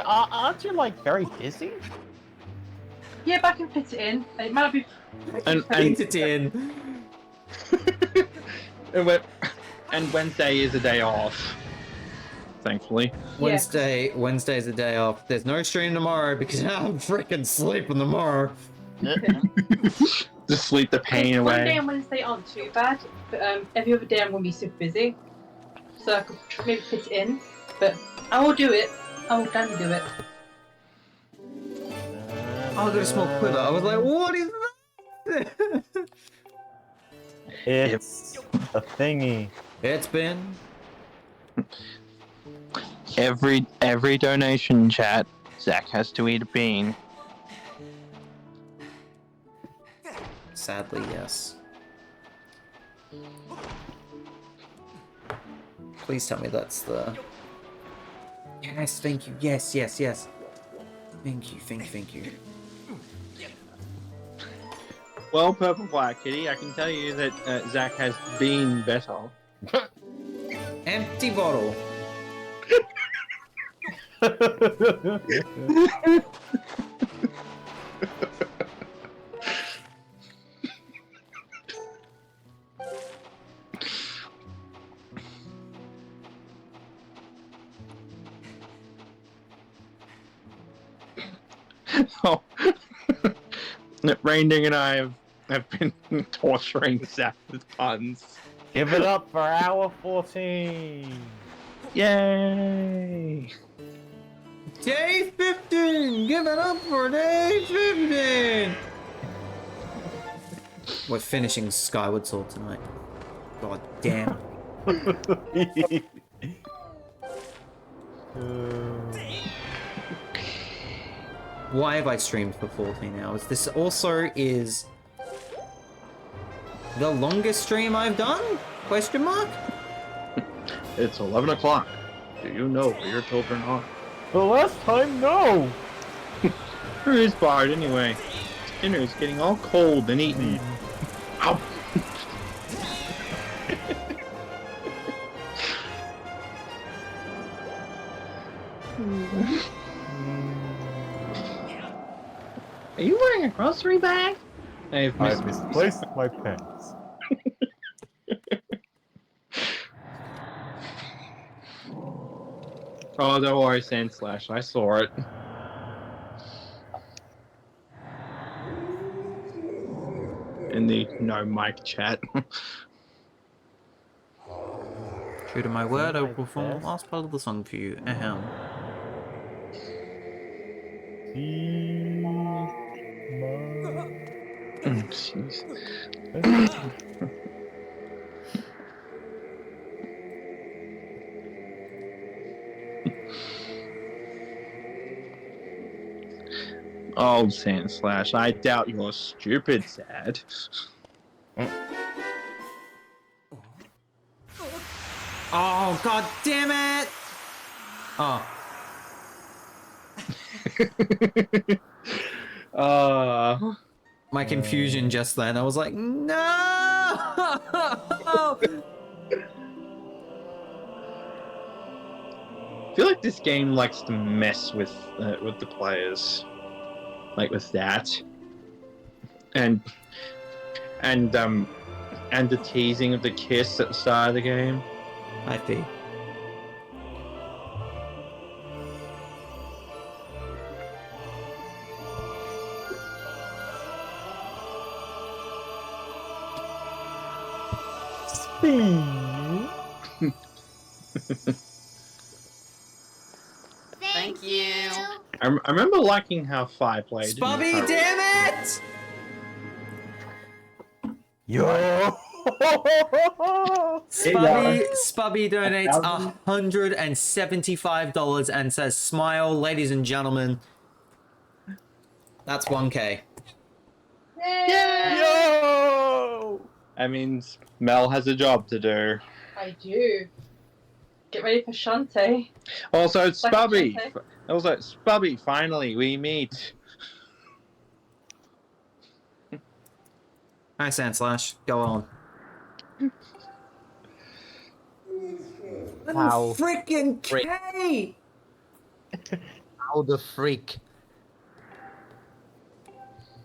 [SPEAKER 4] Aren't you like very busy?
[SPEAKER 6] Yeah, but I can fit it in. It might not be.
[SPEAKER 3] And
[SPEAKER 2] Paint it in.
[SPEAKER 3] and Wednesday is a day off. Thankfully.
[SPEAKER 2] Wednesday's the day off. There's no stream tomorrow because I'm freaking sleeping tomorrow.
[SPEAKER 3] Just sleep the pain
[SPEAKER 6] Monday
[SPEAKER 3] away.
[SPEAKER 6] and Wednesday aren't too bad, but every other day I'm going to be super busy. So I could maybe fit it in, but I will do it. I will gladly do it.
[SPEAKER 2] I got a small quiver. I was like, what is that?
[SPEAKER 4] It's a thingy.
[SPEAKER 2] It's been
[SPEAKER 3] Every donation chat, Zach has to eat a bean.
[SPEAKER 2] sadly, yes. Please tell me that's the... Yes, thank you. Yes, yes, yes. Thank you, thank you.
[SPEAKER 3] Well, Purple Black Kitty, I can tell you that Zach has been better.
[SPEAKER 2] Empty bottle.
[SPEAKER 3] Oh. RainDing and I have been torturing Zach with puns.
[SPEAKER 4] Give it up for hour 14.
[SPEAKER 3] Yay!
[SPEAKER 2] Day 15! Give it up for day 15! We're finishing Skyward Sword tonight. God damn. Why have I streamed for 14 hours? This also is the longest stream I've done? Question mark?
[SPEAKER 3] It's 11 o'clock. Do you know where your children are?
[SPEAKER 4] The last time, no.
[SPEAKER 3] Where is Bard anyway? Dinner is getting all cold and eaten. Ow! Are you wearing a grocery bag? I've
[SPEAKER 4] I've misplaced my pants.
[SPEAKER 3] Oh, don't worry, Sandslash. I saw it. In the no mic chat.
[SPEAKER 2] True to my word, I will perform the last part of the song for you. Ahem.
[SPEAKER 3] Jeez. Oh, Sandslash, I doubt you're stupid, Sad.
[SPEAKER 2] Oh, god damn it! Oh. My confusion just then, I was like, no!
[SPEAKER 3] I feel like this game likes to mess with the players, like with that, and the teasing of the kiss at the start of the game.
[SPEAKER 2] I see.
[SPEAKER 5] Thank you.
[SPEAKER 3] I remember liking how Fi played. in the
[SPEAKER 2] Spubby,
[SPEAKER 3] current-
[SPEAKER 2] damn it!
[SPEAKER 4] Yo!
[SPEAKER 2] Spubby donates $175 and says, "Smile, ladies and gentlemen." That's 1K.
[SPEAKER 4] Yo!
[SPEAKER 3] That means Mel has a job to do.
[SPEAKER 6] I do. Get ready for Shantae.
[SPEAKER 3] Also,
[SPEAKER 6] Second
[SPEAKER 3] Spubby.
[SPEAKER 6] Shantae.
[SPEAKER 3] Also, Spubby. Finally, we meet.
[SPEAKER 2] Hi, Sandslash. Go on.
[SPEAKER 7] Wow.
[SPEAKER 2] Freaking K!
[SPEAKER 7] How the freak?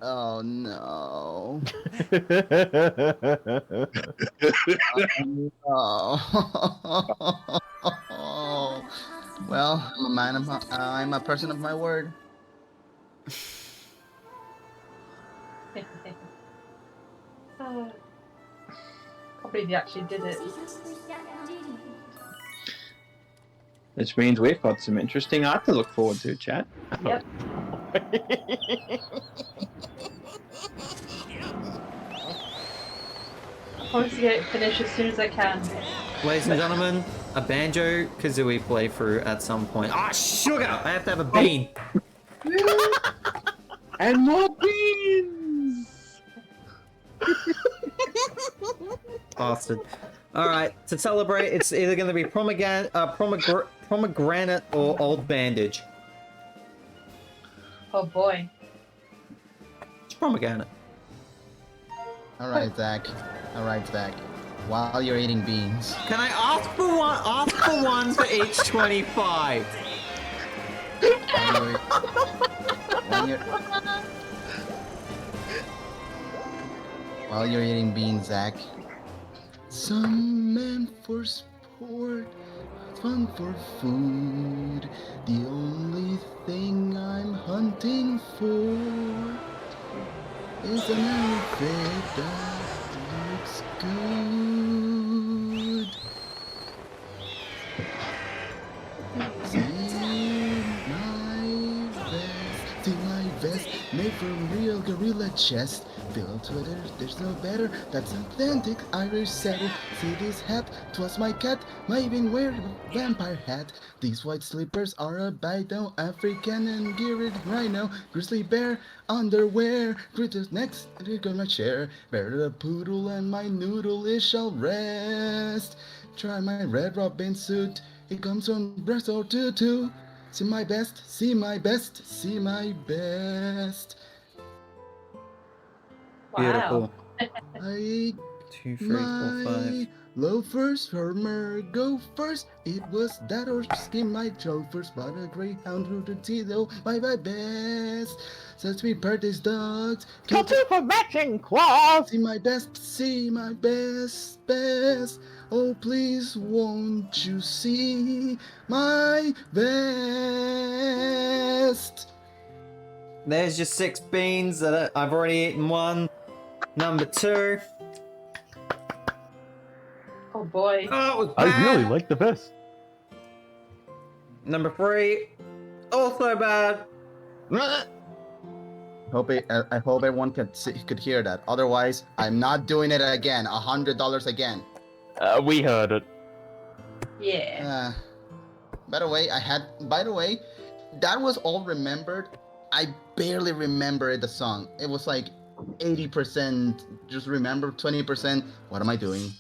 [SPEAKER 7] Oh no. Oh. Well, I'm a man of I'm a person of my word.
[SPEAKER 6] Can't believe he actually did it.
[SPEAKER 3] Which means we've got some interesting art to look forward to, chat.
[SPEAKER 6] Yep. I promise to get it finished as soon as I can.
[SPEAKER 2] Ladies and gentlemen, a Banjo Kazooie playthrough at some point. Ah, sugar! I have to have a bean.
[SPEAKER 3] And more beans!
[SPEAKER 2] Bastard. Alright, to celebrate, it's either going to be pomegranate or old bandage.
[SPEAKER 6] Oh boy.
[SPEAKER 2] It's pomegranate.
[SPEAKER 7] Alright, Zach. Alright, Zach. While you're eating beans.
[SPEAKER 2] Can I ask for one? Ask for one for each 25.
[SPEAKER 7] While you're eating beans, Zach. Some men for sport, fun for food. The only thing I'm hunting for is an outfit that looks good. See my vest, made from real gorilla chest. Filled with it, there's no better, that's authentic Irish setter. See this hat, 'twas my cat, might even wear a vampire hat. These white slippers are a bidon, African and geared rhino. Grizzly bear, underwear, critters next, they're gonna share. Bear the poodle and my noodle, it shall rest. Try my red robin suit, it comes on breast or tutu. See my best, see my best, see my best.
[SPEAKER 2] Beautiful.
[SPEAKER 7] I
[SPEAKER 2] 2, 3, 4, 5.
[SPEAKER 7] loafers firmer go first. It was that or skin my first, but a greyhound rooted Tito by my best. Such me birthdays dogs.
[SPEAKER 4] Guilty for matching claws!
[SPEAKER 7] See my best, see my best, best. Oh please won't you see my best?
[SPEAKER 2] There's just 6 beans that I've already eaten one. Number 2.
[SPEAKER 6] Oh boy.
[SPEAKER 2] Oh, it was
[SPEAKER 4] I really
[SPEAKER 2] bad.
[SPEAKER 4] like the best.
[SPEAKER 2] Number 3. Also bad.
[SPEAKER 7] I hope everyone could hear that. Otherwise, I'm not doing it again. $100 again.
[SPEAKER 4] We heard it.
[SPEAKER 6] Yeah.
[SPEAKER 7] By the way, that was all remembered. I barely remembered the song. It was like 80% just remember, 20%. What am I doing?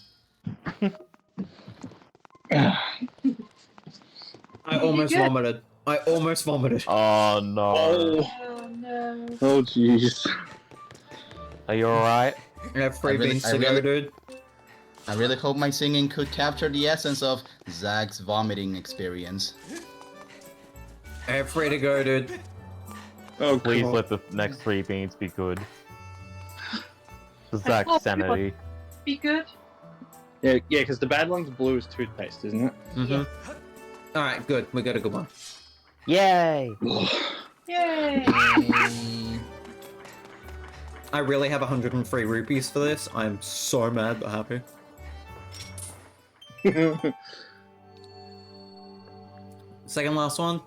[SPEAKER 2] I almost vomited.
[SPEAKER 4] Oh no.
[SPEAKER 6] Oh no.
[SPEAKER 3] Oh, jeez.
[SPEAKER 4] Are you alright?
[SPEAKER 2] I have 3 beans to go, dude.
[SPEAKER 7] I really hope my singing could capture the essence of Zach's vomiting experience.
[SPEAKER 2] I have 3 to go, dude.
[SPEAKER 3] Oh,
[SPEAKER 4] Please
[SPEAKER 3] God.
[SPEAKER 4] let the next 3 beans be good. Zach's sanity.
[SPEAKER 6] Be good.
[SPEAKER 3] Yeah, because the bad one's blue is toothpaste, isn't it?
[SPEAKER 2] Mm-hmm. Alright, good. We got a good one.
[SPEAKER 4] Yay!
[SPEAKER 6] Yay.
[SPEAKER 2] I really have 103 rupees for this. I'm so mad but happy. Second last one.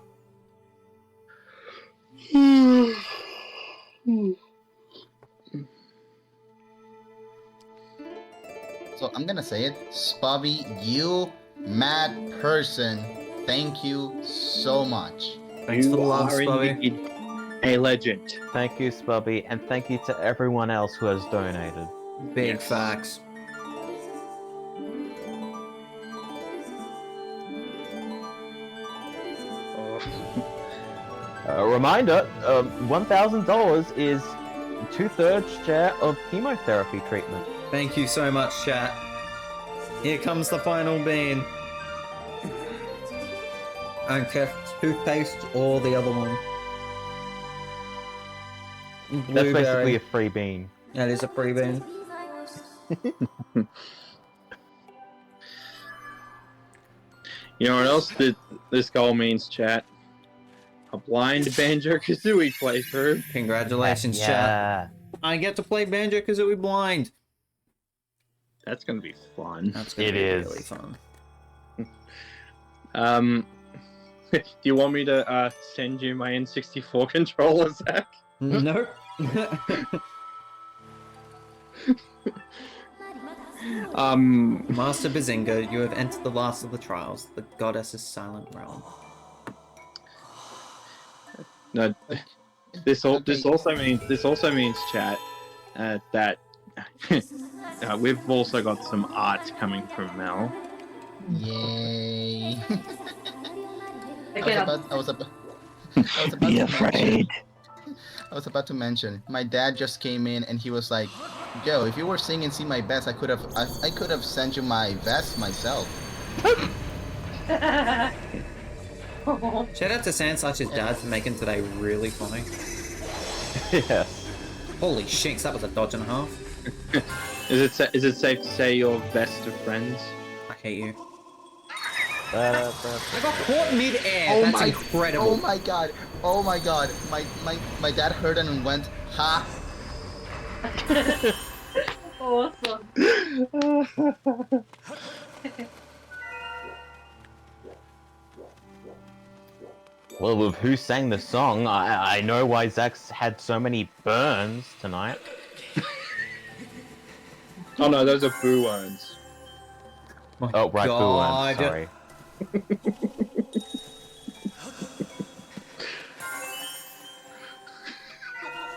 [SPEAKER 7] So I'm gonna say it, Spubby, you mad person. Thank you so much.
[SPEAKER 2] Thanks for the
[SPEAKER 3] You
[SPEAKER 2] love,
[SPEAKER 3] are
[SPEAKER 2] Spubby.
[SPEAKER 3] indeed a legend.
[SPEAKER 4] Thank you, Spubby, and thank you to everyone else who has donated.
[SPEAKER 2] Big
[SPEAKER 3] Yes.
[SPEAKER 2] facts.
[SPEAKER 3] Oh.
[SPEAKER 4] A reminder, $1,000 is 2/3 share of chemotherapy treatment.
[SPEAKER 2] Thank you so much, chat. Here comes the final bean. And toothpaste or the other one.
[SPEAKER 4] That's basically a free bean.
[SPEAKER 2] That is a free bean.
[SPEAKER 3] You know what else this goal means, chat? A blind Banjo-Kazooie playthrough.
[SPEAKER 2] Congratulations, chat.
[SPEAKER 4] Yeah.
[SPEAKER 2] I get to play Banjo-Kazooie blind.
[SPEAKER 3] That's gonna be fun.
[SPEAKER 2] That's gonna
[SPEAKER 4] It
[SPEAKER 2] be
[SPEAKER 4] is.
[SPEAKER 2] really fun.
[SPEAKER 3] Do you want me to send you my N64 controller, Zach?
[SPEAKER 2] Nope. Master Bazinga, you have entered the last of the trials, the goddess's silent realm.
[SPEAKER 3] No, this also means, chat, that we've also got some art coming from Mel.
[SPEAKER 7] Yay.
[SPEAKER 6] Again,
[SPEAKER 7] I was about to I was about to mention, my dad just came in and he was like, "Yo, if you were singing "See My Best," I could have sent you my vest myself."
[SPEAKER 2] Shout out to Sandslash's dad for making today really funny.
[SPEAKER 4] Yes.
[SPEAKER 2] Holy shinks, that was a dodge and a half.
[SPEAKER 3] Is it safe to say you're best of friends?
[SPEAKER 2] I hate you.
[SPEAKER 4] Uh,
[SPEAKER 2] I got caught mid-air. That's incredible.
[SPEAKER 7] Oh my god! Oh my god! My dad heard it and went, "Ha!"
[SPEAKER 6] awesome.
[SPEAKER 4] Well, with who sang the song, I know why Zach's had so many burns tonight.
[SPEAKER 3] Oh no, those are boo ones.
[SPEAKER 4] Oh, right, boo
[SPEAKER 2] God.
[SPEAKER 4] one, sorry.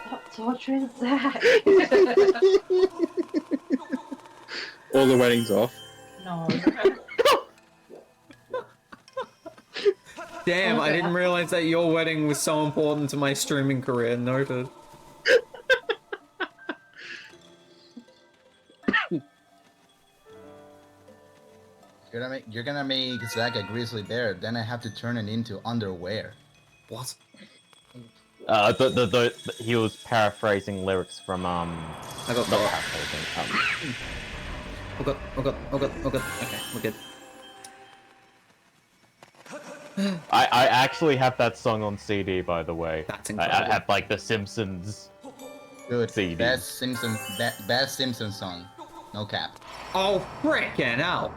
[SPEAKER 6] Stop torturing Zach.
[SPEAKER 3] All the weddings off.
[SPEAKER 6] No.
[SPEAKER 2] Damn, I
[SPEAKER 6] Okay.
[SPEAKER 2] didn't realize that your wedding was so important to my streaming career. Noted.
[SPEAKER 7] You're gonna make Zach a grizzly bear. Then I have to turn it into underwear.
[SPEAKER 2] What?
[SPEAKER 4] He was paraphrasing lyrics from,
[SPEAKER 2] I got
[SPEAKER 4] not
[SPEAKER 2] caught.
[SPEAKER 4] paraphrasing,
[SPEAKER 2] Oh god. Okay, we're good.
[SPEAKER 4] I actually have that song on CD, by the way.
[SPEAKER 2] That's
[SPEAKER 4] I
[SPEAKER 2] incredible.
[SPEAKER 4] have, like, the Simpsons.
[SPEAKER 7] Good.
[SPEAKER 4] CD.
[SPEAKER 7] Best Simpson song. No cap.
[SPEAKER 2] Oh, frickin' hell.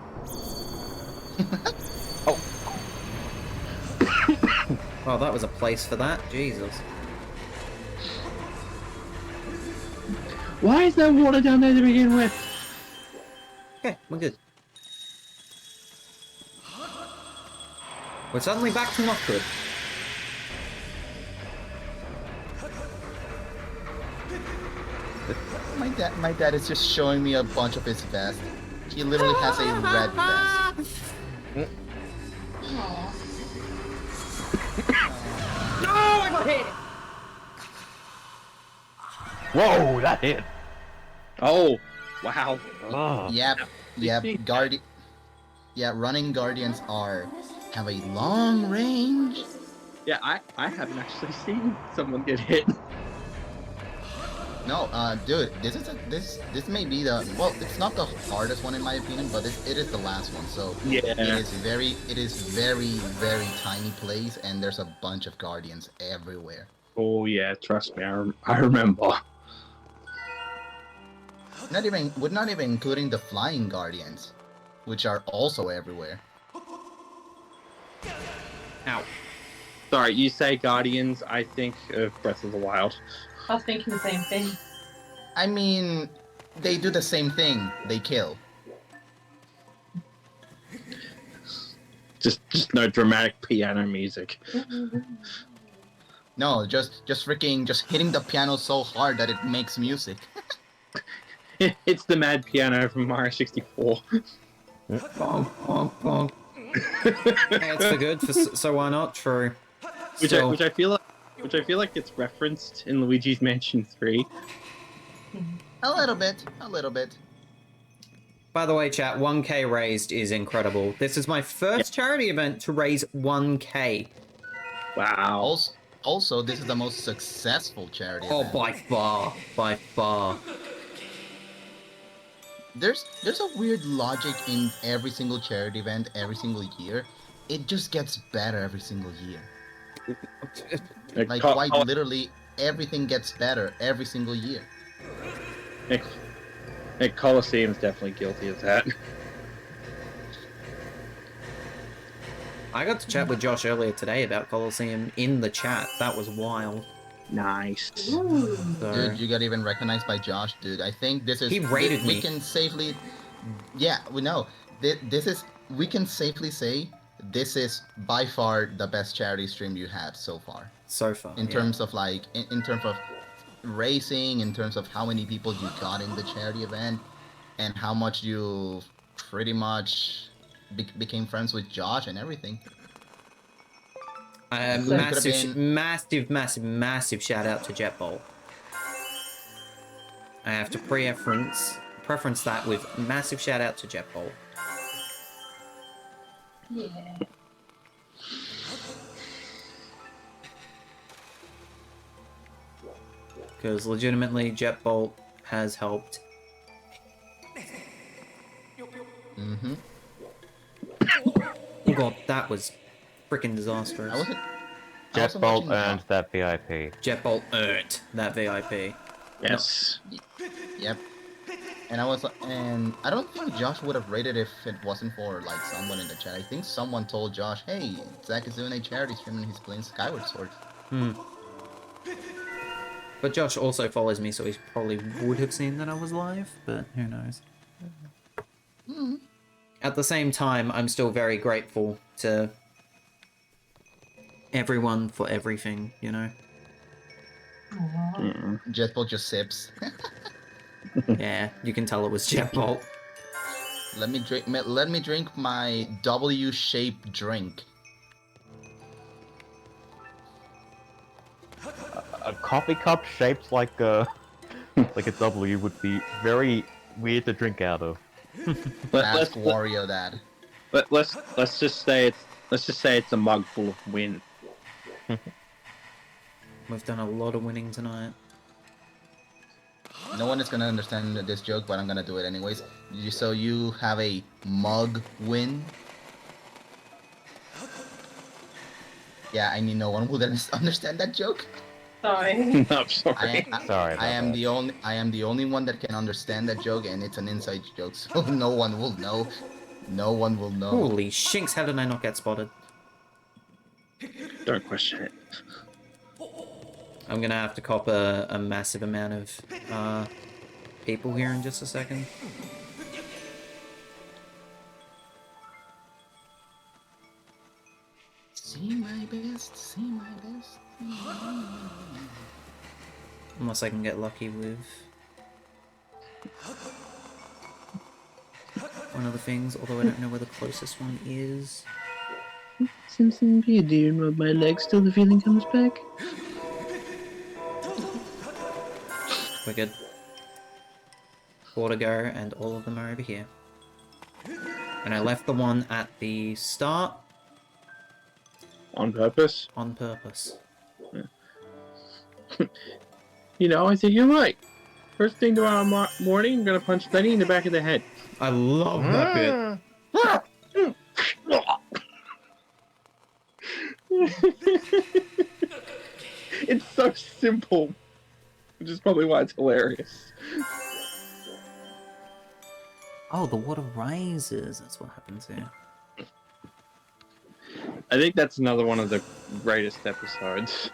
[SPEAKER 2] Oh, that was a place for that. Jesus.
[SPEAKER 3] Why is there water down there to begin with?
[SPEAKER 2] Okay, we're good. We're suddenly back to not good.
[SPEAKER 7] My dad is just showing me a bunch of his vests. He literally has a red vest.
[SPEAKER 2] No, I got hit!
[SPEAKER 4] Whoa, that hit!
[SPEAKER 3] Oh, wow.
[SPEAKER 4] Oh.
[SPEAKER 7] Yep. Running guardians have a long range.
[SPEAKER 3] Yeah, I haven't actually seen someone get hit.
[SPEAKER 7] No, dude, this may be it's not the hardest one in my opinion, but it is the last one. So
[SPEAKER 3] Yeah.
[SPEAKER 7] it is very tiny place, and there's a bunch of guardians everywhere.
[SPEAKER 3] Oh yeah, trust me, I remember.
[SPEAKER 7] Not even including the flying guardians. which are also everywhere.
[SPEAKER 2] Ow.
[SPEAKER 3] Sorry, you say Guardians, I think of Breath of the Wild.
[SPEAKER 6] I was thinking the same thing.
[SPEAKER 7] I mean, they do the same thing. They kill.
[SPEAKER 3] Just no dramatic piano music.
[SPEAKER 7] No, just freaking just hitting the piano so hard that it makes music.
[SPEAKER 3] It's the mad piano from Mario 64.
[SPEAKER 2] Bonk, bonk, bonk. Hey, it's for good, so why not? True.
[SPEAKER 3] Which
[SPEAKER 2] Still,
[SPEAKER 3] I feel like it's referenced in Luigi's Mansion 3.
[SPEAKER 7] A little bit, a little bit.
[SPEAKER 2] by the way, chat, 1K raised is incredible. This is my first charity event to raise 1K.
[SPEAKER 3] Wow.
[SPEAKER 7] Also, this is the most successful charity
[SPEAKER 2] Oh,
[SPEAKER 7] event.
[SPEAKER 2] by far. By far.
[SPEAKER 7] There's a weird logic in every single charity event every single year. It just gets better every single year. Like quite literally everything gets better every single year.
[SPEAKER 3] Colosseum's definitely guilty of that.
[SPEAKER 2] I got to chat with Josh earlier today about Colosseum in the chat. That was wild.
[SPEAKER 3] Nice.
[SPEAKER 2] So,
[SPEAKER 7] Dude, you got even recognized by Josh, dude. I think this is...
[SPEAKER 2] He rated me.
[SPEAKER 7] We can safely... Yeah, we know. This is... We can safely say this is by far the best charity stream you had so far.
[SPEAKER 2] so far.
[SPEAKER 7] In
[SPEAKER 2] yeah.
[SPEAKER 7] terms of like... In terms of racing, in terms of how many people you got in the charity event, and how much you pretty much became friends with Josh and everything.
[SPEAKER 2] Massive shout out to Jetbolt. I have to preference that with massive shout out to Jetbolt.
[SPEAKER 6] Yeah.
[SPEAKER 2] Because legitimately, Jetbolt has helped.
[SPEAKER 7] Mm-hmm.
[SPEAKER 2] Oh god, that was freaking disastrous.
[SPEAKER 4] Jetbolt earned that VIP.
[SPEAKER 2] Jetbolt earned that VIP.
[SPEAKER 3] Yes.
[SPEAKER 7] Yep. And I don't think Josh would have rated if it wasn't for like someone in the chat. I think someone told Josh, "Hey, Zach is doing a charity stream and he's playing Skyward Sword."
[SPEAKER 2] But Josh also follows me, so he probably would have seen that I was live, but who knows. At the same time, I'm still very grateful to everyone for everything, you know?
[SPEAKER 7] Jetbolt just sips.
[SPEAKER 2] Yeah, you can tell it was Jetbolt.
[SPEAKER 7] Let me drink my W-shaped drink.
[SPEAKER 4] A coffee cup shaped like a W would be very weird to drink out of.
[SPEAKER 7] Ask Wario that.
[SPEAKER 3] Let's just say it's a mug full of wind.
[SPEAKER 2] We've done a lot of winning tonight.
[SPEAKER 7] No one is gonna understand this joke, but I'm gonna do it anyways. So you have a mug win? Yeah, I mean no one will understand that joke.
[SPEAKER 6] Sorry.
[SPEAKER 3] I'm sorry.
[SPEAKER 7] I am the only one that can understand that joke, and it's an inside joke, so no one will know. No one will know.
[SPEAKER 2] Holy shinks, how did I not get spotted?
[SPEAKER 3] Don't question it.
[SPEAKER 2] I'm gonna have to cop a massive amount of people here in just a second.
[SPEAKER 7] See my best, see my best.
[SPEAKER 2] Unless I can get lucky with one of the things, although I don't know where the closest one is.
[SPEAKER 3] Simpson, do you rub my legs till the feeling comes back?
[SPEAKER 2] We're good. 4 to go, and all of them are over here. And I left the one at the start.
[SPEAKER 3] On purpose?
[SPEAKER 2] On purpose.
[SPEAKER 3] You know, I think you're right. First thing tomorrow morning, I'm gonna punch Benny in the back of the head.
[SPEAKER 2] I love that bit.
[SPEAKER 3] It's so simple, which is probably why it's hilarious.
[SPEAKER 2] Oh, the water rises. That's what happens here.
[SPEAKER 3] I think that's another one of the greatest episodes.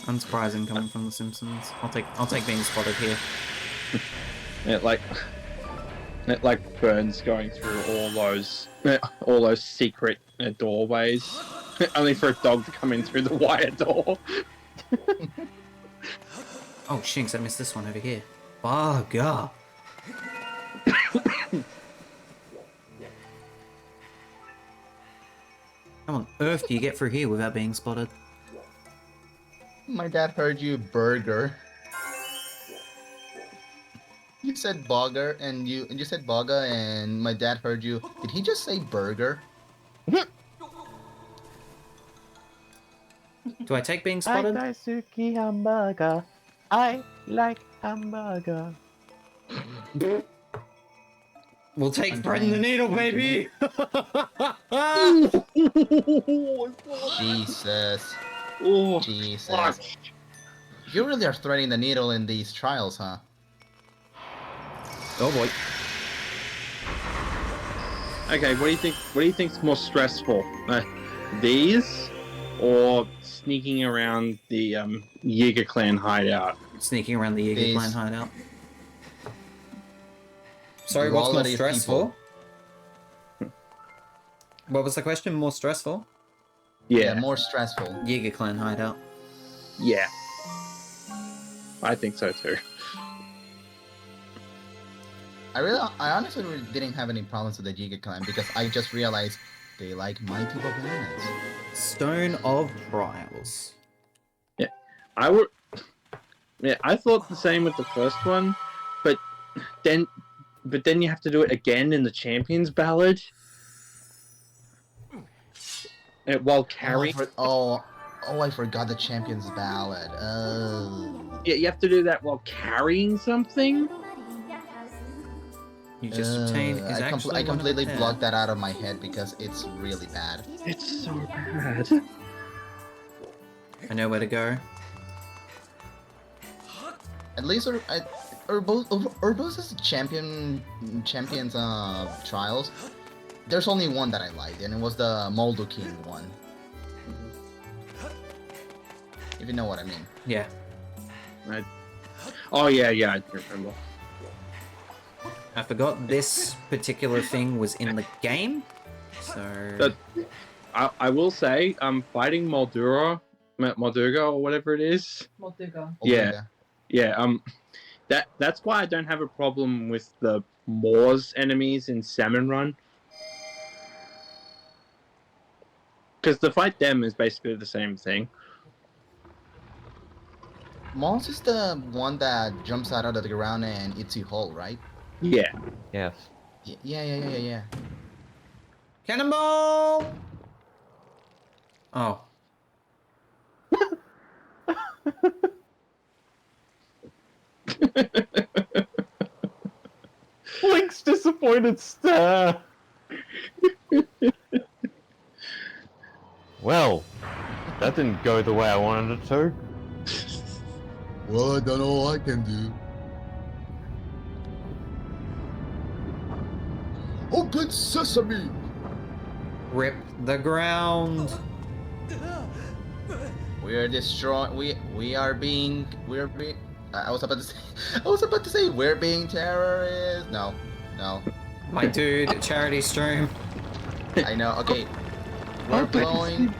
[SPEAKER 2] Unsurprising coming from The Simpsons. I'll take being spotted here.
[SPEAKER 3] It like Burns going through all those secret doorways, only for a dog to come in through the wire door.
[SPEAKER 2] Oh, shinks, I missed this one over here. Bugger. How on earth do you get through here without being spotted?
[SPEAKER 7] My dad heard you, burger. You said bogger, and you said bogger, and my dad heard you. Did he just say burger?
[SPEAKER 2] Do I take being
[SPEAKER 4] I
[SPEAKER 2] spotted?
[SPEAKER 4] Daisuke hamburger. I like hamburger.
[SPEAKER 2] We'll take thread in the needle, baby!
[SPEAKER 7] Jesus.
[SPEAKER 3] Oh,
[SPEAKER 7] Jesus.
[SPEAKER 3] fuck.
[SPEAKER 7] You really are threading the needle in these trials, huh?
[SPEAKER 2] Oh boy.
[SPEAKER 3] Okay, what do you think? What do you think's more stressful? These, or sneaking around the Jaeger clan hideout?
[SPEAKER 2] Sneaking around the Jaeger
[SPEAKER 7] These-
[SPEAKER 2] clan hideout. Sorry,
[SPEAKER 7] The
[SPEAKER 2] what's more
[SPEAKER 7] quality of
[SPEAKER 2] stressful? What was the question? More stressful?
[SPEAKER 7] Yeah,
[SPEAKER 3] Yeah,
[SPEAKER 7] more stressful.
[SPEAKER 2] Jaeger clan hideout.
[SPEAKER 3] yeah. I think so too.
[SPEAKER 7] I honestly really didn't have any problems with the Giga clan because I just realized they like mighty bananas.
[SPEAKER 2] Stone of Trials.
[SPEAKER 3] I thought the same with the first one, but then you have to do it again in the Champions Ballad. While carrying.
[SPEAKER 7] I forgot the Champions Ballad. Oh.
[SPEAKER 3] Yeah, you have to do that while carrying something.
[SPEAKER 2] You just obtain is actually
[SPEAKER 7] I
[SPEAKER 2] one of
[SPEAKER 7] completely
[SPEAKER 2] the
[SPEAKER 7] blocked that out of my head because it's really bad.
[SPEAKER 3] It's so bad.
[SPEAKER 2] I know where to go.
[SPEAKER 7] At least Urbosa's champions trials. There's only one that I liked, and it was the Moldo King one. If you know what I mean.
[SPEAKER 2] Yeah.
[SPEAKER 3] Oh yeah, I remember.
[SPEAKER 2] I forgot this particular thing was in the game. So
[SPEAKER 3] I will say, fighting Moldura or whatever it is.
[SPEAKER 6] Molduga.
[SPEAKER 3] Yeah. That's why I don't have a problem with the Moors enemies in Salmon Run. Because to fight them is basically the same thing.
[SPEAKER 7] Moss is the one that jumps out of the ground and eats you whole, right?
[SPEAKER 3] Yeah.
[SPEAKER 4] Yes.
[SPEAKER 7] Yeah.
[SPEAKER 2] Cannonball! Oh.
[SPEAKER 4] Link's disappointed stare. Well, that didn't go the way I wanted it to.
[SPEAKER 7] Well, I don't know what I can do. Open sesame!
[SPEAKER 2] Rip the ground.
[SPEAKER 7] We are destroying. We're being. I was about to say we're being terrorists. No.
[SPEAKER 2] My dude, charity stream.
[SPEAKER 7] I know. Okay. We're blowing.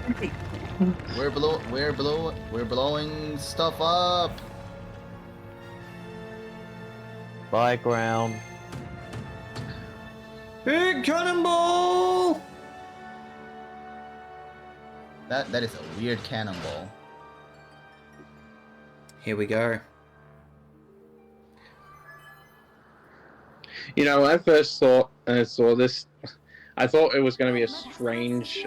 [SPEAKER 7] We're blowing stuff up.
[SPEAKER 4] Bye, ground.
[SPEAKER 2] Big cannonball!
[SPEAKER 7] That is a weird cannonball.
[SPEAKER 2] Here we go.
[SPEAKER 3] You know, when I first saw this, I thought it was going to be a strange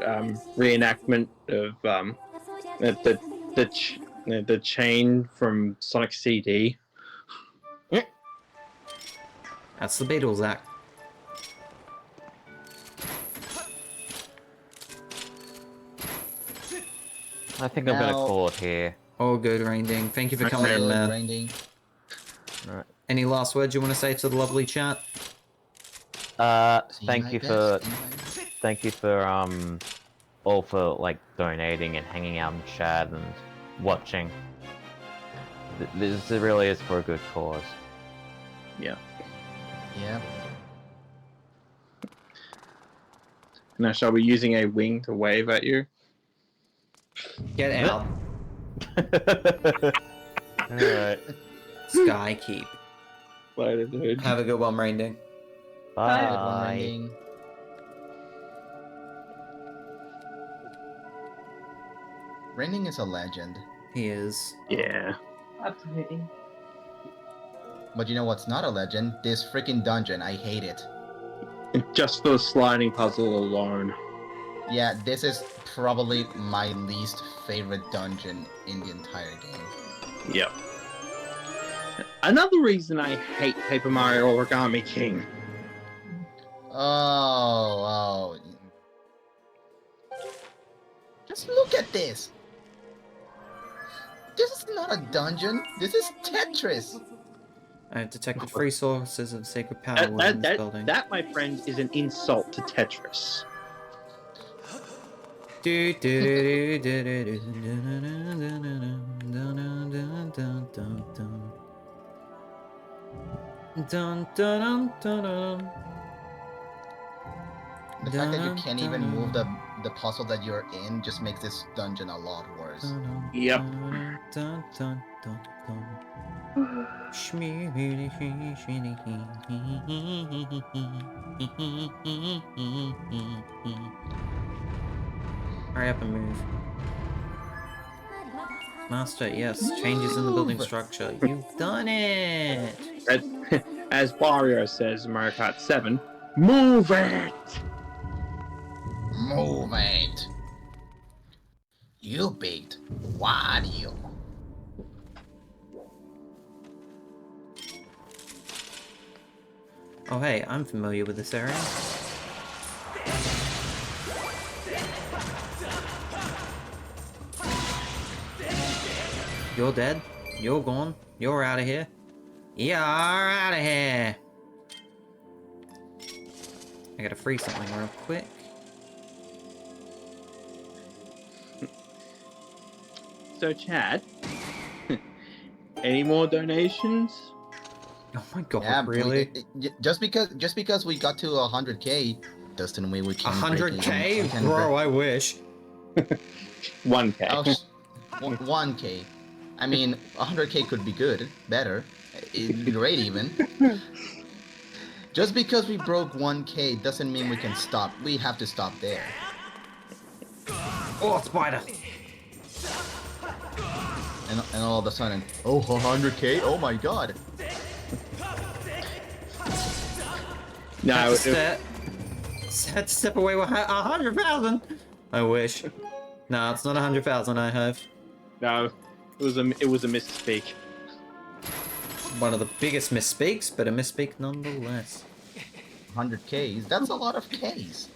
[SPEAKER 3] reenactment of the chain from Sonic CD.
[SPEAKER 2] That's the Beatles act.
[SPEAKER 4] I think I'm gonna
[SPEAKER 7] Now-
[SPEAKER 4] call it here.
[SPEAKER 2] All good, Rainding. Thank you for coming in, man.
[SPEAKER 7] Grinding.
[SPEAKER 4] Alright.
[SPEAKER 2] Any last words you want to say to the lovely chat?
[SPEAKER 4] Thank you for all for like donating and hanging out in chat and watching. This really is for a good cause.
[SPEAKER 3] Yeah.
[SPEAKER 7] Yep.
[SPEAKER 3] Now, shall we using a wing to wave at you?
[SPEAKER 2] Get out.
[SPEAKER 4] Alright.
[SPEAKER 2] Sky keep.
[SPEAKER 3] Later, dude.
[SPEAKER 2] Have a good one, Rainding.
[SPEAKER 4] Bye.
[SPEAKER 7] Good one, Grinding. Grinding is a legend.
[SPEAKER 2] He is.
[SPEAKER 3] Yeah.
[SPEAKER 6] Absolutely.
[SPEAKER 7] But you know what's not a legend? This freaking dungeon. I hate it.
[SPEAKER 3] Just for the sliding puzzle alone.
[SPEAKER 7] Yeah, this is probably my least favorite dungeon in the entire game.
[SPEAKER 3] Yep. Another reason I hate Paper Mario Origami King.
[SPEAKER 7] Oh. Just look at this. This is not a dungeon. This is Tetris.
[SPEAKER 2] I have detected free sources of sacred power within this building.
[SPEAKER 3] That, my friend, is an insult to Tetris.
[SPEAKER 7] The fact that you can't even move the puzzle that you're in just makes this dungeon a lot worse.
[SPEAKER 3] Yep.
[SPEAKER 2] Hurry up and move. Master, yes, changes in the building structure. You've done it!
[SPEAKER 3] As Wario says in Mario Kart 7, move it!
[SPEAKER 7] Move it. You beat Wario.
[SPEAKER 2] Oh hey, I'm familiar with this area. You're dead. You're gone. You're out of here. You're out of here. I gotta free something real quick.
[SPEAKER 3] So, Chad, any more donations?
[SPEAKER 2] Oh my god,
[SPEAKER 7] Yeah,
[SPEAKER 2] really?
[SPEAKER 7] Just because we got to 100k doesn't mean we can.
[SPEAKER 2] 100k? Bro, I wish.
[SPEAKER 3] 1K.
[SPEAKER 7] Oh, 1k. I mean, 100k could be good, better, it'd be great even. Just because we broke 1k doesn't mean we can stop. We have to stop there.
[SPEAKER 2] Oh, spider!
[SPEAKER 7] And all of a sudden, oh, 100k? Oh my god!
[SPEAKER 3] No,
[SPEAKER 2] Had to step away with 100,000. I wish. No, it's not 100,000. I have
[SPEAKER 3] no, it was a misspeak.
[SPEAKER 2] one of the biggest misspeaks, but a misspeak nonetheless.
[SPEAKER 7] 100k's? That's a lot of k's.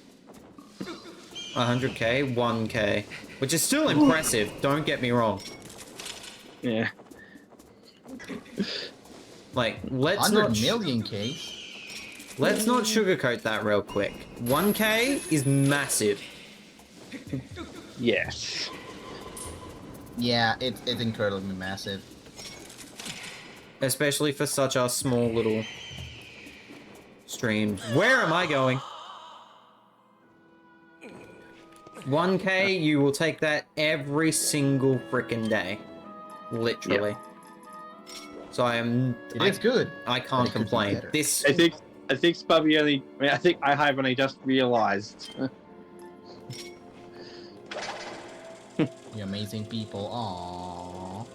[SPEAKER 2] 100k, 1k, which is still impressive. Don't get me wrong.
[SPEAKER 3] Yeah.
[SPEAKER 2] Like, let's
[SPEAKER 7] 100
[SPEAKER 2] not
[SPEAKER 7] million k's?
[SPEAKER 2] let's not sugarcoat that real quick. 1k is massive.
[SPEAKER 3] Yes.
[SPEAKER 7] Yeah, it's incredibly massive.
[SPEAKER 2] Especially for such a small little stream. Where am I going? 1k, you will take that every single freaking day. Literally. So
[SPEAKER 7] It's good.
[SPEAKER 2] I can't
[SPEAKER 7] But it could be
[SPEAKER 2] complain.
[SPEAKER 7] better.
[SPEAKER 2] This
[SPEAKER 3] I think Spubby only. I mean, I think I have only just realized.
[SPEAKER 7] You amazing people. Aww.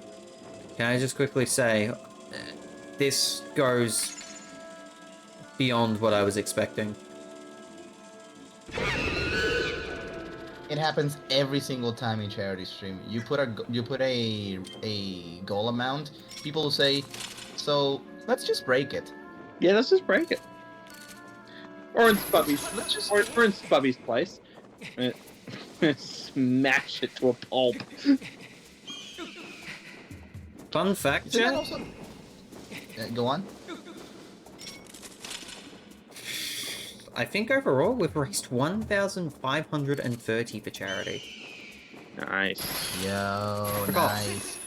[SPEAKER 2] Can I just quickly say, this goes beyond what I was expecting.
[SPEAKER 7] It happens every single time in charity stream. You put a goal amount. People will say, "So let's just break it."
[SPEAKER 3] Yeah, let's just break it. Or in Spubby's, or in Spubby's place, smash it to a pulp.
[SPEAKER 2] Fun fact,
[SPEAKER 7] Isn't that
[SPEAKER 2] chat.
[SPEAKER 7] also... go on.
[SPEAKER 2] I think overall we've raised 1,530 for charity.
[SPEAKER 3] Nice.
[SPEAKER 7] Yo,
[SPEAKER 2] Forgot.
[SPEAKER 7] nice.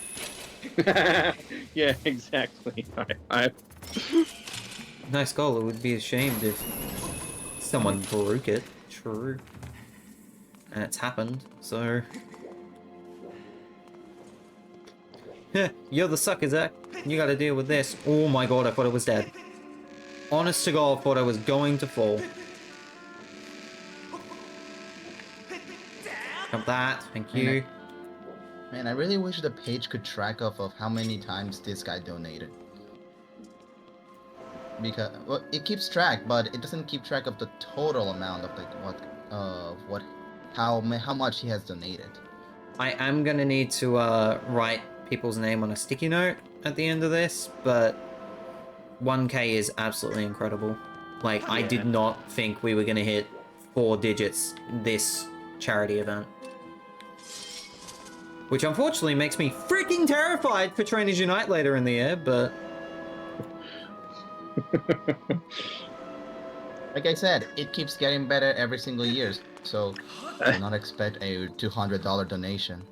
[SPEAKER 3] Yeah, exactly. I
[SPEAKER 2] Nice goal. It would be ashamed if someone broke it. True. And it's happened, so... Heh, you're the sucker, Zach. You gotta deal with this. Oh my god, I thought it was dead. Honest to god, I thought I was going to fall. Got that, thank you.
[SPEAKER 7] Man, I really wish the page could track off of how many times this guy donated. Because, well, it keeps track, but it doesn't keep track of the total amount of how much he has donated.
[SPEAKER 2] I am gonna need to write people's name on a sticky note at the end of this, but 1K is absolutely incredible. Like, I did not think we were gonna hit 4 digits this charity event. Which unfortunately makes me freaking terrified for Trainers Unite later in the year, but...
[SPEAKER 7] Like I said, it keeps getting better every single year, so do not expect a $200 donation.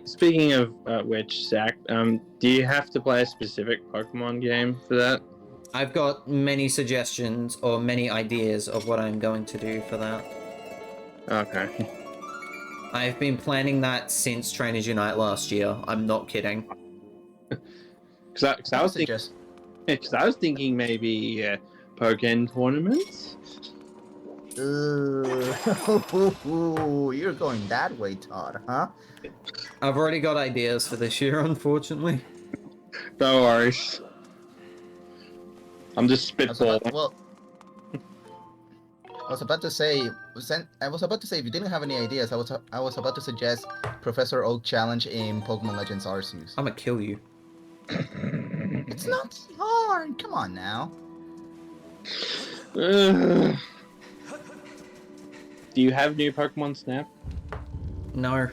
[SPEAKER 3] Speaking of which, Zach, do you have to play a specific Pokemon game for that?
[SPEAKER 2] I've got many suggestions or many ideas of what I'm going to do for that.
[SPEAKER 3] Okay.
[SPEAKER 2] I've been planning that since Trainers Unite last year. I'm not kidding.
[SPEAKER 3] Because I was thinking maybe Pokemon tournaments.
[SPEAKER 7] You're going that way, Todd, huh?
[SPEAKER 2] I've already got ideas for this year, unfortunately.
[SPEAKER 3] No worries. I'm just spitballing.
[SPEAKER 7] Well, I was about to say, if you didn't have any ideas, I was about to suggest Professor Oak challenge in Pokemon Legends Arceus.
[SPEAKER 2] I'm gonna kill you.
[SPEAKER 7] It's not hard. Come on now.
[SPEAKER 3] Do you have new Pokemon Snap?
[SPEAKER 2] No.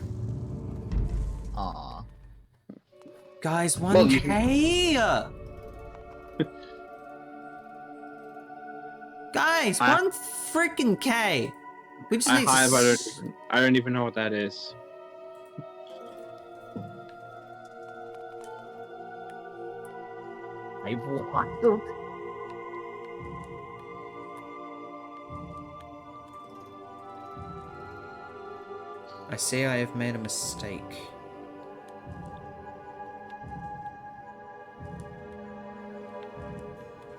[SPEAKER 7] Aw.
[SPEAKER 2] Guys,
[SPEAKER 3] Well, you
[SPEAKER 2] 1K! Guys,
[SPEAKER 3] I-
[SPEAKER 2] 1 freaking K! We just need
[SPEAKER 3] I don't even know what that is.
[SPEAKER 7] I want.
[SPEAKER 2] I see I have made a mistake.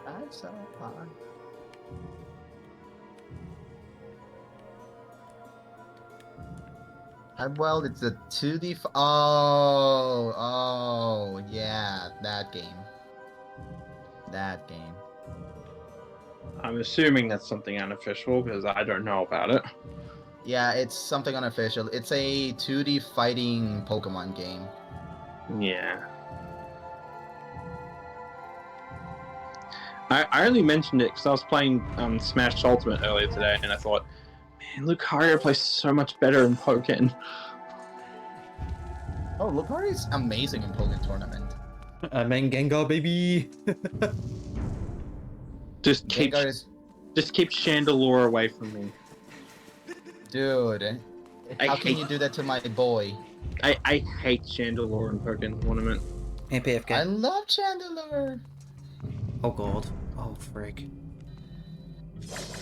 [SPEAKER 7] I'm so hard. Well, it's a 2D. Oh, yeah, that game. That game.
[SPEAKER 3] I'm assuming that's something unofficial because I don't know about it.
[SPEAKER 7] Yeah, it's something unofficial. It's a 2D fighting Pokemon game.
[SPEAKER 3] Yeah. I only mentioned it because I was playing Smash Ultimate earlier today, and I thought, man, Lucario plays so much better in Pokken.
[SPEAKER 7] Oh, Lucario is amazing in Pokemon Tournament.
[SPEAKER 2] I'm in Gengar, baby!
[SPEAKER 3] Just keep Chandelure away from me.
[SPEAKER 7] Dude, how can you do that to my boy?
[SPEAKER 3] I hate Chandelure in Pokken Tournament.
[SPEAKER 2] Hey, PFK.
[SPEAKER 7] I love Chandelure.
[SPEAKER 2] Oh god. Oh frick.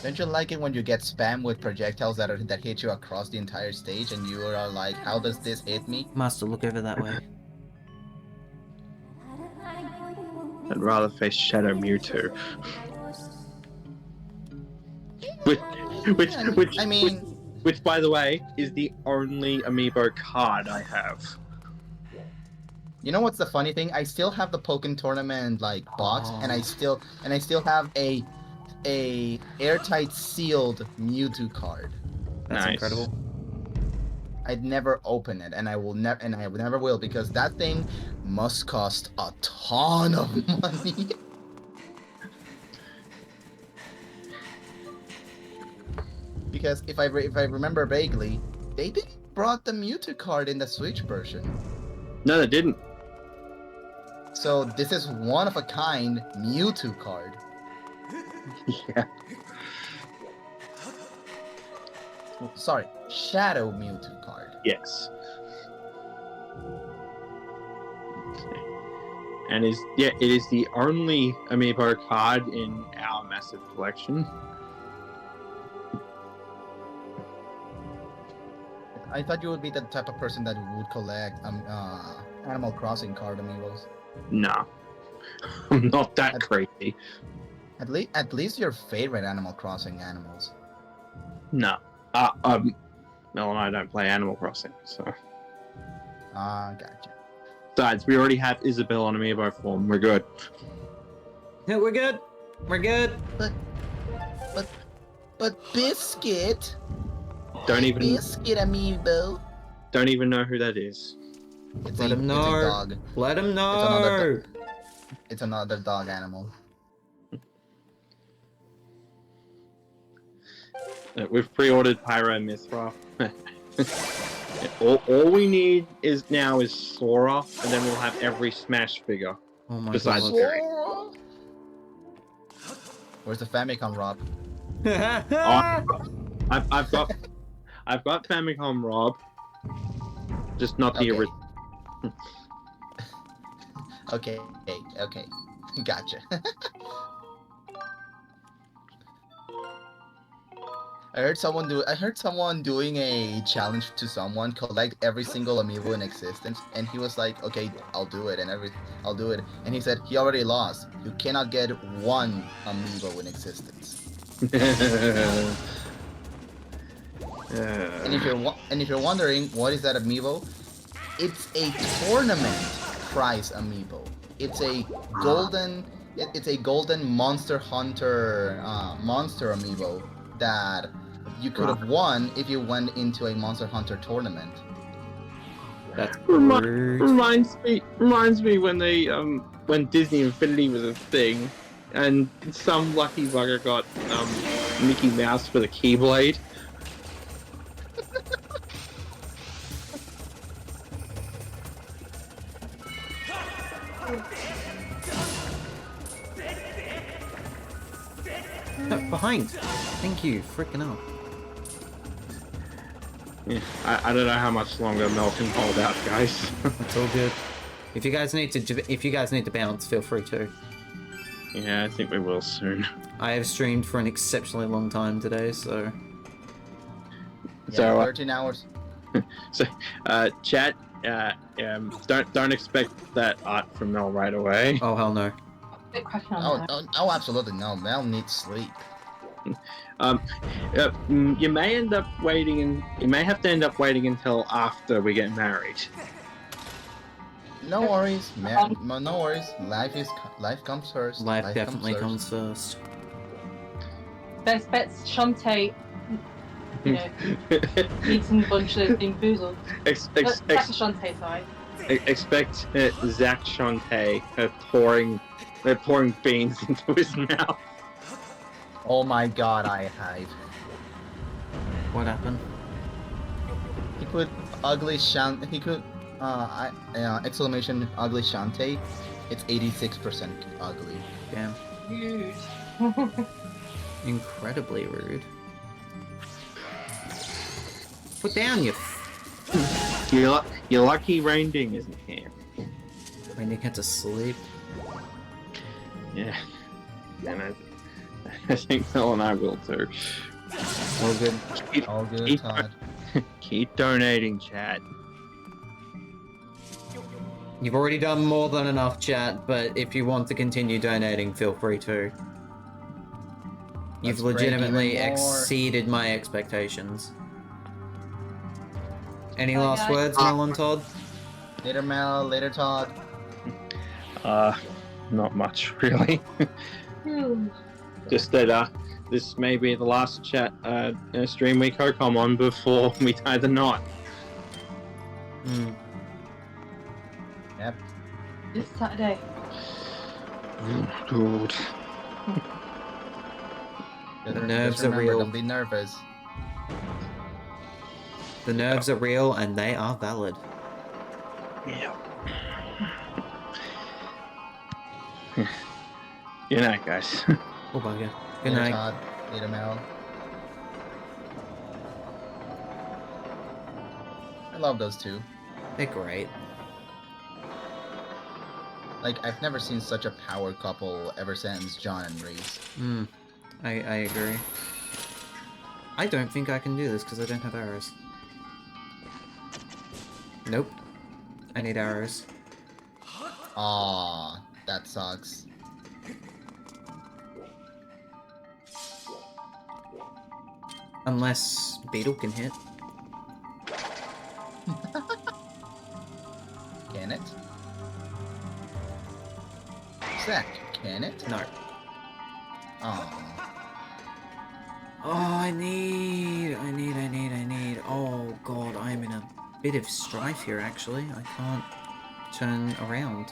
[SPEAKER 7] Don't you like it when you get spammed with projectiles that hit you across the entire stage and you are like, how does this hit me?
[SPEAKER 2] Master, look over that way.
[SPEAKER 3] I'd rather face Shadow Mewtwo. Which, by the way, is the only amiibo card I have.
[SPEAKER 7] You know what's the funny thing? I still have the Pokemon Tournament like box, and I still have a airtight sealed Mewtwo card.
[SPEAKER 2] That's
[SPEAKER 3] Nice.
[SPEAKER 2] incredible.
[SPEAKER 7] I'd never open it, and I never will because that thing must cost a ton of money. Because if I remember vaguely, they didn't brought the Mewtwo card in the Switch version.
[SPEAKER 3] No, they didn't.
[SPEAKER 7] So this is one of a kind Mewtwo card.
[SPEAKER 3] Yeah.
[SPEAKER 7] Sorry, Shadow Mewtwo card.
[SPEAKER 3] Yes. And it is the only amiibo card in our massive collection.
[SPEAKER 7] I thought you would be the type of person that would collect Animal Crossing card amiibos.
[SPEAKER 3] No. I'm not that crazy.
[SPEAKER 7] At least your favorite Animal Crossing animals.
[SPEAKER 3] No. Mel and I don't play Animal Crossing, so.
[SPEAKER 7] Gotcha.
[SPEAKER 3] Besides, we already have Isabelle on amiibo form. We're good.
[SPEAKER 2] Yeah, we're good. We're good.
[SPEAKER 7] But Biscuit.
[SPEAKER 3] Don't even
[SPEAKER 7] Biscuit amiibo.
[SPEAKER 3] don't even know who that is.
[SPEAKER 2] Let him
[SPEAKER 7] It's a
[SPEAKER 2] know.
[SPEAKER 7] dog.
[SPEAKER 2] Let him know.
[SPEAKER 7] It's another dog animal.
[SPEAKER 3] We've pre-ordered Pyro Mithra. all we need is Sora, and then we'll have every Smash figure.
[SPEAKER 2] Oh my
[SPEAKER 3] Besides
[SPEAKER 2] god.
[SPEAKER 3] Barry.
[SPEAKER 7] Where's the Famicom, Rob?
[SPEAKER 3] I've got Famicom Rob, just not the
[SPEAKER 7] Okay.
[SPEAKER 3] original.
[SPEAKER 7] Okay. Gotcha. I heard someone doing a challenge to someone collect every single amiibo in existence, and he was like, "Okay, I'll do it," I'll do it, and he said he already lost. You cannot get one amiibo in existence. And if you're wondering what is that amiibo, it's a tournament prize amiibo. It's a golden Monster Hunter monster amiibo that you could have won if you went into a Monster Hunter tournament.
[SPEAKER 2] That's rude.
[SPEAKER 3] Reminds me when they when Disney Infinity was a thing, and some lucky bugger got Mickey Mouse for the Keyblade.
[SPEAKER 2] Behind. Thank you. Freaking hell.
[SPEAKER 3] Yeah, I don't know how much longer Mel can hold out, guys.
[SPEAKER 2] It's all good. If you guys need to bounce, feel free to.
[SPEAKER 3] Yeah, I think we will soon.
[SPEAKER 2] I have streamed for an exceptionally long time today, so.
[SPEAKER 7] Yeah,
[SPEAKER 3] So,
[SPEAKER 7] 13 hours.
[SPEAKER 3] So, chat, don't expect that art from Mel right away.
[SPEAKER 2] Oh hell no.
[SPEAKER 6] Bit cracking on that.
[SPEAKER 7] Oh, absolutely no. Mel needs sleep.
[SPEAKER 3] You may end up waiting, and you may have to end up waiting until after we get married.
[SPEAKER 7] No worries, no worries. Life comes first.
[SPEAKER 2] Life definitely comes first.
[SPEAKER 6] Best bets, Shantae, you know, eating a bunch of bamboozled. That's a Shantae side.
[SPEAKER 3] Expect Zach Shantae pouring beans into his mouth.
[SPEAKER 7] Oh my god, I hide.
[SPEAKER 2] What happened?
[SPEAKER 7] He put ugly Shan. He could exclamation ugly Shantae. It's 86% ugly.
[SPEAKER 2] Damn.
[SPEAKER 6] Huge.
[SPEAKER 2] Incredibly rude. Put down you.
[SPEAKER 3] You're lucky RainDing isn't here.
[SPEAKER 2] When you get to sleep.
[SPEAKER 3] Yeah. And I think Mel and I will too.
[SPEAKER 2] All good.
[SPEAKER 7] All good, Todd.
[SPEAKER 3] Keep donating, chat.
[SPEAKER 2] You've already done more than enough, chat, but if you want to continue donating, feel free to. You've
[SPEAKER 7] Let's break
[SPEAKER 2] legitimately
[SPEAKER 7] even more.
[SPEAKER 2] exceeded my expectations. Any
[SPEAKER 6] Bye,
[SPEAKER 2] last
[SPEAKER 6] guys.
[SPEAKER 2] words, Mel and Todd?
[SPEAKER 7] Later, Mel. Later, Todd.
[SPEAKER 3] Not much really. Just that this may be the last chat stream we co-com on before we tie the knot.
[SPEAKER 2] Hmm.
[SPEAKER 7] Yep.
[SPEAKER 6] This Saturday.
[SPEAKER 3] Good.
[SPEAKER 2] The nerves
[SPEAKER 7] Just
[SPEAKER 2] are
[SPEAKER 7] remember,
[SPEAKER 2] real.
[SPEAKER 7] Don't be nervous.
[SPEAKER 2] The nerves are real and they are valid.
[SPEAKER 3] Yeah. Good night, guys.
[SPEAKER 2] Oh, bugger. Good
[SPEAKER 7] Later,
[SPEAKER 2] night.
[SPEAKER 7] Todd. Later, Mel. I love those two.
[SPEAKER 2] They're great.
[SPEAKER 7] Like, I've never seen such a power couple ever since John and Reese.
[SPEAKER 2] I agree. I don't think I can do this because I don't have arrows. Nope. I need arrows.
[SPEAKER 7] Aw, that sucks.
[SPEAKER 2] Unless Beetle can hit.
[SPEAKER 7] Can it? Zach, can it?
[SPEAKER 2] No.
[SPEAKER 7] Aw.
[SPEAKER 2] Oh, I need. Oh god, I'm in a bit of strife here actually. I can't turn around.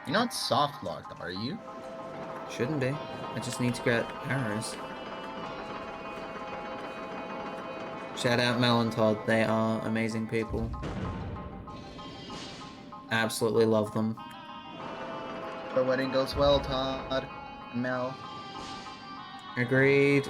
[SPEAKER 7] You're not soft locked, are you?
[SPEAKER 2] Shouldn't be. I just need to get arrows. Shout out Mel and Todd, they are amazing people. Absolutely love them.
[SPEAKER 7] The wedding goes well, Todd and Mel.
[SPEAKER 2] Agreed.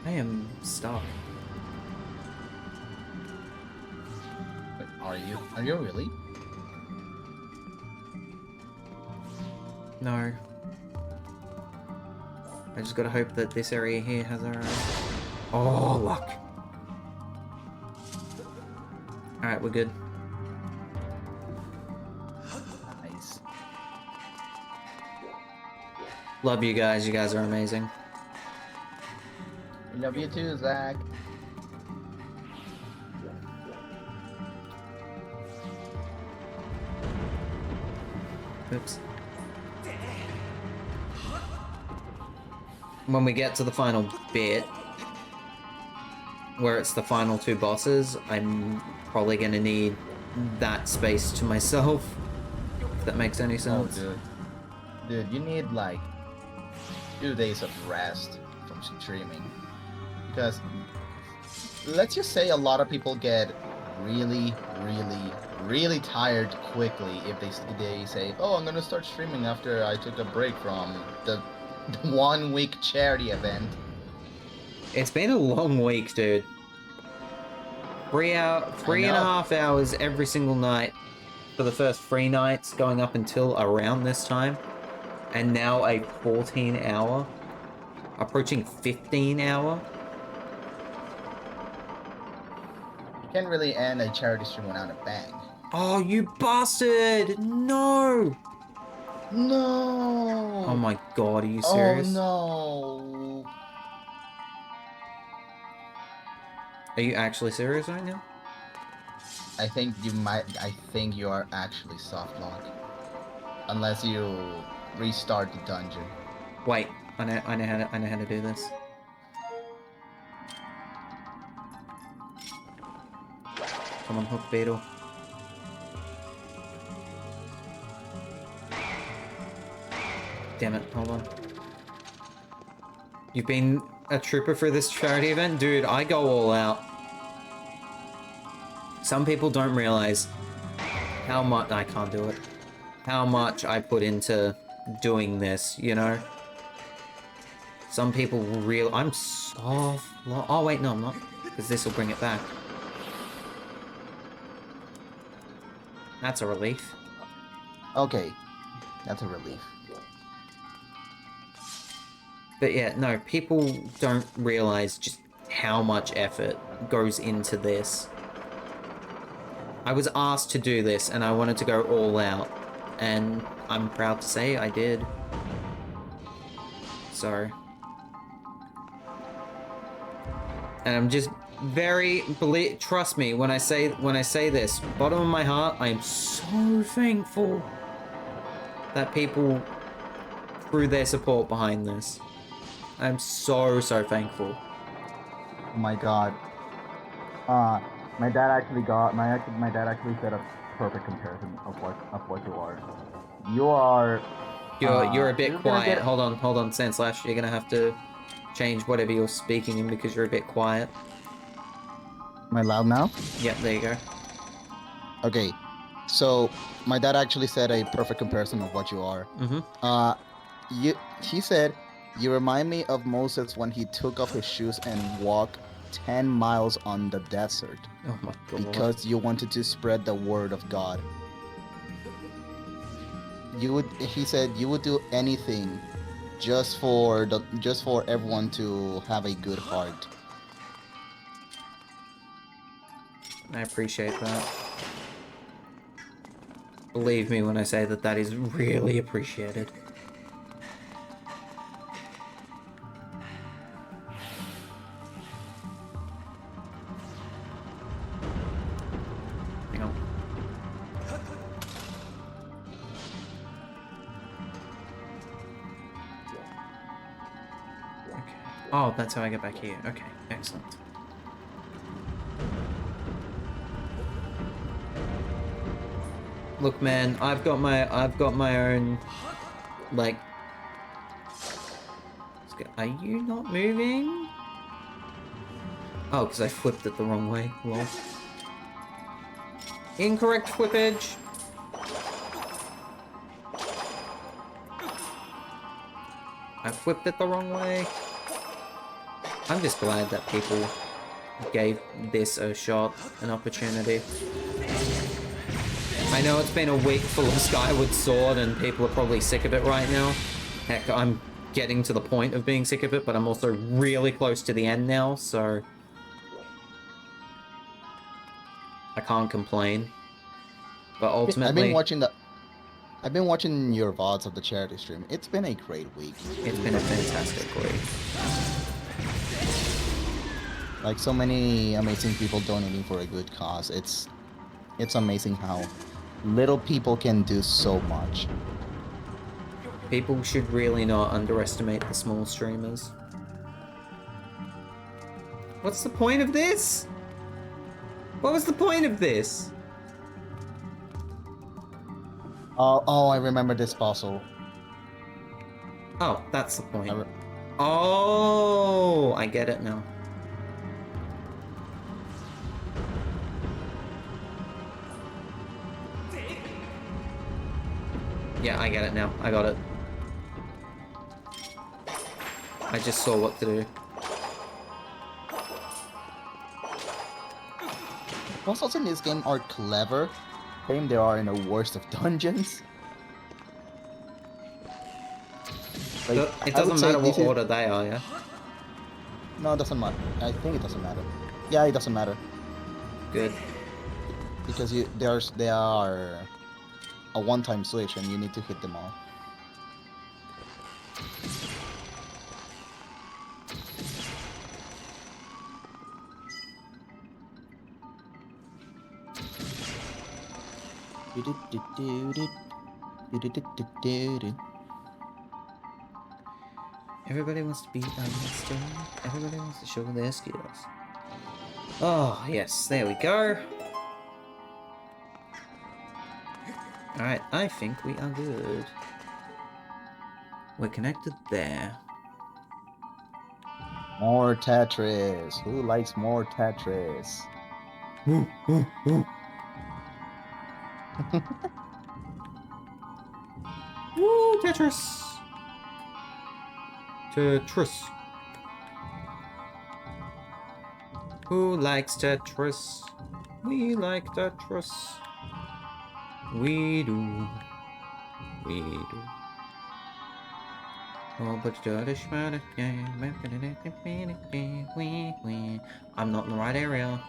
[SPEAKER 2] I am stuck.
[SPEAKER 7] Wait, are you? Are you really?
[SPEAKER 2] No. I just gotta hope that this area here has arrows. Oh, luck. Alright, we're good.
[SPEAKER 7] Nice.
[SPEAKER 2] Love you guys are amazing.
[SPEAKER 7] We love you too, Zach.
[SPEAKER 2] Oops. When we get to the final bit, where it's the final two bosses, I'm probably gonna need that space to myself, if that makes any
[SPEAKER 7] Oh,
[SPEAKER 2] sense.
[SPEAKER 7] dude. Dude, you need like 2 days of rest from streaming. Because let's just say a lot of people get really tired quickly if they say, oh, I'm gonna start streaming after I took a break from the 1 week charity event.
[SPEAKER 2] It's been a long week, dude. 3 and a half hours every single night for the first 3 nights, going up until around this time. And now a 14 hour, approaching 15 hour.
[SPEAKER 7] You can't really end a charity stream without a bang.
[SPEAKER 2] Oh, you bastard! No!
[SPEAKER 7] No!
[SPEAKER 2] Oh my god, are you serious?
[SPEAKER 7] Oh no!
[SPEAKER 2] Are you actually serious right now?
[SPEAKER 7] I think you are actually soft lock. Unless you restart the dungeon.
[SPEAKER 2] Wait, I know how to do this. Come on, hook beetle. Damn it, hold on. You've been a trooper for this charity event? Dude, I go all out. Some people don't realize how much I can't do it. How much I put into doing this, you know? Some people will I'm soft. Oh wait, no I'm not. Because this will bring it back. That's a relief.
[SPEAKER 7] Okay, that's a relief.
[SPEAKER 2] But yeah, no, people don't realize just how much effort goes into this. I was asked to do this and I wanted to go all out. And I'm proud to say I did. So. And I'm just trust me when I say this, bottom of my heart, I am so thankful that people threw their support behind this. I'm so thankful.
[SPEAKER 7] Oh my god. My dad actually said a perfect comparison of what you are. You are.
[SPEAKER 2] You're a bit
[SPEAKER 7] you're gonna
[SPEAKER 2] quiet.
[SPEAKER 7] get-
[SPEAKER 2] Hold on, Sandslash. You're gonna have to change whatever you're speaking in because you're a bit quiet.
[SPEAKER 7] Am I loud now?
[SPEAKER 2] Yep, there you go.
[SPEAKER 7] Okay. So my dad actually said a perfect comparison of what you are. He said you remind me of Moses when he took off his shoes and walked 10 miles on the desert
[SPEAKER 2] Oh my god.
[SPEAKER 7] because you wanted to spread the word of God. He said you would do anything just for everyone to have a good heart.
[SPEAKER 2] I appreciate that. Believe me when I say that that is really appreciated. Hang on. Okay. Oh, that's how I get back here. Okay, excellent. Look, man, I've got my own, like. Are you not moving? Oh, because I flipped it the wrong way. Lol. Incorrect flippage. I flipped it the wrong way. I'm just glad that people gave this a shot, an opportunity. I know it's been a week full of Skyward Sword and people are probably sick of it right now. Heck, I'm getting to the point of being sick of it, but I'm also really close to the end now, so I can't complain. But ultimately,
[SPEAKER 7] I've been watching your VODs of the charity stream. It's been a great week.
[SPEAKER 2] It's been a fantastic week.
[SPEAKER 7] Like so many amazing people donating for a good cause. It's amazing how little people can do so much.
[SPEAKER 2] People should really not underestimate the small streamers. What's the point of this? What was the point of this?
[SPEAKER 7] Oh, I remember this puzzle.
[SPEAKER 2] Oh, that's the point. Oh, I get it now. Yeah, I get it now. I got it. I just saw what to do.
[SPEAKER 7] Puzzles in this game are clever. Claim they are in the worst of dungeons. Like,
[SPEAKER 2] It
[SPEAKER 7] I would
[SPEAKER 2] doesn't
[SPEAKER 7] say
[SPEAKER 2] matter what
[SPEAKER 7] this is-
[SPEAKER 2] order they are, yeah?
[SPEAKER 7] No, it doesn't matter. I think it doesn't matter. Yeah, it doesn't matter
[SPEAKER 2] Good.
[SPEAKER 7] because they are a one-time switch and you need to hit them all.
[SPEAKER 2] Everybody wants to be a monster. Everybody wants to show their skills. Oh, yes, there we go. Alright, I think we are good. We're connected there.
[SPEAKER 7] More Tetris. Who likes more Tetris?
[SPEAKER 2] Woo, Tetris! Tetris. Who likes Tetris? We like Tetris. We do. We do. Oh, but I'm not in the right area.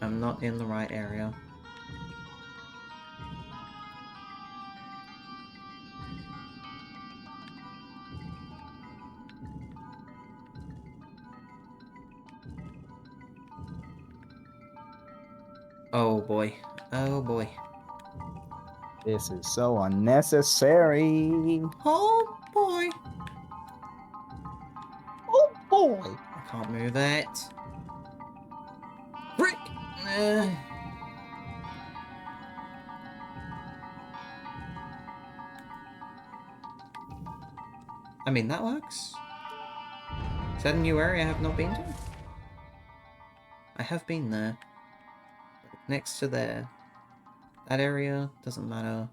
[SPEAKER 2] I'm not in the right area. Oh boy. Oh boy.
[SPEAKER 7] This is so unnecessary.
[SPEAKER 2] Oh boy.
[SPEAKER 7] boy!
[SPEAKER 2] I can't move it. Frick! I mean, that works. Is that a new area I have not been to? I have been there. Next to there. That area doesn't matter.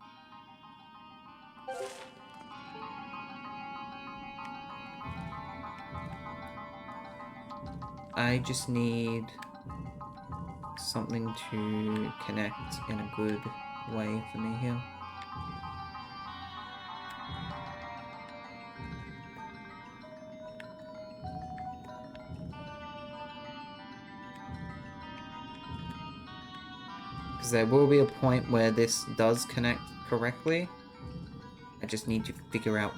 [SPEAKER 2] I just need something to connect in a good way for me here. Because there will be a point where this does connect correctly. I just need to figure out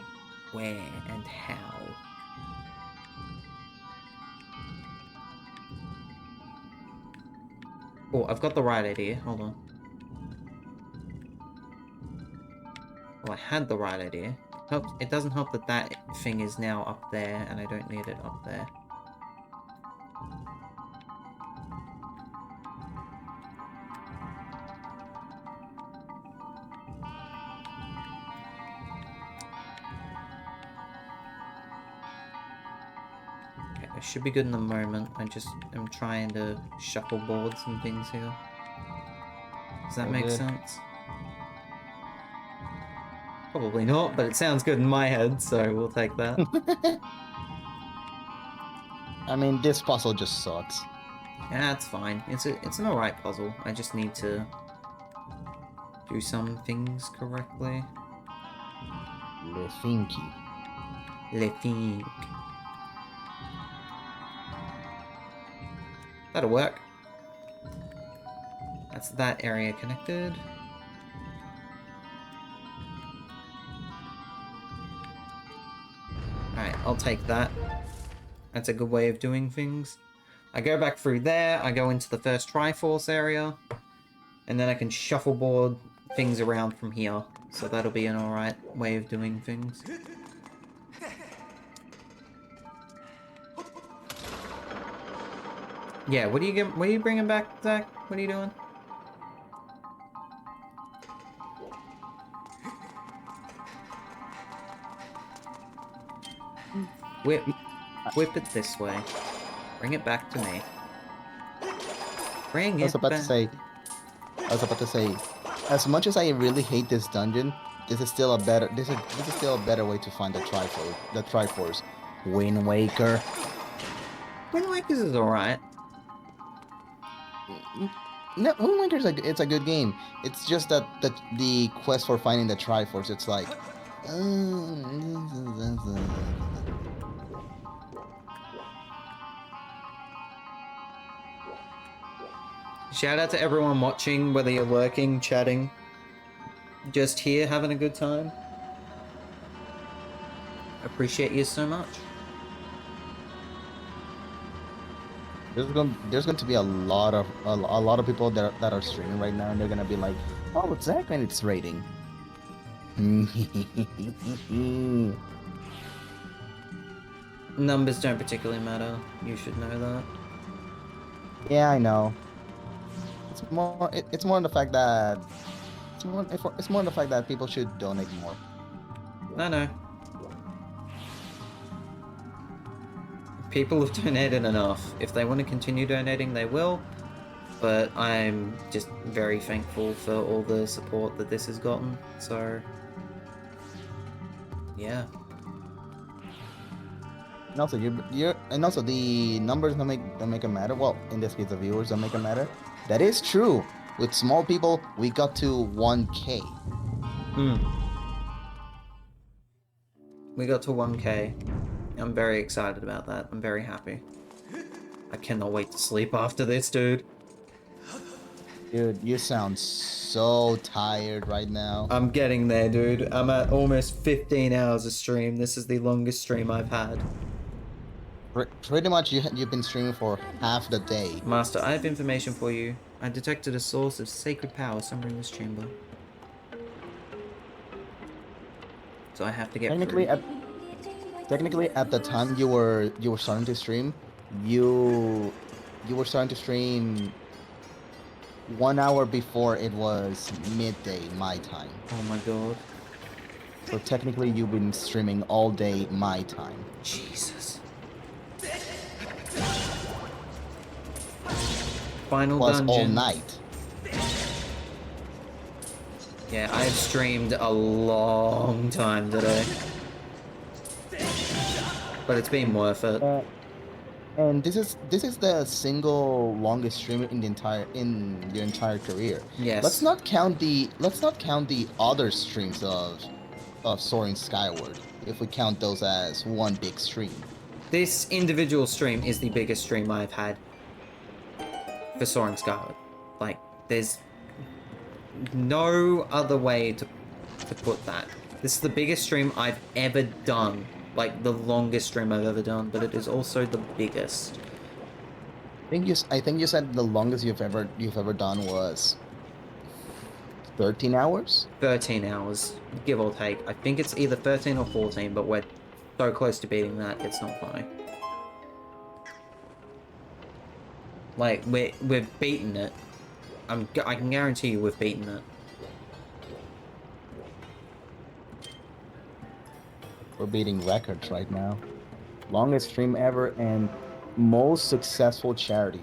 [SPEAKER 2] where and how. Oh, I've got the right idea. Hold on. Well, I had the right idea. It doesn't help that that thing is now up there, and I don't need it up there. It should be good in the moment. I just am trying to shuffle boards and things here. Does that make sense? Probably not, but it sounds good in my head, so we'll take that.
[SPEAKER 7] I mean, this puzzle just sucks.
[SPEAKER 2] Yeah, it's fine. It's an alright puzzle. I just need to do some things correctly.
[SPEAKER 7] Le thinky.
[SPEAKER 2] Le think. That'll work. That's that area connected. Alright, I'll take that. That's a good way of doing things. I go back through there, I go into the first Triforce area, and then I can shuffleboard things around from here. So that'll be an alright way of doing things. Yeah, what are you bringing back, Zach? What are you doing? Whip it this way. Bring it back to me. Bring it
[SPEAKER 7] I was about
[SPEAKER 2] back.
[SPEAKER 7] to say, as much as I really hate this dungeon, this is still a better way to find the Triforce. Wind Waker.
[SPEAKER 2] Wind Waker's is alright.
[SPEAKER 7] No, Wind Waker's it's a good game. It's just that the quest for finding the Triforce, it's like,
[SPEAKER 2] Shout out to everyone watching, whether you're lurking, chatting, just here having a good time. Appreciate you so much.
[SPEAKER 7] there's going to be a lot of people that are streaming right now, and they're gonna be like, oh, it's Zach and it's rating.
[SPEAKER 2] Numbers don't particularly matter. You should know that.
[SPEAKER 7] Yeah, I know. It's more the fact that it's more the fact that people should donate more.
[SPEAKER 2] I know. People have donated enough. If they want to continue donating, they will. But I'm just very thankful for all the support that this has gotten. So, yeah.
[SPEAKER 7] And also, and also the numbers don't make it matter. Well, in this case, the viewers don't make it matter. That is true. With small people, we got to 1K.
[SPEAKER 2] We got to 1K. I'm very excited about that. I'm very happy. I cannot wait to sleep after this, dude.
[SPEAKER 7] Dude, you sound so tired right now.
[SPEAKER 2] I'm getting there, dude. I'm at almost 15 hours of stream. This is the longest stream I've had.
[SPEAKER 7] Pretty much, you've been streaming for half the day.
[SPEAKER 2] Master, I have information for you. I detected a source of sacred power somewhere in this chamber. So I have to get through.
[SPEAKER 7] technically at the time you were starting to stream, you were starting to stream 1 hour before it was midday my time.
[SPEAKER 2] Oh my god.
[SPEAKER 7] So technically you've been streaming all day my time.
[SPEAKER 2] Jesus. Final
[SPEAKER 7] Plus
[SPEAKER 2] dungeon.
[SPEAKER 7] all night.
[SPEAKER 2] Yeah, I've streamed a long time today. But it's been worth it.
[SPEAKER 7] And this is the single longest stream in your entire career.
[SPEAKER 2] Yes.
[SPEAKER 7] Let's not count the other streams of Soaring Skyward, if we count those as one big stream.
[SPEAKER 2] This individual stream is the biggest stream I've had for Soaring Skyward. Like, there's no other way to put that. This is the biggest stream I've ever done. Like, the longest stream I've ever done, but it is also the biggest.
[SPEAKER 7] I think you said the longest you've ever done was 13 hours?
[SPEAKER 2] 13 hours, give or take. I think it's either 13 or 14, but we're so close to beating that, it's not funny. Like, we've beaten it. I can guarantee you we've beaten it.
[SPEAKER 7] We're beating records right now. Longest stream ever and most successful charity.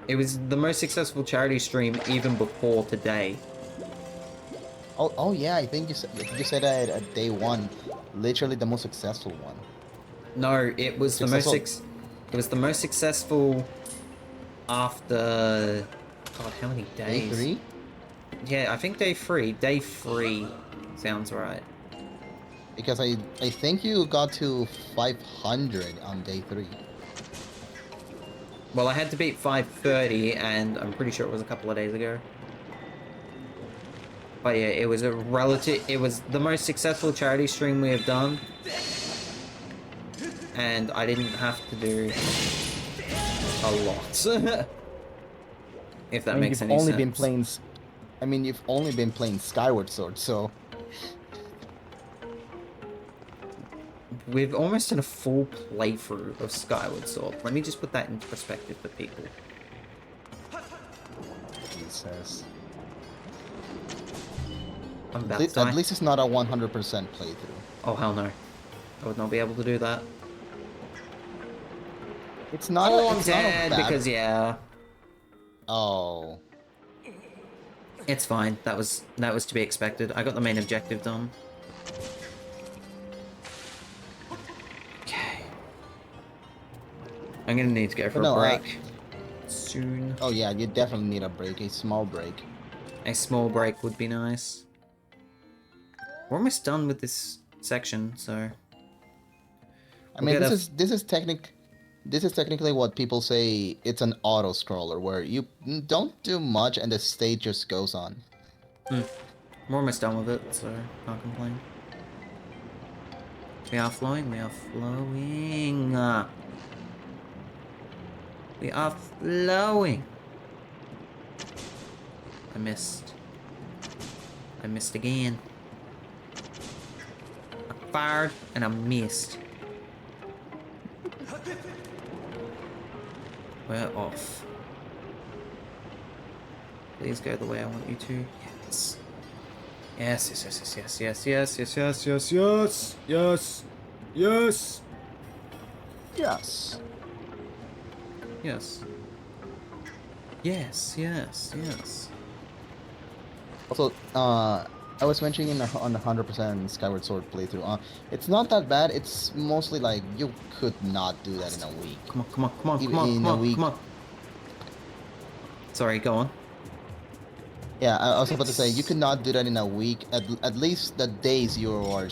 [SPEAKER 2] It was the most successful charity stream even before today.
[SPEAKER 7] Oh yeah, I think you said that at day one, literally the most successful one.
[SPEAKER 2] No, it was the most it was the most successful after, God, how many days?
[SPEAKER 7] Day 3?
[SPEAKER 2] Yeah, I think day 3. Day 3 sounds right.
[SPEAKER 7] Because I think you got to 500 on day 3.
[SPEAKER 2] Well, I had to beat 530, and I'm pretty sure it was a couple of days ago. But yeah, it was it was the most successful charity stream we have done. And I didn't have to do a lot. If that makes any sense.
[SPEAKER 7] You've only been playing Skyward Sword, so
[SPEAKER 2] we've almost done a full playthrough of Skyward Sword. Let me just put that into perspective for people.
[SPEAKER 7] Jesus.
[SPEAKER 2] I'm about to die.
[SPEAKER 7] At least it's not a 100% playthrough.
[SPEAKER 2] Oh, hell no. I would not be able to do that.
[SPEAKER 7] It's not.
[SPEAKER 2] Oh, I'm dead because, yeah.
[SPEAKER 7] Oh.
[SPEAKER 2] It's fine. That was to be expected. I got the main objective done. Okay. I'm gonna need to go for a break soon.
[SPEAKER 7] Oh yeah, you definitely need a break. A small break.
[SPEAKER 2] A small break would be nice. We're almost done with this section, so.
[SPEAKER 7] I mean, this is technically what people say. It's an auto scroller where you don't do much and the stage just goes on.
[SPEAKER 2] We're almost done with it, so can't complain. We are flowing. We are flowing. We are flowing. I missed. I missed again. I fired and I missed. We're off. Please go the way I want you to. Yes. Yes, yes, yes, yes, yes, yes, yes, yes, yes, yes, yes, yes. Yes. Yes, yes, yes.
[SPEAKER 7] Also, I was mentioning on the 100% Skyward Sword playthrough. It's not that bad. It's mostly like you could not do that in a week.
[SPEAKER 2] Come on, come on, come on, come on, come on, come on. Sorry, go on.
[SPEAKER 7] Yeah, I was about to say you could not do that in a week. At least the days you are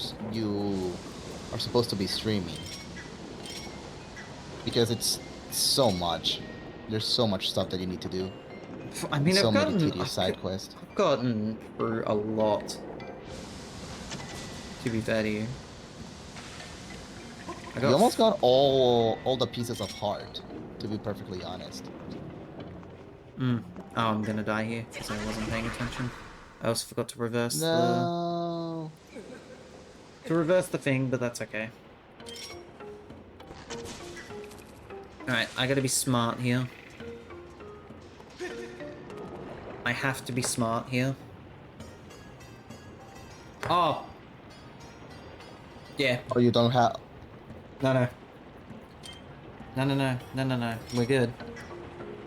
[SPEAKER 7] supposed to be streaming, because it's so much. There's so much stuff that you need to do.
[SPEAKER 2] I mean,
[SPEAKER 7] so many tedious side quests.
[SPEAKER 2] I've gotten through a lot. To be fair to you,
[SPEAKER 7] You almost got all the pieces of heart. To be perfectly honest.
[SPEAKER 2] Oh, I'm gonna die here because I wasn't paying attention. I also forgot to reverse
[SPEAKER 7] No.
[SPEAKER 2] to reverse the thing, but that's okay. Alright, I gotta be smart here. I have to be smart here. Oh! Yeah.
[SPEAKER 7] Or you don't have.
[SPEAKER 2] No. We're good.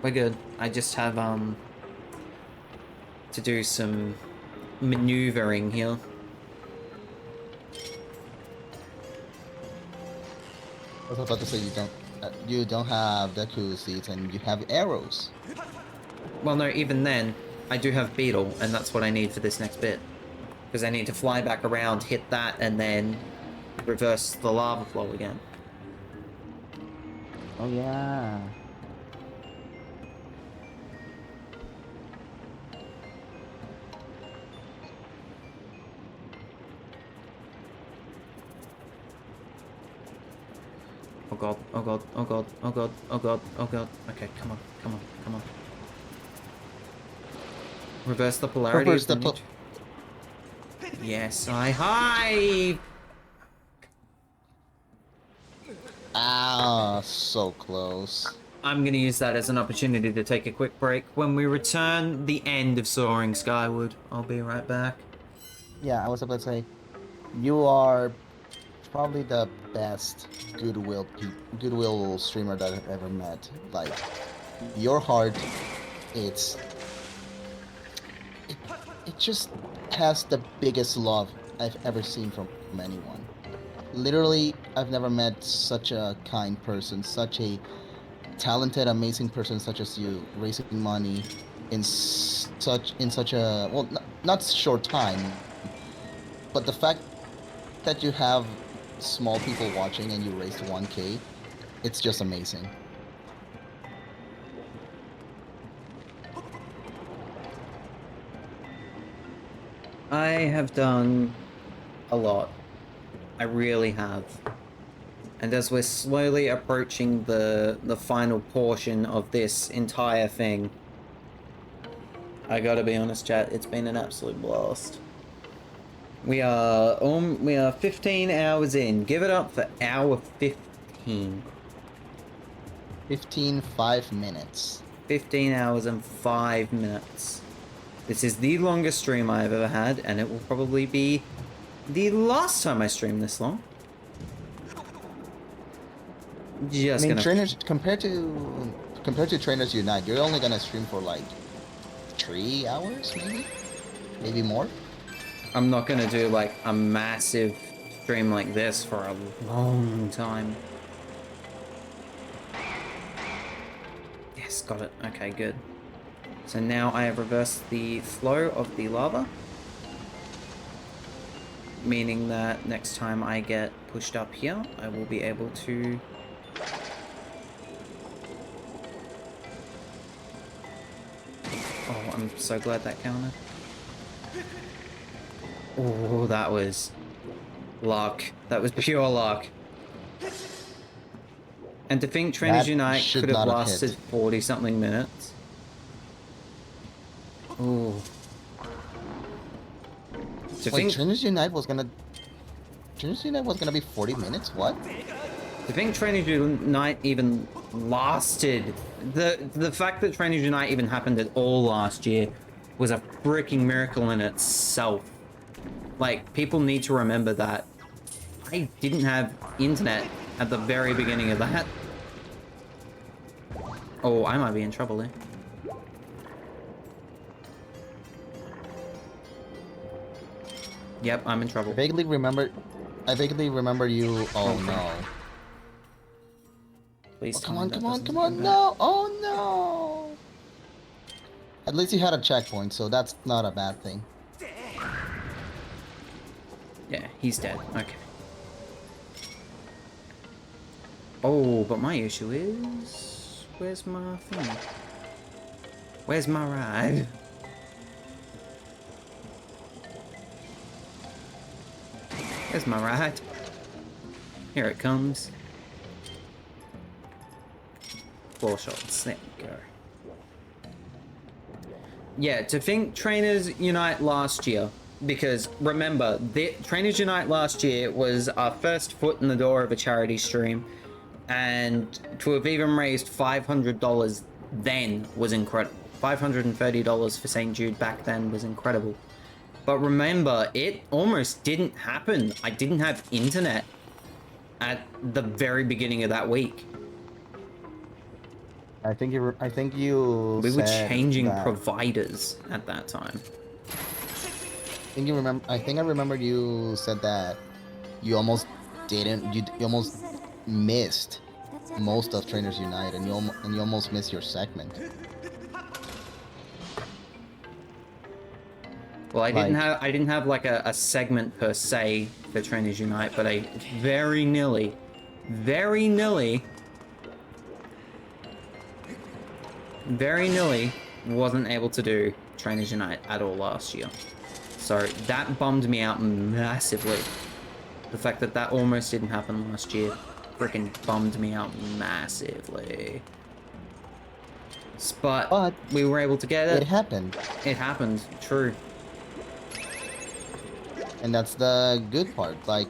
[SPEAKER 2] We're good. I just have, to do some maneuvering here.
[SPEAKER 7] I was about to say you don't have Deku seeds and you have arrows.
[SPEAKER 2] Well, no, even then, I do have Beetle, and that's what I need for this next bit. Because I need to fly back around, hit that, and then reverse the lava flow again.
[SPEAKER 4] Oh yeah.
[SPEAKER 2] Oh god, oh god, oh god, oh god, oh god, oh god. Okay, come on. Reverse the polarity.
[SPEAKER 7] Reverse the
[SPEAKER 2] Yes, hi!
[SPEAKER 7] Ah, so close.
[SPEAKER 2] I'm gonna use that as an opportunity to take a quick break. When we return, the end of Soaring Skyward. I'll be right back.
[SPEAKER 7] Yeah, I was about to say, you are probably the best goodwill streamer that I've ever met. Like, your heart, it just has the biggest love I've ever seen from anyone. Literally, I've never met such a kind person, such a talented, amazing person such as you, raising money in such a, well, not short time, but the fact that you have small people watching and you raised 1K, it's just amazing.
[SPEAKER 2] I have done a lot. I really have. And as we're slowly approaching the final portion of this entire thing, I gotta be honest, chat, it's been an absolute blast. We are 15 hours in. Give it up for hour 15.
[SPEAKER 7] 5 minutes.
[SPEAKER 2] 15 hours and 5 minutes. This is the longest stream I've ever had, and it will probably be the last time I stream this long. Just
[SPEAKER 7] I mean,
[SPEAKER 2] gonna...
[SPEAKER 7] trainers compared to Trainers Unite, you're only gonna stream for like 3 hours, maybe more.
[SPEAKER 2] I'm not gonna do like a massive stream like this for a long time. Yes, got it. Okay, good. So now I have reversed the flow of the lava, meaning that next time I get pushed up here, I will be able to oh, I'm so glad that counted. Oh, that was luck. That was pure luck. And to think Trainers
[SPEAKER 7] That
[SPEAKER 2] Unite
[SPEAKER 7] should
[SPEAKER 2] could have
[SPEAKER 7] not have
[SPEAKER 2] lasted
[SPEAKER 7] hit.
[SPEAKER 2] 40 something minutes. Ooh. To
[SPEAKER 7] Wait,
[SPEAKER 2] think,
[SPEAKER 7] Trainers Unite was gonna be 40 minutes? What?
[SPEAKER 2] to think Trainers Unite even lasted. The fact that Trainers Unite even happened at all last year was a freaking miracle in itself. Like, people need to remember that. I didn't have internet at the very beginning of that. Oh, I might be in trouble there. Yep, I'm in trouble.
[SPEAKER 7] I vaguely remember you. Oh no!
[SPEAKER 2] Please
[SPEAKER 7] Oh,
[SPEAKER 2] tell
[SPEAKER 7] come
[SPEAKER 2] me
[SPEAKER 7] on,
[SPEAKER 2] that
[SPEAKER 7] come on,
[SPEAKER 2] doesn't
[SPEAKER 7] come on!
[SPEAKER 2] happen.
[SPEAKER 7] No! Oh no! At least you had a checkpoint, so that's not a bad thing.
[SPEAKER 2] Yeah, he's dead. Okay. Oh, but my issue is... Where's my thing? Where's my ride? Where's my ride? Here it comes. 4 shots. There we go. Yeah, to think Trainers Unite last year because remember, the Trainers Unite last year was our first foot in the door of a charity stream, and to have even raised $500 then was incredible. $530 for St. Jude back then was incredible. But remember, it almost didn't happen. I didn't have internet at the very beginning of that week.
[SPEAKER 7] I think you
[SPEAKER 2] We were
[SPEAKER 7] said
[SPEAKER 2] changing
[SPEAKER 7] that-
[SPEAKER 2] providers at that time.
[SPEAKER 7] I think I remember you said that you almost didn't. You almost missed most of Trainers Unite, and you almost missed your segment.
[SPEAKER 2] Well, I didn't have like a segment per se for Trainers Unite, but I very nearly wasn't able to do Trainers Unite at all last year. So that bummed me out massively. The fact that that almost didn't happen last year freaking bummed me out massively. But we were able to get it.
[SPEAKER 7] It happened.
[SPEAKER 2] It happened, true.
[SPEAKER 7] And that's the good part. Like,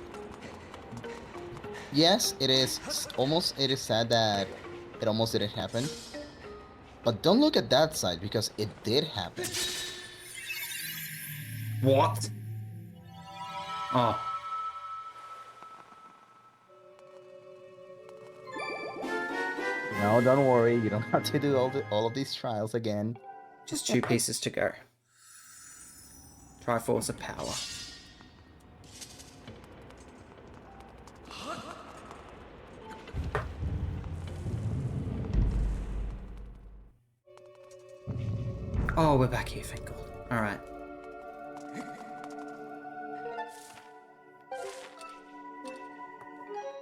[SPEAKER 7] yes, it is sad that it almost didn't happen. But don't look at that side, because it did happen.
[SPEAKER 2] What? Oh.
[SPEAKER 7] No, don't worry. You don't have to do all of these trials again.
[SPEAKER 2] Just 2 pieces to go. Triforce of Power. Oh, we're back here, thank God. Alright.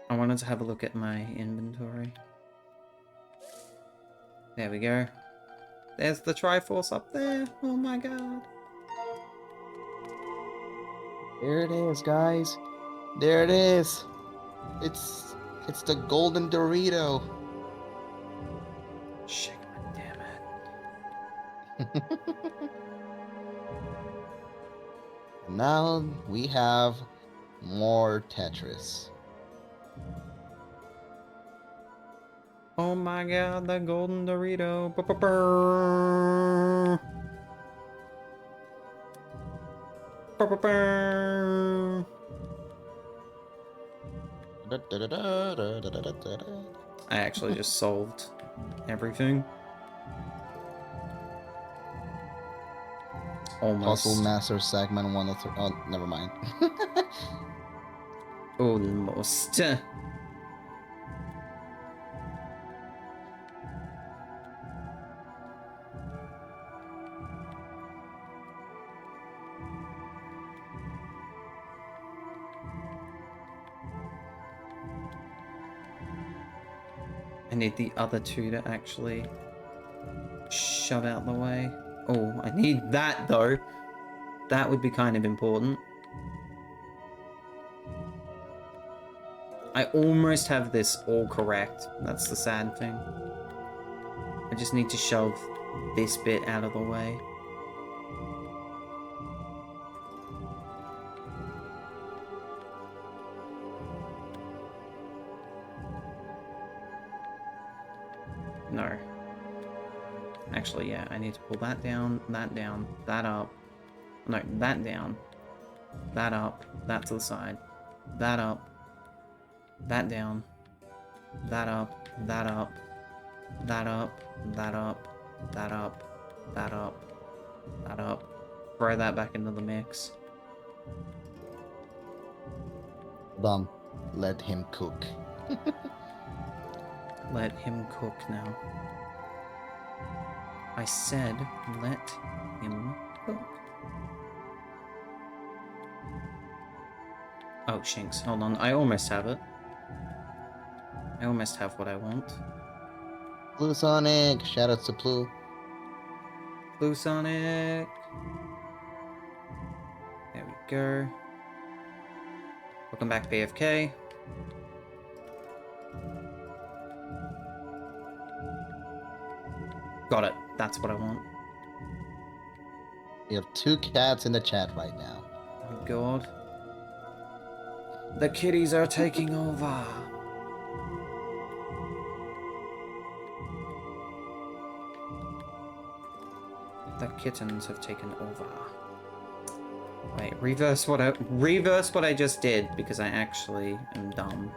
[SPEAKER 2] I wanted to have a look at my inventory. There we go. There's the Triforce up there. Oh my God.
[SPEAKER 7] There it is, guys. There it is. It's the golden Dorito.
[SPEAKER 2] Shit, damn it.
[SPEAKER 7] Now we have more Tetris.
[SPEAKER 2] Oh my God, the golden Dorito. Ba-ba-burr. Ba-ba-burr. I actually just solved everything. Almost.
[SPEAKER 7] Puzzle Master segment 103. Oh, never mind.
[SPEAKER 2] Almost. I need the other 2 to actually shove out the way. Oh, I need that though. That would be kind of important. I almost have this all correct. That's the sad thing. I just need to shove this bit out of the way. No. Actually, yeah, I need to pull that down, that up. No, that down, that up, that to the side, that up, that down, that up, that up, that up, that up, that up, that up, that up. Throw that back into the mix.
[SPEAKER 7] Let him cook.
[SPEAKER 2] Let him cook now. I said, let him cook. Oh, shinks. Hold on. I almost have it. I almost have what I want.
[SPEAKER 7] Blue Sonic! Shoutouts to Blue.
[SPEAKER 2] Blue Sonic. There we go. Welcome back, BFK. Got it. That's what I want.
[SPEAKER 7] We have 2 cats in the chat right now.
[SPEAKER 2] my god. The kitties are taking over. The kittens have taken over. Wait, reverse what I just did because I actually am dumb.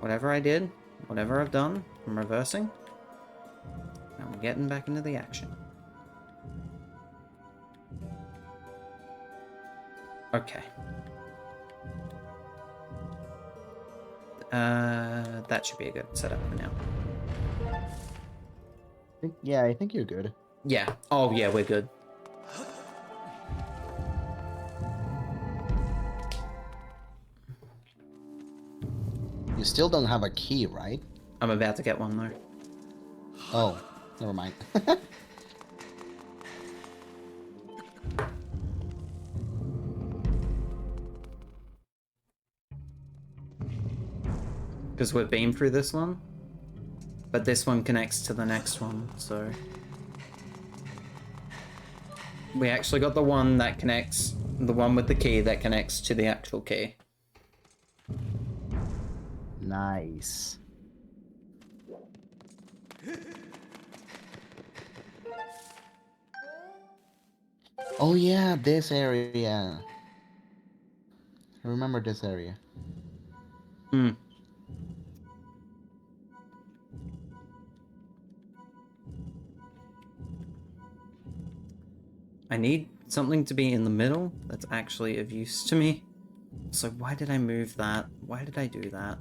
[SPEAKER 2] Whatever I did, whatever I've done, I'm reversing. I'm getting back into the action. Okay. That should be a good setup for now.
[SPEAKER 7] Yeah, I think you're good.
[SPEAKER 2] Yeah. Oh, yeah, we're good.
[SPEAKER 7] You still don't have a key, right?
[SPEAKER 2] I'm about to get one, though.
[SPEAKER 7] Oh, never mind.
[SPEAKER 2] Because we've been through this one. But this one connects to the next one, so... We actually got the one that connects... The one with the key that connects to the actual key.
[SPEAKER 7] Nice. Oh yeah, this area. I remember this area.
[SPEAKER 2] Hmm. I need something to be in the middle that's actually of use to me. So why did I move that? Why did I do that?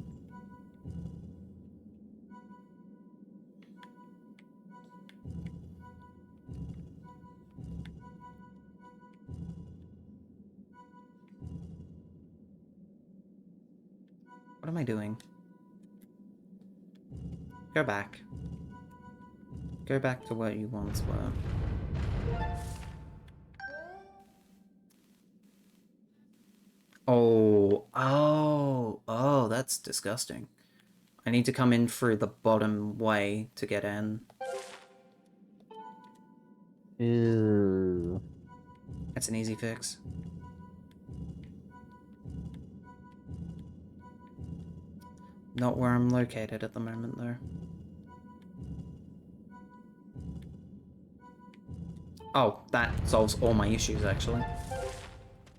[SPEAKER 2] What am I doing? Go back. Go back to where you once were. Oh, that's disgusting. I need to come in through the bottom way to get in.
[SPEAKER 7] Ew.
[SPEAKER 2] That's an easy fix. Not where I'm located at the moment, though. Oh, that solves all my issues, actually.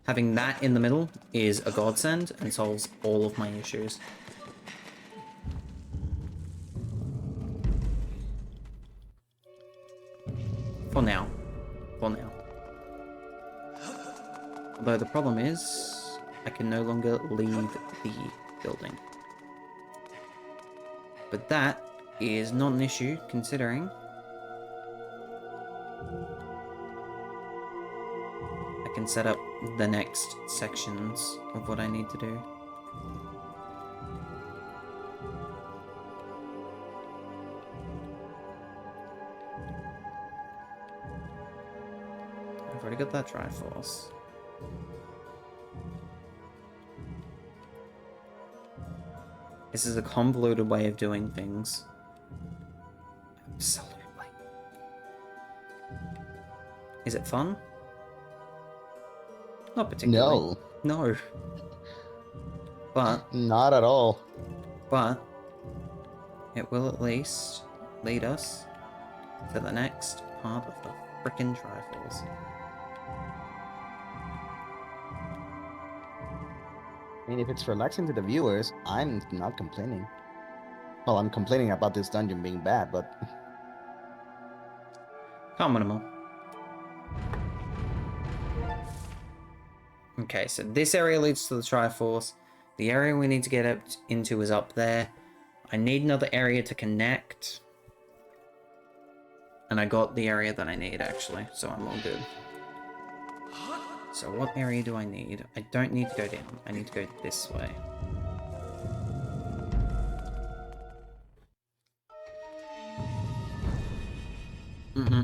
[SPEAKER 2] Having that in the middle is a godsend and solves all of my issues. For now. For now. Although the problem is, I can no longer leave the building. But that is not an issue, considering I can set up the next sections of what I need to do. I've already got that Triforce. This is a convoluted way of doing things. Absolutely. Is it fun? Not particularly.
[SPEAKER 7] No.
[SPEAKER 2] No. But,
[SPEAKER 7] Not at all.
[SPEAKER 2] but, it will at least lead us to the next part of the frickin' Triforce.
[SPEAKER 7] I mean, if it's relaxing to the viewers, I'm not complaining. Well, I'm complaining about this dungeon being bad, but...
[SPEAKER 2] Can't win 'em all. Okay, so this area leads to the Triforce. The area we need to get up into is up there. I need another area to connect. And I got the area that I need, actually, so I'm all good. So what area do I need? I don't need to go down. I need to go this way. Mm-hmm.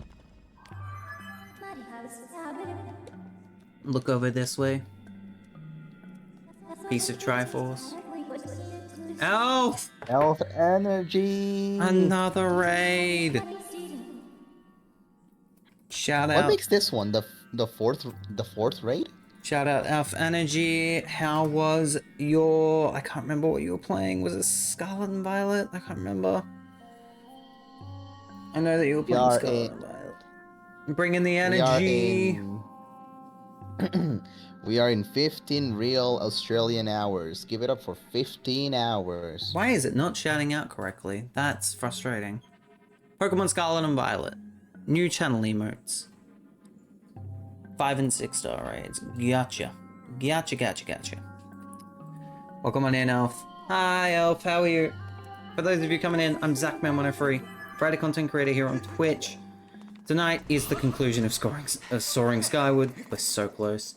[SPEAKER 2] Look over this way. Piece of Triforce. Elf!
[SPEAKER 7] Elf energy!
[SPEAKER 2] Another raid! Shout
[SPEAKER 7] What
[SPEAKER 2] out.
[SPEAKER 7] makes this one the fourth raid?
[SPEAKER 2] Shout out Alpha Energy. How was your... I can't remember what you were playing. Was it Scarlet and Violet? I can't remember. I know that you were
[SPEAKER 7] We
[SPEAKER 2] playing
[SPEAKER 7] are
[SPEAKER 2] Scarlet and Violet. Bring in the
[SPEAKER 7] We are
[SPEAKER 2] energy.
[SPEAKER 7] we are in 15 real Australian hours. Give it up for 15 hours.
[SPEAKER 2] Why is it not shouting out correctly? That's frustrating. Pokemon Scarlet and Violet. New channel emotes. 5 and 6 star raids. Gotcha. Gotcha. Welcome on in, Elf. Hi, Elf. How are you? For those of you coming in, I'm ZachMan103, Friday content creator here on Twitch. Tonight is the conclusion of Soaring Skyward. We're so close.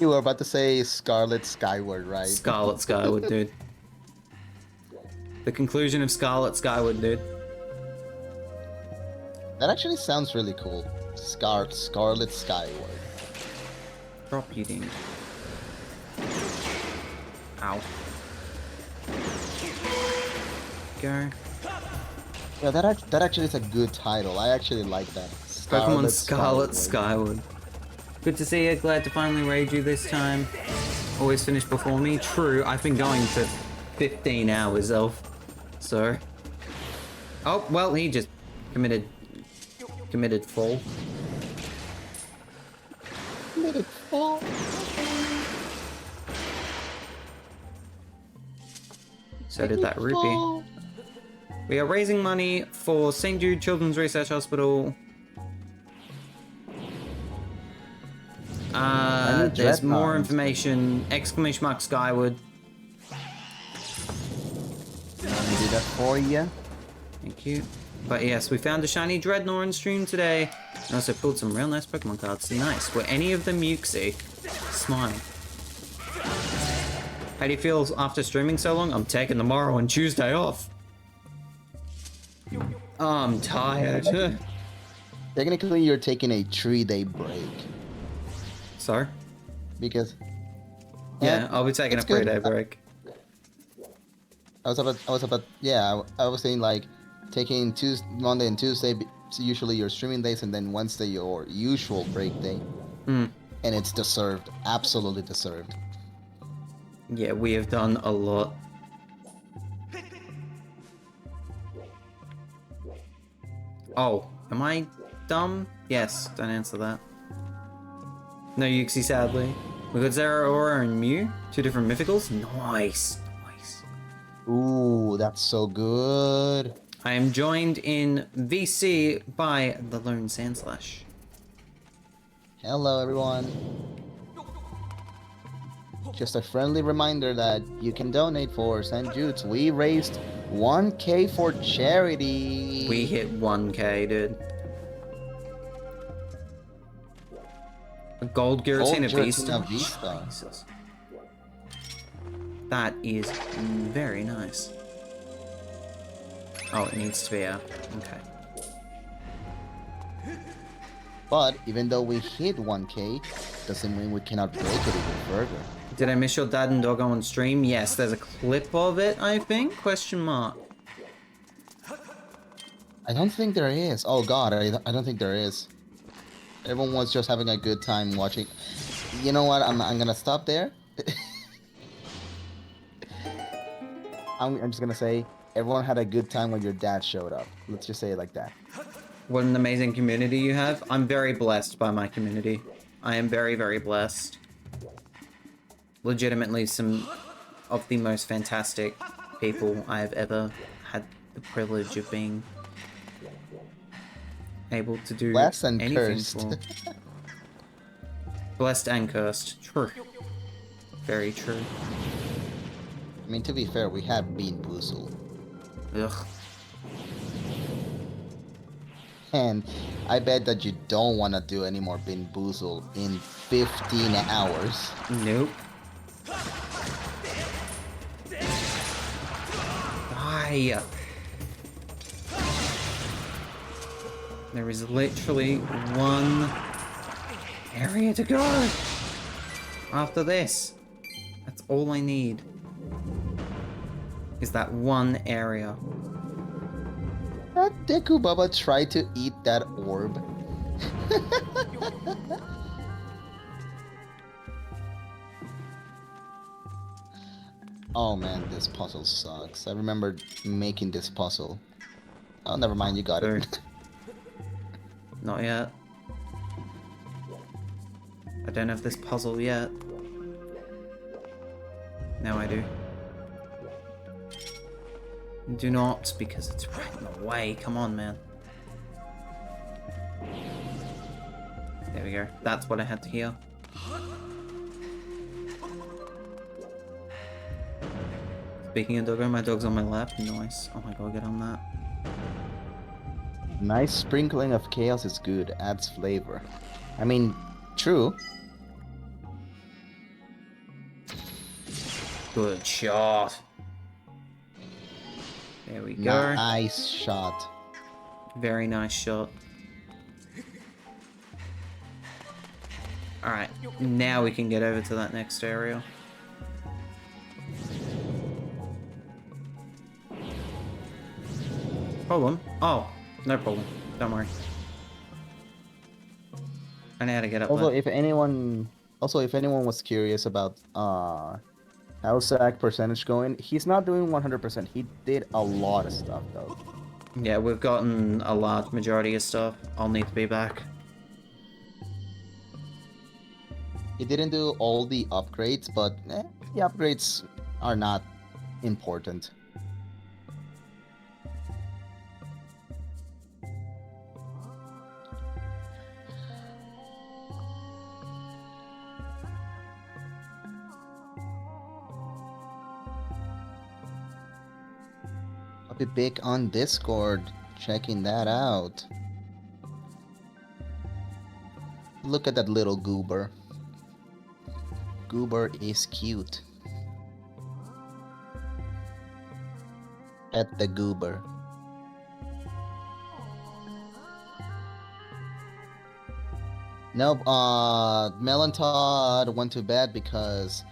[SPEAKER 7] You were about to say Scarlet Skyward, right?
[SPEAKER 2] Scarlet Skyward, dude. The conclusion of Scarlet Skyward, dude.
[SPEAKER 7] That actually sounds really cool. Scarlet Skyward.
[SPEAKER 2] Drop you, ding. Ow. Go.
[SPEAKER 7] Yeah, that actually is a good title. I actually like that.
[SPEAKER 2] Pokemon Scarlet Skyward. Good to see you. Glad to finally raid you this time. Always finish before me. True, I've been going for 15 hours, Elf. So. Oh, well, he just committed fall.
[SPEAKER 7] Committed fall.
[SPEAKER 2] So did that rupee. We are raising money for St. Jude Children's Research Hospital. There's more information. ! Skyward.
[SPEAKER 7] Let me do that for you.
[SPEAKER 2] Thank you. But yes, we found a shiny Dreadnought in stream today. And also pulled some real nice Pokemon cards. Nice. Were any of them Muxie? Smile. How do you feel after streaming so long? I'm taking tomorrow and Tuesday off. I'm tired.
[SPEAKER 7] Technically, you're taking a 3-day break.
[SPEAKER 2] So?
[SPEAKER 7] Because...
[SPEAKER 2] Yeah, I'll be taking a
[SPEAKER 7] it's good.
[SPEAKER 2] 3-day break.
[SPEAKER 7] I was saying like taking Monday and Tuesday, usually your streaming days, and then Wednesday your usual break day.
[SPEAKER 2] Mm.
[SPEAKER 7] And it's deserved, absolutely deserved.
[SPEAKER 2] Yeah, we have done a lot. Oh, am I dumb? Yes, don't answer that. No Uxie, sadly. We got Zeraora and Mew, 2 different mythicals. Nice.
[SPEAKER 7] Ooh, that's so good.
[SPEAKER 2] I am joined in VC by the TLSandslash.
[SPEAKER 7] Hello, everyone. Just a friendly reminder that you can donate for St. Jude's. We raised 1K for charity.
[SPEAKER 2] We hit 1K, dude. A gold Giratina Vista. Jesus. That is very nice. Oh, it needs to be out. Okay.
[SPEAKER 7] But even though we hit 1K, doesn't mean we cannot break it even further.
[SPEAKER 2] Did I miss your dad and doggo on stream? Yes, there's a clip of it, I think? Question mark.
[SPEAKER 7] I don't think there is. Oh god, I don't think there is. Everyone was just having a good time watching. You know what? I'm gonna stop there. I'm just gonna say everyone had a good time when your dad showed up. Let's just say it like that.
[SPEAKER 2] What an amazing community you have. I'm very blessed by my community. I am very, very blessed. Legitimately some of the most fantastic people I have ever had the privilege of being able to do
[SPEAKER 7] Blessed and
[SPEAKER 2] anything
[SPEAKER 7] cursed.
[SPEAKER 2] for. Blessed and cursed. True. Very true.
[SPEAKER 7] I mean, to be fair, we have Bean Boozled.
[SPEAKER 2] Ugh.
[SPEAKER 7] And I bet that you don't want to do any more Bean Boozled in 15 hours.
[SPEAKER 2] Nope. Why? There is literally one area to go. After this, that's all I need. Is that one area.
[SPEAKER 7] That Deku Baba tried to eat that orb. Oh man, this puzzle sucks. I remember making this puzzle. Oh, never mind, you got it.
[SPEAKER 2] Not yet. I don't have this puzzle yet. Now I do. Do not, because it's right in the way. Come on, man. There we go. That's what I had to hear. Speaking of doggo, my dog's on my lap. Nice. Oh my god, get on that.
[SPEAKER 7] Nice sprinkling of chaos is good, adds flavor. I mean, true.
[SPEAKER 2] Good shot. There we go.
[SPEAKER 7] Nice shot.
[SPEAKER 2] Very nice shot. Alright, now we can get over to that next area. Problem? Oh, no problem. Don't worry. I know how to get up
[SPEAKER 7] Also,
[SPEAKER 2] there.
[SPEAKER 7] if anyone was curious about how's Zach percentage going, he's not doing 100%. He did a lot of stuff though.
[SPEAKER 2] Yeah, we've gotten a large majority of stuff. I'll need to be back.
[SPEAKER 7] He didn't do all the upgrades, but the upgrades are not important. I'll be big on Discord, checking that out. Look at that little goober. Goober is cute. Pet the goober. Nope, Mel and Todd went to bed because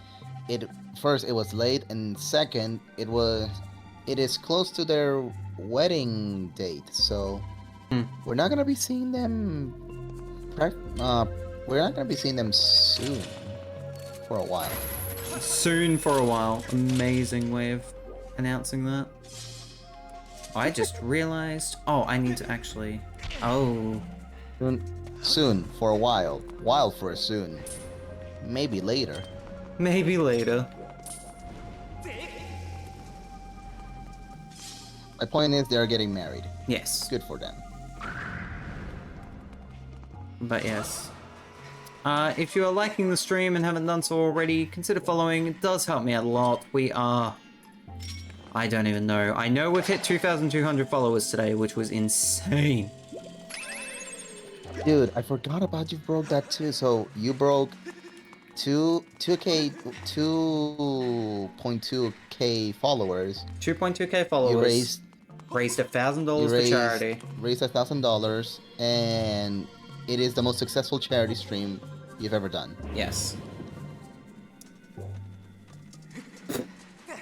[SPEAKER 7] first it was late, and second it is close to their wedding date, so we're not gonna be seeing them soon. For a while.
[SPEAKER 2] Soon for a while. Amazing way of announcing that. I just realized. Oh, I need to actually. Oh.
[SPEAKER 7] Soon for a while. While for a soon. Maybe later.
[SPEAKER 2] Maybe later.
[SPEAKER 7] My point is they're getting married.
[SPEAKER 2] Yes.
[SPEAKER 7] Good for them.
[SPEAKER 2] But yes. If you are liking the stream and haven't done so already, consider following. It does help me out a lot. We are... I don't even know. I know we've hit 2,200 followers today, which was insane.
[SPEAKER 7] Dude, I forgot about you broke that too. So you broke 2.2k followers.
[SPEAKER 2] 2.2k followers.
[SPEAKER 7] You
[SPEAKER 2] raised $1,000 for charity.
[SPEAKER 7] Raised $1,000, and it is the most successful charity stream you've ever done.
[SPEAKER 2] Yes.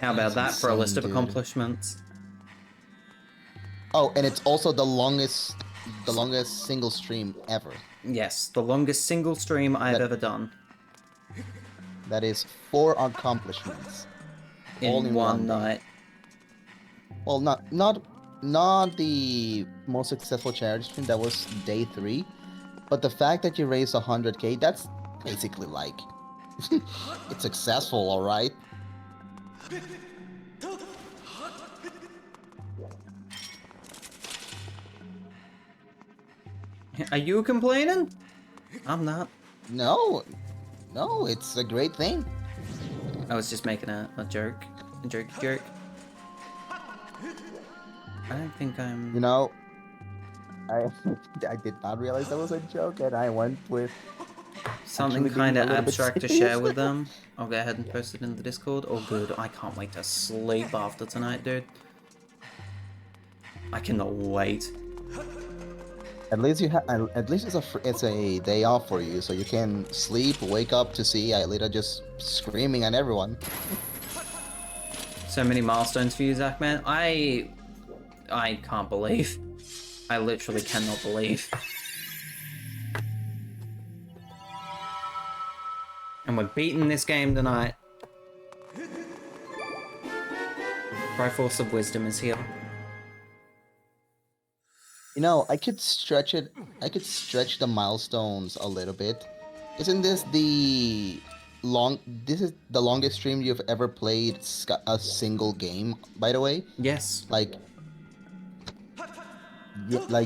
[SPEAKER 2] How about that
[SPEAKER 7] That's
[SPEAKER 2] for a list of
[SPEAKER 7] insane, dude.
[SPEAKER 2] accomplishments?
[SPEAKER 7] Oh, and it's also the longest single stream ever.
[SPEAKER 2] Yes, the longest single stream I've ever done.
[SPEAKER 7] That is 4 accomplishments. All
[SPEAKER 2] In one night.
[SPEAKER 7] Well, not the most successful charity stream. That was day 3. But the fact that you raised 100k, that's basically like it's successful, all right.
[SPEAKER 2] Are you complaining? I'm not.
[SPEAKER 7] No, it's a great thing.
[SPEAKER 2] I was just making a joke. A joke. I don't think I'm...
[SPEAKER 7] You know, I did not realize that was a joke, and I went with
[SPEAKER 2] something
[SPEAKER 7] actually
[SPEAKER 2] kind
[SPEAKER 7] being
[SPEAKER 2] of
[SPEAKER 7] a little bit
[SPEAKER 2] abstract to
[SPEAKER 7] serious.
[SPEAKER 2] share with them. I'll go ahead and post it in the Discord. Oh good, I can't wait to sleep after tonight, dude. I cannot wait.
[SPEAKER 7] At least it's a day off for you, so you can sleep, wake up to see Aelita just screaming at everyone.
[SPEAKER 2] So many milestones for you, Zach, man. I can't believe. I literally cannot believe. And we're beating this game tonight. Triforce of Wisdom is here.
[SPEAKER 7] You know, I could stretch it. I could stretch the milestones a little bit. Isn't this the This is the longest stream you've ever played a single game, by the way?
[SPEAKER 2] Yes.
[SPEAKER 7] Like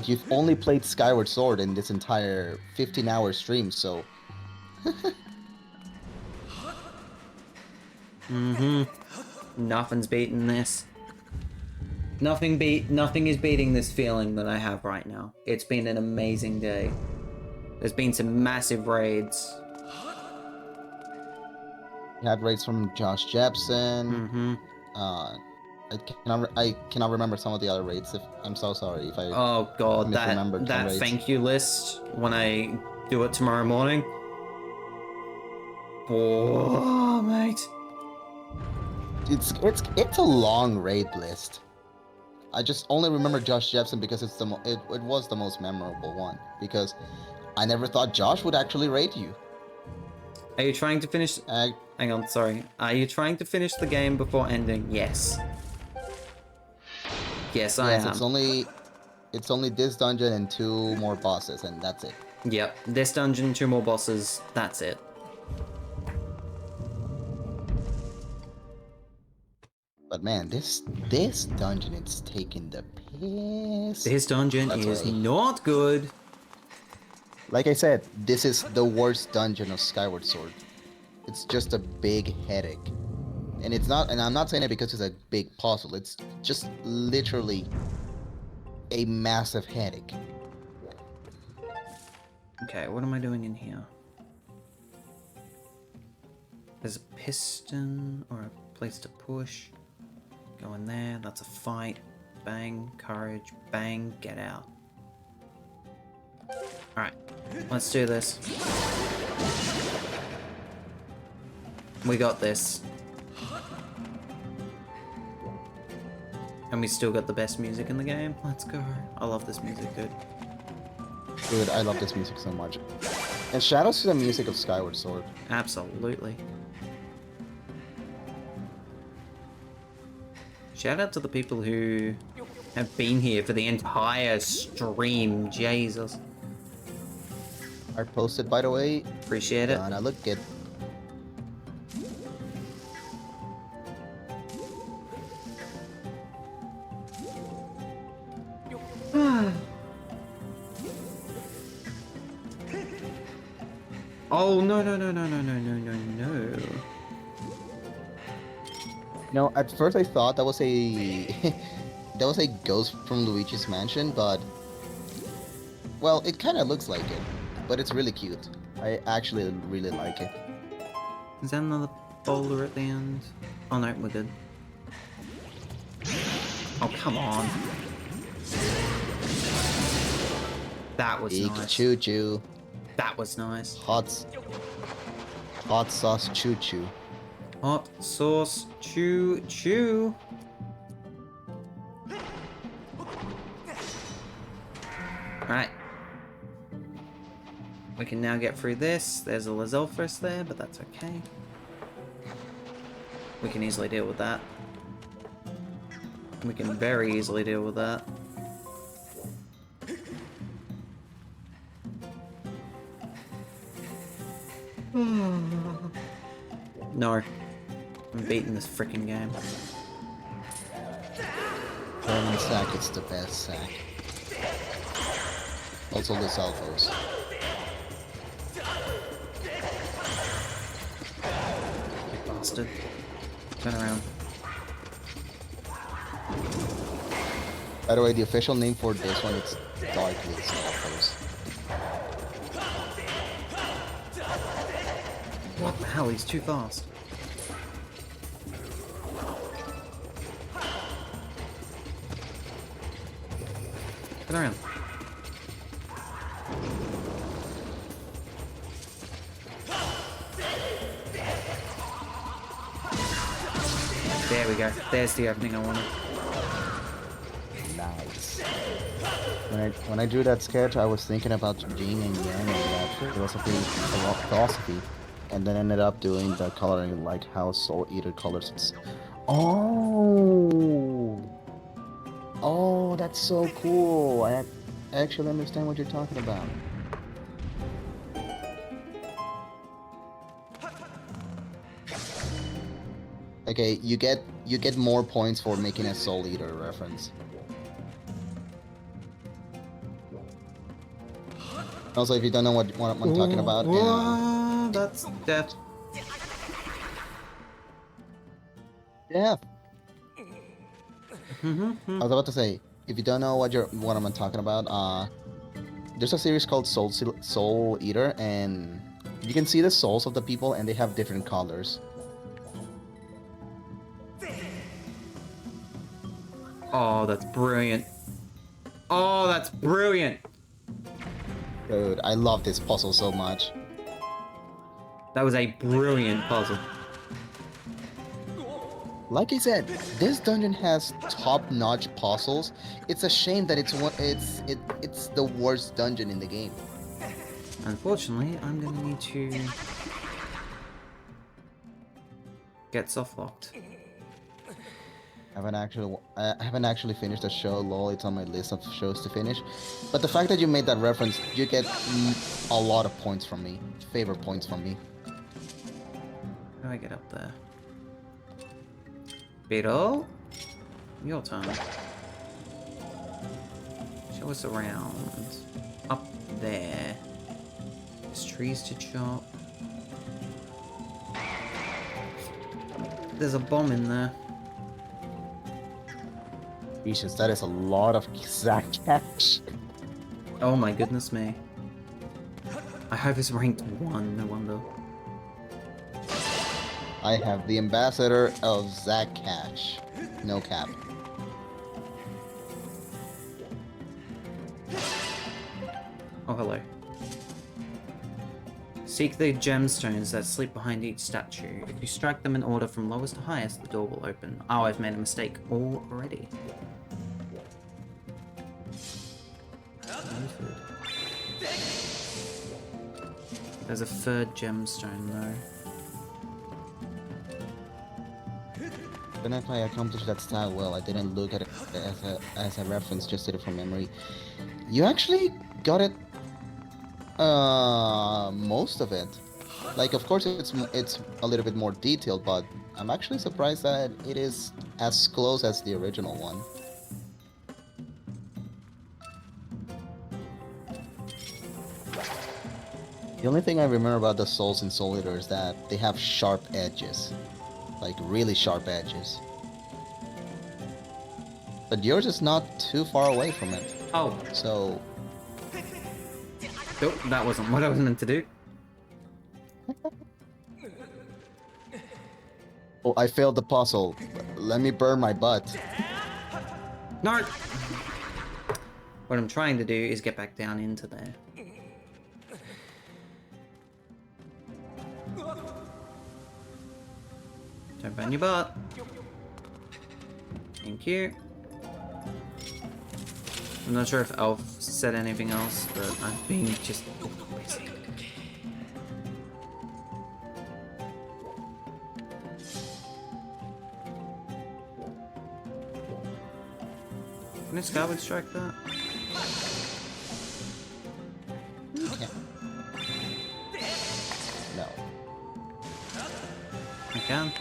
[SPEAKER 7] you've only played Skyward Sword in this entire 15-hour stream, so.
[SPEAKER 2] Nothing's beating this. Nothing is beating this feeling that I have right now. It's been an amazing day. There's been some massive raids.
[SPEAKER 7] You had raids from Josh Jepson. I cannot remember some of the other raids. I'm so sorry if I.
[SPEAKER 2] Oh god,
[SPEAKER 7] misremembered some
[SPEAKER 2] that
[SPEAKER 7] raids.
[SPEAKER 2] thank you list when I do it tomorrow morning. Oh, mate.
[SPEAKER 7] It's a long raid list. I just only remember Josh Jepson because it was the most memorable one, because I never thought Josh would actually raid you.
[SPEAKER 2] Are you trying to finish? Hang on, sorry. Are you trying to finish the game before ending? Yes. Yes, I am.
[SPEAKER 7] It's only this dungeon and 2 more bosses, and that's it.
[SPEAKER 2] Yep, this dungeon, 2 more bosses. That's it.
[SPEAKER 7] But man, this dungeon, it's taking the piss.
[SPEAKER 2] This dungeon is not good.
[SPEAKER 7] Like I said, this is the worst dungeon of Skyward Sword. It's just a big headache. And it's not, and I'm not saying it because it's a big puzzle. It's just literally a massive headache.
[SPEAKER 2] Okay, what am I doing in here? There's a piston or a place to push. Go in there, that's a fight. Bang, courage, bang, get out. Alright, let's do this. We got this. And we still got the best music in the game. Let's go. I love this music, dude.
[SPEAKER 7] Dude, I love this music so much. And shout out to the music of Skyward Sword.
[SPEAKER 2] Absolutely. Shout out to the people who have been here for the entire stream. Jesus.
[SPEAKER 7] Art posted, by the way.
[SPEAKER 2] Appreciate it.
[SPEAKER 7] Gonna look good.
[SPEAKER 2] Oh, no, no, no, no, no, no, no, no, no.
[SPEAKER 7] No, at first I thought that was a that was a ghost from Luigi's Mansion, but well, it kind of looks like it, but it's really cute. I actually really like it.
[SPEAKER 2] Is that another boulder at the end? Oh no, we're good. Oh, come on. That was
[SPEAKER 7] Big
[SPEAKER 2] nice.
[SPEAKER 7] choo choo.
[SPEAKER 2] That was nice.
[SPEAKER 7] Hot sauce choo choo.
[SPEAKER 2] Hot sauce choo choo. Alright. We can now get through this. There's a Lazelphus there, but that's okay. We can easily deal with that. We can very easily deal with that. No. I'm beating this freaking game.
[SPEAKER 7] German sack, it's the best sack. Also the Zeldas.
[SPEAKER 2] You bastard. Turn around.
[SPEAKER 7] By the way, the official name for this one is Darkly Zeldas.
[SPEAKER 2] What the hell? He's too fast. Turn around. There we go. There's the opening I wanted.
[SPEAKER 7] Nice. When I drew that sketch, I was thinking about yin and yang and that philosophy. and then ended up doing the coloring like how Soul Eater colors its. Oh, oh, that's so cool. I actually understand what you're talking about. Okay, you get more points for making a Soul Eater reference. Also, if you don't know what I'm talking about,
[SPEAKER 2] Whoa, that's death.
[SPEAKER 7] yeah. I was about to say, if you don't know what I'm talking about, there's a series called Soul Eater, and you can see the souls of the people, and they have different colors.
[SPEAKER 2] Oh, that's brilliant. Oh, that's brilliant.
[SPEAKER 7] Dude, I love this puzzle so much.
[SPEAKER 2] That was a brilliant puzzle.
[SPEAKER 7] Like I said, this dungeon has top-notch puzzles. It's a shame that it's the worst dungeon in the game.
[SPEAKER 2] Unfortunately, I'm gonna need to get soft locked.
[SPEAKER 7] I haven't actually finished the show. Lol, it's on my list of shows to finish. But the fact that you made that reference, you get a lot of points from me. Favor points from me.
[SPEAKER 2] How do I get up there? Beetle, your turn. Show us around. Up there. There's trees to chop. There's a bomb in there.
[SPEAKER 7] Jesus, that is a lot of exact cash.
[SPEAKER 2] Oh my goodness me. I hope it's ranked 1, no wonder.
[SPEAKER 7] I have the ambassador of Zach Cash. No cap.
[SPEAKER 2] Oh, hello. Seek the gemstones that sleep behind each statue. If you strike them in order from lowest to highest, the door will open. Oh, I've made a mistake already. Noted. There's a third gemstone though.
[SPEAKER 7] Even if I accomplished that style well, I didn't look at it as a reference, just did it from memory. You actually got it, most of it. Like, of course, it's a little bit more detailed, but I'm actually surprised that it is as close as the original one. The only thing I remember about the souls in Soul Eater is that they have sharp edges. Like, really sharp edges. But yours is not too far away from it.
[SPEAKER 2] Oh.
[SPEAKER 7] So...
[SPEAKER 2] Nope, that wasn't what I was meant to do.
[SPEAKER 7] Oh, I failed the puzzle. Let me burn my butt.
[SPEAKER 2] No! What I'm trying to do is get back down into there. Don't burn your butt. Thank you. I'm not sure if Elf said anything else, but I'm being just busy. Can a Skyward strike that?
[SPEAKER 7] Okay. No.
[SPEAKER 2] I can.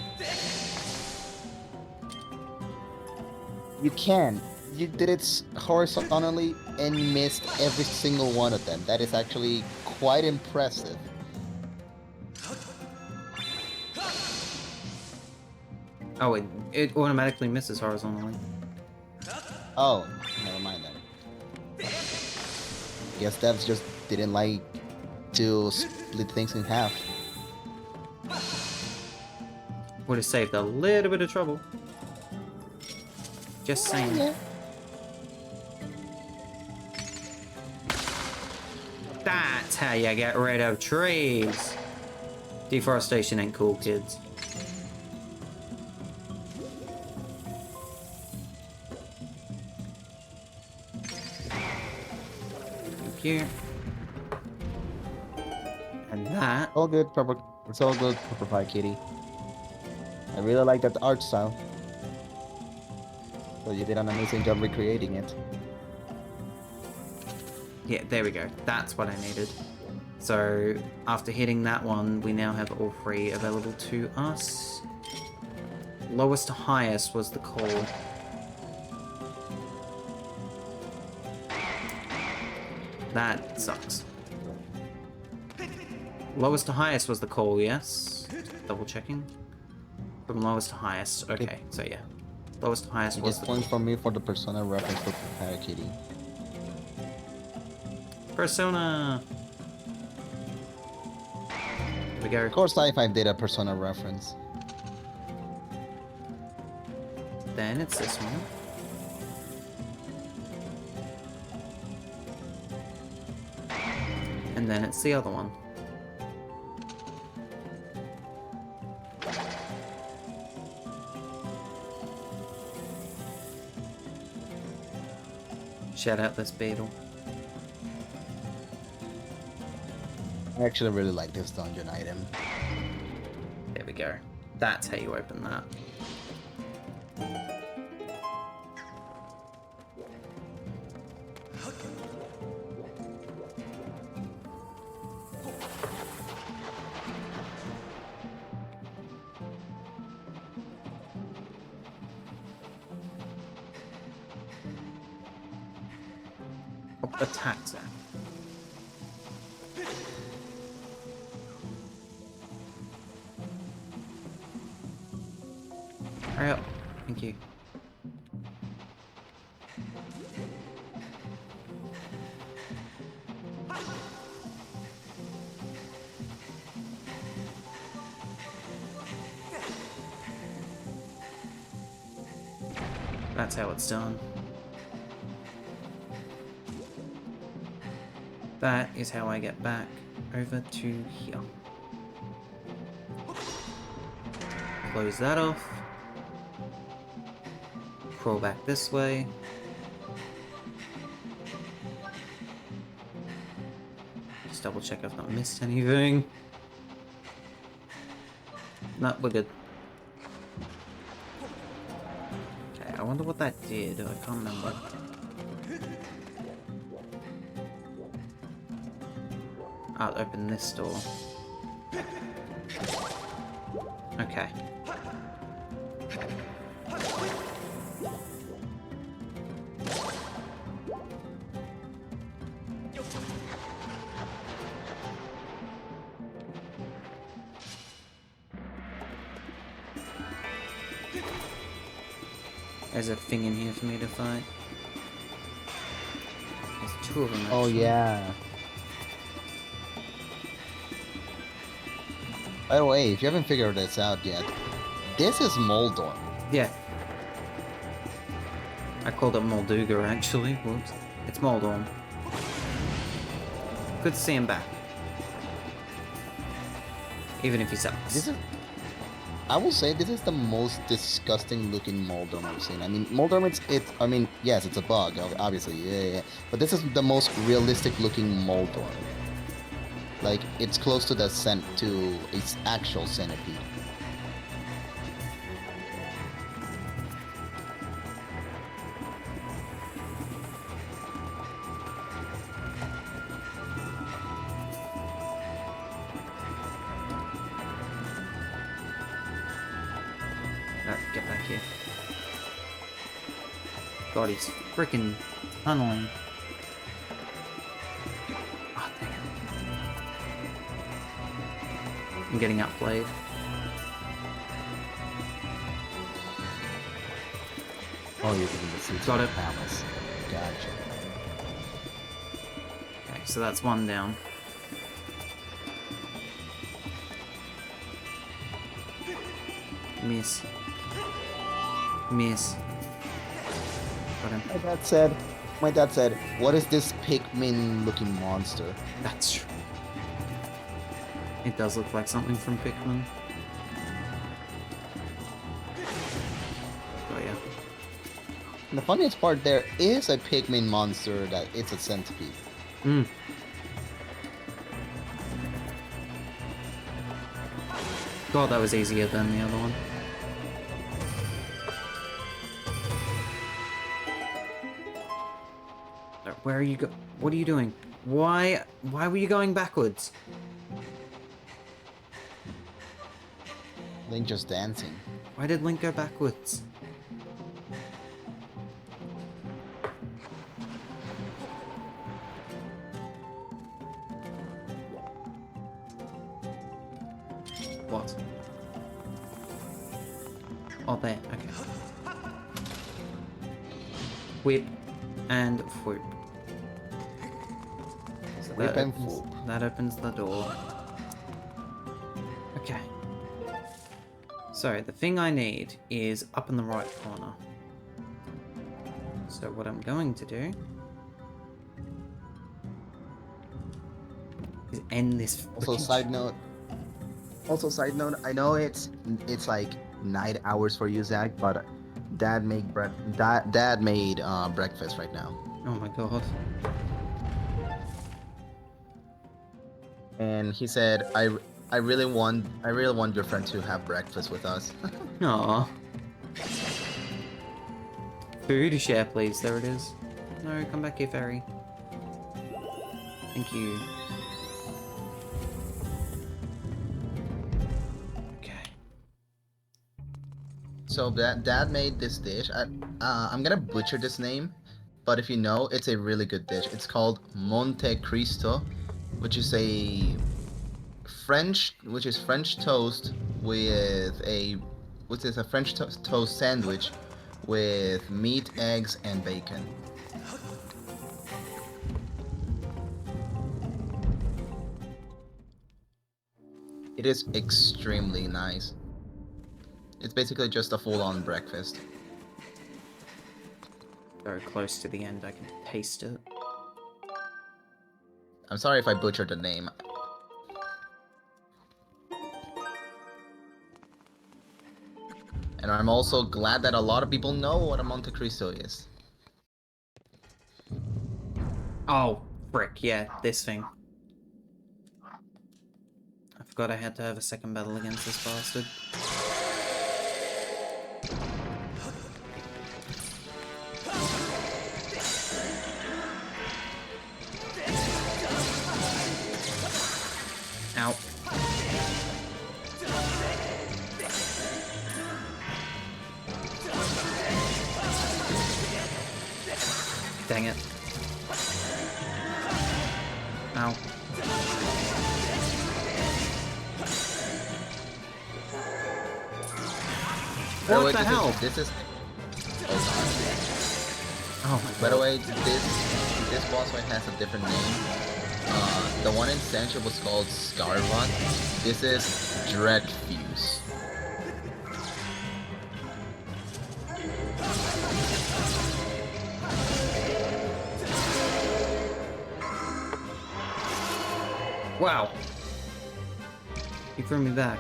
[SPEAKER 7] You can. You did it horizontally and missed every single one of them. That is actually quite impressive.
[SPEAKER 2] Oh, it automatically misses horizontally.
[SPEAKER 7] Oh, never mind then. Guess devs just didn't like to split things in half.
[SPEAKER 2] Would have saved a little bit of trouble. Just saying.
[SPEAKER 7] Yeah.
[SPEAKER 2] That's how you get rid of trees. Deforestation ain't cool, kids. Thank you. And that
[SPEAKER 7] All good, proper. It's all good, Pepper Pie Kitty. I really like that art style. So you did an amazing job recreating it.
[SPEAKER 2] Yeah, there we go. That's what I needed. So after hitting that one, we now have all three available to us. Lowest to highest was the call. That sucks. Lowest to highest was the call, yes? Double checking. From lowest to highest. Okay, so yeah. Lowest to highest
[SPEAKER 7] You
[SPEAKER 2] was
[SPEAKER 7] get
[SPEAKER 2] the
[SPEAKER 7] points from me for the Persona reference for Pepper Kitty.
[SPEAKER 2] Persona. Here we go.
[SPEAKER 7] Of course, Sci-Fi did a Persona reference.
[SPEAKER 2] Then it's this one. And then it's the other one. Shout out this beetle.
[SPEAKER 7] I actually really like this dungeon item.
[SPEAKER 2] There we go. That's how you open that. Attacks there. Hurry up. Thank you. That's how it's done. That is how I get back over to here. Close that off. Crawl back this way. Just double check I've not missed anything. No, we're good. Okay, I wonder what that did. I can't remember. I'll open this door. Okay. There's a thing in here for me to fight. There's two of them.
[SPEAKER 7] Oh
[SPEAKER 2] actually.
[SPEAKER 7] yeah. By the way, if you haven't figured this out yet, this is Moldor.
[SPEAKER 2] Yeah. I called it Molduga actually. Whoops. It's Moldorm. Good to see him back. Even if he sucks.
[SPEAKER 7] This is, I will say, this is the most disgusting looking Moldorm I've seen. I mean, Moldorm, I mean, yes, it's a bug, obviously, yeah. But this is the most realistic looking Moldorm. Like, it's close to to its actual centipede.
[SPEAKER 2] Alright, get back here. God, he's freaking tunneling. Oh, dang it. I'm getting outplayed.
[SPEAKER 7] Oh, you're getting the seats
[SPEAKER 2] Got
[SPEAKER 7] of
[SPEAKER 2] it.
[SPEAKER 7] the palace. Gotcha.
[SPEAKER 2] Okay, so that's one down. Miss. Miss. Got him.
[SPEAKER 7] My dad said, what is this Pikmin looking monster?
[SPEAKER 2] That's true. It does look like something from Pikmin. Oh yeah.
[SPEAKER 7] And the funniest part, there is a Pikmin monster that it's a centipede.
[SPEAKER 2] God, that was easier than the other one. Where are you go? What are you doing? Why were you going backwards?
[SPEAKER 7] Link just dancing.
[SPEAKER 2] Why did Link go backwards? What? Oh, there. Okay. Whip and whoop. So
[SPEAKER 7] Whip and whoop.
[SPEAKER 2] that opens the door. Okay. So the thing I need is up in the right corner. So what I'm going to do is end this.
[SPEAKER 7] Also, side note. I know it's like 9 hours for you, Zach, but Dad made breakfast right now,
[SPEAKER 2] Oh my god.
[SPEAKER 7] and he said, I really want your friend to have breakfast with us.
[SPEAKER 2] Aww. Food to share, please. There it is. No, come back here, fairy. Thank you. Okay.
[SPEAKER 7] So Dad made this dish. I'm gonna butcher this name, but if you know, it's a really good dish. It's called Monte Cristo, which is French toast with a French toast sandwich with meat, eggs, and bacon. It is extremely nice. It's basically just a full-on breakfast.
[SPEAKER 2] Very close to the end, I can taste it.
[SPEAKER 7] I'm sorry if I butchered the name. And I'm also glad that a lot of people know what a Monte Cristo is.
[SPEAKER 2] Oh, frick, yeah, this thing. I forgot I had to have a second battle against this bastard. Ow. Dang it. Ow. What the hell?
[SPEAKER 7] This is.
[SPEAKER 2] Oh my god.
[SPEAKER 7] By the way, this boss fight has a different name. The one in Sancho was called Scarvat. This is Dreadfuse.
[SPEAKER 2] Wow. He threw me back.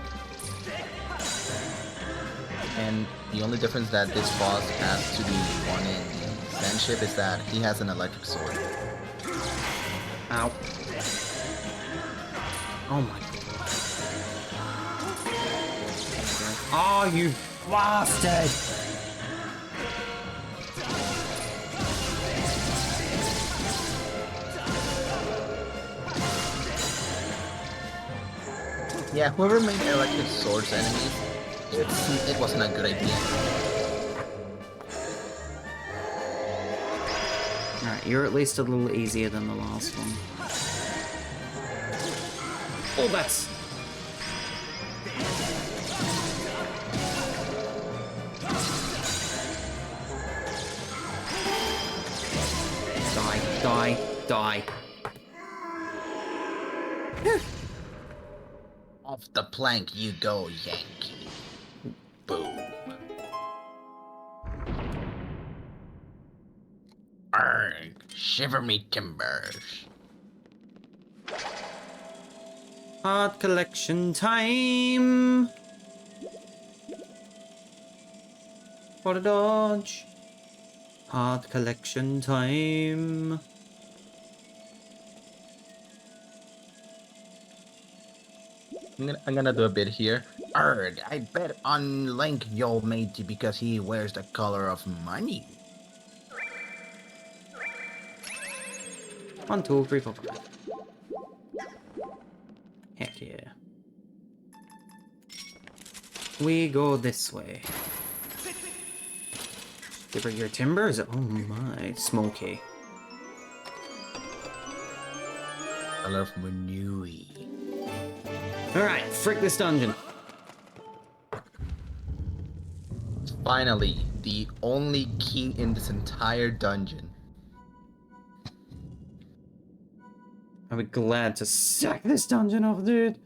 [SPEAKER 7] And the only difference that this boss has to the one in the Sandship is that he has an electric sword.
[SPEAKER 2] Ow. Oh my god. Oh, you bastard!
[SPEAKER 7] Yeah, whoever made electric swords enemies, it wasn't a good idea.
[SPEAKER 2] Alright, you're at least a little easier than the last one. Oh, that's... Die, die, die.
[SPEAKER 7] Off the plank you go, Yankee. Boom. Arrgh, shiver me timbers.
[SPEAKER 2] Art collection time! What a dodge! Art collection time!
[SPEAKER 7] I'm gonna do a bit here. Arg, I bet on Link you'll mate you because he wears the color of money.
[SPEAKER 2] 1, 2, 3, 4, 5. Heck yeah. We go this way. Give her your timbers? Oh my, smoky.
[SPEAKER 7] Color of Manui.
[SPEAKER 2] Alright, frick this dungeon.
[SPEAKER 7] Finally, the only key in this entire dungeon.
[SPEAKER 2] I'll be glad to sack this dungeon off, dude.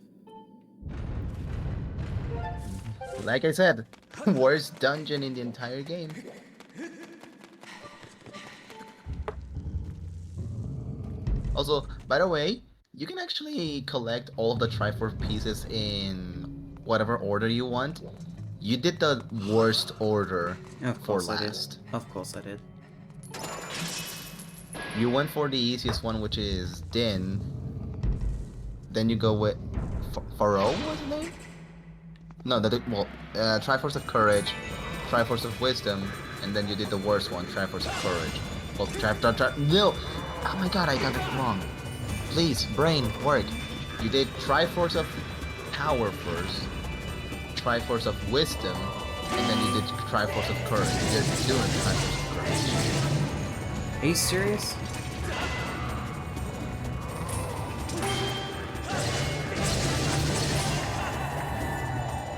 [SPEAKER 7] Like I said, worst dungeon in the entire game. Also, by the way, you can actually collect all of the Triforce pieces in whatever order you want. You did the worst order
[SPEAKER 2] Of
[SPEAKER 7] for
[SPEAKER 2] course I did.
[SPEAKER 7] last.
[SPEAKER 2] Of course I did.
[SPEAKER 7] You went for the easiest one, which is Din. Then you go with Pharaoh, was his name? No, Triforce of Courage, Triforce of Wisdom, and then you did the worst one, Triforce of Courage. Well, no! Oh my god, I got it wrong. Please, brain, work. You did Triforce of Power first, Triforce of Wisdom, and then you did Triforce of Courage. You're doing Triforce of Courage.
[SPEAKER 2] Are you serious?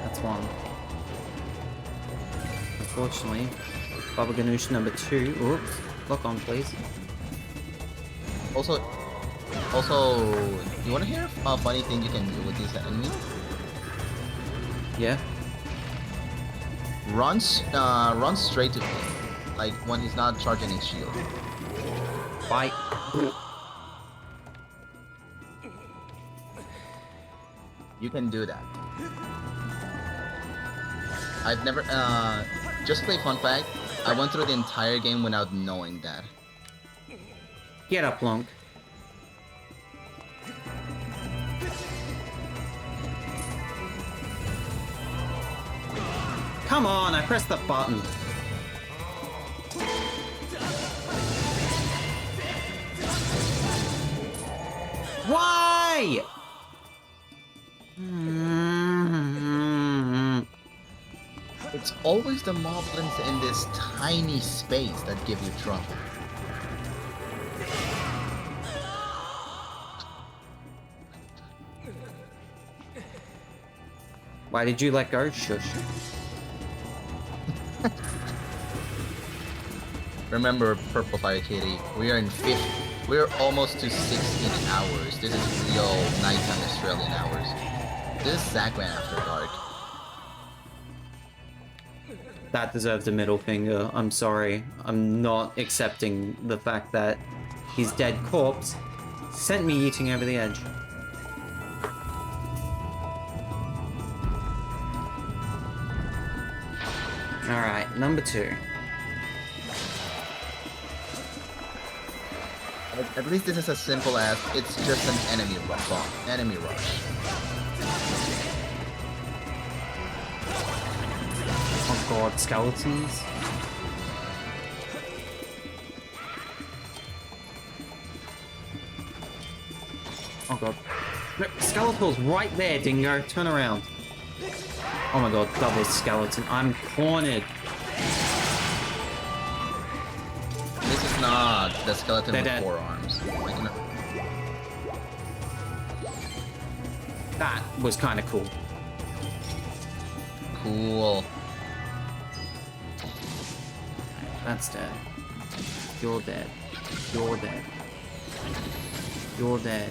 [SPEAKER 2] That's one. Unfortunately, Baba Ganoush number 2. Oops. Lock on, please.
[SPEAKER 7] Also, you wanna hear a funny thing you can do with these enemies?
[SPEAKER 2] Yeah?
[SPEAKER 7] Run straight to him, like when he's not charging his shield.
[SPEAKER 2] Bye.
[SPEAKER 7] You can do that. I've never, just play fun fact, I went through the entire game without knowing that.
[SPEAKER 2] Get up, Lunk. Come on, I pressed the button. Why?
[SPEAKER 7] It's always the moblins in this tiny space that give you trouble.
[SPEAKER 2] Why did you let go? Shush.
[SPEAKER 7] Remember, Purple Fire Kitty, we are in 5th. We're almost to 16 hours. This is real nighttime Australian hours. This is Zackman After Dark.
[SPEAKER 2] That deserves a middle finger. I'm sorry. I'm not accepting the fact that his dead corpse sent me eating over the edge. Alright, number 2.
[SPEAKER 7] At least this is as simple as it's just an enemy rush.
[SPEAKER 2] Oh god, skeletons. Oh god. No, Skeletor's right there, Dingo. Turn around. Oh my god, double skeleton. I'm cornered.
[SPEAKER 7] This is not the skeleton
[SPEAKER 2] They're
[SPEAKER 7] with
[SPEAKER 2] dead.
[SPEAKER 7] 4 arms.
[SPEAKER 2] That was kind of cool.
[SPEAKER 7] Cool.
[SPEAKER 2] That's dead. You're dead. You're dead. You're dead.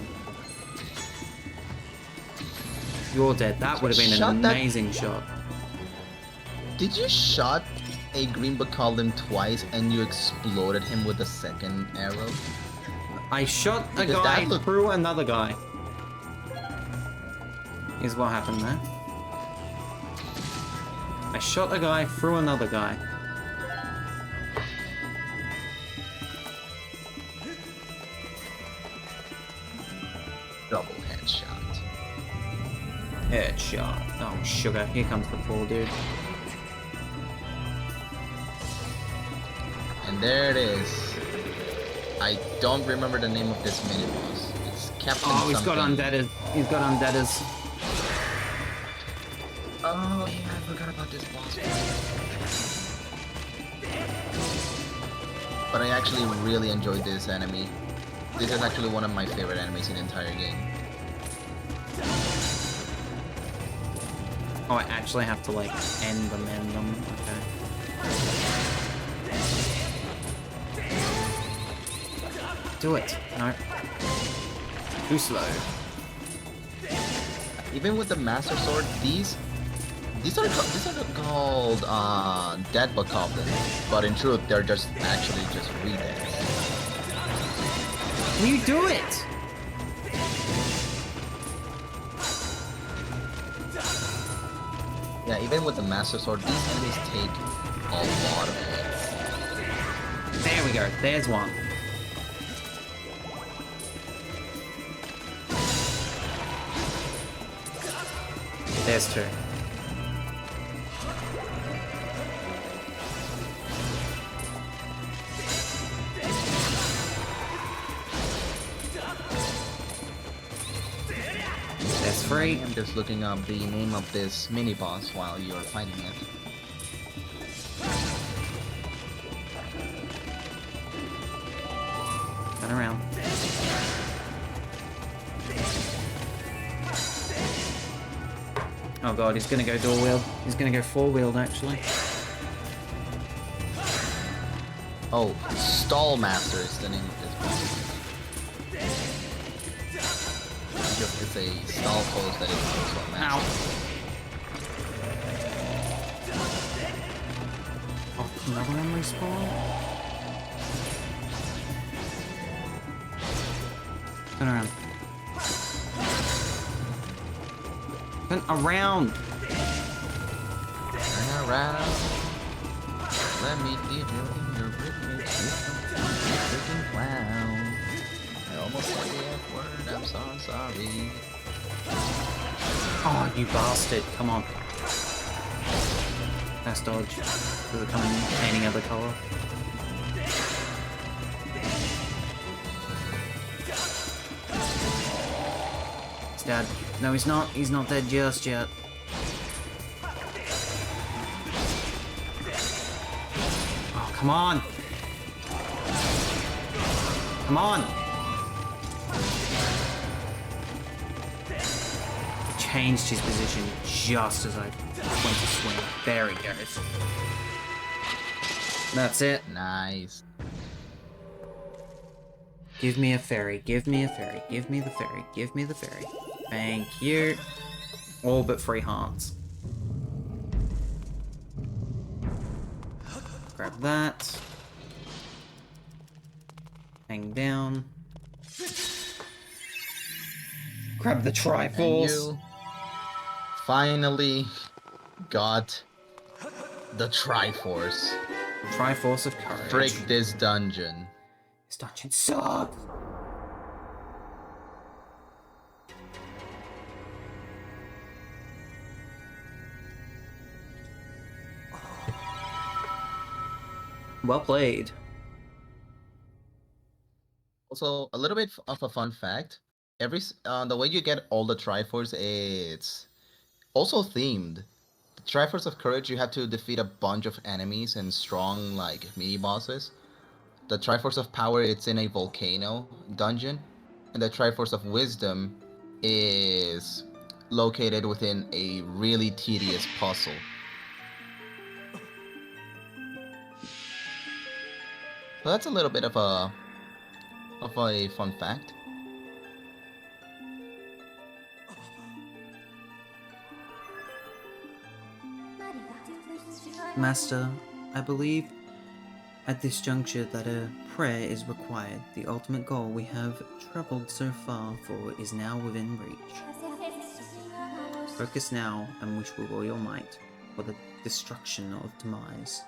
[SPEAKER 2] You're dead. That would have been an amazing shot.
[SPEAKER 7] Did you shot a Green Bacallum twice and you exploded him with a second arrow?
[SPEAKER 2] I shot a
[SPEAKER 7] Because
[SPEAKER 2] guy
[SPEAKER 7] that looked-
[SPEAKER 2] through another guy. Is what happened there. I shot a guy through another guy.
[SPEAKER 7] Double headshot.
[SPEAKER 2] Headshot. Oh, sugar. Here comes the poor dude.
[SPEAKER 7] And there it is. I don't remember the name of this mini boss. It's Captain
[SPEAKER 2] Oh, he's
[SPEAKER 7] something.
[SPEAKER 2] got undeaded. He's got undeaders.
[SPEAKER 7] Oh yeah, I forgot about this boss fight. But I actually really enjoyed this enemy. This is actually one of my favorite enemies in the entire game.
[SPEAKER 2] Oh, I actually have to, like, end them. Okay. Do it. No. Too slow.
[SPEAKER 7] Even with the Master Sword, these are called dead goblins, but in truth they're just actually just re-deaths.
[SPEAKER 2] You do it!
[SPEAKER 7] Yeah, even with the Master Sword, these enemies take a lot of hits.
[SPEAKER 2] There we go. There's one. There's two. That's free.
[SPEAKER 7] I'm just looking up the name of this mini boss while you're fighting it.
[SPEAKER 2] Turn around. Oh god, he's gonna go dual wheel. He's gonna go four wheeled actually.
[SPEAKER 7] Oh, Stall Master is the name of this boss. It's a stall pose that is also a master.
[SPEAKER 2] Ow. Oh, another one respawn? Turn around. Turn around!
[SPEAKER 7] Turn around. Let me give you your rhythmic freaking clown. I almost said the F word, I'm so sorry.
[SPEAKER 2] Oh, you bastard. Come on. Fast dodge. Does it come in any other color? He's dead. No, he's not. He's not dead just yet. Oh, come on. Come on. Changed his position just as I went to swing. There he goes. That's it.
[SPEAKER 7] Nice.
[SPEAKER 2] Give me a fairy. Give me a fairy. Give me the fairy. Give me the fairy. Thank you. All but 3 hearts. Grab that. Hang down. Grab the
[SPEAKER 7] And
[SPEAKER 2] Triforce.
[SPEAKER 7] you finally got the Triforce.
[SPEAKER 2] Triforce of Courage.
[SPEAKER 7] Frick this dungeon.
[SPEAKER 2] This dungeon sucks. Well played.
[SPEAKER 7] Also, a little bit of a fun fact. The way you get all the Triforce, it's also themed. The Triforce of Courage, you have to defeat a bunch of enemies and strong, like, mini-bosses. The Triforce of Power, it's in a volcano dungeon. And the Triforce of Wisdom is located within a really tedious puzzle. So that's a little bit of a fun fact.
[SPEAKER 2] Master, I believe at this juncture that a prayer is required. The ultimate goal we have traveled so far for is now within reach. Focus now and wish with all your might for the destruction of demise.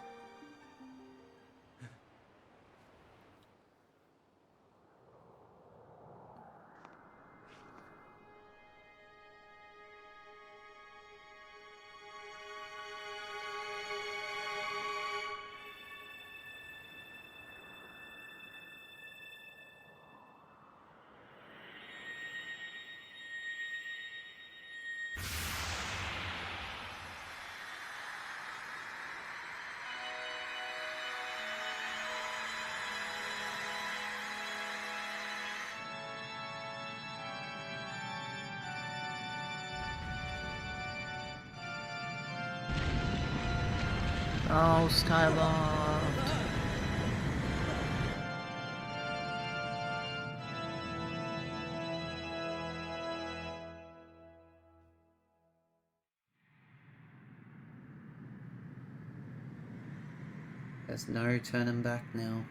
[SPEAKER 7] Oh, Skyloft.
[SPEAKER 2] There's no turning back now.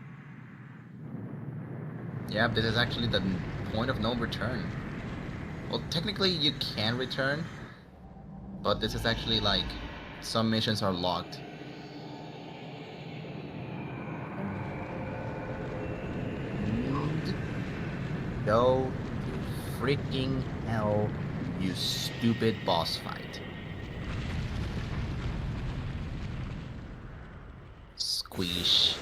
[SPEAKER 7] Yeah, this is actually the point of no return. Well, technically you can return, but this is actually like some missions are locked. And go to freaking hell, you stupid boss fight. Squeesh.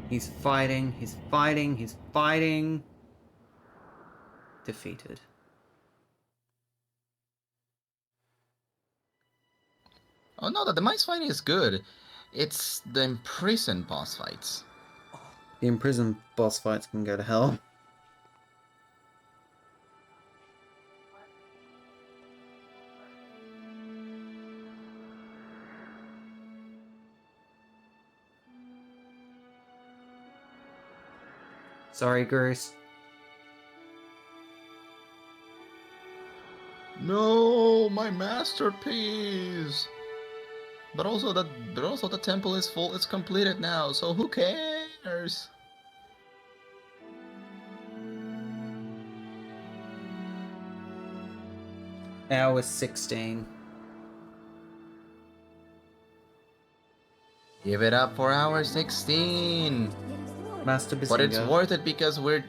[SPEAKER 2] He's fighting, he's fighting, he's fighting. Defeated.
[SPEAKER 7] Oh no, the mice fighting is good. It's the imprisoned boss fights.
[SPEAKER 2] The imprisoned boss fights can go to hell. Sorry, Grace.
[SPEAKER 7] No, my masterpiece. But also the temple is full. It's completed now. So who cares?
[SPEAKER 2] Hour 16.
[SPEAKER 7] Give it up for hour 16.
[SPEAKER 2] Master Bazinga.
[SPEAKER 7] But it's worth it because we're...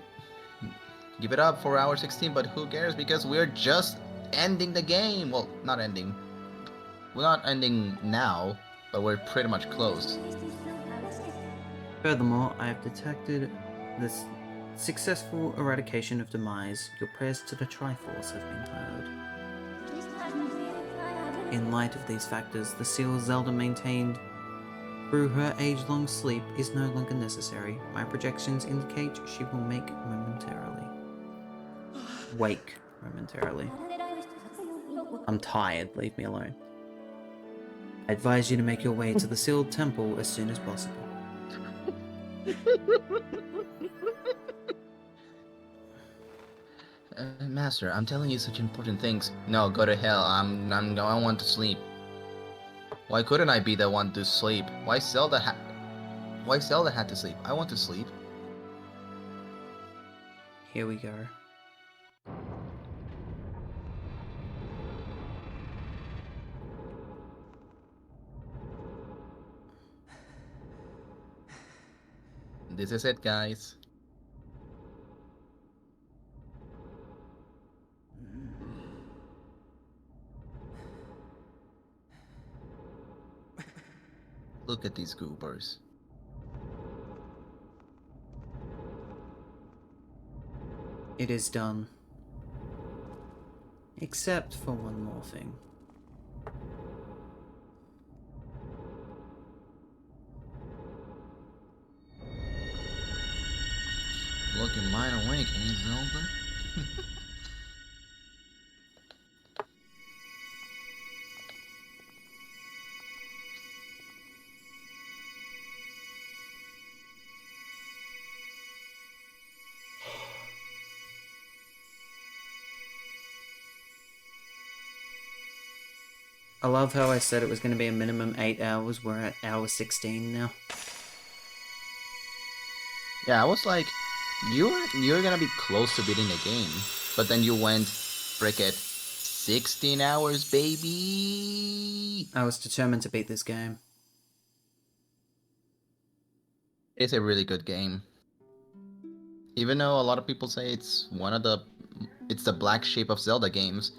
[SPEAKER 7] Give it up for hour 16, but who cares because we're just ending the game. Well, not ending. We're not ending now, but we're pretty much close.
[SPEAKER 2] Furthermore, I have detected this successful eradication of demise. Your prayers to the Triforce have been heard. In light of these factors, the seal Zelda maintained through her age-long sleep is no longer necessary. My projections indicate she will wake momentarily. I'm tired, leave me alone. I advise you to make your way to the sealed temple as soon as possible.
[SPEAKER 7] Master, I'm telling you such important things. No, go to hell. I want to sleep. Why couldn't I be the one to sleep? Why Zelda had to sleep? I want to sleep.
[SPEAKER 2] Here we go.
[SPEAKER 7] This is it, guys. Look at these goobers.
[SPEAKER 2] It is done. Except for one more thing.
[SPEAKER 7] Looking wide awake, eh, Zelda?
[SPEAKER 2] I love how I said it was going to be a minimum 8 hours. We're at hour 16 now.
[SPEAKER 7] Yeah, I was like, you're gonna be close to beating the game, but then you went, frick it, 16 hours, baby.
[SPEAKER 2] I was determined to beat this game.
[SPEAKER 7] It's a really good game. Even though a lot of people say it's the black sheep of Zelda games,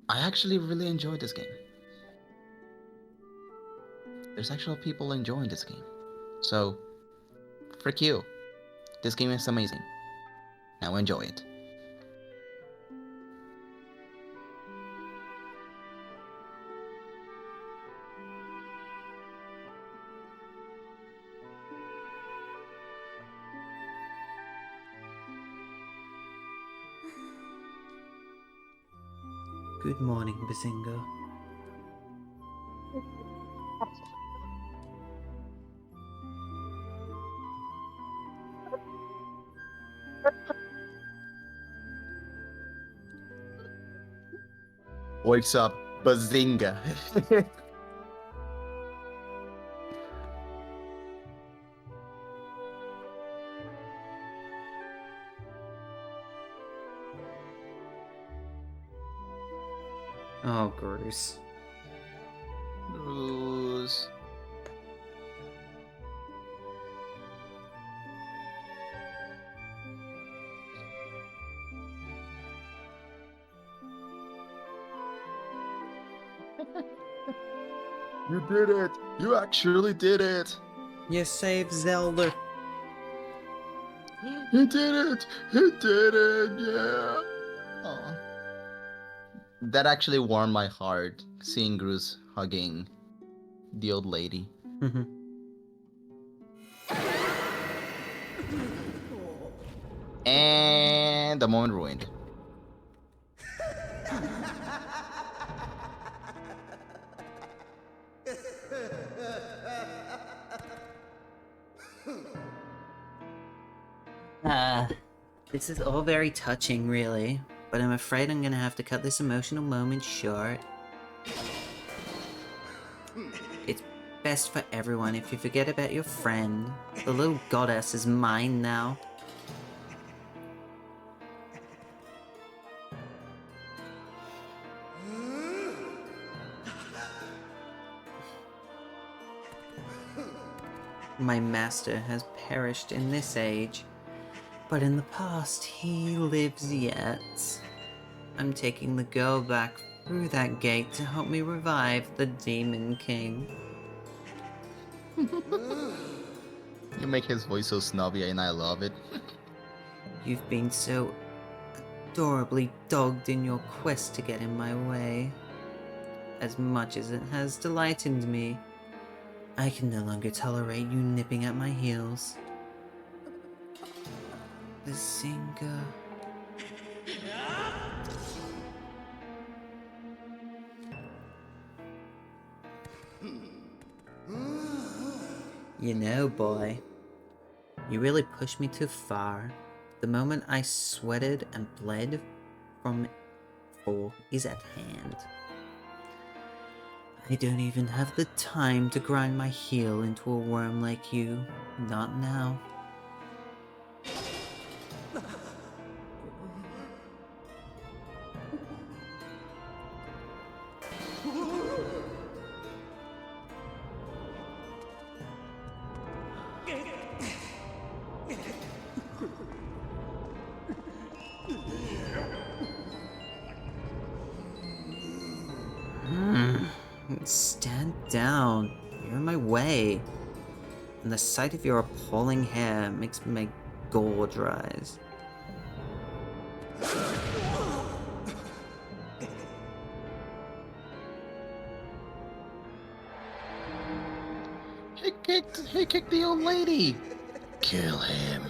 [SPEAKER 7] I actually really enjoyed this game. There's actual people enjoying this game. So, frick you. This game is amazing. Now enjoy it.
[SPEAKER 2] Good morning, Bazinga.
[SPEAKER 7] Wakes up, Bazinga.
[SPEAKER 2] Oh, gross.
[SPEAKER 7] Bruce. You did it! You actually did it!
[SPEAKER 2] You saved Zelda.
[SPEAKER 7] You did it! You did it! Yeah! Aw. That actually warmed my heart, seeing Bruce hugging the old lady. And the moment ruined.
[SPEAKER 2] This is all very touching, really, but I'm afraid I'm gonna have to cut this emotional moment short. It's best for everyone if you forget about your friend. The little goddess is mine now. My master has perished in this age, but in the past he lives yet. I'm taking the girl back through that gate to help me revive the Demon King.
[SPEAKER 7] You make his voice so snobby and I love it.
[SPEAKER 2] You've been so adorably dogged in your quest to get in my way. As much as it has delighted me, I can no longer tolerate you nipping at my heels. The singer. You know, boy, you really pushed me too far. The moment I sweated and bled from for is at hand. I don't even have the time to grind my heel into a worm like you. Not now. Stand down. You're in my way. And the sight of your appalling hair makes my gorge rise.
[SPEAKER 7] He kicked the old lady. Kill him.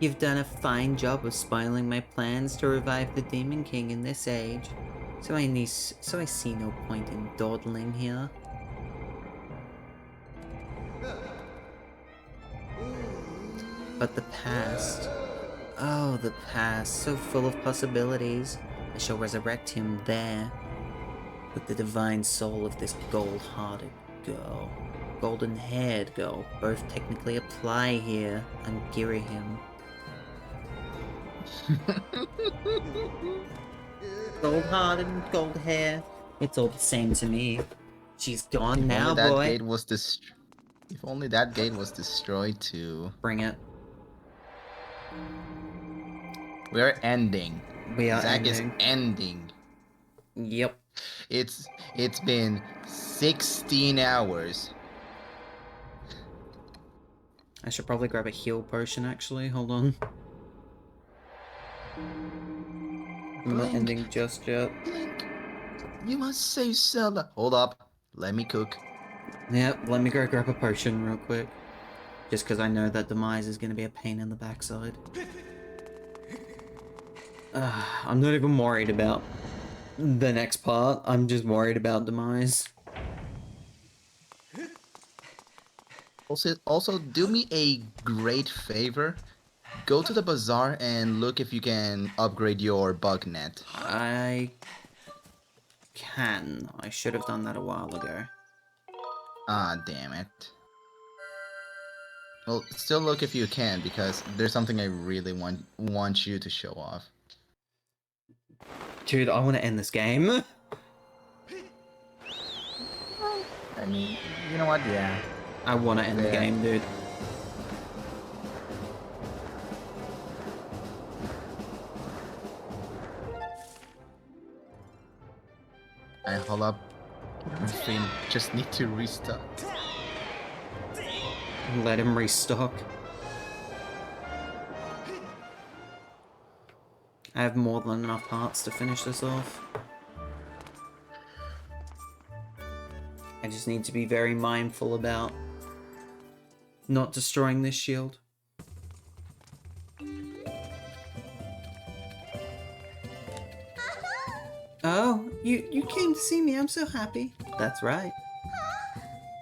[SPEAKER 2] You've done a fine job of spoiling my plans to revive the Demon King in this age, so I see no point in dawdling here. But the past, oh, the past, so full of possibilities. I shall resurrect him there, with the divine soul of this gold-hearted girl. Golden-haired girl, both technically apply here. I'm Girahim. Gold-hearted and gold hair, it's all the same to me. She's gone now,
[SPEAKER 7] That
[SPEAKER 2] boy.
[SPEAKER 7] gate was if only that gate was destroyed too.
[SPEAKER 2] Bring it.
[SPEAKER 7] We're ending.
[SPEAKER 2] We are
[SPEAKER 7] Zack
[SPEAKER 2] ending.
[SPEAKER 7] is ending.
[SPEAKER 2] Yep.
[SPEAKER 7] It's been 16 hours.
[SPEAKER 2] I should probably grab a heal potion, actually. Hold on. I'm not
[SPEAKER 7] Blink.
[SPEAKER 2] ending just yet.
[SPEAKER 7] Link, you must save Zelda. Hold up. Let me cook.
[SPEAKER 2] Yep, let me go grab a potion real quick. Just because I know that Demise is going to be a pain in the backside. I'm not even worried about the next part. I'm just worried about Demise.
[SPEAKER 7] Also, do me a great favor. Go to the bazaar and look if you can upgrade your bug net.
[SPEAKER 2] I can. I should have done that a while ago.
[SPEAKER 7] Ah, damn it. Well, still look if you can, because there's something I really want you to show off.
[SPEAKER 2] Dude, I want to end this game.
[SPEAKER 7] I mean, you know what? Yeah.
[SPEAKER 2] I want to end the
[SPEAKER 7] Yeah.
[SPEAKER 2] game, dude.
[SPEAKER 7] I hold up. My stream just need to restart.
[SPEAKER 2] Let him restock. I have more than enough hearts to finish this off. I just need to be very mindful about not destroying this shield. Oh, you came to see me. I'm so happy. That's right.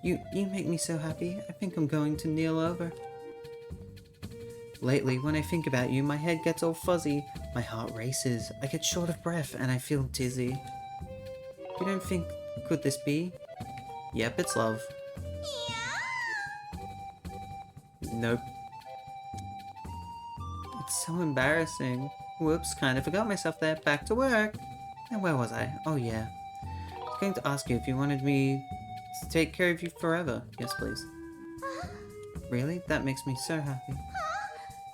[SPEAKER 2] You make me so happy. I think I'm going to kneel over. Lately, when I think about you, my head gets all fuzzy, my heart races, I get short of breath, and I feel dizzy. You don't think, could this be? Yep, it's love. Nope. It's so embarrassing. Whoops, kind of forgot myself there. Back to work. And where was I? Oh yeah. I was going to ask you if you wanted me to take care of you forever. Yes, please. Really? That makes me so happy.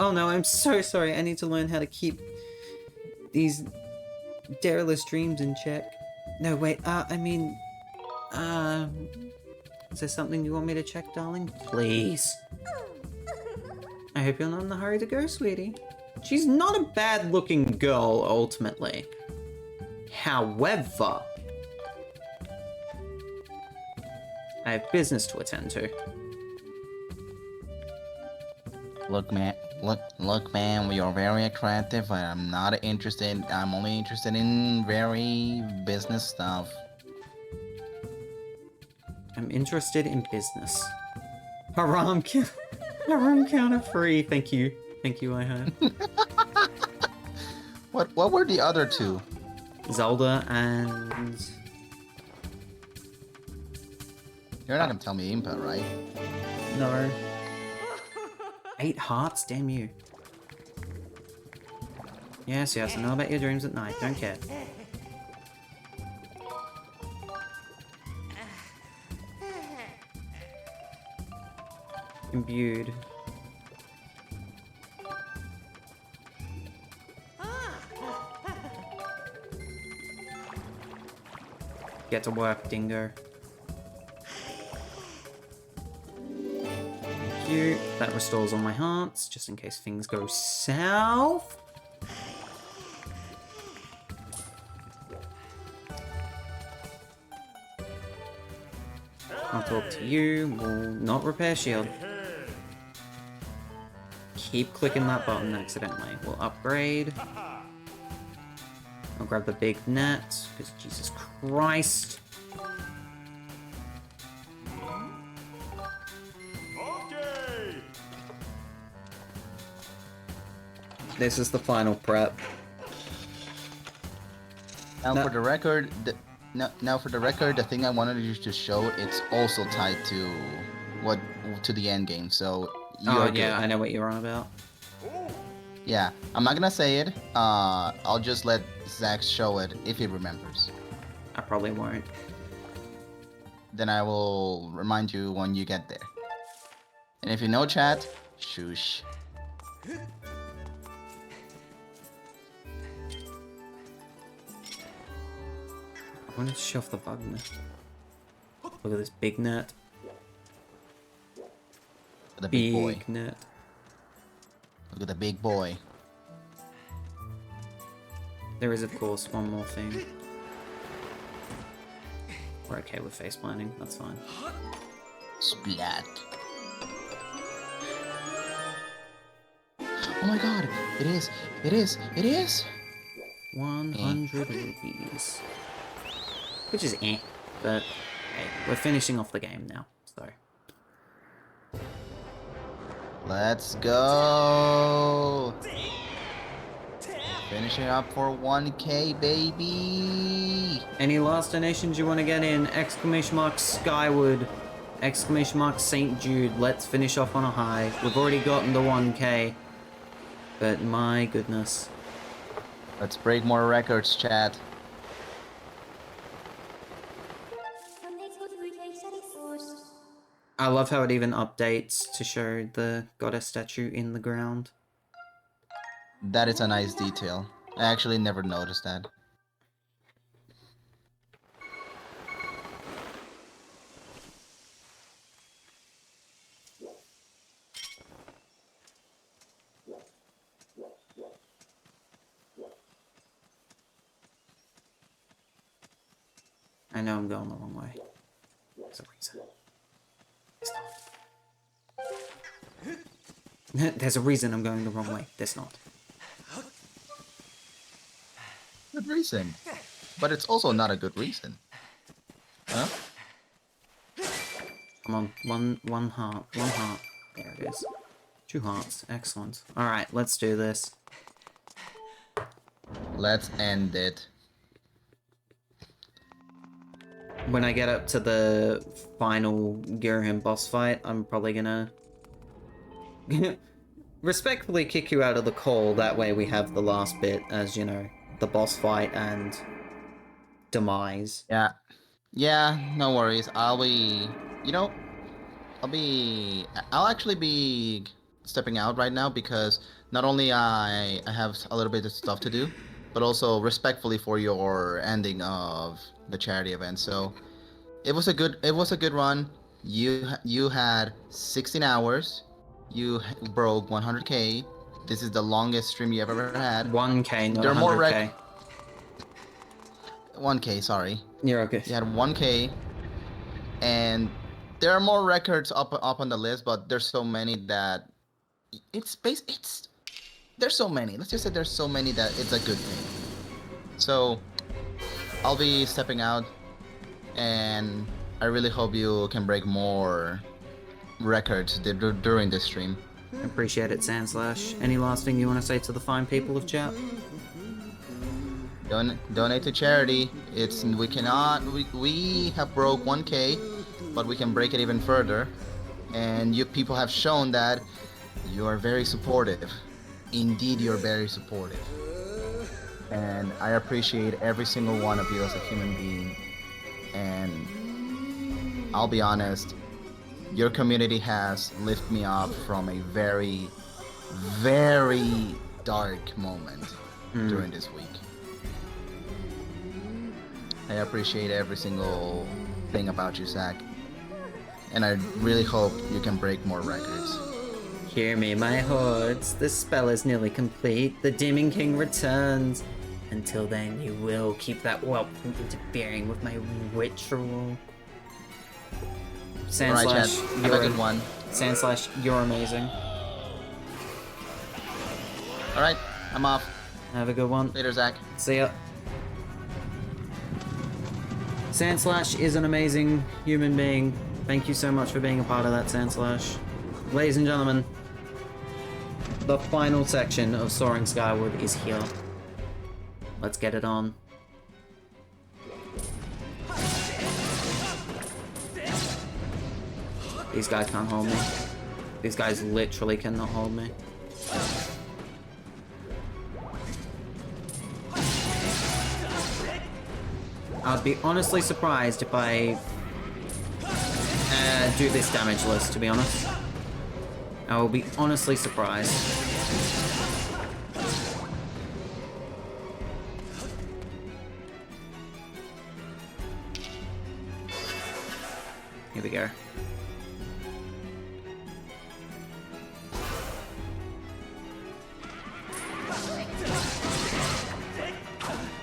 [SPEAKER 2] Oh no, I'm so sorry. I need to learn how to keep these derelict dreams in check. No, wait, is there something you want me to check, darling? Please. I hope you're not in a hurry to go, sweetie. She's not a bad-looking girl, ultimately. However, I have business to attend to.
[SPEAKER 7] Look, man. Look, man. We are very attractive. I'm not interested. I'm only interested in very business stuff.
[SPEAKER 2] I'm interested in business. Haram counter free. Thank you, I heard.
[SPEAKER 7] What were the other two?
[SPEAKER 2] Zelda and...
[SPEAKER 7] You're not gonna tell me Impa, right?
[SPEAKER 2] No. 8 hearts? Damn you. Yes, I know about your dreams at night. Don't care. Imbued. Get to work, dingo. Thank you. That restores all my hearts, just in case things go south. I'll talk to you. We'll not repair shield. Keep clicking that button accidentally. We'll upgrade. I'll grab the big net, because Jesus Christ. This is the final prep.
[SPEAKER 7] Now
[SPEAKER 2] No.
[SPEAKER 7] for the record, the thing I wanted you to show, it's also tied to the end game. So you're
[SPEAKER 2] Oh
[SPEAKER 7] good.
[SPEAKER 2] yeah, I know what you're on about.
[SPEAKER 7] Yeah, I'm not gonna say it. I'll just let Zach show it if he remembers.
[SPEAKER 2] I probably won't.
[SPEAKER 7] Then I will remind you when you get there. And if you know chat, shush.
[SPEAKER 2] I wanted to show off the bug net. Look at this big net.
[SPEAKER 7] The big boy.
[SPEAKER 2] Big net.
[SPEAKER 7] Look at the big boy.
[SPEAKER 2] There is, of course, one more thing. We're okay with face planting, that's fine.
[SPEAKER 7] Splat. Oh my god, it is, it is, it is!
[SPEAKER 2] 100 rupees. Which is but hey, we're finishing off the game now, so.
[SPEAKER 7] Let's go! Finishing up for 1K, baby!
[SPEAKER 2] Any last donations you want to get in? Exclamation mark Skyward. Exclamation mark St. Jude. Let's finish off on a high. We've already gotten the 1K. But my goodness.
[SPEAKER 7] Let's break more records, chat.
[SPEAKER 2] I love how it even updates to show the goddess statue in the ground.
[SPEAKER 7] That is a nice detail. I actually never noticed that.
[SPEAKER 2] I know I'm going the wrong way. There's a reason. It's not. There's a reason I'm going the wrong way. There's not.
[SPEAKER 7] Good reason. But it's also not a good reason. Huh?
[SPEAKER 2] Come on, one heart, one heart. There it is. 2 hearts, excellent. Alright, let's do this.
[SPEAKER 7] Let's end it.
[SPEAKER 2] When I get up to the final Girahim boss fight, I'm probably gonna respectfully kick you out of the call. That way we have the last bit as, you know, the boss fight and demise.
[SPEAKER 7] Yeah. Yeah, no worries. I'll actually be stepping out right now because not only I have a little bit of stuff to do, but also respectfully for your ending of the charity event. So it was a good run. You had 16 hours. You broke 100K. This is the longest stream you ever had.
[SPEAKER 2] 1K, not
[SPEAKER 7] There are more
[SPEAKER 2] 100K.
[SPEAKER 7] 1K, sorry.
[SPEAKER 2] You're okay.
[SPEAKER 7] You had 1K, and there are more records up on the list, but there's so many that there's so many. Let's just say there's so many that it's a good thing. So I'll be stepping out, and I really hope you can break more records during this stream.
[SPEAKER 2] Appreciate it, Sandslash. Any last thing you want to say to the fine people of chat?
[SPEAKER 7] Donate to charity. We have broke 1K, but we can break it even further. And you people have shown that you are very supportive. Indeed, you're very supportive. And I appreciate every single one of you as a human being. And I'll be honest, your community has lifted me up from a very, very dark moment during this week. I appreciate every single thing about you, Zach. And I really hope you can break more records.
[SPEAKER 2] Hear me, my hordes. The spell is nearly complete. The Demon King returns. Until then, you will keep that whelp from interfering with my ritual. Sandslash,
[SPEAKER 7] Alright, Chad. Have a good one.
[SPEAKER 2] Sandslash, you're amazing.
[SPEAKER 7] Alright, I'm off.
[SPEAKER 2] Have a good one.
[SPEAKER 7] Later, Zach.
[SPEAKER 2] See ya. Sandslash is an amazing human being. Thank you so much for being a part of that, Sandslash. Ladies and gentlemen, the final section of Soaring Skyward is here. Let's get it on. These guys can't hold me. These guys literally cannot hold me. I'd be honestly surprised if I do this damageless, to be honest. I will be honestly surprised. Here we go.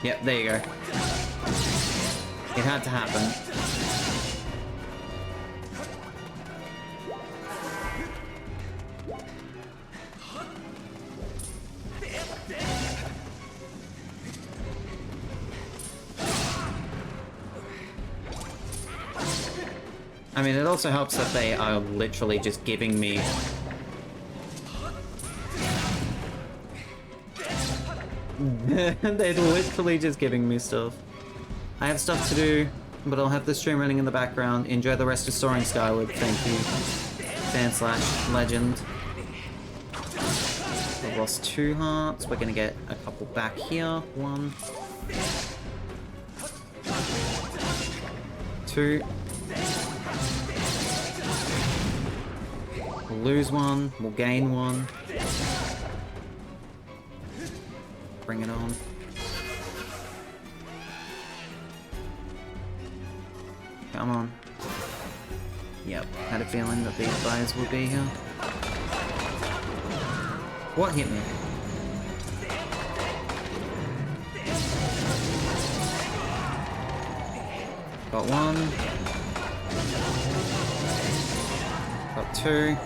[SPEAKER 2] Yep, there you go. It had to happen. I mean, it also helps that they are literally just giving me... They're literally just giving me stuff. I have stuff to do, but I'll have the stream running in the background. Enjoy the rest of Soaring Skyward. Thank you. TLSandslash, legend. I've lost 2 hearts. We're gonna get a couple back here. 1. 2. We'll lose 1. We'll gain 1. Bring it on. Come on. Yep, had a feeling that these guys would be here. What hit me? Got 1. Got 2.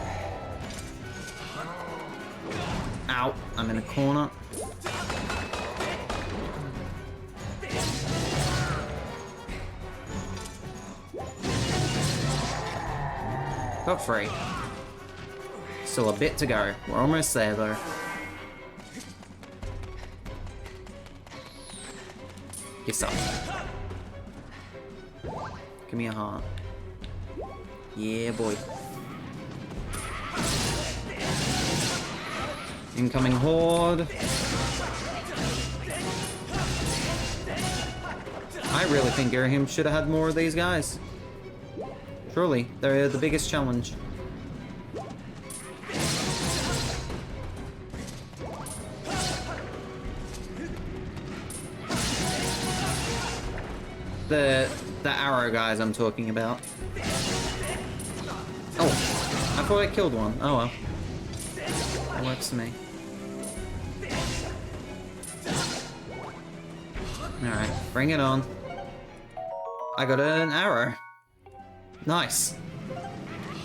[SPEAKER 2] Ow, I'm in a corner. Got 3. Still a bit to go. We're almost there though. Get stuff. Give me a heart. Yeah, boy. Incoming horde. I really think Girahim should have had more of these guys. Truly, they're the biggest challenge. The arrow guys I'm talking about. Oh, I thought I killed one. Oh well. That works for me. Alright, bring it on. I got an arrow. Nice.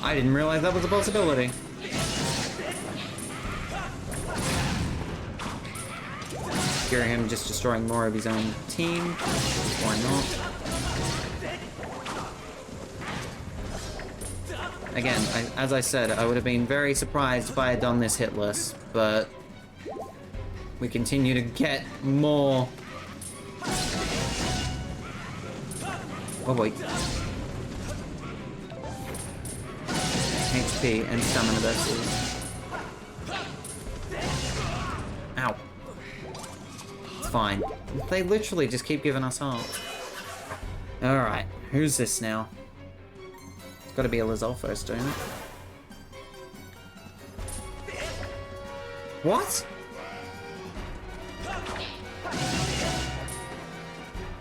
[SPEAKER 2] I didn't realize that was a possibility. Hear him just destroying more of his own team. Why not? Again, as I said, I would have been very surprised if I had done this hitless, but we continue to get more. Oh boy. HP and stamina versus. Ow. It's fine. They literally just keep giving us heart. Alright, who's this now? It's gotta be a Lizelle first, don't it? What?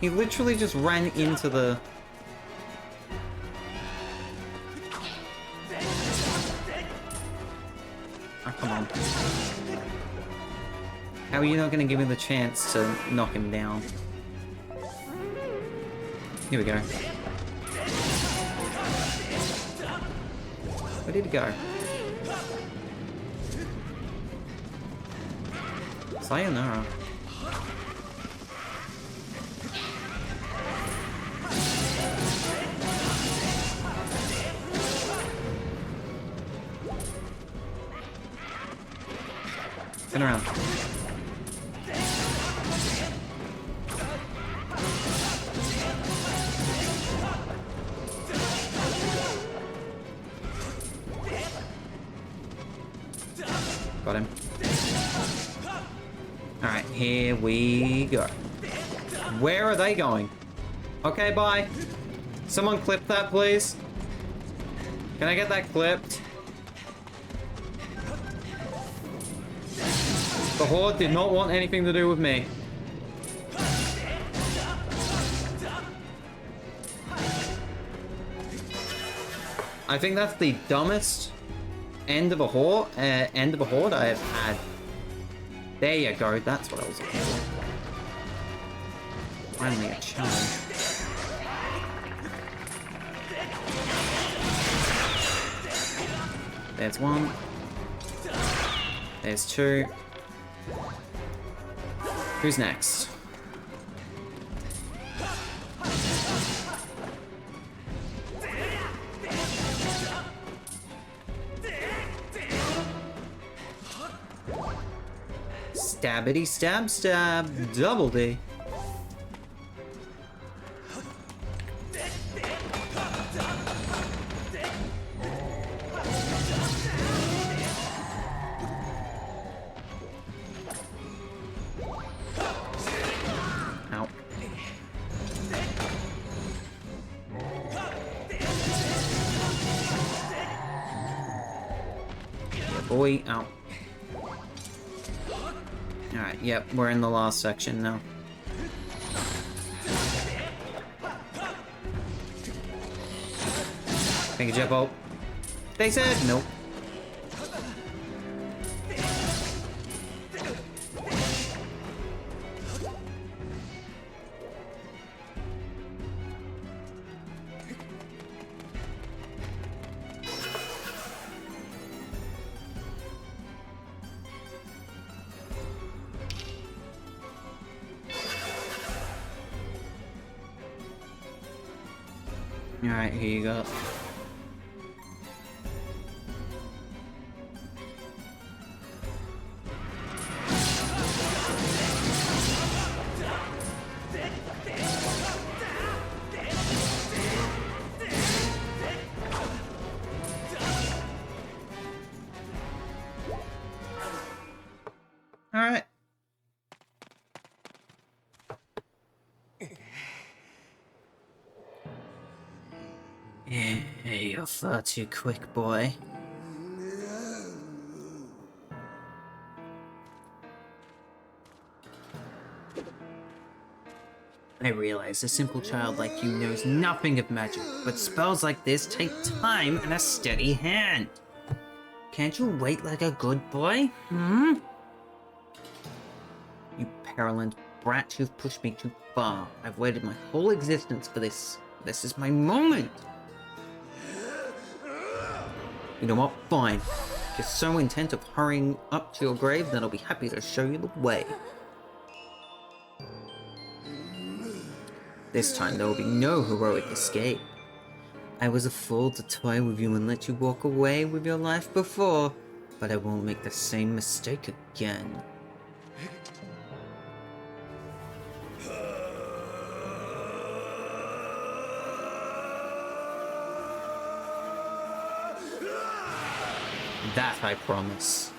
[SPEAKER 2] He literally just ran into the... Oh, come on. How are you not going to give me the chance to knock him down? Here we go. Where did he go? Sayonara. Turn around. Got him. Alright, here we go. Where are they going? Okay, bye. Someone clip that, please. Can I get that clipped? The Horde did not want anything to do with me. I think that's the dumbest end of a Horde I have had. There you go, that's what I was looking for. Finally a challenge. There's 1. There's 2. Who's next? Stabbity stab stab. Double D. Ow. Yeah, boy. Ow. Alright, yep, we're in the last section now. Make a jump out. They said nope. Alright, here you go. Alright. You're far too quick, boy. I realize a simple child like you knows nothing of magic, but spells like this take time and a steady hand. Can't you wait like a good boy? Hmm? You perillant brat, you've pushed me too far. I've waited my whole existence for this. This is my moment. You know what? Fine. If you're so intent of hurrying up to your grave, then I'll be happy to show you the way. This time there will be no heroic escape. I was a fool to toy with you and let you walk away with your life before, but I won't make the same mistake again. That I promise.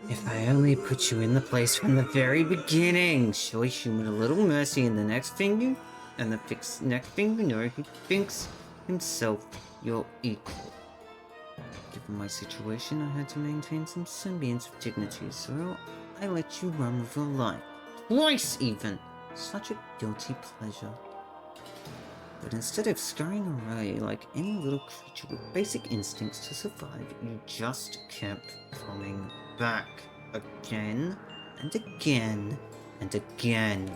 [SPEAKER 2] If I only put you in the place from the very beginning, show a human a little mercy, and the next thing you know, he thinks himself your equal. Given my situation, I had to maintain some semblance of dignity, so I let you run with your life. Twice even! Such a guilty pleasure. But instead of scurrying away like any little creature with basic instincts to survive, you just kept coming back. Again, and again, and again.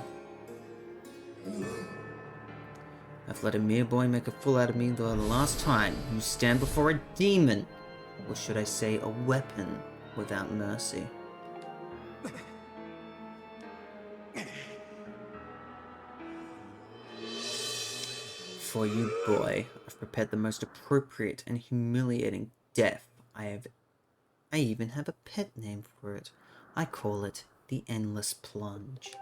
[SPEAKER 2] I've let a mere boy make a fool out of me the last time. You stand before a demon, or should I say a weapon, without mercy. For you, boy, I've prepared the most appropriate and humiliating death I even have a pet name for it. I call it the Endless Plunge.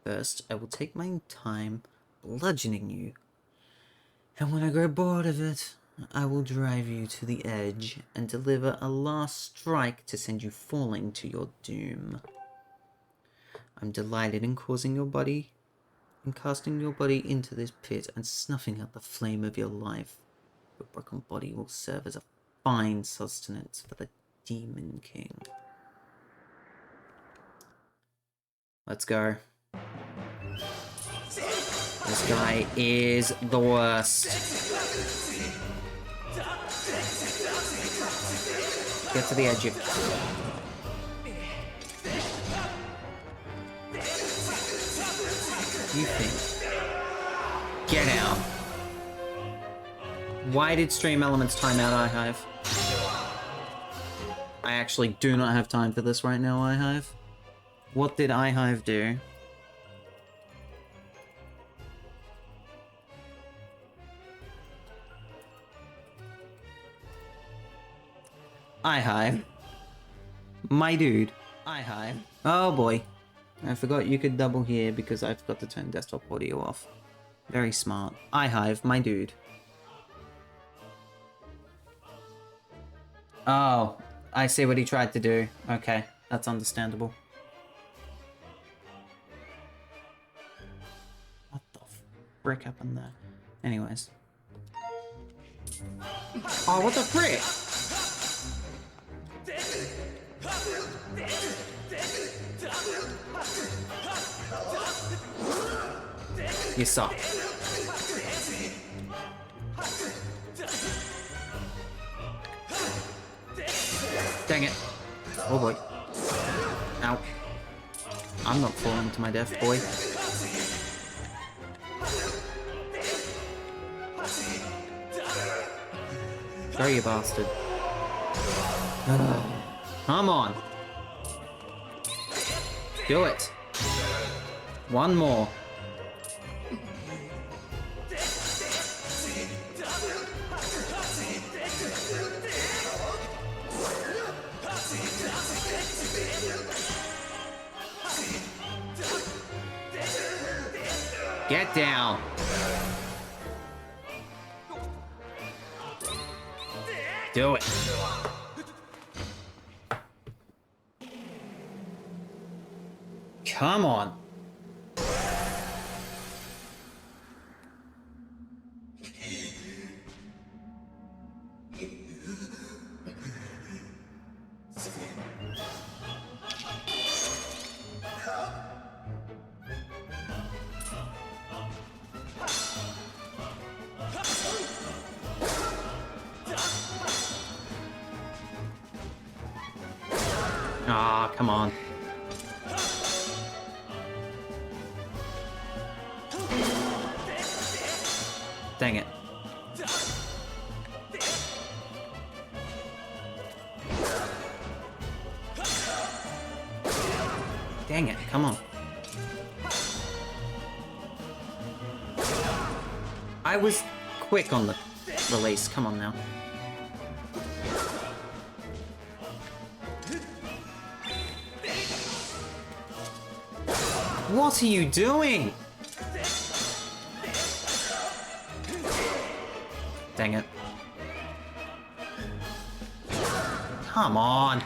[SPEAKER 2] First, I will take my time bludgeoning you, and when I grow bored of it, I will drive you to the edge and deliver a last strike to send you falling to your doom. I'm delighted in casting your body into this pit and snuffing out the flame of your life. Your broken body will serve as a fine sustenance for the Demon King. Let's go. This guy is the worst. Get to the edge of... You think? Get out. Why did Stream Elements time out iHive? I actually do not have time for this right now, iHive. What did iHive do? iHive. My dude. iHive. Oh boy. I forgot you could double here because I forgot to turn desktop audio off. Very smart. iHive, my dude. Oh, I see what he tried to do. Okay, that's understandable. What the frick happened there? Anyways. Oh, what the frick? You suck. Dang it. Oh boy. Ow. I'm not falling to my death, boy. Go, you bastard. Come on. Do it. One more. Get down. Do it. Come on. Ah, come on. Dang it. Dang it, come on. I was quick on the release, come on now. What are you doing? Dang it. Come on.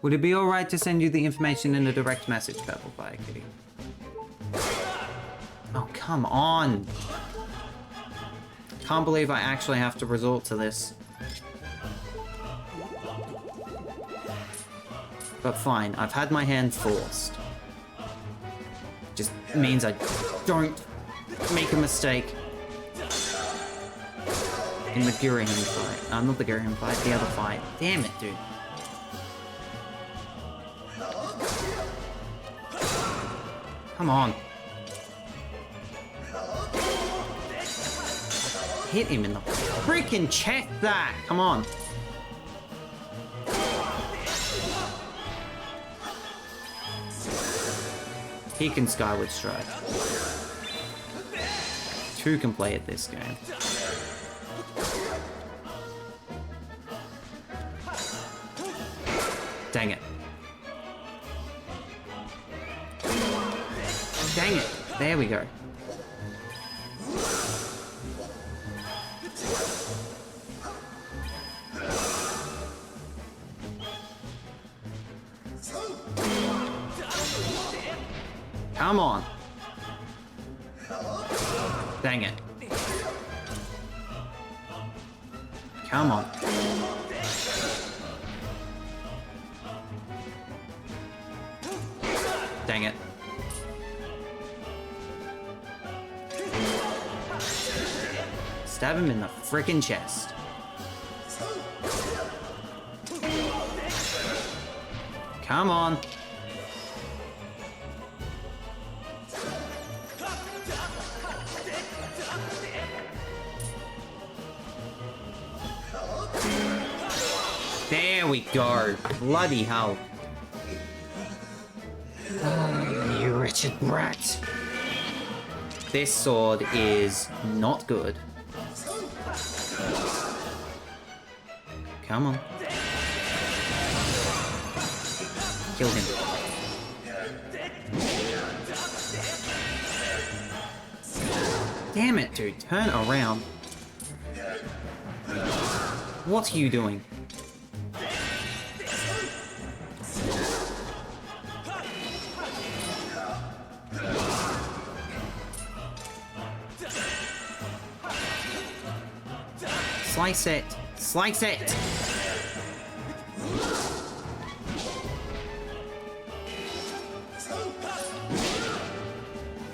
[SPEAKER 2] Would it be alright to send you the information in a direct message, Purple Fire Kitty? Oh, come on. Can't believe I actually have to resort to this. But fine, I've had my hand forced. Just means I don't make a mistake in the Gurian fight. Not the Gurian fight, the other fight. Damn it, dude. Come on. Hit him in the freaking chest, that! Come on. He can Skyward Strike. Two can play at this game. Dang it. Dang it. There we go. Come on. Dang it. Come on. Dang it. Stab him in the frickin' chest. Come on. There we go. Bloody hell. Oh, you wretched brat. This sword is not good. Come on. Kill him. Damn it, dude. Turn around. What are you doing? Slice it! Slice it!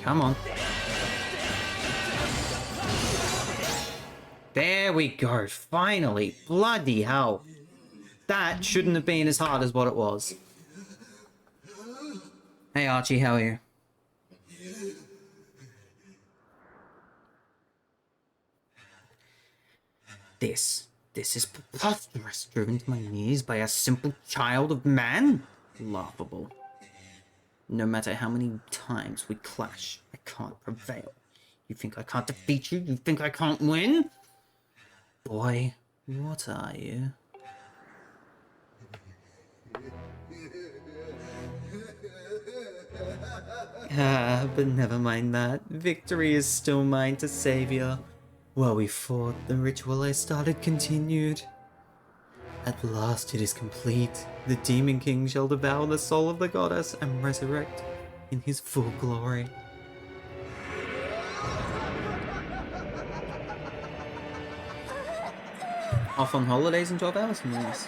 [SPEAKER 2] Come on. There we go, finally. Bloody hell. That shouldn't have been as hard as what it was. Hey Archie, how are you? This is preposterous, driven to my knees by a simple child of man? Laughable. No matter how many times we clash, I can't prevail. You think I can't defeat you? You think I can't win? Boy, what are you? Ah, but never mind that. Victory is still mine to savior. While we fought, the ritual I started continued. At last it is complete. The Demon King shall devour the soul of the goddess and resurrect in his full glory. Off on holidays in 12 hours? Nice.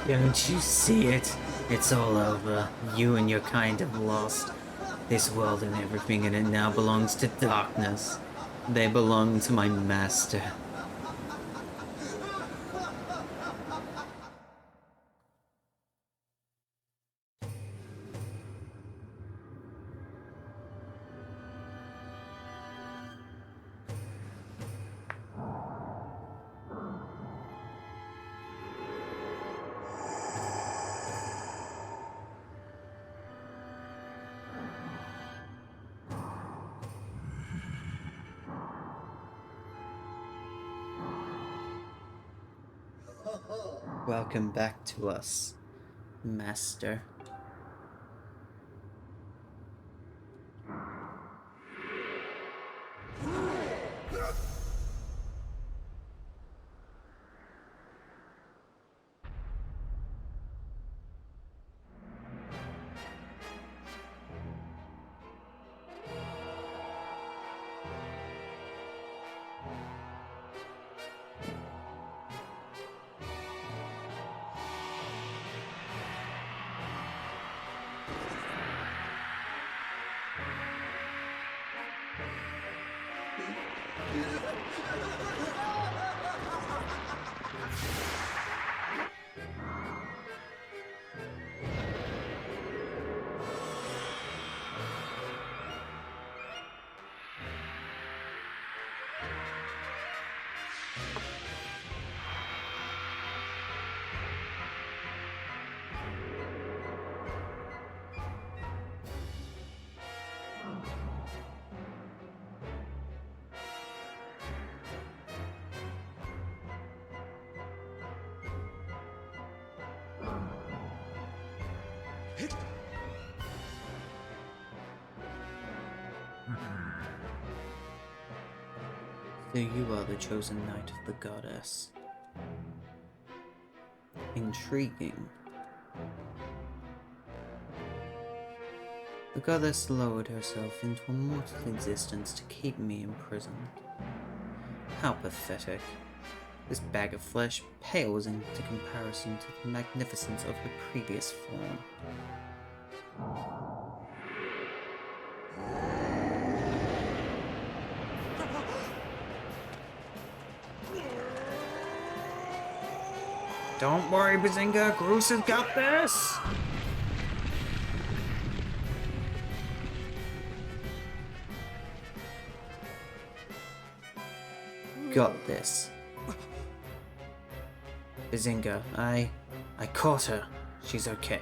[SPEAKER 2] Don't you see it? It's all over. You and your kind have lost. This world and everything in it now belongs to darkness. They belong to my master. Welcome back to us, Master. So you are the chosen knight of the goddess. Intriguing. The goddess lowered herself into a mortal existence to keep me imprisoned. How pathetic. This bag of flesh pales into comparison to the magnificence of her previous form. Don't worry, Bazinga, Groose has got this! Got this. Bazinga, I caught her. She's okay.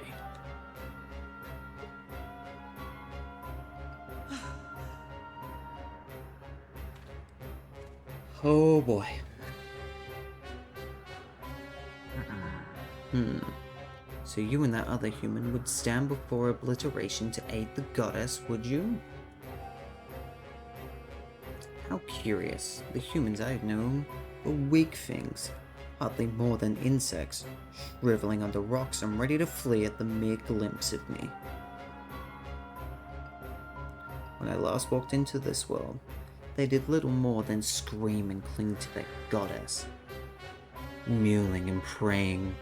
[SPEAKER 2] Oh boy. So you and that other human would stand before obliteration to aid the goddess, would you? How curious. The humans I've known were weak things, hardly more than insects, shriveling under rocks and ready to flee at the mere glimpse of me. When I last walked into this world, they did little more than scream and cling to their goddess, mewling and praying,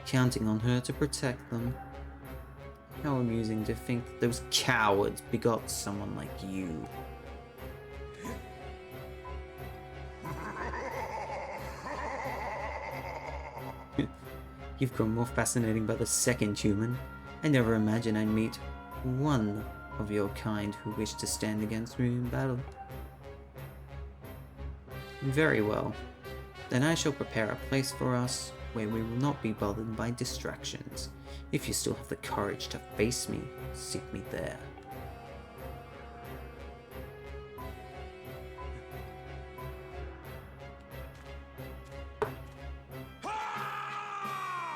[SPEAKER 2] counting on her to protect them. How amusing to think that those cowards begot someone like you. You've grown more fascinating by the second human. I never imagined I'd meet one of your kind who wished to stand against me in battle. Very well. Then I shall prepare a place for us where we will not be bothered by distractions. If you still have the courage to face me, seek me there.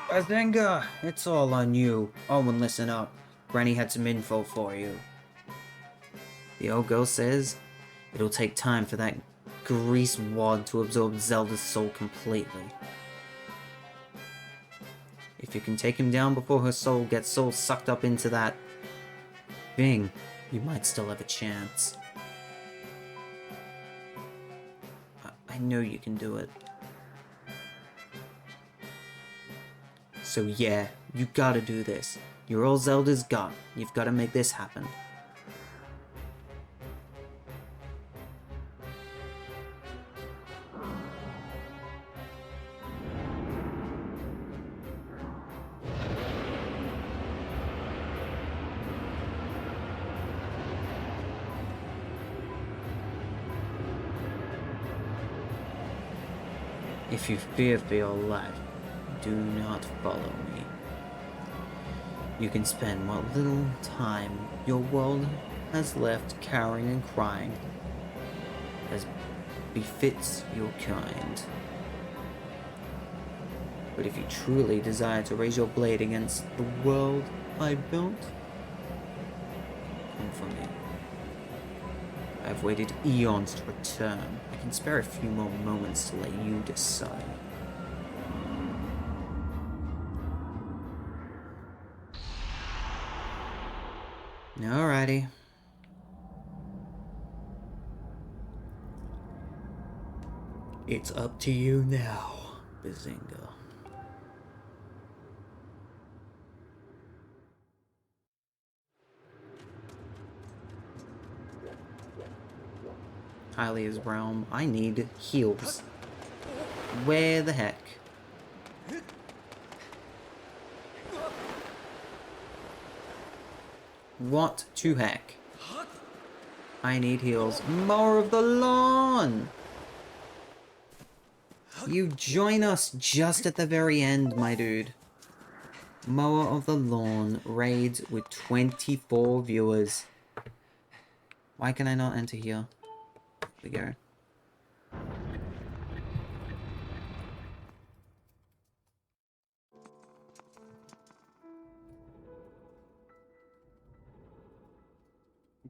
[SPEAKER 2] Bazinga, it's all on you. Owen, listen up. Granny had some info for you. The old girl says it'll take time for that grease wad to absorb Zelda's soul completely. If you can take him down before her soul gets soul sucked up into that thing, you might still have a chance. I know you can do it. So yeah, you gotta do this. You're all Zelda's god. You've gotta make this happen. If you fear for your life, do not follow me. You can spend what little time your world has left cowering and crying, as befits your kind. But if you truly desire to raise your blade against the world I built, come for me. I've waited eons to return. I can spare a few more moments to let you decide. Alrighty. It's up to you now, Bazinga. Hylia's realm. I need heals. Where the heck? What to heck? I need heals. Mower of the lawn! You join us just at the very end, my dude. Mower of the lawn raids with 24 viewers. Why can I not enter here? There we go.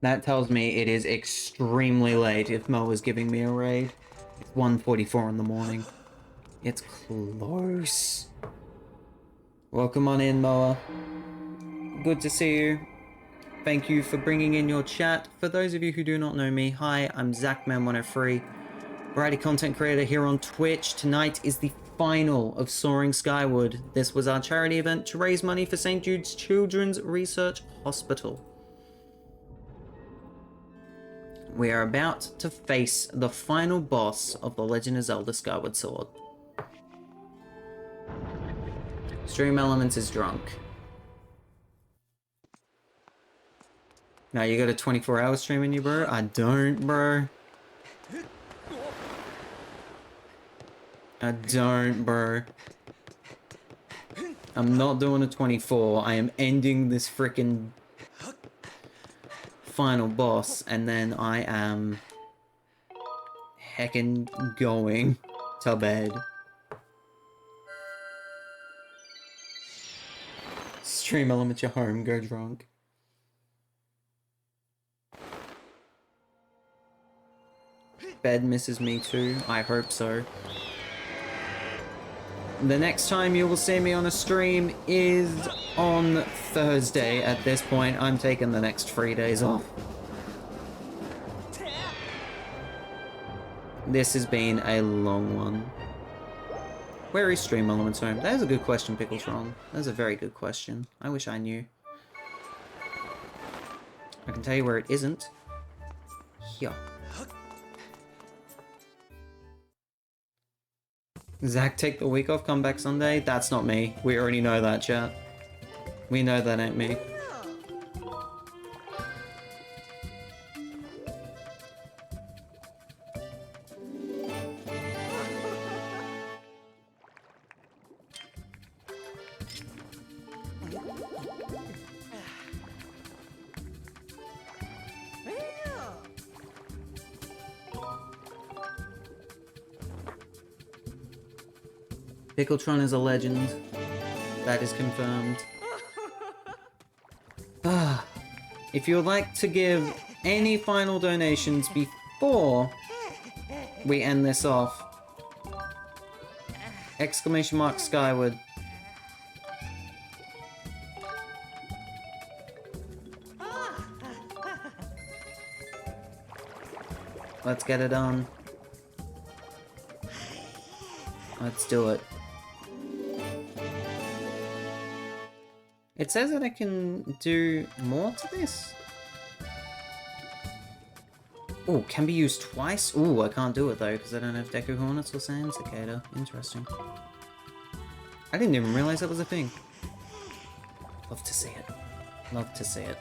[SPEAKER 2] That tells me it is extremely late if Mo was giving me a raid. It's 1:44 in the morning. It's close. Welcome on in, Moa. Good to see you. Thank you for bringing in your chat. For those of you who do not know me, hi, I'm ZachMan103, variety content creator here on Twitch. Tonight is the final of Soaring Skyward. This was our charity event to raise money for St. Jude's Children's Research Hospital. We are about to face the final boss of The Legend of Zelda Skyward Sword. Stream Elements is drunk. Now you got a 24-hour stream in you, bro? I don't, bro. I don't, bro. I'm not doing a 24. I am ending this freaking final boss, and then I am heckin' going to bed. Stream Elements, your home, go drunk. Bed misses me too. I hope so. The next time you will see me on a stream is on Thursday. At this point, I'm taking the next 3 days off. This has been a long one. Where is Stream Elements home? That is a good question, Picklesron. That's a very good question. I wish I knew. I can tell you where it isn't. Here. Zach, take the week off, come back Sunday? That's not me. We already know that, chat. We know that ain't me. Pickletron is a legend. That is confirmed. If you would like to give any final donations before we end this off, exclamation mark Skyward. Let's get it on. Let's do it. It says that I can do more to this. Oh, can be used twice? Ooh, I can't do it though, because I don't have Deku Hornets or Sand Cicada. Interesting. I didn't even realize that was a thing. Love to see it. Love to see it.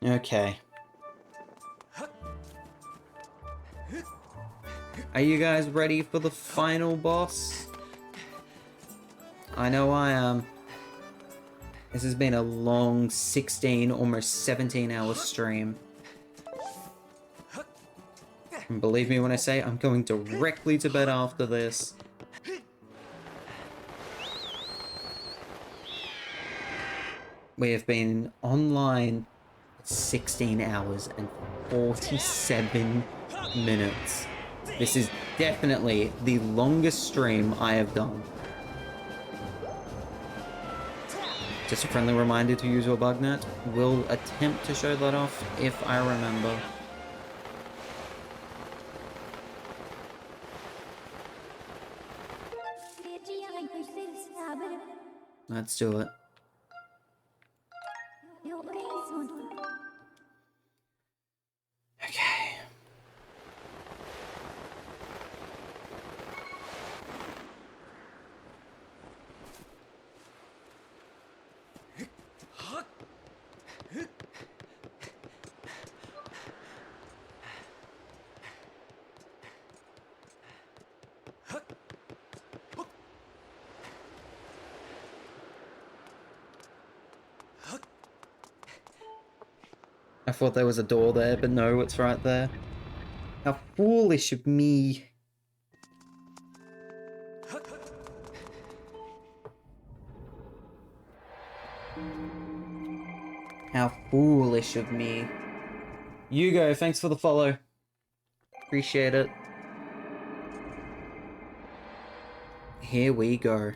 [SPEAKER 2] Okay. Are you guys ready for the final boss? I know I am. This has been a long 16, almost 17-hour stream. And believe me when I say I'm going directly to bed after this. We have been online 16 hours and 47 minutes. This is definitely the longest stream I have done. Just a friendly reminder to use your bug net. We'll attempt to show that off if I remember. Let's do it. Okay. I thought there was a door there, but no, it's right there. How foolish of me. How foolish of me. Hugo, thanks for the follow. Appreciate it. Here we go.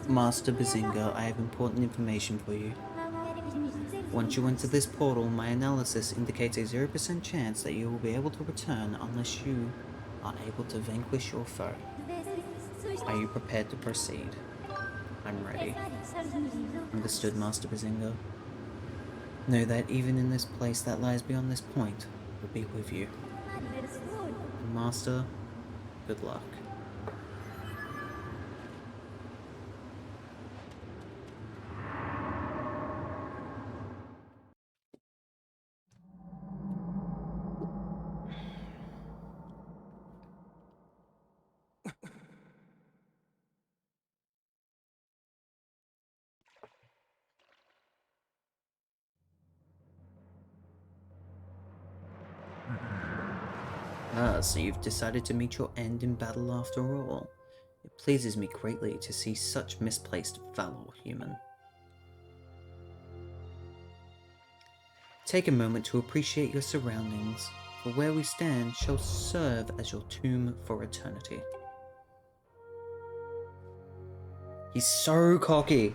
[SPEAKER 2] Master Bazinga, I have important information for you. Once you enter this portal, my analysis indicates a 0% chance that you will be able to return unless you are able to vanquish your foe. Are you prepared to proceed? I'm ready. Understood, Master Bazinga. Know that even in this place that lies beyond this point, will be with you. Master, good luck. Ah, so you've decided to meet your end in battle after all. It pleases me greatly to see such misplaced valor, human. Take a moment to appreciate your surroundings, for where we stand shall serve as your tomb for eternity. He's so cocky.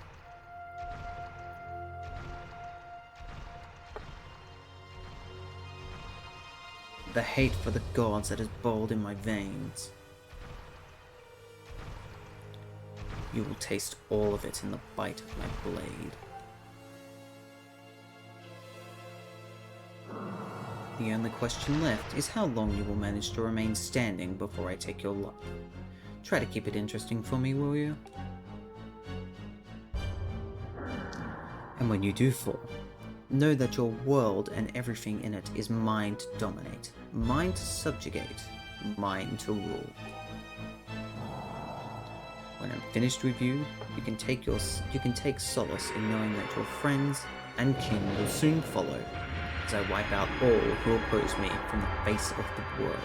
[SPEAKER 2] The hate for the gods that has boiled in my veins. You will taste all of it in the bite of my blade. The only question left is how long you will manage to remain standing before I take your life. Try to keep it interesting for me, will you? And when you do fall, know that your world and everything in it is mine to dominate, mine to subjugate, mine to rule. When I'm finished with you, you can take solace in knowing that your friends and kin will soon follow, as I wipe out all who oppose me from the face of the world.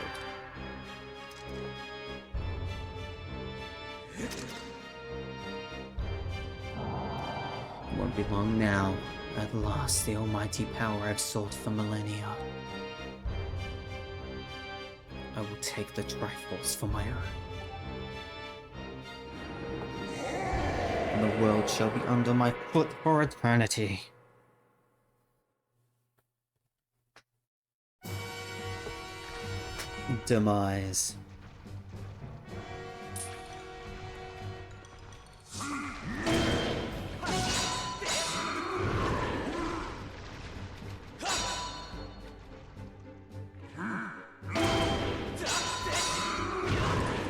[SPEAKER 2] It won't be long now. At last, the almighty power I've sought for millennia. I will take the Triforce for my own. And the world shall be under my foot for eternity. Demise.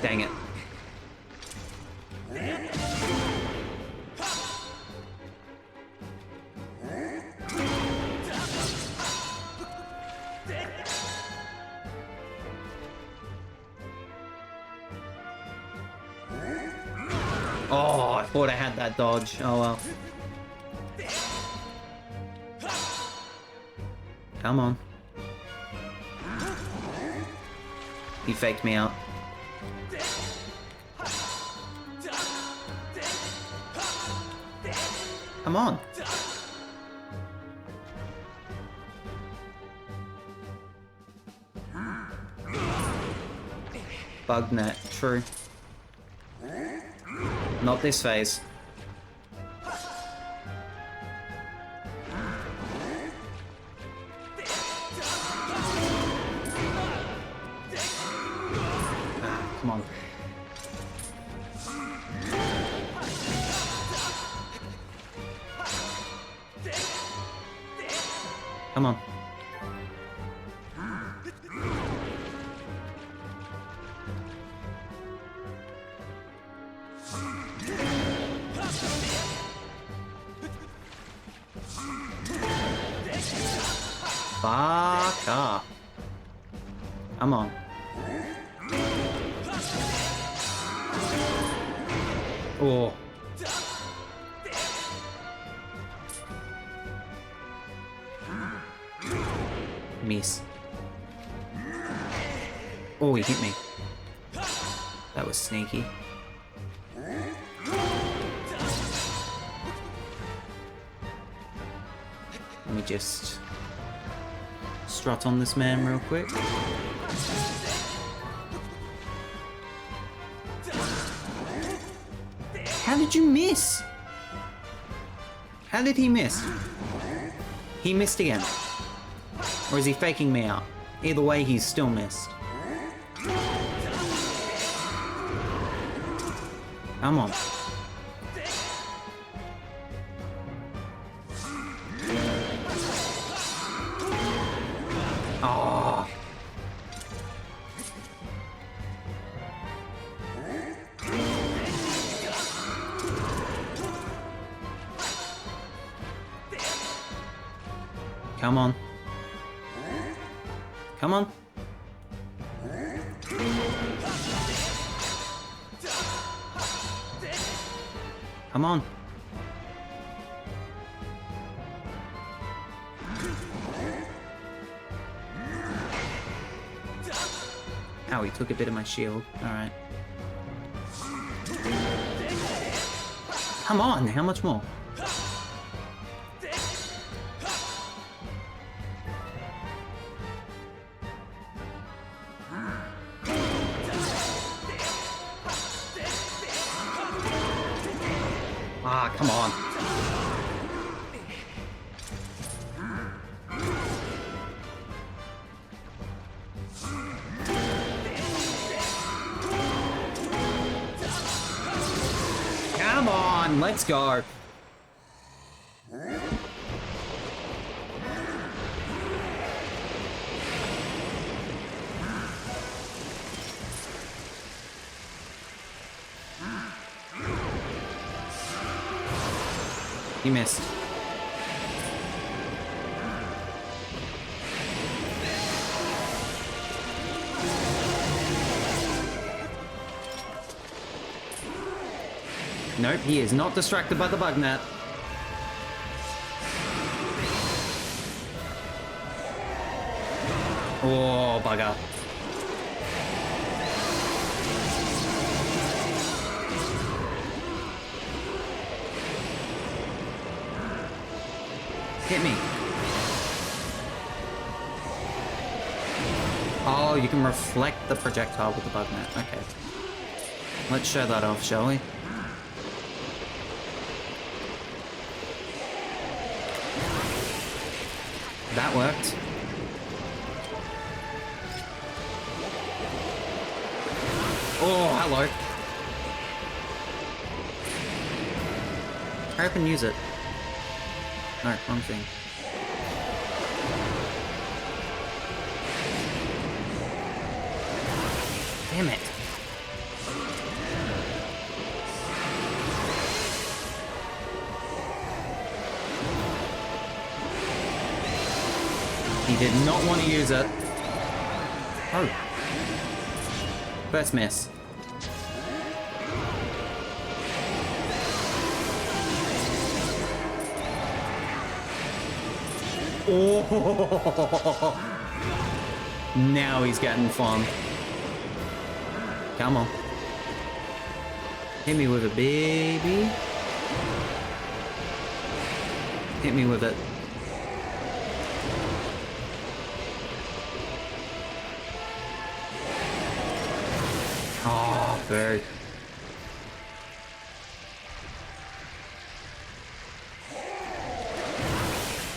[SPEAKER 2] Dang it. Oh, I thought I had that dodge. Oh well. Come on. He faked me out. Come on. Bug net, true. Not this phase. Come on. Come on. Fuck off. Come on. Oh. Miss. Oh, he hit me. That was sneaky. Let me just strut on this man real quick. How did you miss? How did he miss? He missed again. Or is he faking me out? Either way, he's still missed. Come on. Oh. Come on. Come on. Come on. Ow, he took a bit of my shield. Alright. Come on, how much more? Ah, come on. Come on, let's go. He missed. Nope, he is not distracted by the bug net. Oh, bugger. Hit me. Oh, you can reflect the projectile with the bug net. Okay. Let's show that off, shall we? That worked. Oh, hello. Hurry up and use it. No, wrong thing. Damn it. He did not want to use it. Oh. First miss. Oh. Now he's getting fun. Come on. Hit me with it, baby. Hit me with it. Oh, bird.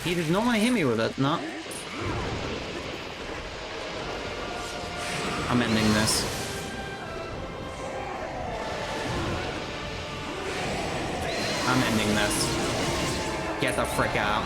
[SPEAKER 2] He did not want to hit me with it, no. I'm ending this. I'm ending this. Get the frick out.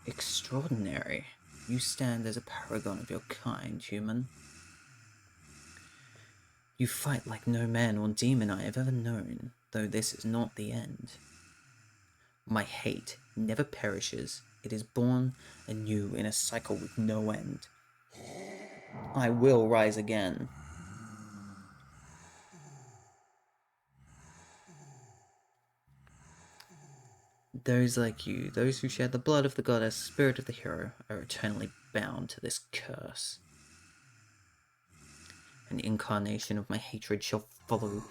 [SPEAKER 2] Extraordinary. You stand as a paragon of your kind, human. You fight like no man or demon I have ever known, though this is not the end. My hate never perishes. It is born anew in a cycle with no end. I will rise again. Those like you, those who share the blood of the goddess, spirit of the hero, are eternally bound to this curse. An incarnation of my hatred shall follow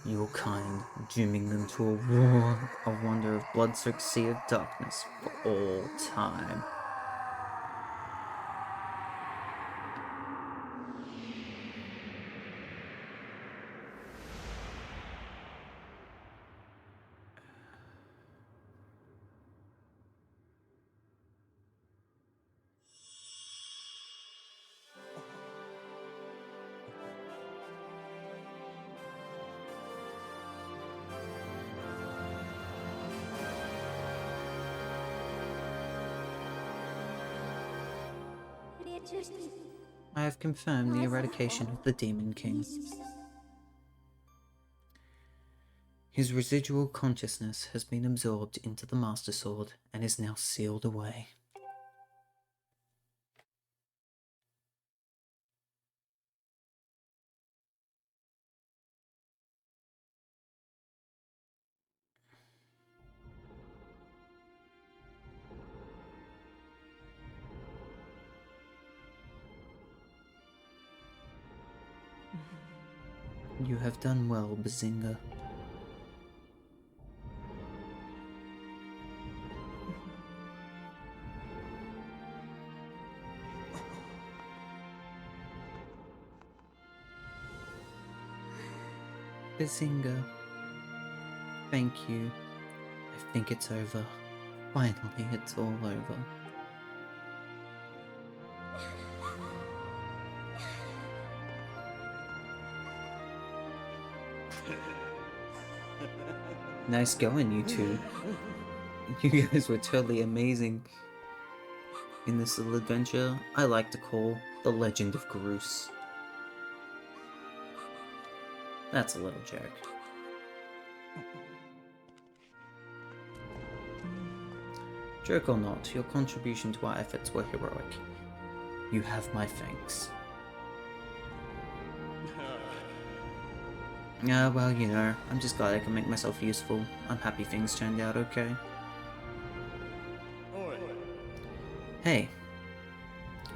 [SPEAKER 2] your kind, dooming them to a war, a wonder of blood-soaked sea of darkness for all time. I have confirmed the eradication of the Demon King. His residual consciousness has been absorbed into the Master Sword and is now sealed away. You have done well, Bazinga. Bazinga. Thank you. I think it's over. Finally, it's all over. Nice going, you two. You guys were totally amazing in this little adventure I like to call The Legend of Groose. That's a little joke. Joke or not, your contribution to our efforts were heroic. You have my thanks. Yeah, well, you know, I'm just glad I can make myself useful. I'm happy things turned out okay. Hey.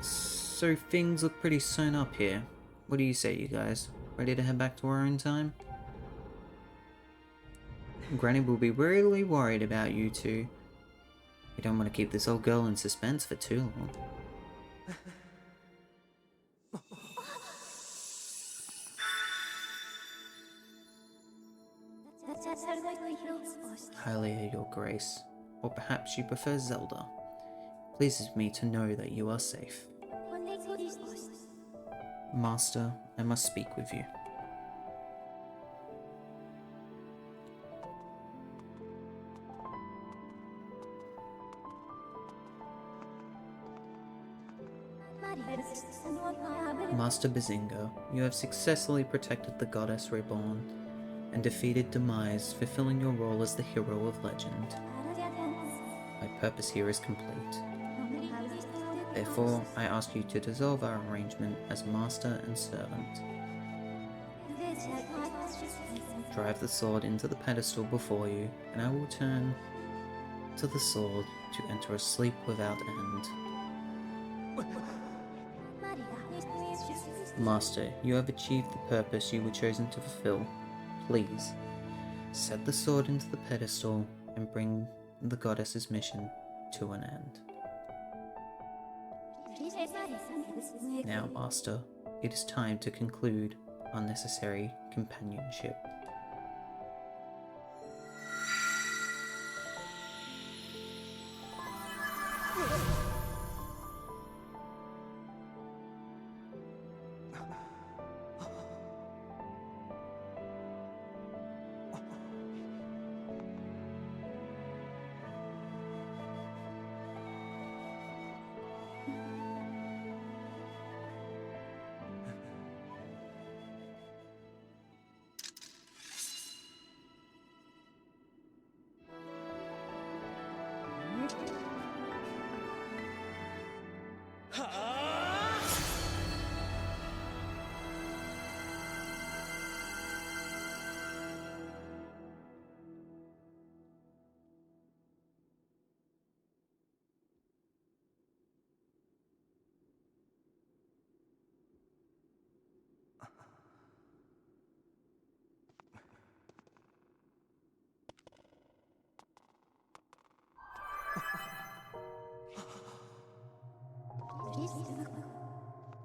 [SPEAKER 2] So things look pretty sewn up here. What do you say, you guys? Ready to head back to our own time? Granny will be really worried about you two. We don't want to keep this old girl in suspense for too long. Hylia, your grace. Or perhaps you prefer Zelda. Pleases me to know that you are safe. Master, I must speak with you. Master Bazinga, you have successfully protected the Goddess Reborn and defeated Demise, fulfilling your role as the hero of legend. My purpose here is complete. Therefore, I ask you to dissolve our arrangement as master and servant. Drive the sword into the pedestal before you, and I will turn to the sword to enter a sleep without end. Master, you have achieved the purpose you were chosen to fulfill. Please, set the sword into the pedestal and bring the goddess's mission to an end. Now, Master, it is time to conclude our necessary companionship.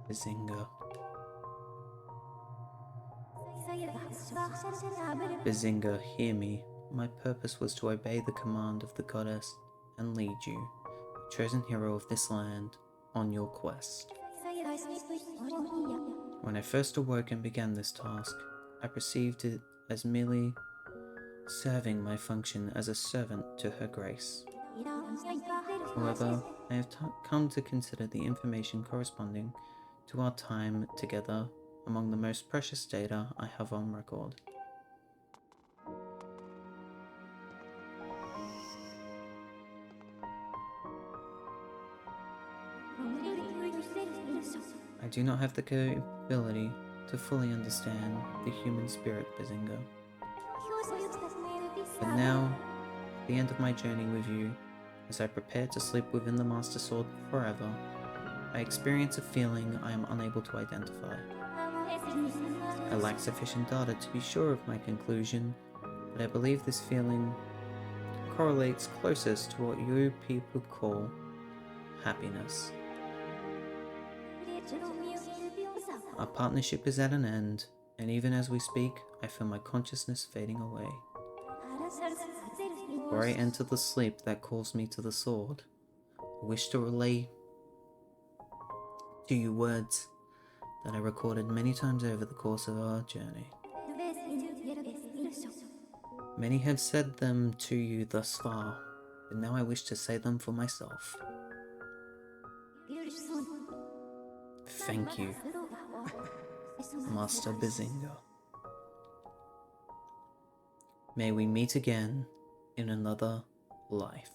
[SPEAKER 2] Bazinga. Bazinga, hear me. My purpose was to obey the command of the goddess and lead you, the chosen hero of this land, on your quest. When I first awoke and began this task, I perceived it as merely serving my function as a servant to her grace. However, I have come to consider the information corresponding to our time together among the most precious data I have on record. I do not have the capability to fully understand the human spirit, Bazinga. But now, at the end of my journey with you, as I prepare to sleep within the Master Sword forever, I experience a feeling I am unable to identify. I lack sufficient data to be sure of my conclusion, but I believe this feeling correlates closest to what you people call happiness. Our partnership is at an end, and even as we speak, I feel my consciousness fading away. Before I enter the sleep that calls me to the sword, I wish to relay to you words that I recorded many times over the course of our journey. Many have said them to you thus far, but now I wish to say them for myself. Thank you, Master Bazinga. May we meet again in another life.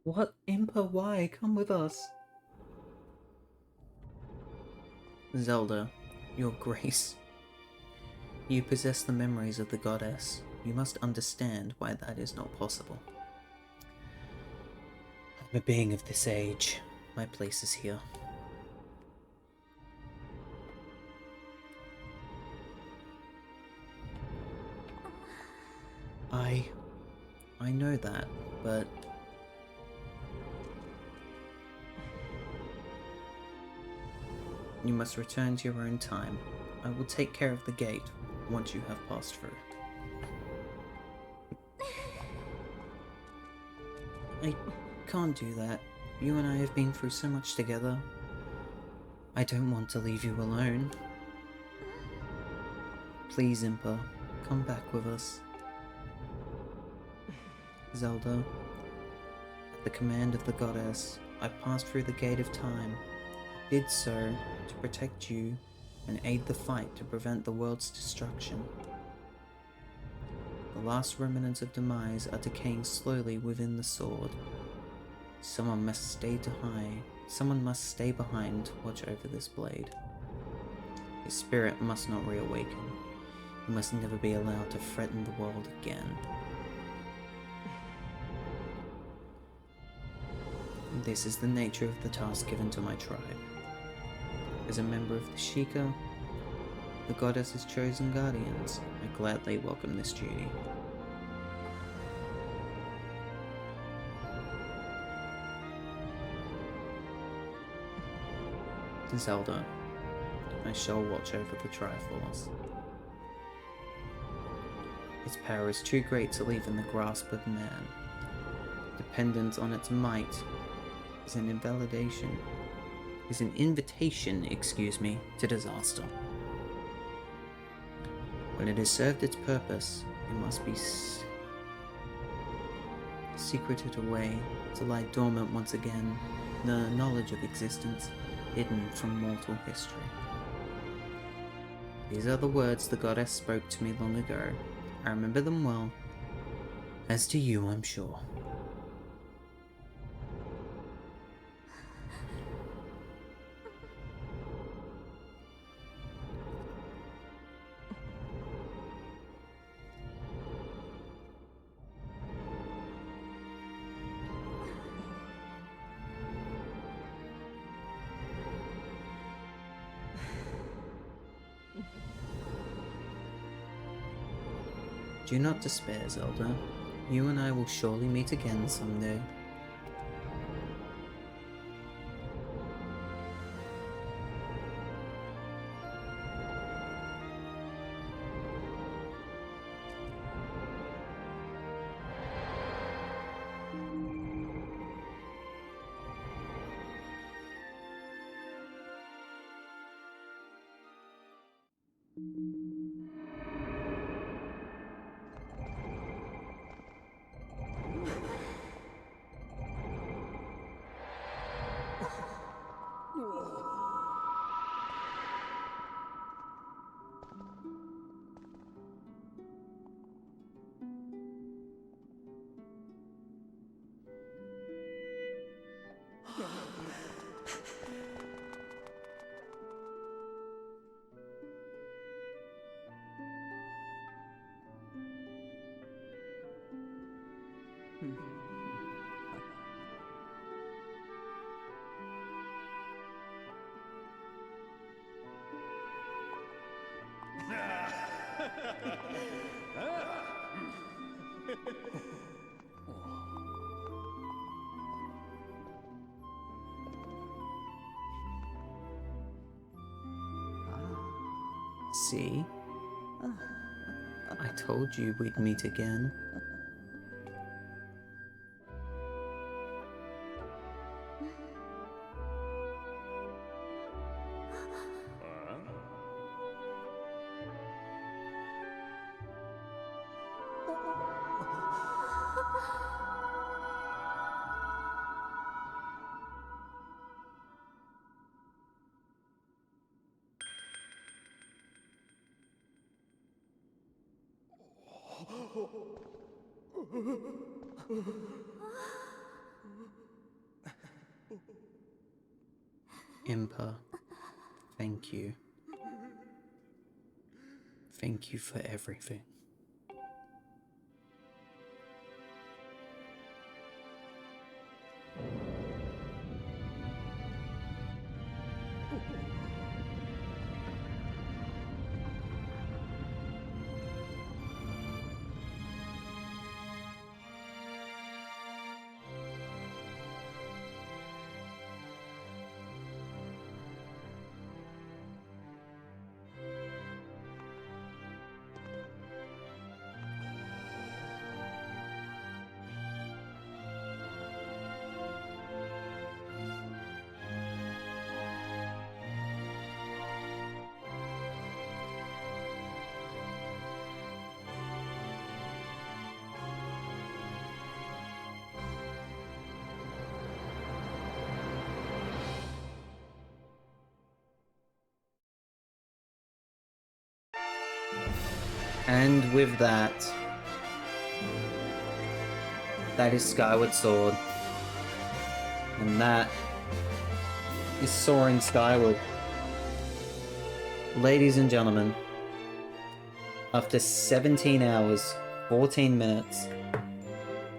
[SPEAKER 2] What, Impa? Why? Come with us. Zelda, your grace. You possess the memories of the goddess. You must understand why that is not possible. I'm a being of this age. My place is here. I know that, but you must return to your own time. I will take care of the gate once you have passed through. I can't do that. You and I have been through so much together. I don't want to leave you alone. Please, Impa, come back with us. Zelda, at the command of the goddess, I passed through the gate of time did so to protect you and aid the fight to prevent the world's destruction. The last remnants of demise are decaying slowly within the sword. Someone must stay behind to watch over this blade. His spirit must not reawaken. He must never be allowed to threaten the world again. This is the nature of the task given to my tribe. As a member of the Sheikah, the goddess's chosen guardians, I gladly welcome this duty. Zelda, I shall watch over the Triforce. Its power is too great to leave in the grasp of man. Dependence on its might is an invitation, to disaster. When it has served its purpose, it must be secreted away to lie dormant once again, the knowledge of existence hidden from mortal history. These are the words the goddess spoke to me long ago. I remember them well, as do you, I'm sure. Do not despair, Zelda. You and I will surely meet again someday. See? I told you we'd meet again. Impa, thank you. Thank you for everything. And with that, that is Skyward Sword. And that is Soaring Skyward. Ladies and gentlemen, after 17 hours, 14 minutes,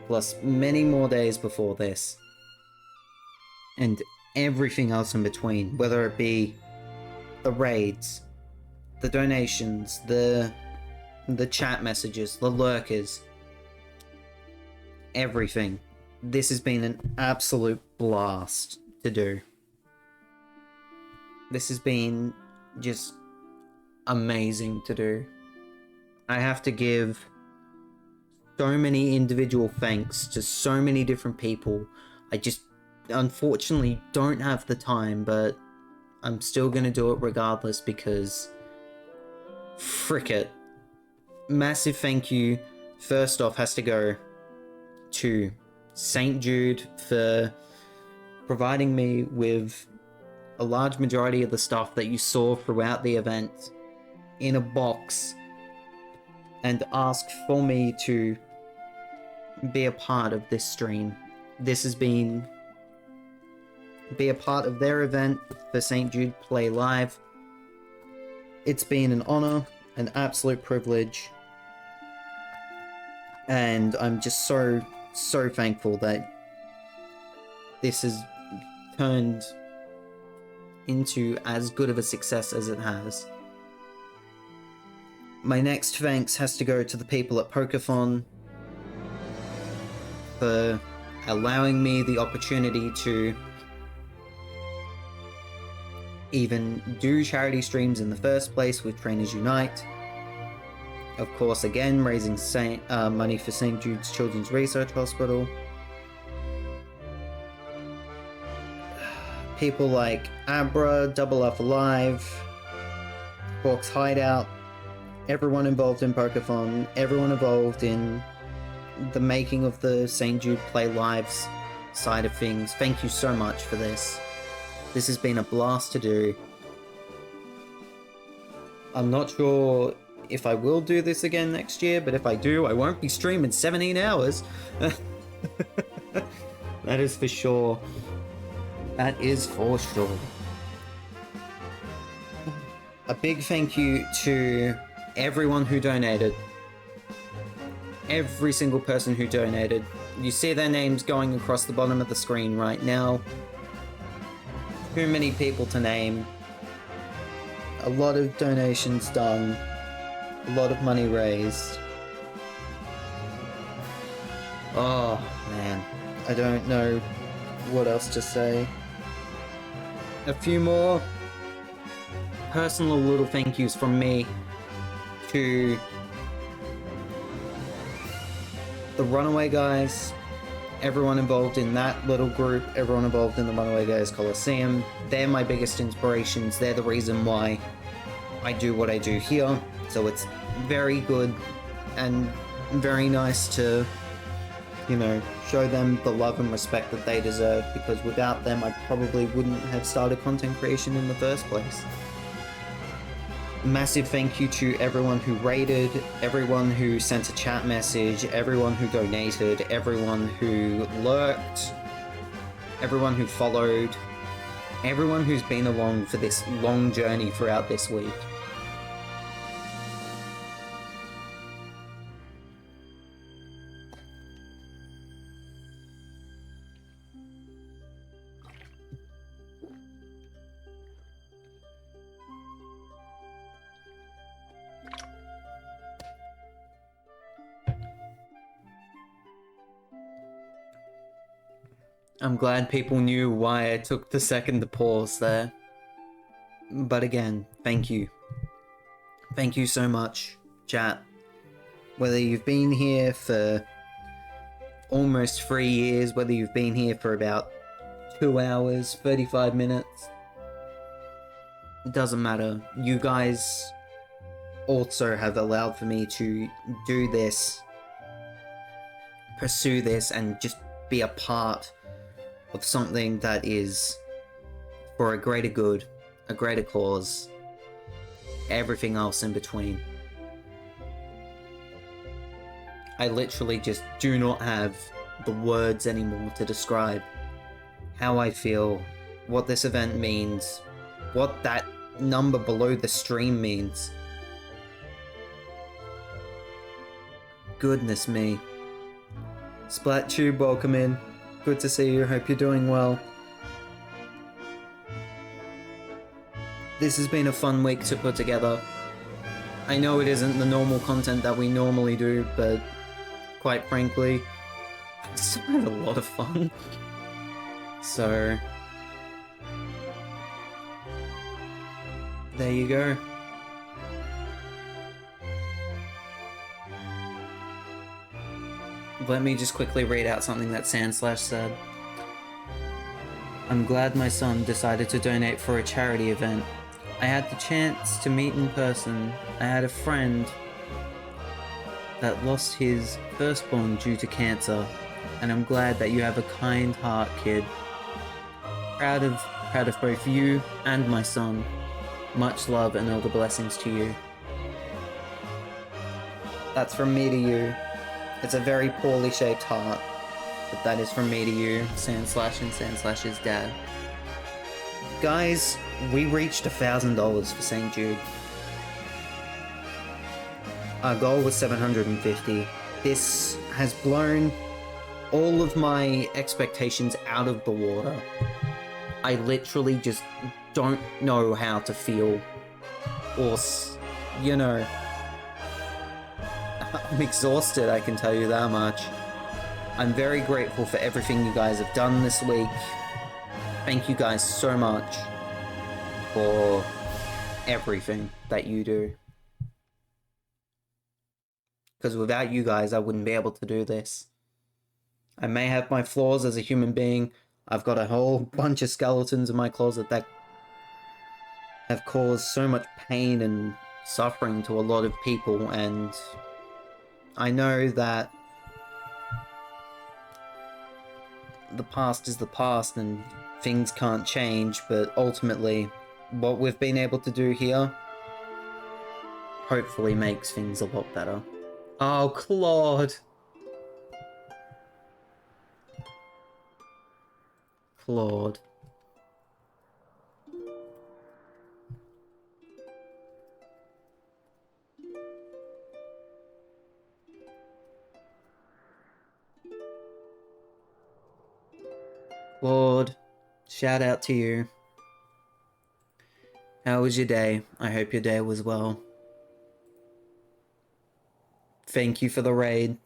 [SPEAKER 2] plus many more days before this, and everything else in between, whether it be the raids, the donations, the chat messages, the lurkers, everything. This has been an absolute blast to do. This has been just amazing to do. I have to give so many individual thanks to so many different people. I just unfortunately don't have the time, but I'm still gonna do it regardless because frick it. Massive thank you first off has to go to St. Jude for providing me with a large majority of the stuff that you saw throughout the event in a box and asked for me to be a part of this stream. This has been be a part of their event for St. Jude Play Live. It's been an honor, an absolute privilege, and I'm just so thankful that this has turned into as good of a success as it has. My next thanks has to go to the people at Poképhone for allowing me the opportunity to even do charity streams in the first place with Trainers Unite. Of course, again, raising money for St. Jude's Children's Research Hospital. People like Abra, Double Up Alive, Box Hideout, everyone involved in Poképhone, everyone involved in the making of the St. Jude Play Lives side of things. Thank you so much for this. This has been a blast to do. I'm not sure if I will do this again next year, but if I do, I won't be streaming 17 hours. That is for sure. That is for sure. A big thank you to everyone who donated. Every single person who donated. You see their names going across the bottom of the screen right now. Too many people to name. A lot of donations done. A lot of money raised. Oh, man. I don't know what else to say. A few more personal little thank yous from me to the Runaway Guys, everyone involved in that little group, everyone involved in the Runaway Guys Coliseum. They're my biggest inspirations. They're the reason why I do what I do here. So it's very good and very nice to, you know, show them the love and respect that they deserve, because without them I probably wouldn't have started content creation in the first place. Massive thank you to everyone who raided, everyone who sent a chat message, everyone who donated, everyone who lurked, everyone who followed, everyone who's been along for this long journey throughout this week. I'm glad people knew why I took the second to pause there. But again, thank you. Thank you so much, chat. Whether you've been here for almost 3 years, whether you've been here for about 2 hours, 35 minutes, it doesn't matter. You guys also have allowed for me to do this, pursue this, and just be a part of something that is for a greater good, a greater cause, everything else in between. I literally just do not have the words anymore to describe how I feel, what this event means, what that number below the stream means. Goodness me. SplatTube, welcome in. Good to see you, hope you're doing well. This has been a fun week to put together. I know it isn't the normal content that we normally do, but quite frankly, I just had a lot of fun. So, there you go. Let me just quickly read out something that Sandslash said. I'm glad my son decided to donate for a charity event. I had the chance to meet in person. I had a friend that lost his firstborn due to cancer, and I'm glad that you have a kind heart, kid. Proud of both you and my son. Much love and all the blessings to you. That's from me to you. It's a very poorly shaped heart, but that is from me to you, Sandslash and Sandslash's dad. Guys, we reached $1,000 for St. Jude. Our goal was 750. This has blown all of my expectations out of the water. I literally just don't know how to feel. Or, you know, I'm exhausted, I can tell you that much. I'm very grateful for everything you guys have done this week. Thank you guys so much for everything that you do. Because without you guys, I wouldn't be able to do this. I may have my flaws as a human being. I've got a whole bunch of skeletons in my closet that have caused so much pain and suffering to a lot of people, and I know that the past is the past and things can't change, but ultimately, what we've been able to do here hopefully makes things a lot better. Oh, Claude! Claude. Claude, shout out to you. How was your day? I hope your day was well. Thank you for the raid.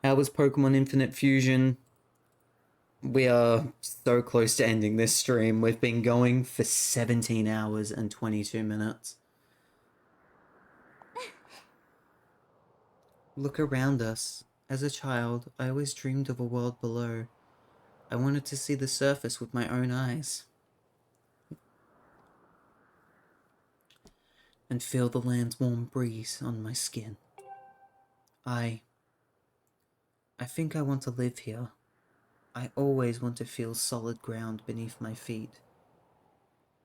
[SPEAKER 2] How was Pokemon Infinite Fusion? We are so close to ending this stream. We've been going for 17 hours and 22 minutes. Look around us. As a child, I always dreamed of a world below. I wanted to see the surface with my own eyes. And feel the land's warm breeze on my skin. I think I want to live here. I always want to feel solid ground beneath my feet.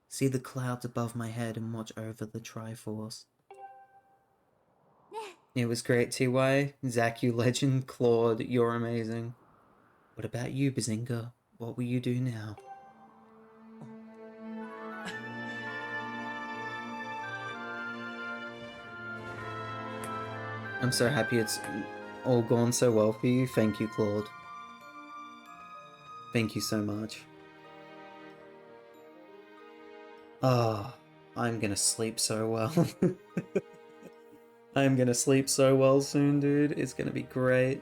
[SPEAKER 2] See the clouds above my head and watch over the Triforce. It was great, TY. Zach, you legend. Claude, you're amazing. What about you, Bazinga? What will you do now? I'm so happy it's all gone so well for you. Thank you, Claude. Thank you so much. Ah, I'm gonna sleep so well. I'm gonna sleep so well soon, dude. It's gonna be great.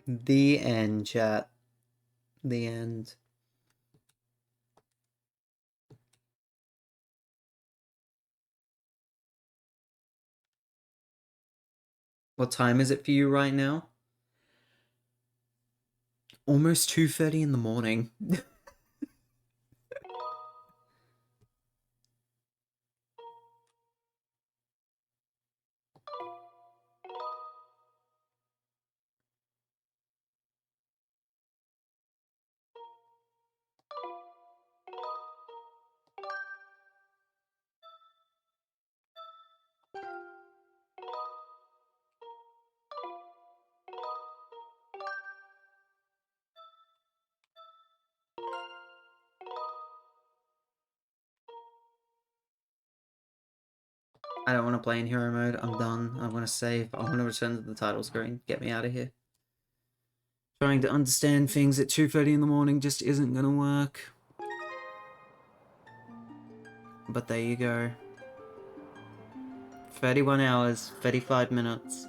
[SPEAKER 2] The end, chat. The end. What time is it for you right now? Almost 2:30 in the morning. I don't want to play in hero mode. I'm done. I want to save. I want to return to the title screen. Get me out of here. Trying to understand things at 2:30 in the morning just isn't gonna work. But there you go. 31 hours, 35 minutes.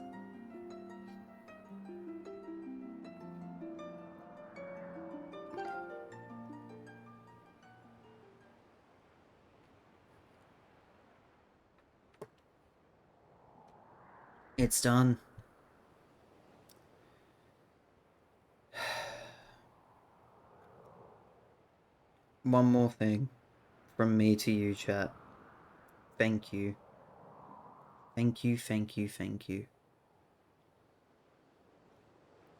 [SPEAKER 2] It's done. One more thing from me to you, chat. Thank you. Thank you, thank you, thank you.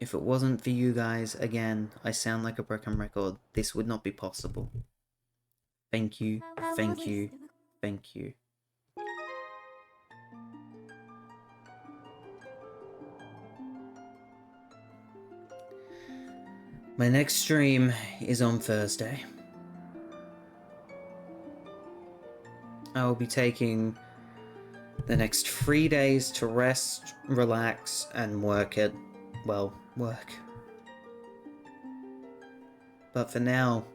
[SPEAKER 2] If it wasn't for you guys, again, I sound like a broken record. This would not be possible. Thank you, thank you, thank you. My next stream is on Thursday. I will be taking the next 3 days to rest, relax, and work. But for now,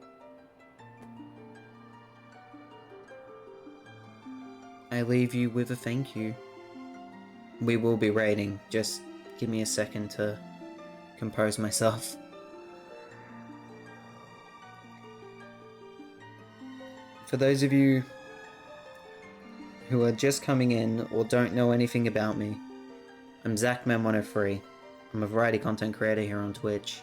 [SPEAKER 2] I leave you with a thank you. We will be raiding. Just give me a second to compose myself. For those of you who are just coming in or don't know anything about me, I'm ZachMem103. I'm a variety content creator here on Twitch.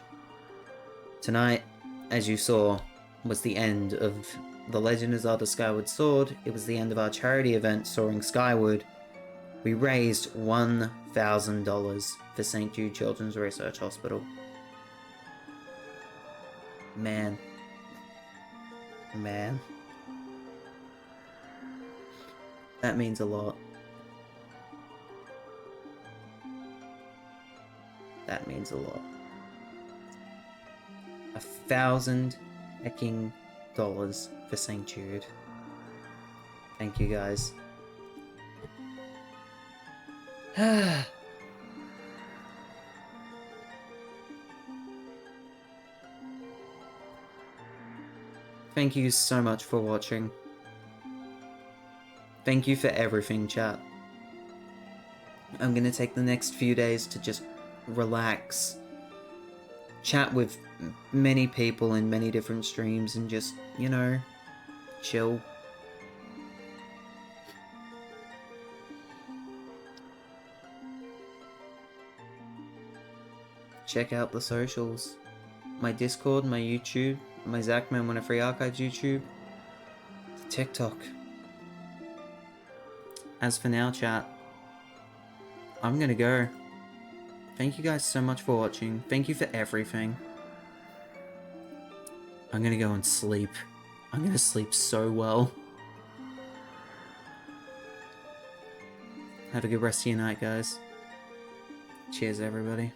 [SPEAKER 2] Tonight, as you saw, was the end of The Legend of Zelda Skyward Sword. It was the end of our charity event, Soaring Skyward. We raised $1,000 for St. Jude Children's Research Hospital. Man. That means a lot. That means a lot. $1,000 hecking dollars for St. Jude. Thank you guys. Thank you so much for watching. Thank you for everything, chat. I'm gonna take the next few days to just relax, chat with many people in many different streams, and just, you know, chill. Check out the socials. My Discord, my YouTube, my ZachMem103 Archives YouTube, TikTok. As for now, chat, I'm gonna go. Thank you guys so much for watching. Thank you for everything. I'm gonna go and sleep. I'm gonna sleep so well. Have a good rest of your night, guys. Cheers, everybody.